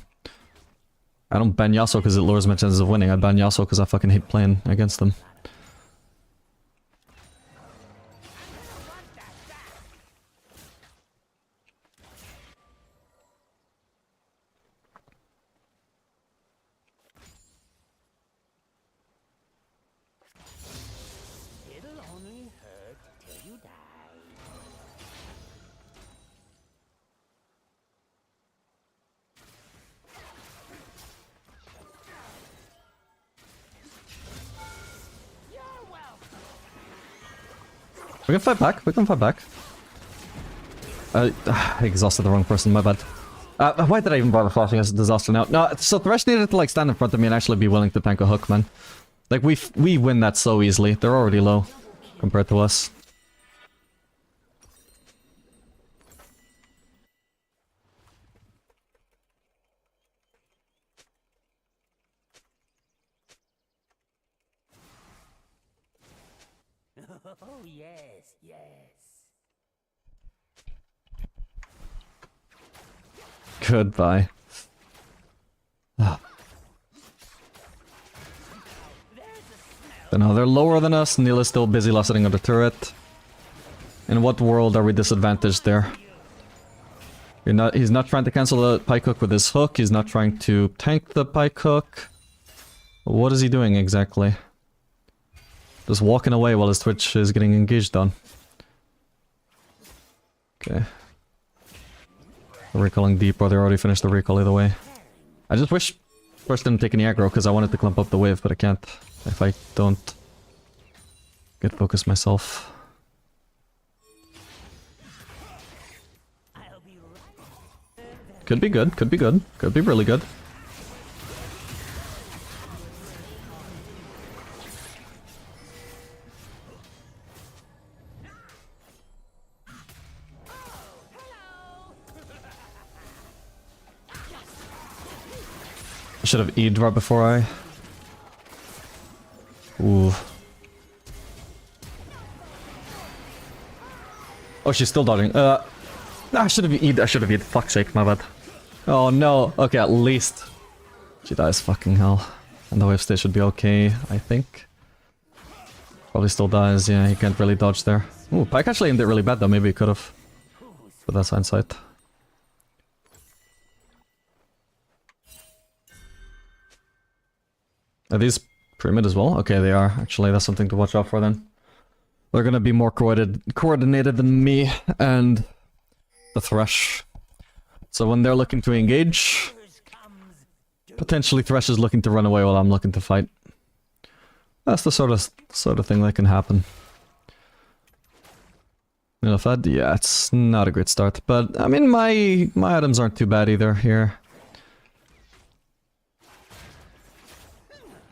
I don't ban Yasuo because it lowers my chances of winning. I ban Yasuo because I fucking hate playing against them. It'll only hurt till you die. You're welcome. We can fight back, we can fight back. I exhausted the wrong person, my bad. Why did I even bother flashing as a disaster now? No, so Thresh needed to like stand in front of me and actually be willing to tank a hook, man. Like we win that so easily. They're already low compared to us. Oh, yes, yes. Goodbye. No, they're lower than us. Neil is still busy lasting on the turret. In what world are we disadvantaged there? He's not trying to cancel the pike hook with his hook. He's not trying to tank the pike hook. What is he doing exactly? Just walking away while his Twitch is getting engaged on. Okay. Recalling deep, or they already finished the recall either way. I just wish first didn't take any aggro because I wanted to clump up the wave, but I can't if I don't get focused myself. Could be good, could be good, could be really good. I should have E'd right before I... Ooh. Oh, she's still dodging. I should have E'd. I should have E'd. Fuck's sake, my bad. Oh no. Okay, at least she dies. Fucking hell. And the wave stay should be okay, I think. Probably still dies. Yeah, he can't really dodge there. Ooh, Pike actually aimed it really bad though. Maybe he could have. But that's hindsight. Are these pyramid as well? Okay, they are. Actually, that's something to watch out for then. They're gonna be more coordinated than me and the Thresh. So when they're looking to engage, potentially Thresh is looking to run away while I'm looking to fight. That's the sort of thing that can happen. HUD, yeah, it's not a great start, but I mean my items aren't too bad either here.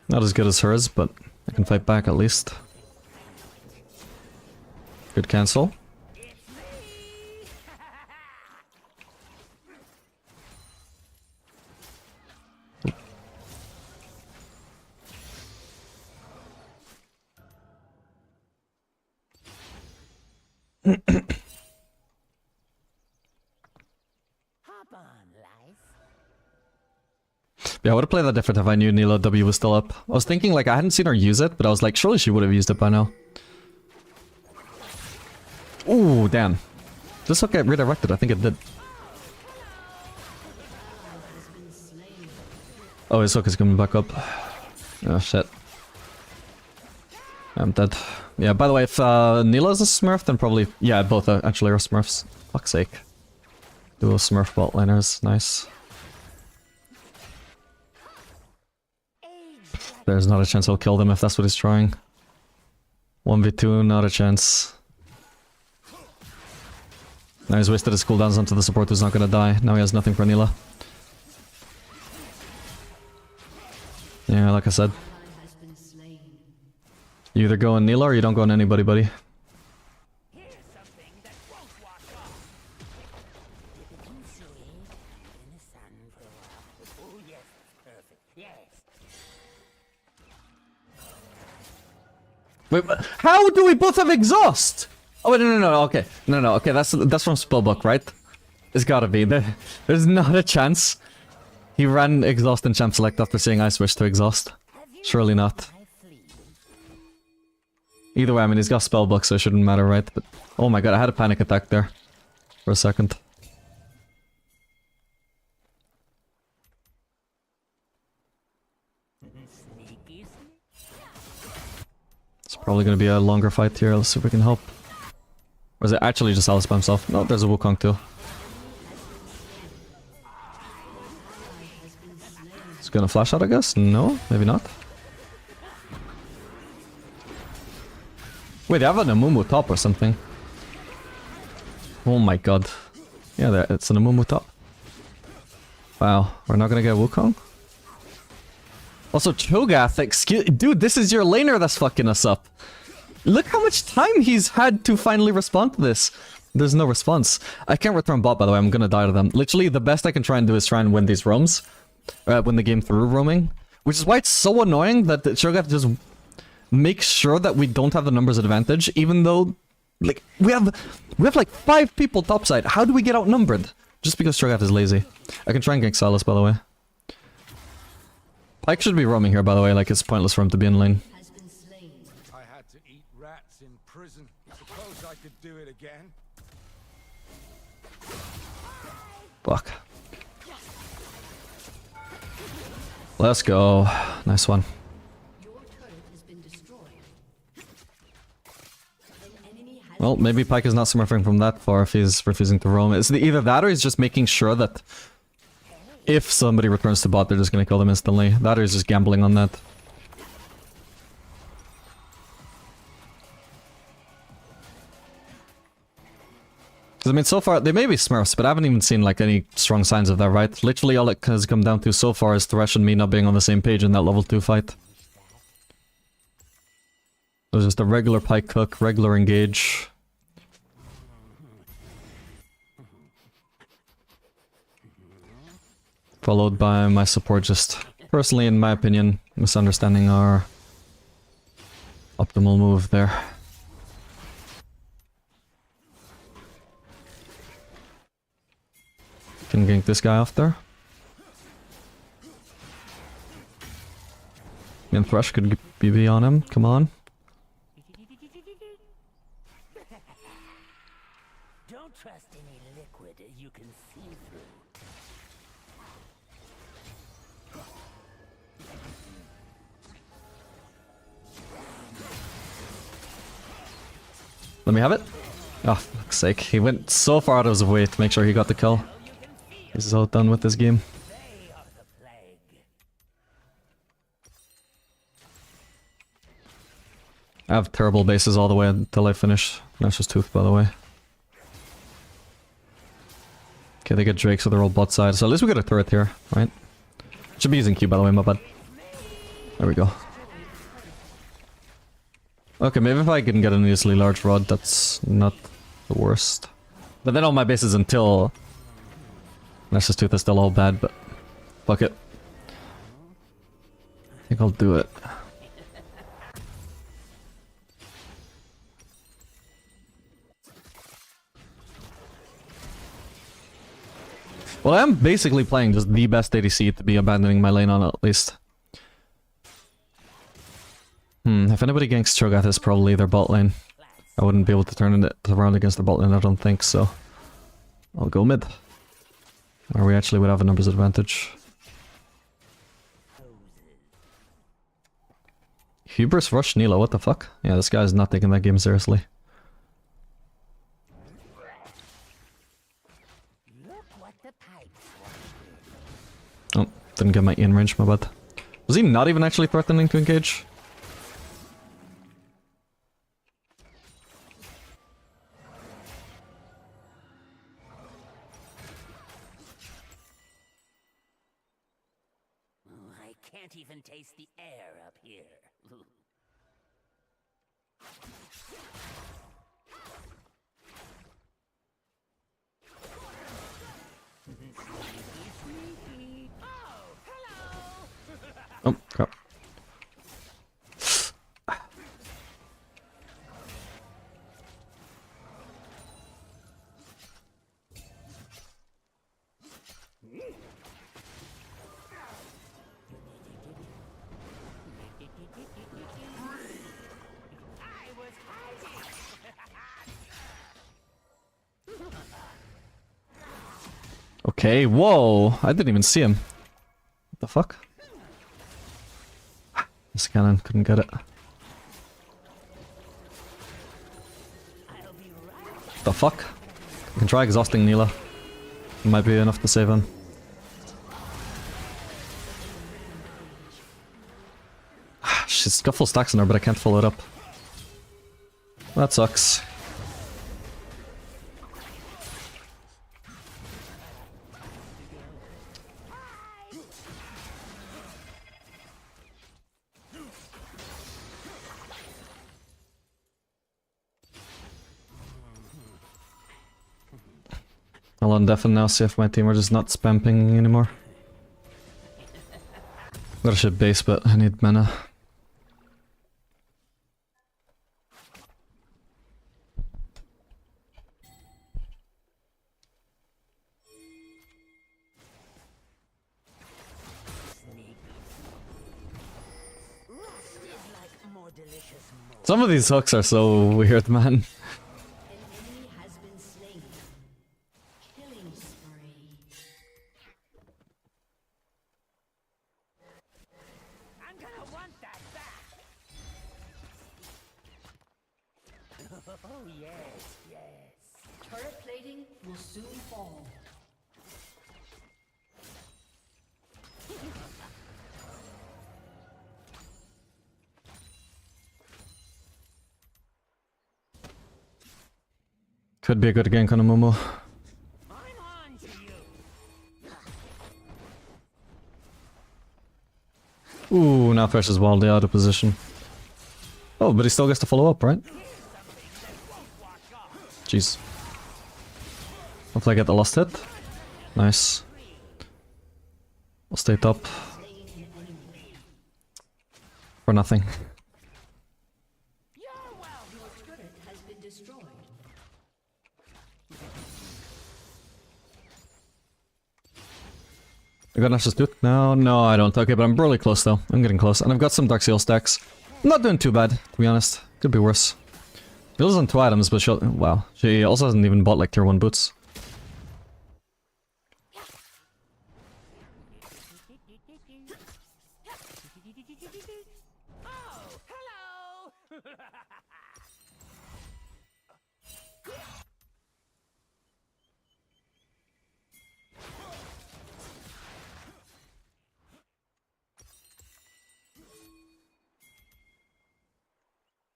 Not as good as hers, but I can fight back at least. Good cancel. Yeah, I would have played that different if I knew Nila W was still up. I was thinking like I hadn't seen her use it, but I was like, surely she would have used it by now. Ooh, damn. This hook got redirected, I think it did. Oh, his hook is coming back up. Oh shit. I'm dead. Yeah, by the way, if Nila's a smurf, then probably... Yeah, both actually are smurfs. Fuck's sake. Dual smurf bot laners, nice. There's not a chance I'll kill them if that's what he's trying. 1v2, not a chance. Now he's wasted his cooldowns onto the support who's not gonna die. Now he has nothing for Nila. Yeah, like I said. You either go on Nila or you don't go on anybody, buddy. Here's something that won't wash off. Dip it in sweet in the sun for a while. Oh yes, perfect. Yes. Wait, how do we both have exhaust? Oh wait, no, okay. No, okay, that's from Spellbook, right? It's gotta be. There's not a chance. He ran exhaust and champ select after seeing I switch to exhaust. Surely not. Either way, I mean, he's got Spellbook, so it shouldn't matter, right? But oh my god, I had a panic attack there. For a second. It's probably gonna be a longer fight here. Let's see if we can help. Or is it actually just Alice by himself? No, there's a Wukong too. It's gonna flash out, I guess? No, maybe not. Wait, they have an Amumu top or something. Oh my god. Yeah, it's an Amumu top. Wow, we're not gonna get Wukong? Also, Cho'Gath, excuse- dude, this is your laner that's fucking us up. Look how much time he's had to finally respond to this. There's no response. I can't return bot, by the way, I'm gonna die to them. Literally, the best I can try and do is try and win these roams. Win the game through roaming. Which is why it's so annoying that Cho'Gath just makes sure that we don't have the numbers advantage, even though, like, we have like 5 people topside. How do we get outnumbered? Just because Cho'Gath is lazy. I can try and gank Silas, by the way. Pyke should be roaming here, by the way, like, it's pointless for him to be in lane. I had to eat rats in prison. Suppose I could do it again. Fuck. Let's go. Nice one. Well, maybe Pyke is not smurfing from that far if he's refusing to roam. It's either that or he's just making sure that if somebody returns to bot, they're just gonna kill them instantly. That or he's just gambling on that. Because, I mean, so far, they may be smurfs, but I haven't even seen, like, any strong signs of that, right? Literally all it has come down to so far is Thresh and me not being on the same page in that level 2 fight. It was just a regular Pyke cook, regular engage. Followed by my support just, personally in my opinion, misunderstanding our optimal move there. Can gank this guy off there. And Thresh could BB on him, come on. Don't trust any liquid you can see through. Let me have it. Oh, for fuck's sake. He went so far out of his way to make sure he got the kill. He's all done with this game. They are the plague. I have terrible bases all the way until I finish. Nash's Tooth, by the way. Okay, they get Drake, so they're all bot side. So at least we got a turret here, right? Should be using Q, by the way, my bad. There we go. Okay, maybe if I can get an easily large rod, that's not the worst. But then all my bases until Nash's Tooth is still all bad, but fuck it. I think I'll do it. Well, I am basically playing just the best ADC to be abandoning my lane on, at least. If anybody ganks Cho'Gath, it's probably their bot lane. I wouldn't be able to turn it around against their bot lane, I don't think, so I'll go mid. Or we actually would have a numbers advantage. Hubris rush Nila, what the fuck? Yeah, this guy's not taking that game seriously. Oh, didn't get my in range, my bad. Was he not even actually threatening to engage? I can't even taste the air up here. Oh, crap. Okay, whoa! I didn't even see him. What the fuck? This cannon couldn't get it. The fuck? I can try exhausting Neela. It might be enough to save him. She's got full stacks on her, but I can't follow it up. That sucks. I'll undeafen now, see if my team are just not spamming anymore. Got a ship base, but I need mana. Some of these hooks are so weird, man. An enemy has been slain. Killing spree. I'm gonna want that back. Oh, yes, yes. Turret plating will soon fall. Could be a good gank on a Momo. I'm on to you. Ooh, now Thresh is wildly out of position. Oh, but he still gets to follow up, right? Jeez. Hopefully I get the last hit. Nice. I'll stay top. For nothing. Your turret has been destroyed. I got Nash's tooth? No, I don't. Okay, but I'm really close though. I'm getting close. And I've got some Dark Seal stacks. I'm not doing too bad, to be honest. Could be worse. She lives on 2 items, but she'll... Wow. She also hasn't even bought like tier 1 boots. Oh, hello.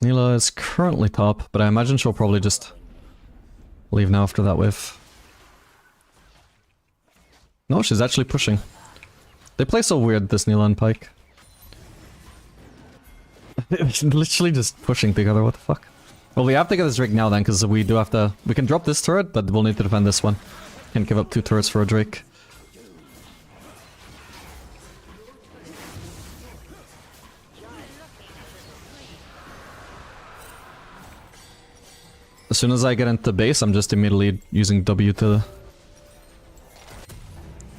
Neela is currently top, but I imagine she'll probably just leave now after that wave. No, she's actually pushing. They play so weird, this Neela and Pyke. They're literally just pushing together, what the fuck? Well, we have to get this Drake now then, because we do have to... We can drop this turret, but we'll need to defend this one. Can't give up 2 turrets for a Drake. As soon as I get into base, I'm just immediately using W to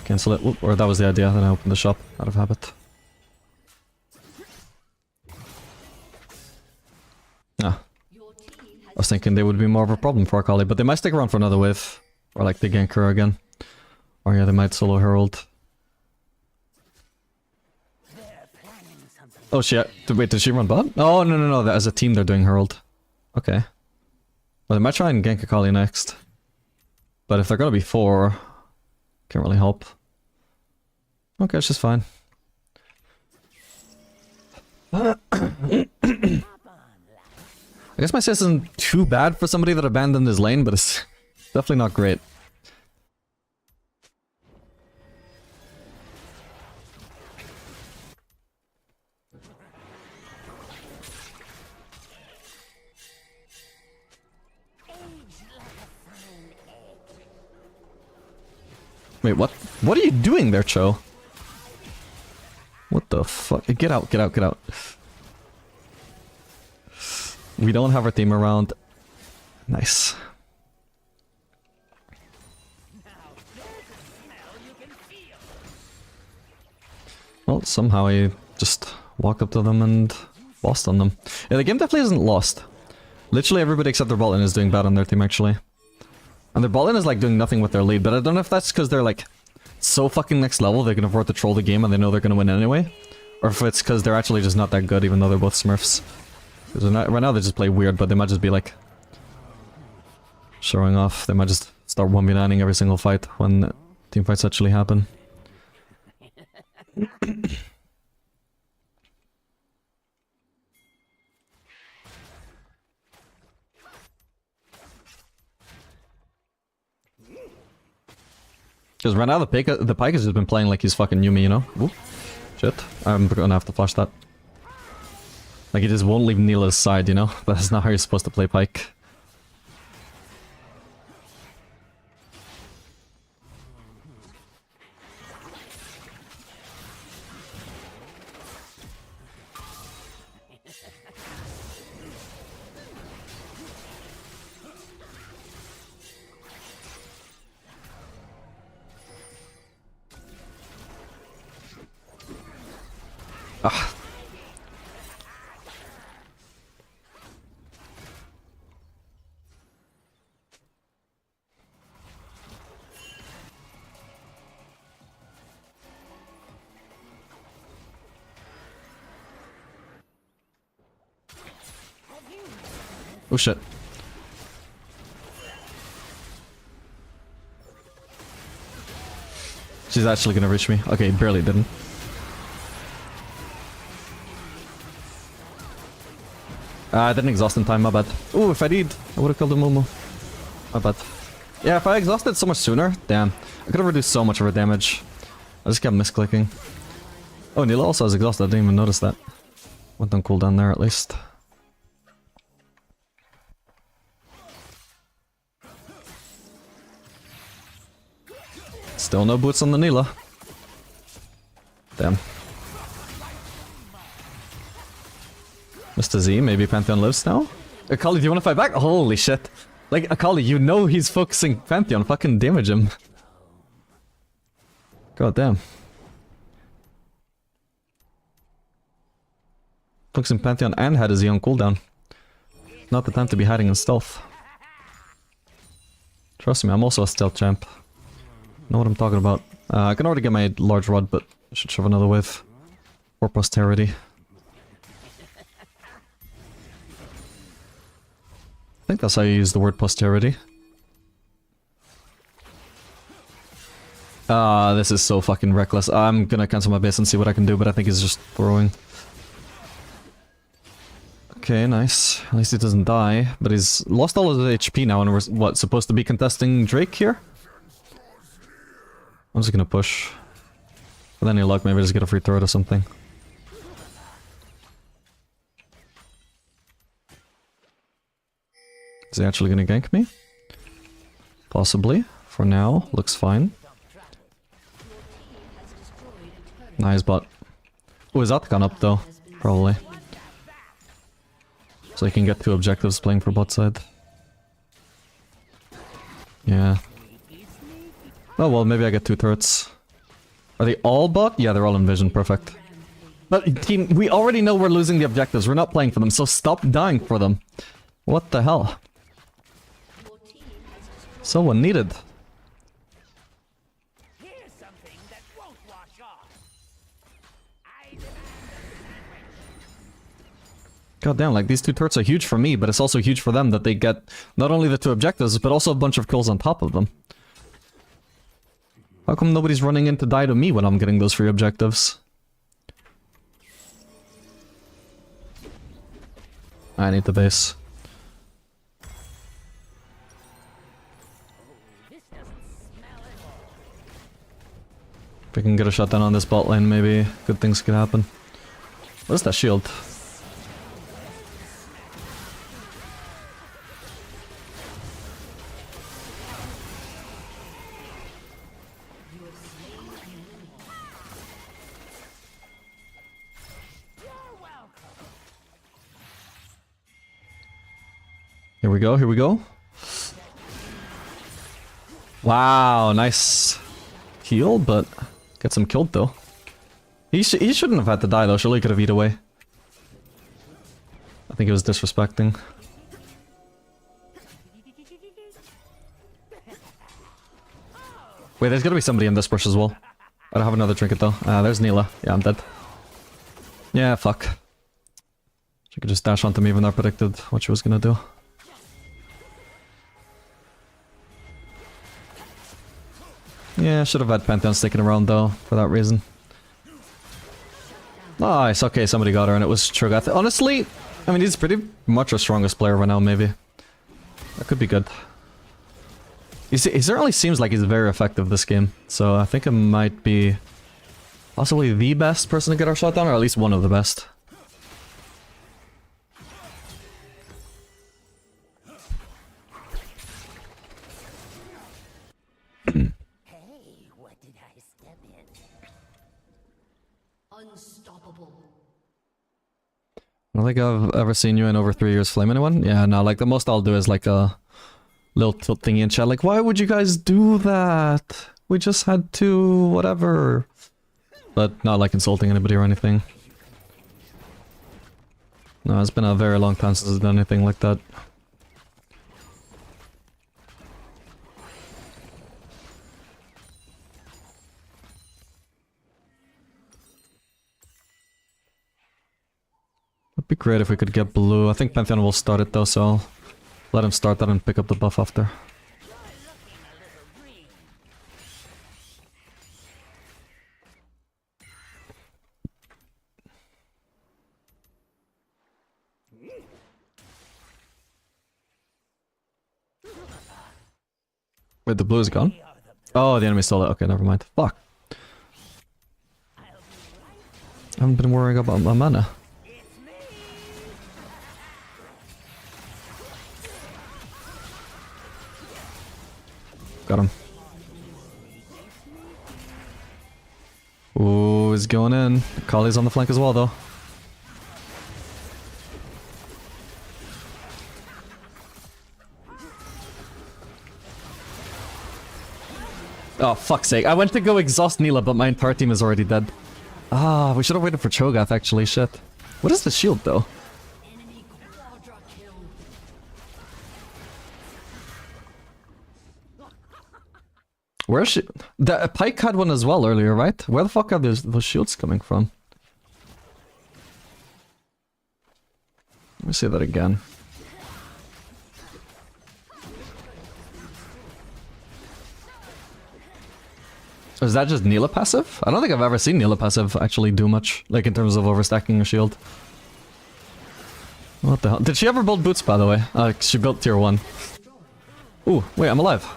cancel it. Oop, or that was the idea, then I opened the shop out of habit. Ah. I was thinking they would be more of a problem for Akali, but they might stick around for another wave. Or like they gank her again. Or yeah, they might solo Herald. Oh shit, wait, did she run bot? Oh, no, as a team they're doing Herald. Okay. Well, they might try and gank Akali next. But if they're gonna be 4, can't really help. Okay, it's just fine. I guess my assist isn't too bad for somebody that abandoned his lane, but it's definitely not great. Wait, what? What are you doing there, Cho? What the fuck? Get out, get out, get out. We don't have our team around. Nice. Well, somehow I just walked up to them and lost on them. Yeah, the game definitely isn't lost. Literally everybody except their bot lane is doing bad on their team, actually. And their bot lane is like doing nothing with their lead, but I don't know if that's because they're like so fucking next level they can afford to troll the game and they know they're gonna win anyway. Or if it's because they're actually just not that good even though they're both smurfs. Because right now they just play weird, but they might just be like showing off. They might just start 1v9ing every single fight when team fights actually happen. Because right now the Pyke has just been playing like he's fucking Yumi, you know? Ooh, shit. I'm gonna have to flash that. Like he just won't leave Nila's side, you know? That's not how you're supposed to play Pyke. Ah. Oh shit. She's actually gonna reach me. Okay, barely didn't. I didn't exhaust in time, my bad. Ooh, if I did, I would've killed the Momo. My bad. Yeah, if I exhausted so much sooner, damn. I could've reduced so much of her damage. I just kept misclicking. Oh, Nila also has exhausted, I didn't even notice that. Went on cooldown there at least. Still no boots on the Nila. Damn. Mr. Z, maybe Pantheon lives now? Akali, do you want to fight back? Holy shit. Like, Akali, you know he's focusing Pantheon. Fucking damage him. God damn. Focusing Pantheon and had a Z on cooldown. Not the time to be hiding in stealth. Trust me, I'm also a stealth champ. Know what I'm talking about. I can already get my large rod, but I should shove another wave. For posterity. I think that's how you use the word posterity. This is so fucking reckless. I'm gonna cancel my base and see what I can do, but I think he's just throwing. Okay, nice. At least he doesn't die, but he's lost all of his HP now and we're, what, supposed to be contesting Drake here? I'm just gonna push. With any luck, maybe just get a free throw or something. Is he actually gonna gank me? Possibly. For now, looks fine. Nice bot. Oh, is that gone up though? Probably. So he can get 2 objectives playing for bot side. Yeah. Oh well, maybe I get 2 turrets. Are they all bot? Yeah, they're all in vision, perfect. But team, we already know we're losing the objectives, we're not playing for them, so stop dying for them. What the hell? So unneeded. Here's something that won't wash off. God damn, like these 2 turrets are huge for me, but it's also huge for them that they get not only the 2 objectives, but also a bunch of kills on top of them. How come nobody's running in to die to me when I'm getting those free objectives? I need the base. If we can get a shutdown on this bot lane, maybe good things could happen. What is that shield? Here we go, here we go. Wow, nice heal, but gets him killed though. He shouldn't have had to die though, surely he could have eat away. I think he was disrespecting. Wait, there's gotta be somebody in this bush as well. I don't have another trinket though. There's Neela. Yeah, I'm dead. Yeah, fuck. She could just dash onto me even though I predicted what she was gonna do. Yeah, should have had Pantheon sticking around though, for that reason. Nice, okay, somebody got her and it was Cho'Gath. Honestly, I mean, he's pretty much our strongest player right now, maybe. That could be good. He certainly seems like he's very effective this game, so I think it might be possibly the best person to get our shot down, or at least one of the best. Hey, what did I step in? Unstoppable. I don't think I've ever seen you in over 3 years flame anyone. Yeah, no, like the most I'll do is like a little tilt thingy in chat, like, why would you guys do that? We just had to, whatever. But not like insulting anybody or anything. No, it's been a very long time since I've done anything like that. It'd be great if we could get blue. I think Pantheon will start it though, so I'll let him start that and pick up the buff after. Wait, the blue is gone? Oh, the enemy stole it. Okay, never mind. Fuck. I haven't been worrying about my mana. Got him. Ooh, he's going in. Kali's on the flank as well, though. Oh, fuck's sake. I went to go exhaust Neela, but my entire team is already dead. Ah, we should have waited for Cho'Gath, actually. Shit. What is the shield, though? Enemy quadra kill. Where is she? The Pike had one as well earlier, right? Where the fuck are those shields coming from? Let me say that again. Is that just Neela passive? I don't think I've ever seen Neela passive actually do much, like in terms of overstacking a shield. What the hell? Did she ever build boots, by the way? She built tier 1. Ooh, wait, I'm alive.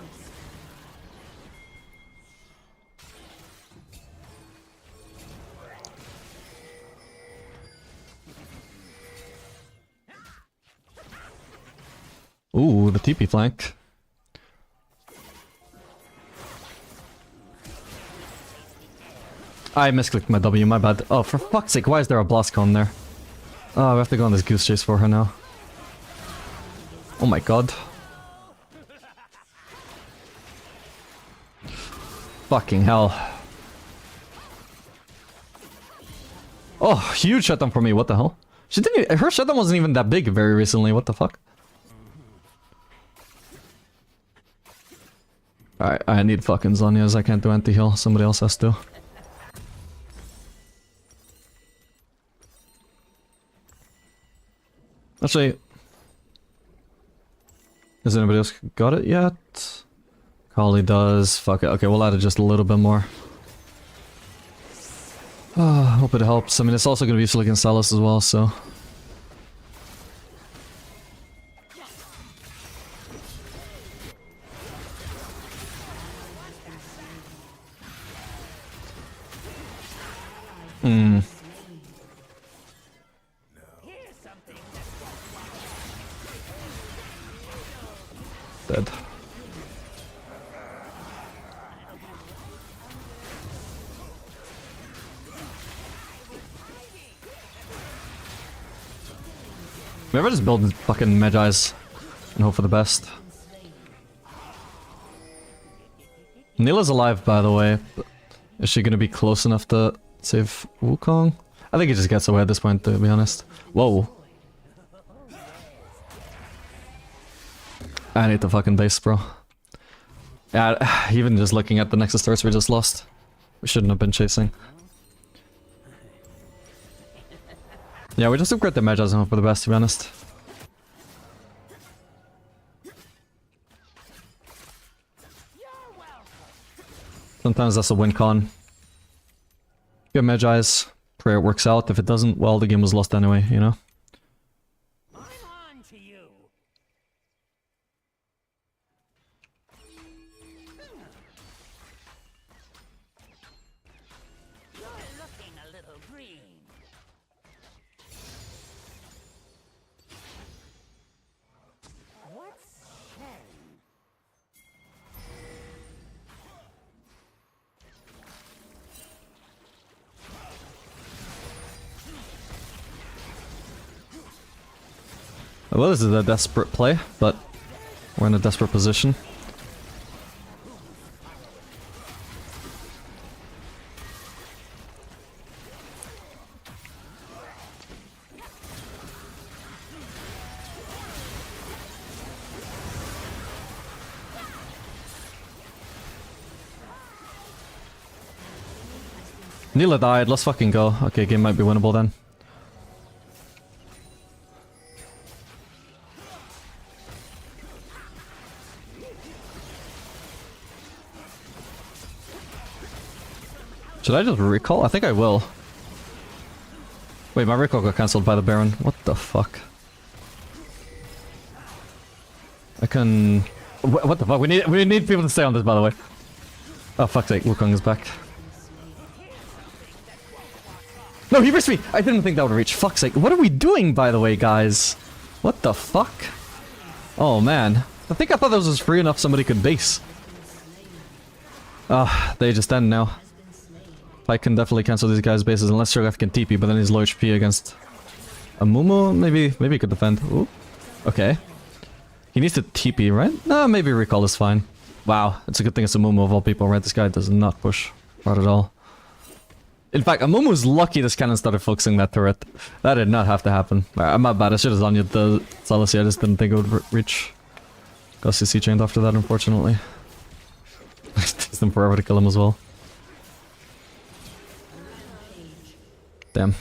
Ooh, the TP flank. I misclicked my W, my bad. Oh, for fuck's sake, why is there a blast cone there? Oh, we have to go on this goose chase for her now. Oh my god. Fucking hell. Oh, huge shutdown for me, what the hell? She didn't even, her shutdown wasn't even that big very recently, what the fuck? Alright, I need fucking Zhonya's, I can't do anti-heal, somebody else has to. Actually, has anybody else got it yet? Kali does. Fuck it. Okay, we'll add it just a little bit more. Hope it helps. I mean, it's also going to be useful against Salas as well, so... Dead. Maybe I just build fucking Magi's and hope for the best. Neela's alive, by the way. But is she gonna be close enough to save Wukong? I think he just gets away at this point, to be honest. Whoa. I need the fucking base, bro. Yeah, even just looking at the Nexus turrets we just lost. We shouldn't have been chasing. Yeah, we just upgrade the Magi's and hope for the best, to be honest. Sometimes that's a win con. Get Magi's, pray it works out. If it doesn't, well, the game was lost anyway, you know? I'm on to you. You're looking a little green. What's Shen? Well, this is a desperate play, but we're in a desperate position. Neela died, let's fucking go. Okay, game might be winnable then. Should I just recall? I think I will. Wait, my recall got cancelled by the Baron. What the fuck? I can... What the fuck? We need people to stay on this, by the way. Oh, fuck's sake, Wukong is back. No, he risked me! I didn't think that would reach. Fuck's sake. What are we doing, by the way, guys? What the fuck? Oh, man. I thought this was free enough somebody could base. Ah, they just end now. I can definitely cancel these guys' bases unless Shogoth can TP, but then he's low HP against a Mumu. Maybe he could defend. Ooh. Okay. He needs to TP, right? No, maybe recall is fine. Wow, it's a good thing it's a Mumu of all people, right? This guy does not push. Not at all. In fact, Amumu's lucky this cannon started focusing that turret. That did not have to happen. I'm not bad, I should have Zonya'd the Salacy, I just didn't think it would reach. Got CC chained after that, unfortunately. It takes them forever to kill him as well. Damn.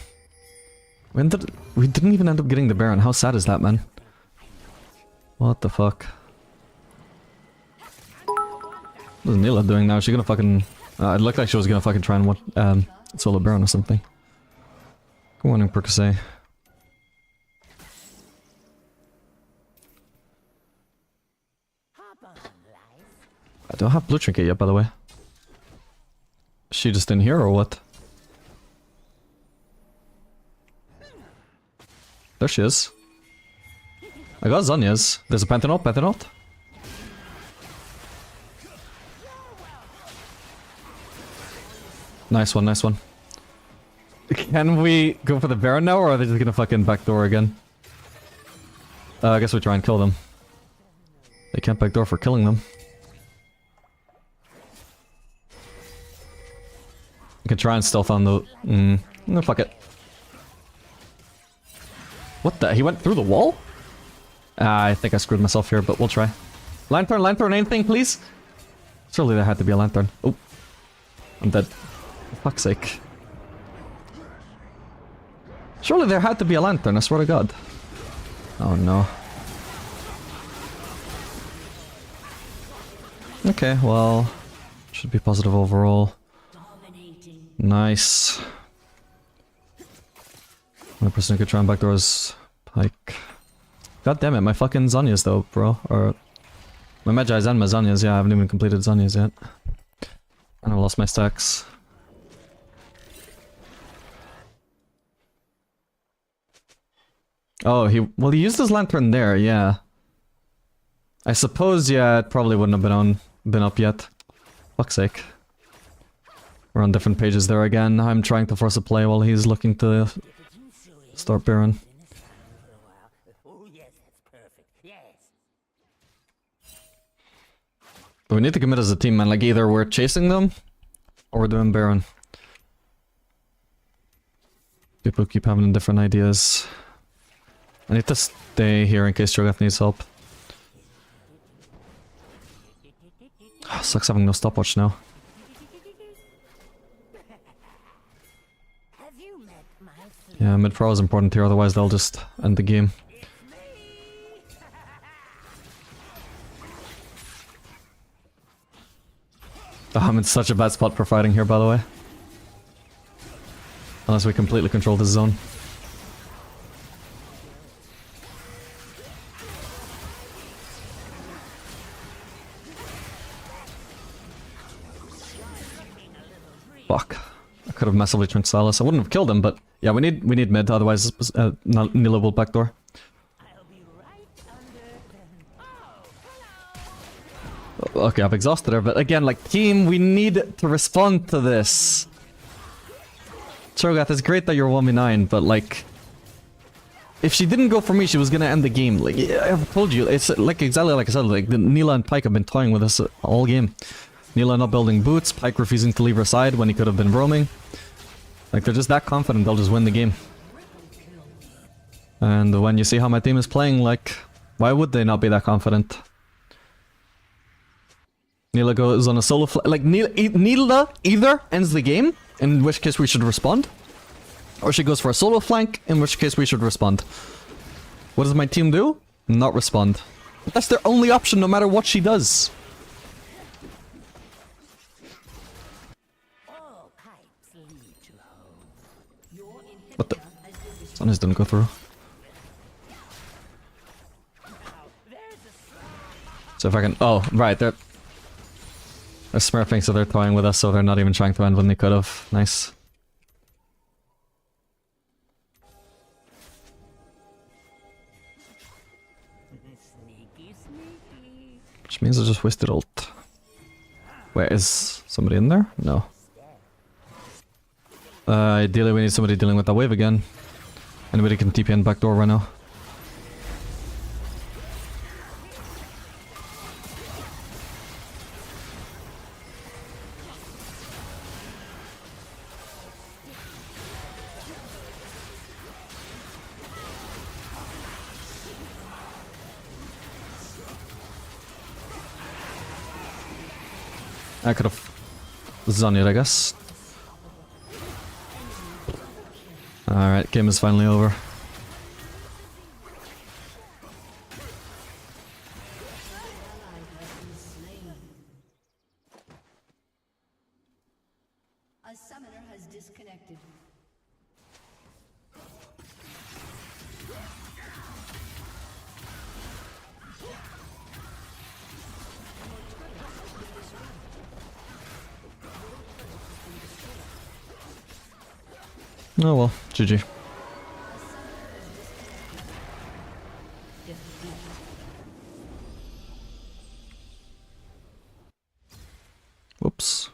We didn't even end up getting the Baron. How sad is that, man? What the fuck? What is Neela doing now? Is she gonna fucking... it looked like she was gonna fucking try and solo Baron or something. Good morning, Percocet. I don't have Blue Trinket yet, by the way. Is she just in here or what? There she is. I got Zhonya's. There's a Pantanaut. Nice one. Can we go for the Baron now, or are they just gonna fucking backdoor again? I guess we try and kill them. They can't backdoor for killing them. We can try and stealth on the... no, fuck it. What the? He went through the wall? I think I screwed myself here, but we'll try. Lantern, anything, please? Surely there had to be a lantern. Oh. I'm dead. For fuck's sake. Surely there had to be a lantern, I swear to God. Oh no. Okay, well... should be positive overall. Nice. 100% could try and backdoors Pike. God damn it, my fucking Zhonya's though, bro. Or... my Magi's and my Zhonya's, yeah, I haven't even completed Zhonya's yet. And I lost my stacks. Oh, he used his lantern there, yeah. I suppose, yeah, it probably wouldn't have been up yet. Fuck's sake. We're on different pages there again. I'm trying to force a play while he's looking to start Baron. Oh yes, that's perfect. Yes. But we need to commit as a team, man. Like, either we're chasing them, or we're doing Baron. People keep having different ideas. I need to stay here in case Cho'Gath needs help. Sucks having no stopwatch now. Have you met my friend? Yeah, mid-pro is important here, otherwise they'll just end the game. Oh, I'm in such a bad spot for fighting here, by the way. Unless we completely control this zone. Fuck. I could have massively turned Silas. I wouldn't have killed him, but yeah, we need mid, otherwise Nila will backdoor. I'll be right under them. Okay, I've exhausted her, but again, like, team, we need to respond to this. Cho'Gath, it's great that you're 1v9, but like... If she didn't go for me, she was gonna end the game. Like, I've told you, it's like exactly like I said, like, Nila and Pyke have been toying with us all game. Nila not building boots, Pyke refusing to leave her side when he could have been roaming. Like, they're just that confident they'll just win the game. And when you see how my team is playing, like, why would they not be that confident? Nila goes on a solo like, Nila either ends the game, in which case we should respond, or she goes for a solo flank, in which case we should respond. What does my team do? Not respond. But that's their only option no matter what she does. All pipes lead to home. What the? Sun is didn't go through. So if I can... Oh, right, they're smurfing, so they're toying with us, so they're not even trying to end when they could have. Nice. Sneaky, sneaky. Which means I just wasted ult. Wait, is somebody in there? No. Ideally we need somebody dealing with that wave again. Anybody can TP in backdoor right now. I could have Zony'd, I guess. Alright, game is finally over. A summoner has disconnected. Oh well, GG. Whoops.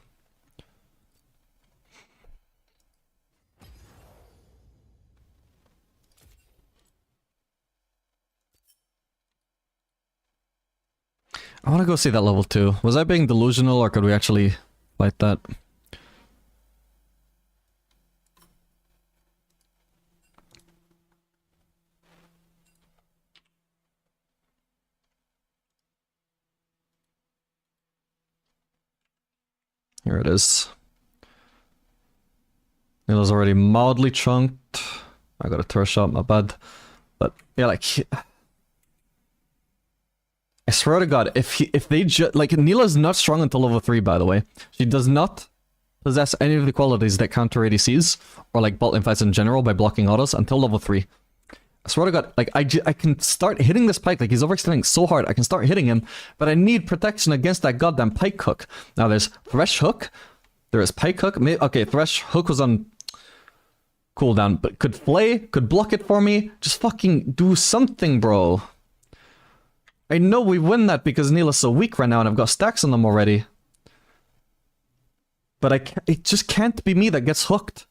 I want to go see that level 2. Was I being delusional or could we actually fight that? Here it is. Nila's already mildly chunked. I got a turret shot, my bad. But yeah, like, I swear to God, if they just like, Nila's not strong until level 3, by the way. She does not possess any of the qualities that counter ADCs or like bot fights in general by blocking autos until level 3. I swear to God, like, I can start hitting this Pyke, like, he's overextending so hard, I can start hitting him, but I need protection against that goddamn Pyke hook. Now, there's Thresh hook, there is Pyke hook, okay, Thresh hook was on cooldown, but could Flay, could block it for me, just fucking do something, bro. I know we win that because Nila's so weak right now and I've got stacks on them already. But it just can't be me that gets hooked.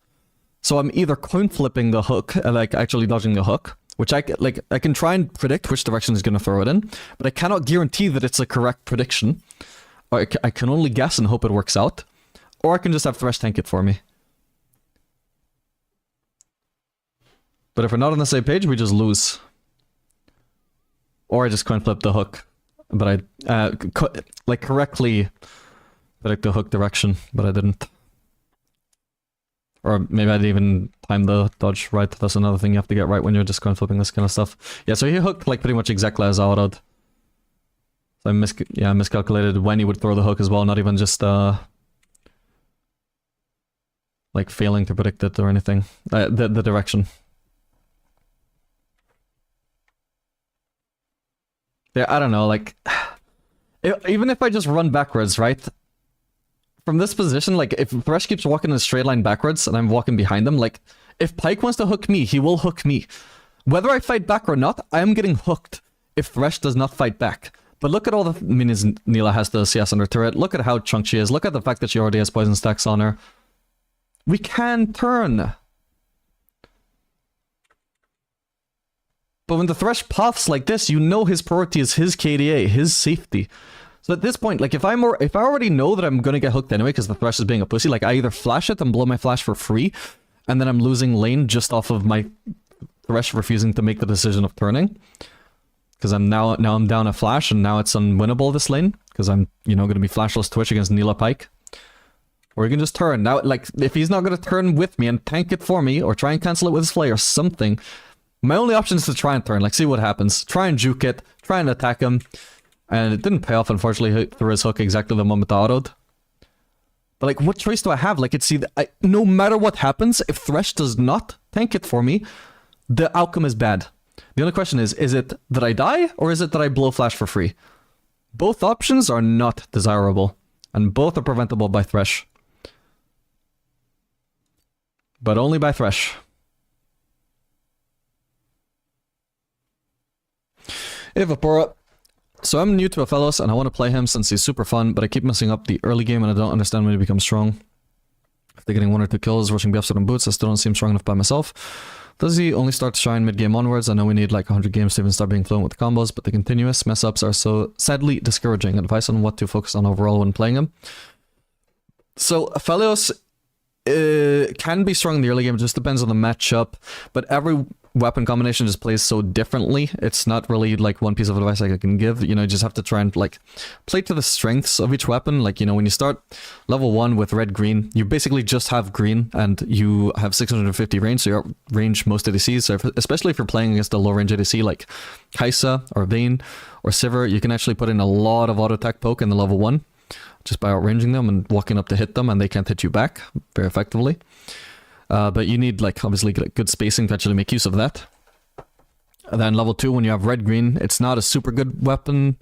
So I'm either coin flipping the hook, like actually dodging the hook, which I can try and predict which direction he's going to throw it in, but I cannot guarantee that it's a correct prediction. Or I can only guess and hope it works out. Or I can just have Thresh tank it for me. But if we're not on the same page, we just lose. Or I just coin flip the hook. but I like correctly predict the hook direction, but I didn't. Or maybe I didn't even time the dodge right. That's another thing you have to get right when you're just coin flipping this kind of stuff. Yeah, so he hooked like pretty much exactly as I would. So I miscalculated when he would throw the hook as well, not even just like failing to predict it or anything. The direction. Yeah, I don't know, like even if I just run backwards, right? From this position, like, if Thresh keeps walking in a straight line backwards and I'm walking behind him, like, if Pyke wants to hook me, he will hook me. Whether I fight back or not, I am getting hooked if Thresh does not fight back. But look at all the minions Neela has to CS on her turret. Look at how chunk she is. Look at the fact that she already has poison stacks on her. We can turn. But when the Thresh puffs like this, you know his priority is his KDA, his safety. So at this point, like, if I already know that I'm gonna get hooked anyway because the Thresh is being a pussy, like, I either flash it and blow my flash for free, and then I'm losing lane just off of my Thresh refusing to make the decision of turning. Because I'm now I'm down a flash, and now it's unwinnable this lane, because I'm, you know, gonna be flashless Twitch against Neela Pyke. Or you can just turn. Now, like, if he's not gonna turn with me and tank it for me, or try and cancel it with his flay or something, my only option is to try and turn, like, see what happens. Try and juke it, try and attack him. And it didn't pay off, unfortunately, through his hook exactly the moment I autoed. But, like, what choice do I have? Like, it's either... no matter what happens, if Thresh does not tank it for me, the outcome is bad. The only question is it that I die, or is it that I blow flash for free? Both options are not desirable, and both are preventable by Thresh. But only by Thresh. Evapora. So I'm new to Afelos and I want to play him since he's super fun, but I keep messing up the early game and I don't understand when he becomes strong. After getting 1 or 2 kills, rushing buffs and boots, I still don't seem strong enough by myself. Does he only start to shine mid-game onwards? I know we need like 100 games to even start being fluent with the combos, but the continuous mess-ups are so sadly discouraging. Advice on what to focus on overall when playing him. So Aphelios can be strong in the early game, it just depends on the matchup, but every weapon combination just plays so differently. It's not really like one piece of advice I can give. You know, you just have to try and like play to the strengths of each weapon. Like, you know, when you start level 1 with red-green, you basically just have green and you have 650 range, so you range most ADCs. So especially if you're playing against a low-range ADC like Kai'Sa or Vayne or Sivir, you can actually put in a lot of auto-attack poke in the level 1 just by outranging them and walking up to hit them, and they can't hit you back very effectively. But you need, like, obviously good spacing to actually make use of that. And then level 2, when you have red-green, it's not a super good weapon.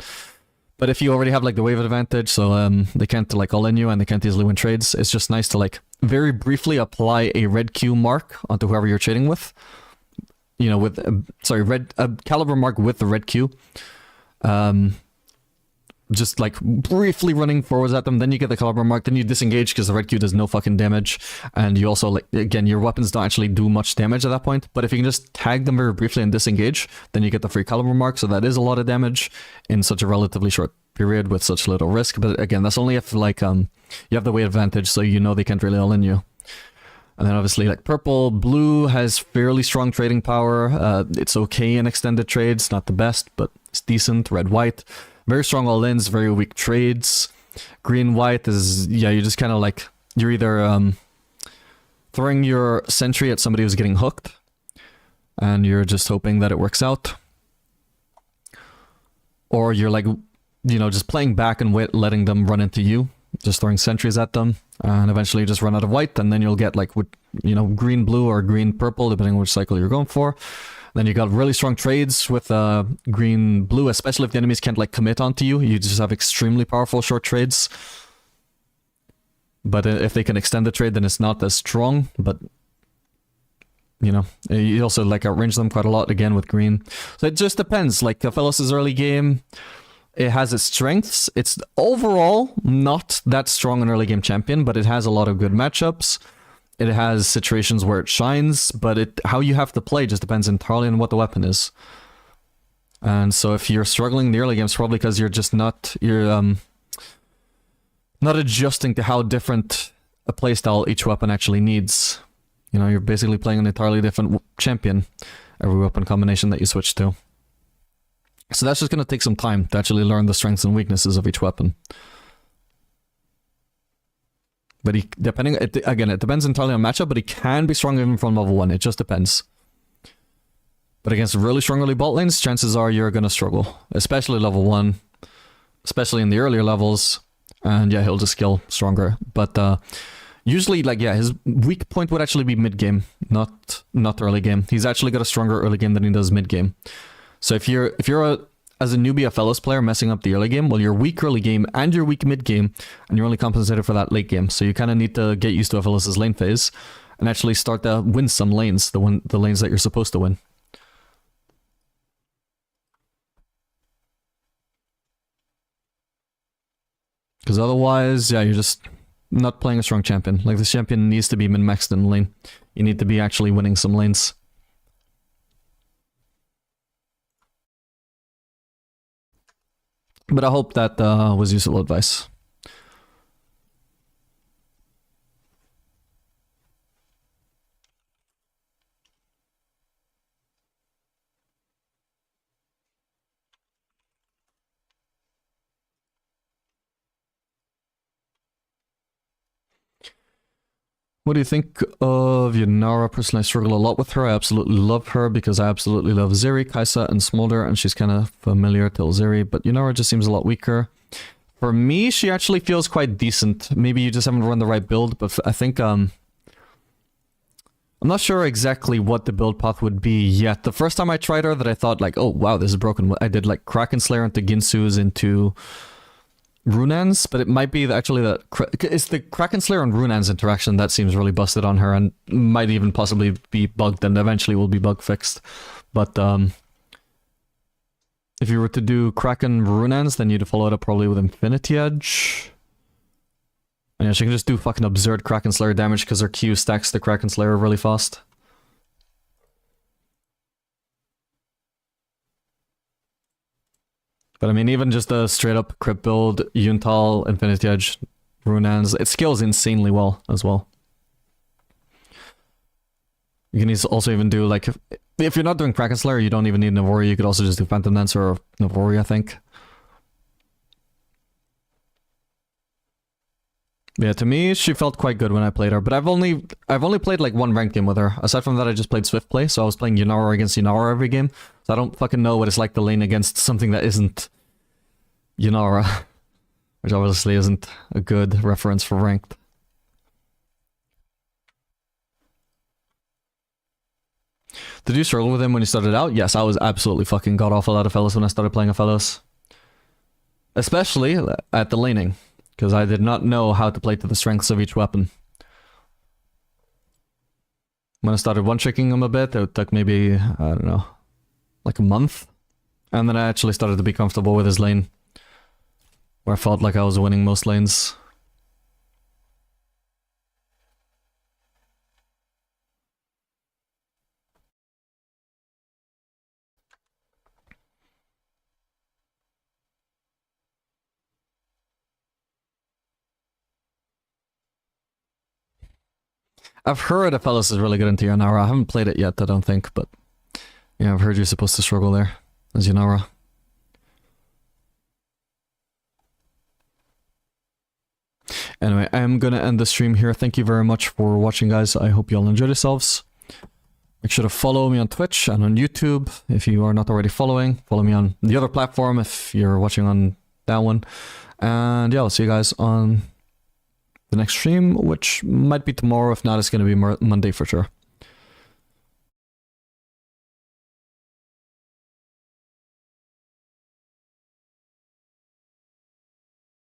But if you already have, like, the wave advantage, so they can't, like, all-in you and they can't easily win trades, it's just nice to, like, very briefly apply a red Q mark onto whoever you're trading with. You know, with, caliber mark with the red Q. Just like briefly running forwards at them, then you get the caliber mark, then you disengage because the red Q does no fucking damage, and you also, like, again, your weapons don't actually do much damage at that point, but if you can just tag them very briefly and disengage, then you get the free caliber mark, so that is a lot of damage in such a relatively short period with such little risk. But again, that's only if, like, you have the weight advantage, so you know they can't really all-in you. And then obviously, like, purple, blue has fairly strong trading power. It's okay in extended trades, not the best, but it's decent. Red, white, very strong all-ins, very weak trades. Green, white is, yeah, you just kind of like, you're either throwing your sentry at somebody who's getting hooked, and you're just hoping that it works out. Or you're like, you know, just playing back and letting them run into you, just throwing sentries at them, and eventually you just run out of white, and then you'll get, like, with, you know, green, blue, or green, purple, depending on which cycle you're going for. Then you got really strong trades with green, blue, especially if the enemies can't, like, commit onto you. You just have extremely powerful short trades. But if they can extend the trade, then it's not as strong. But, you know, you also, like, outrange them quite a lot, again, with green. So it just depends. Like, Aphelios' early game, it has its strengths. It's overall not that strong an early game champion, but it has a lot of good matchups. It has situations where it shines, but how you have to play just depends entirely on what the weapon is. And so if you're struggling in the early games, probably because you're just not adjusting to how different a playstyle each weapon actually needs. You know, you're basically playing an entirely different champion every weapon combination that you switch to. So that's just going to take some time to actually learn the strengths and weaknesses of each weapon. But he, again, it depends entirely on matchup, but he can be strong even from level 1. It just depends. But against really strong early bot lanes, chances are you're going to struggle. Especially level 1. Especially in the earlier levels. And yeah, he'll just skill stronger. But usually, like, yeah, his weak point would actually be mid-game, not early game. He's actually got a stronger early game than he does mid-game. So if you're as a newbie, a Fellows player messing up the early game, well, you're weak early game and you're weak mid game, and you're only compensated for that late game. So you kind of need to get used to a Fellows' lane phase and actually start to win some lanes, the lanes that you're supposed to win. Because otherwise, yeah, you're just not playing a strong champion. Like, this champion needs to be min-maxed in the lane. You need to be actually winning some lanes. But I hope that was useful advice. What do you think of Yunara? Personally, I struggle a lot with her. I absolutely love her because I absolutely love Zeri, Kai'Sa, and Smolder, and she's kind of familiar to Zeri, but Yunara just seems a lot weaker. For me, she actually feels quite decent. Maybe you just haven't run the right build, but I think, I'm not sure exactly what the build path would be yet. The first time I tried her that I thought, like, oh wow, this is broken. I did, like, Kraken Slayer into Ginsu's into Runans, but it might be actually that it's the Kraken Slayer and Runans interaction that seems really busted on her and might even possibly be bugged and eventually will be bug fixed. But if you were to do Kraken Runans, then you'd follow it up probably with Infinity Edge. And yeah, she can just do fucking absurd Kraken Slayer damage because her Q stacks the Kraken Slayer really fast. But I mean, even just a straight up crypt build, Yuntal, Infinity Edge, Runans, it scales insanely well as well. You can also even do, like, if you're not doing Kraken Slayer, you don't even need Navori, you could also just do Phantom Dancer or Navori, I think. Yeah, to me, she felt quite good when I played her, but I've only played like one ranked game with her. Aside from that, I just played Swift play, so I was playing Yunara against Yunara every game. So I don't fucking know what it's like to lane against something that isn't Yunara, which obviously isn't a good reference for ranked. Did you struggle with him when you started out? Yes, I was absolutely fucking god-awful at a Fellows when I started playing a Fellows. Especially at the laning. Because I did not know how to play to the strengths of each weapon. When I started one-tricking him a bit, it took maybe, I don't know, like a month. And then I actually started to be comfortable with his lane. Where I felt like I was winning most lanes. I've heard a Fellows is really good into Yunara. I haven't played it yet, I don't think, but yeah, I've heard you're supposed to struggle there as Yunara. Anyway, I'm gonna end the stream here. Thank you very much for watching, guys. I hope you all enjoyed yourselves. Make sure to follow me on Twitch and on YouTube if you are not already following. Follow me on the other platform if you're watching on that one. And yeah, I'll see you guys on the next stream, which might be tomorrow. If not, it's going to be Monday for sure.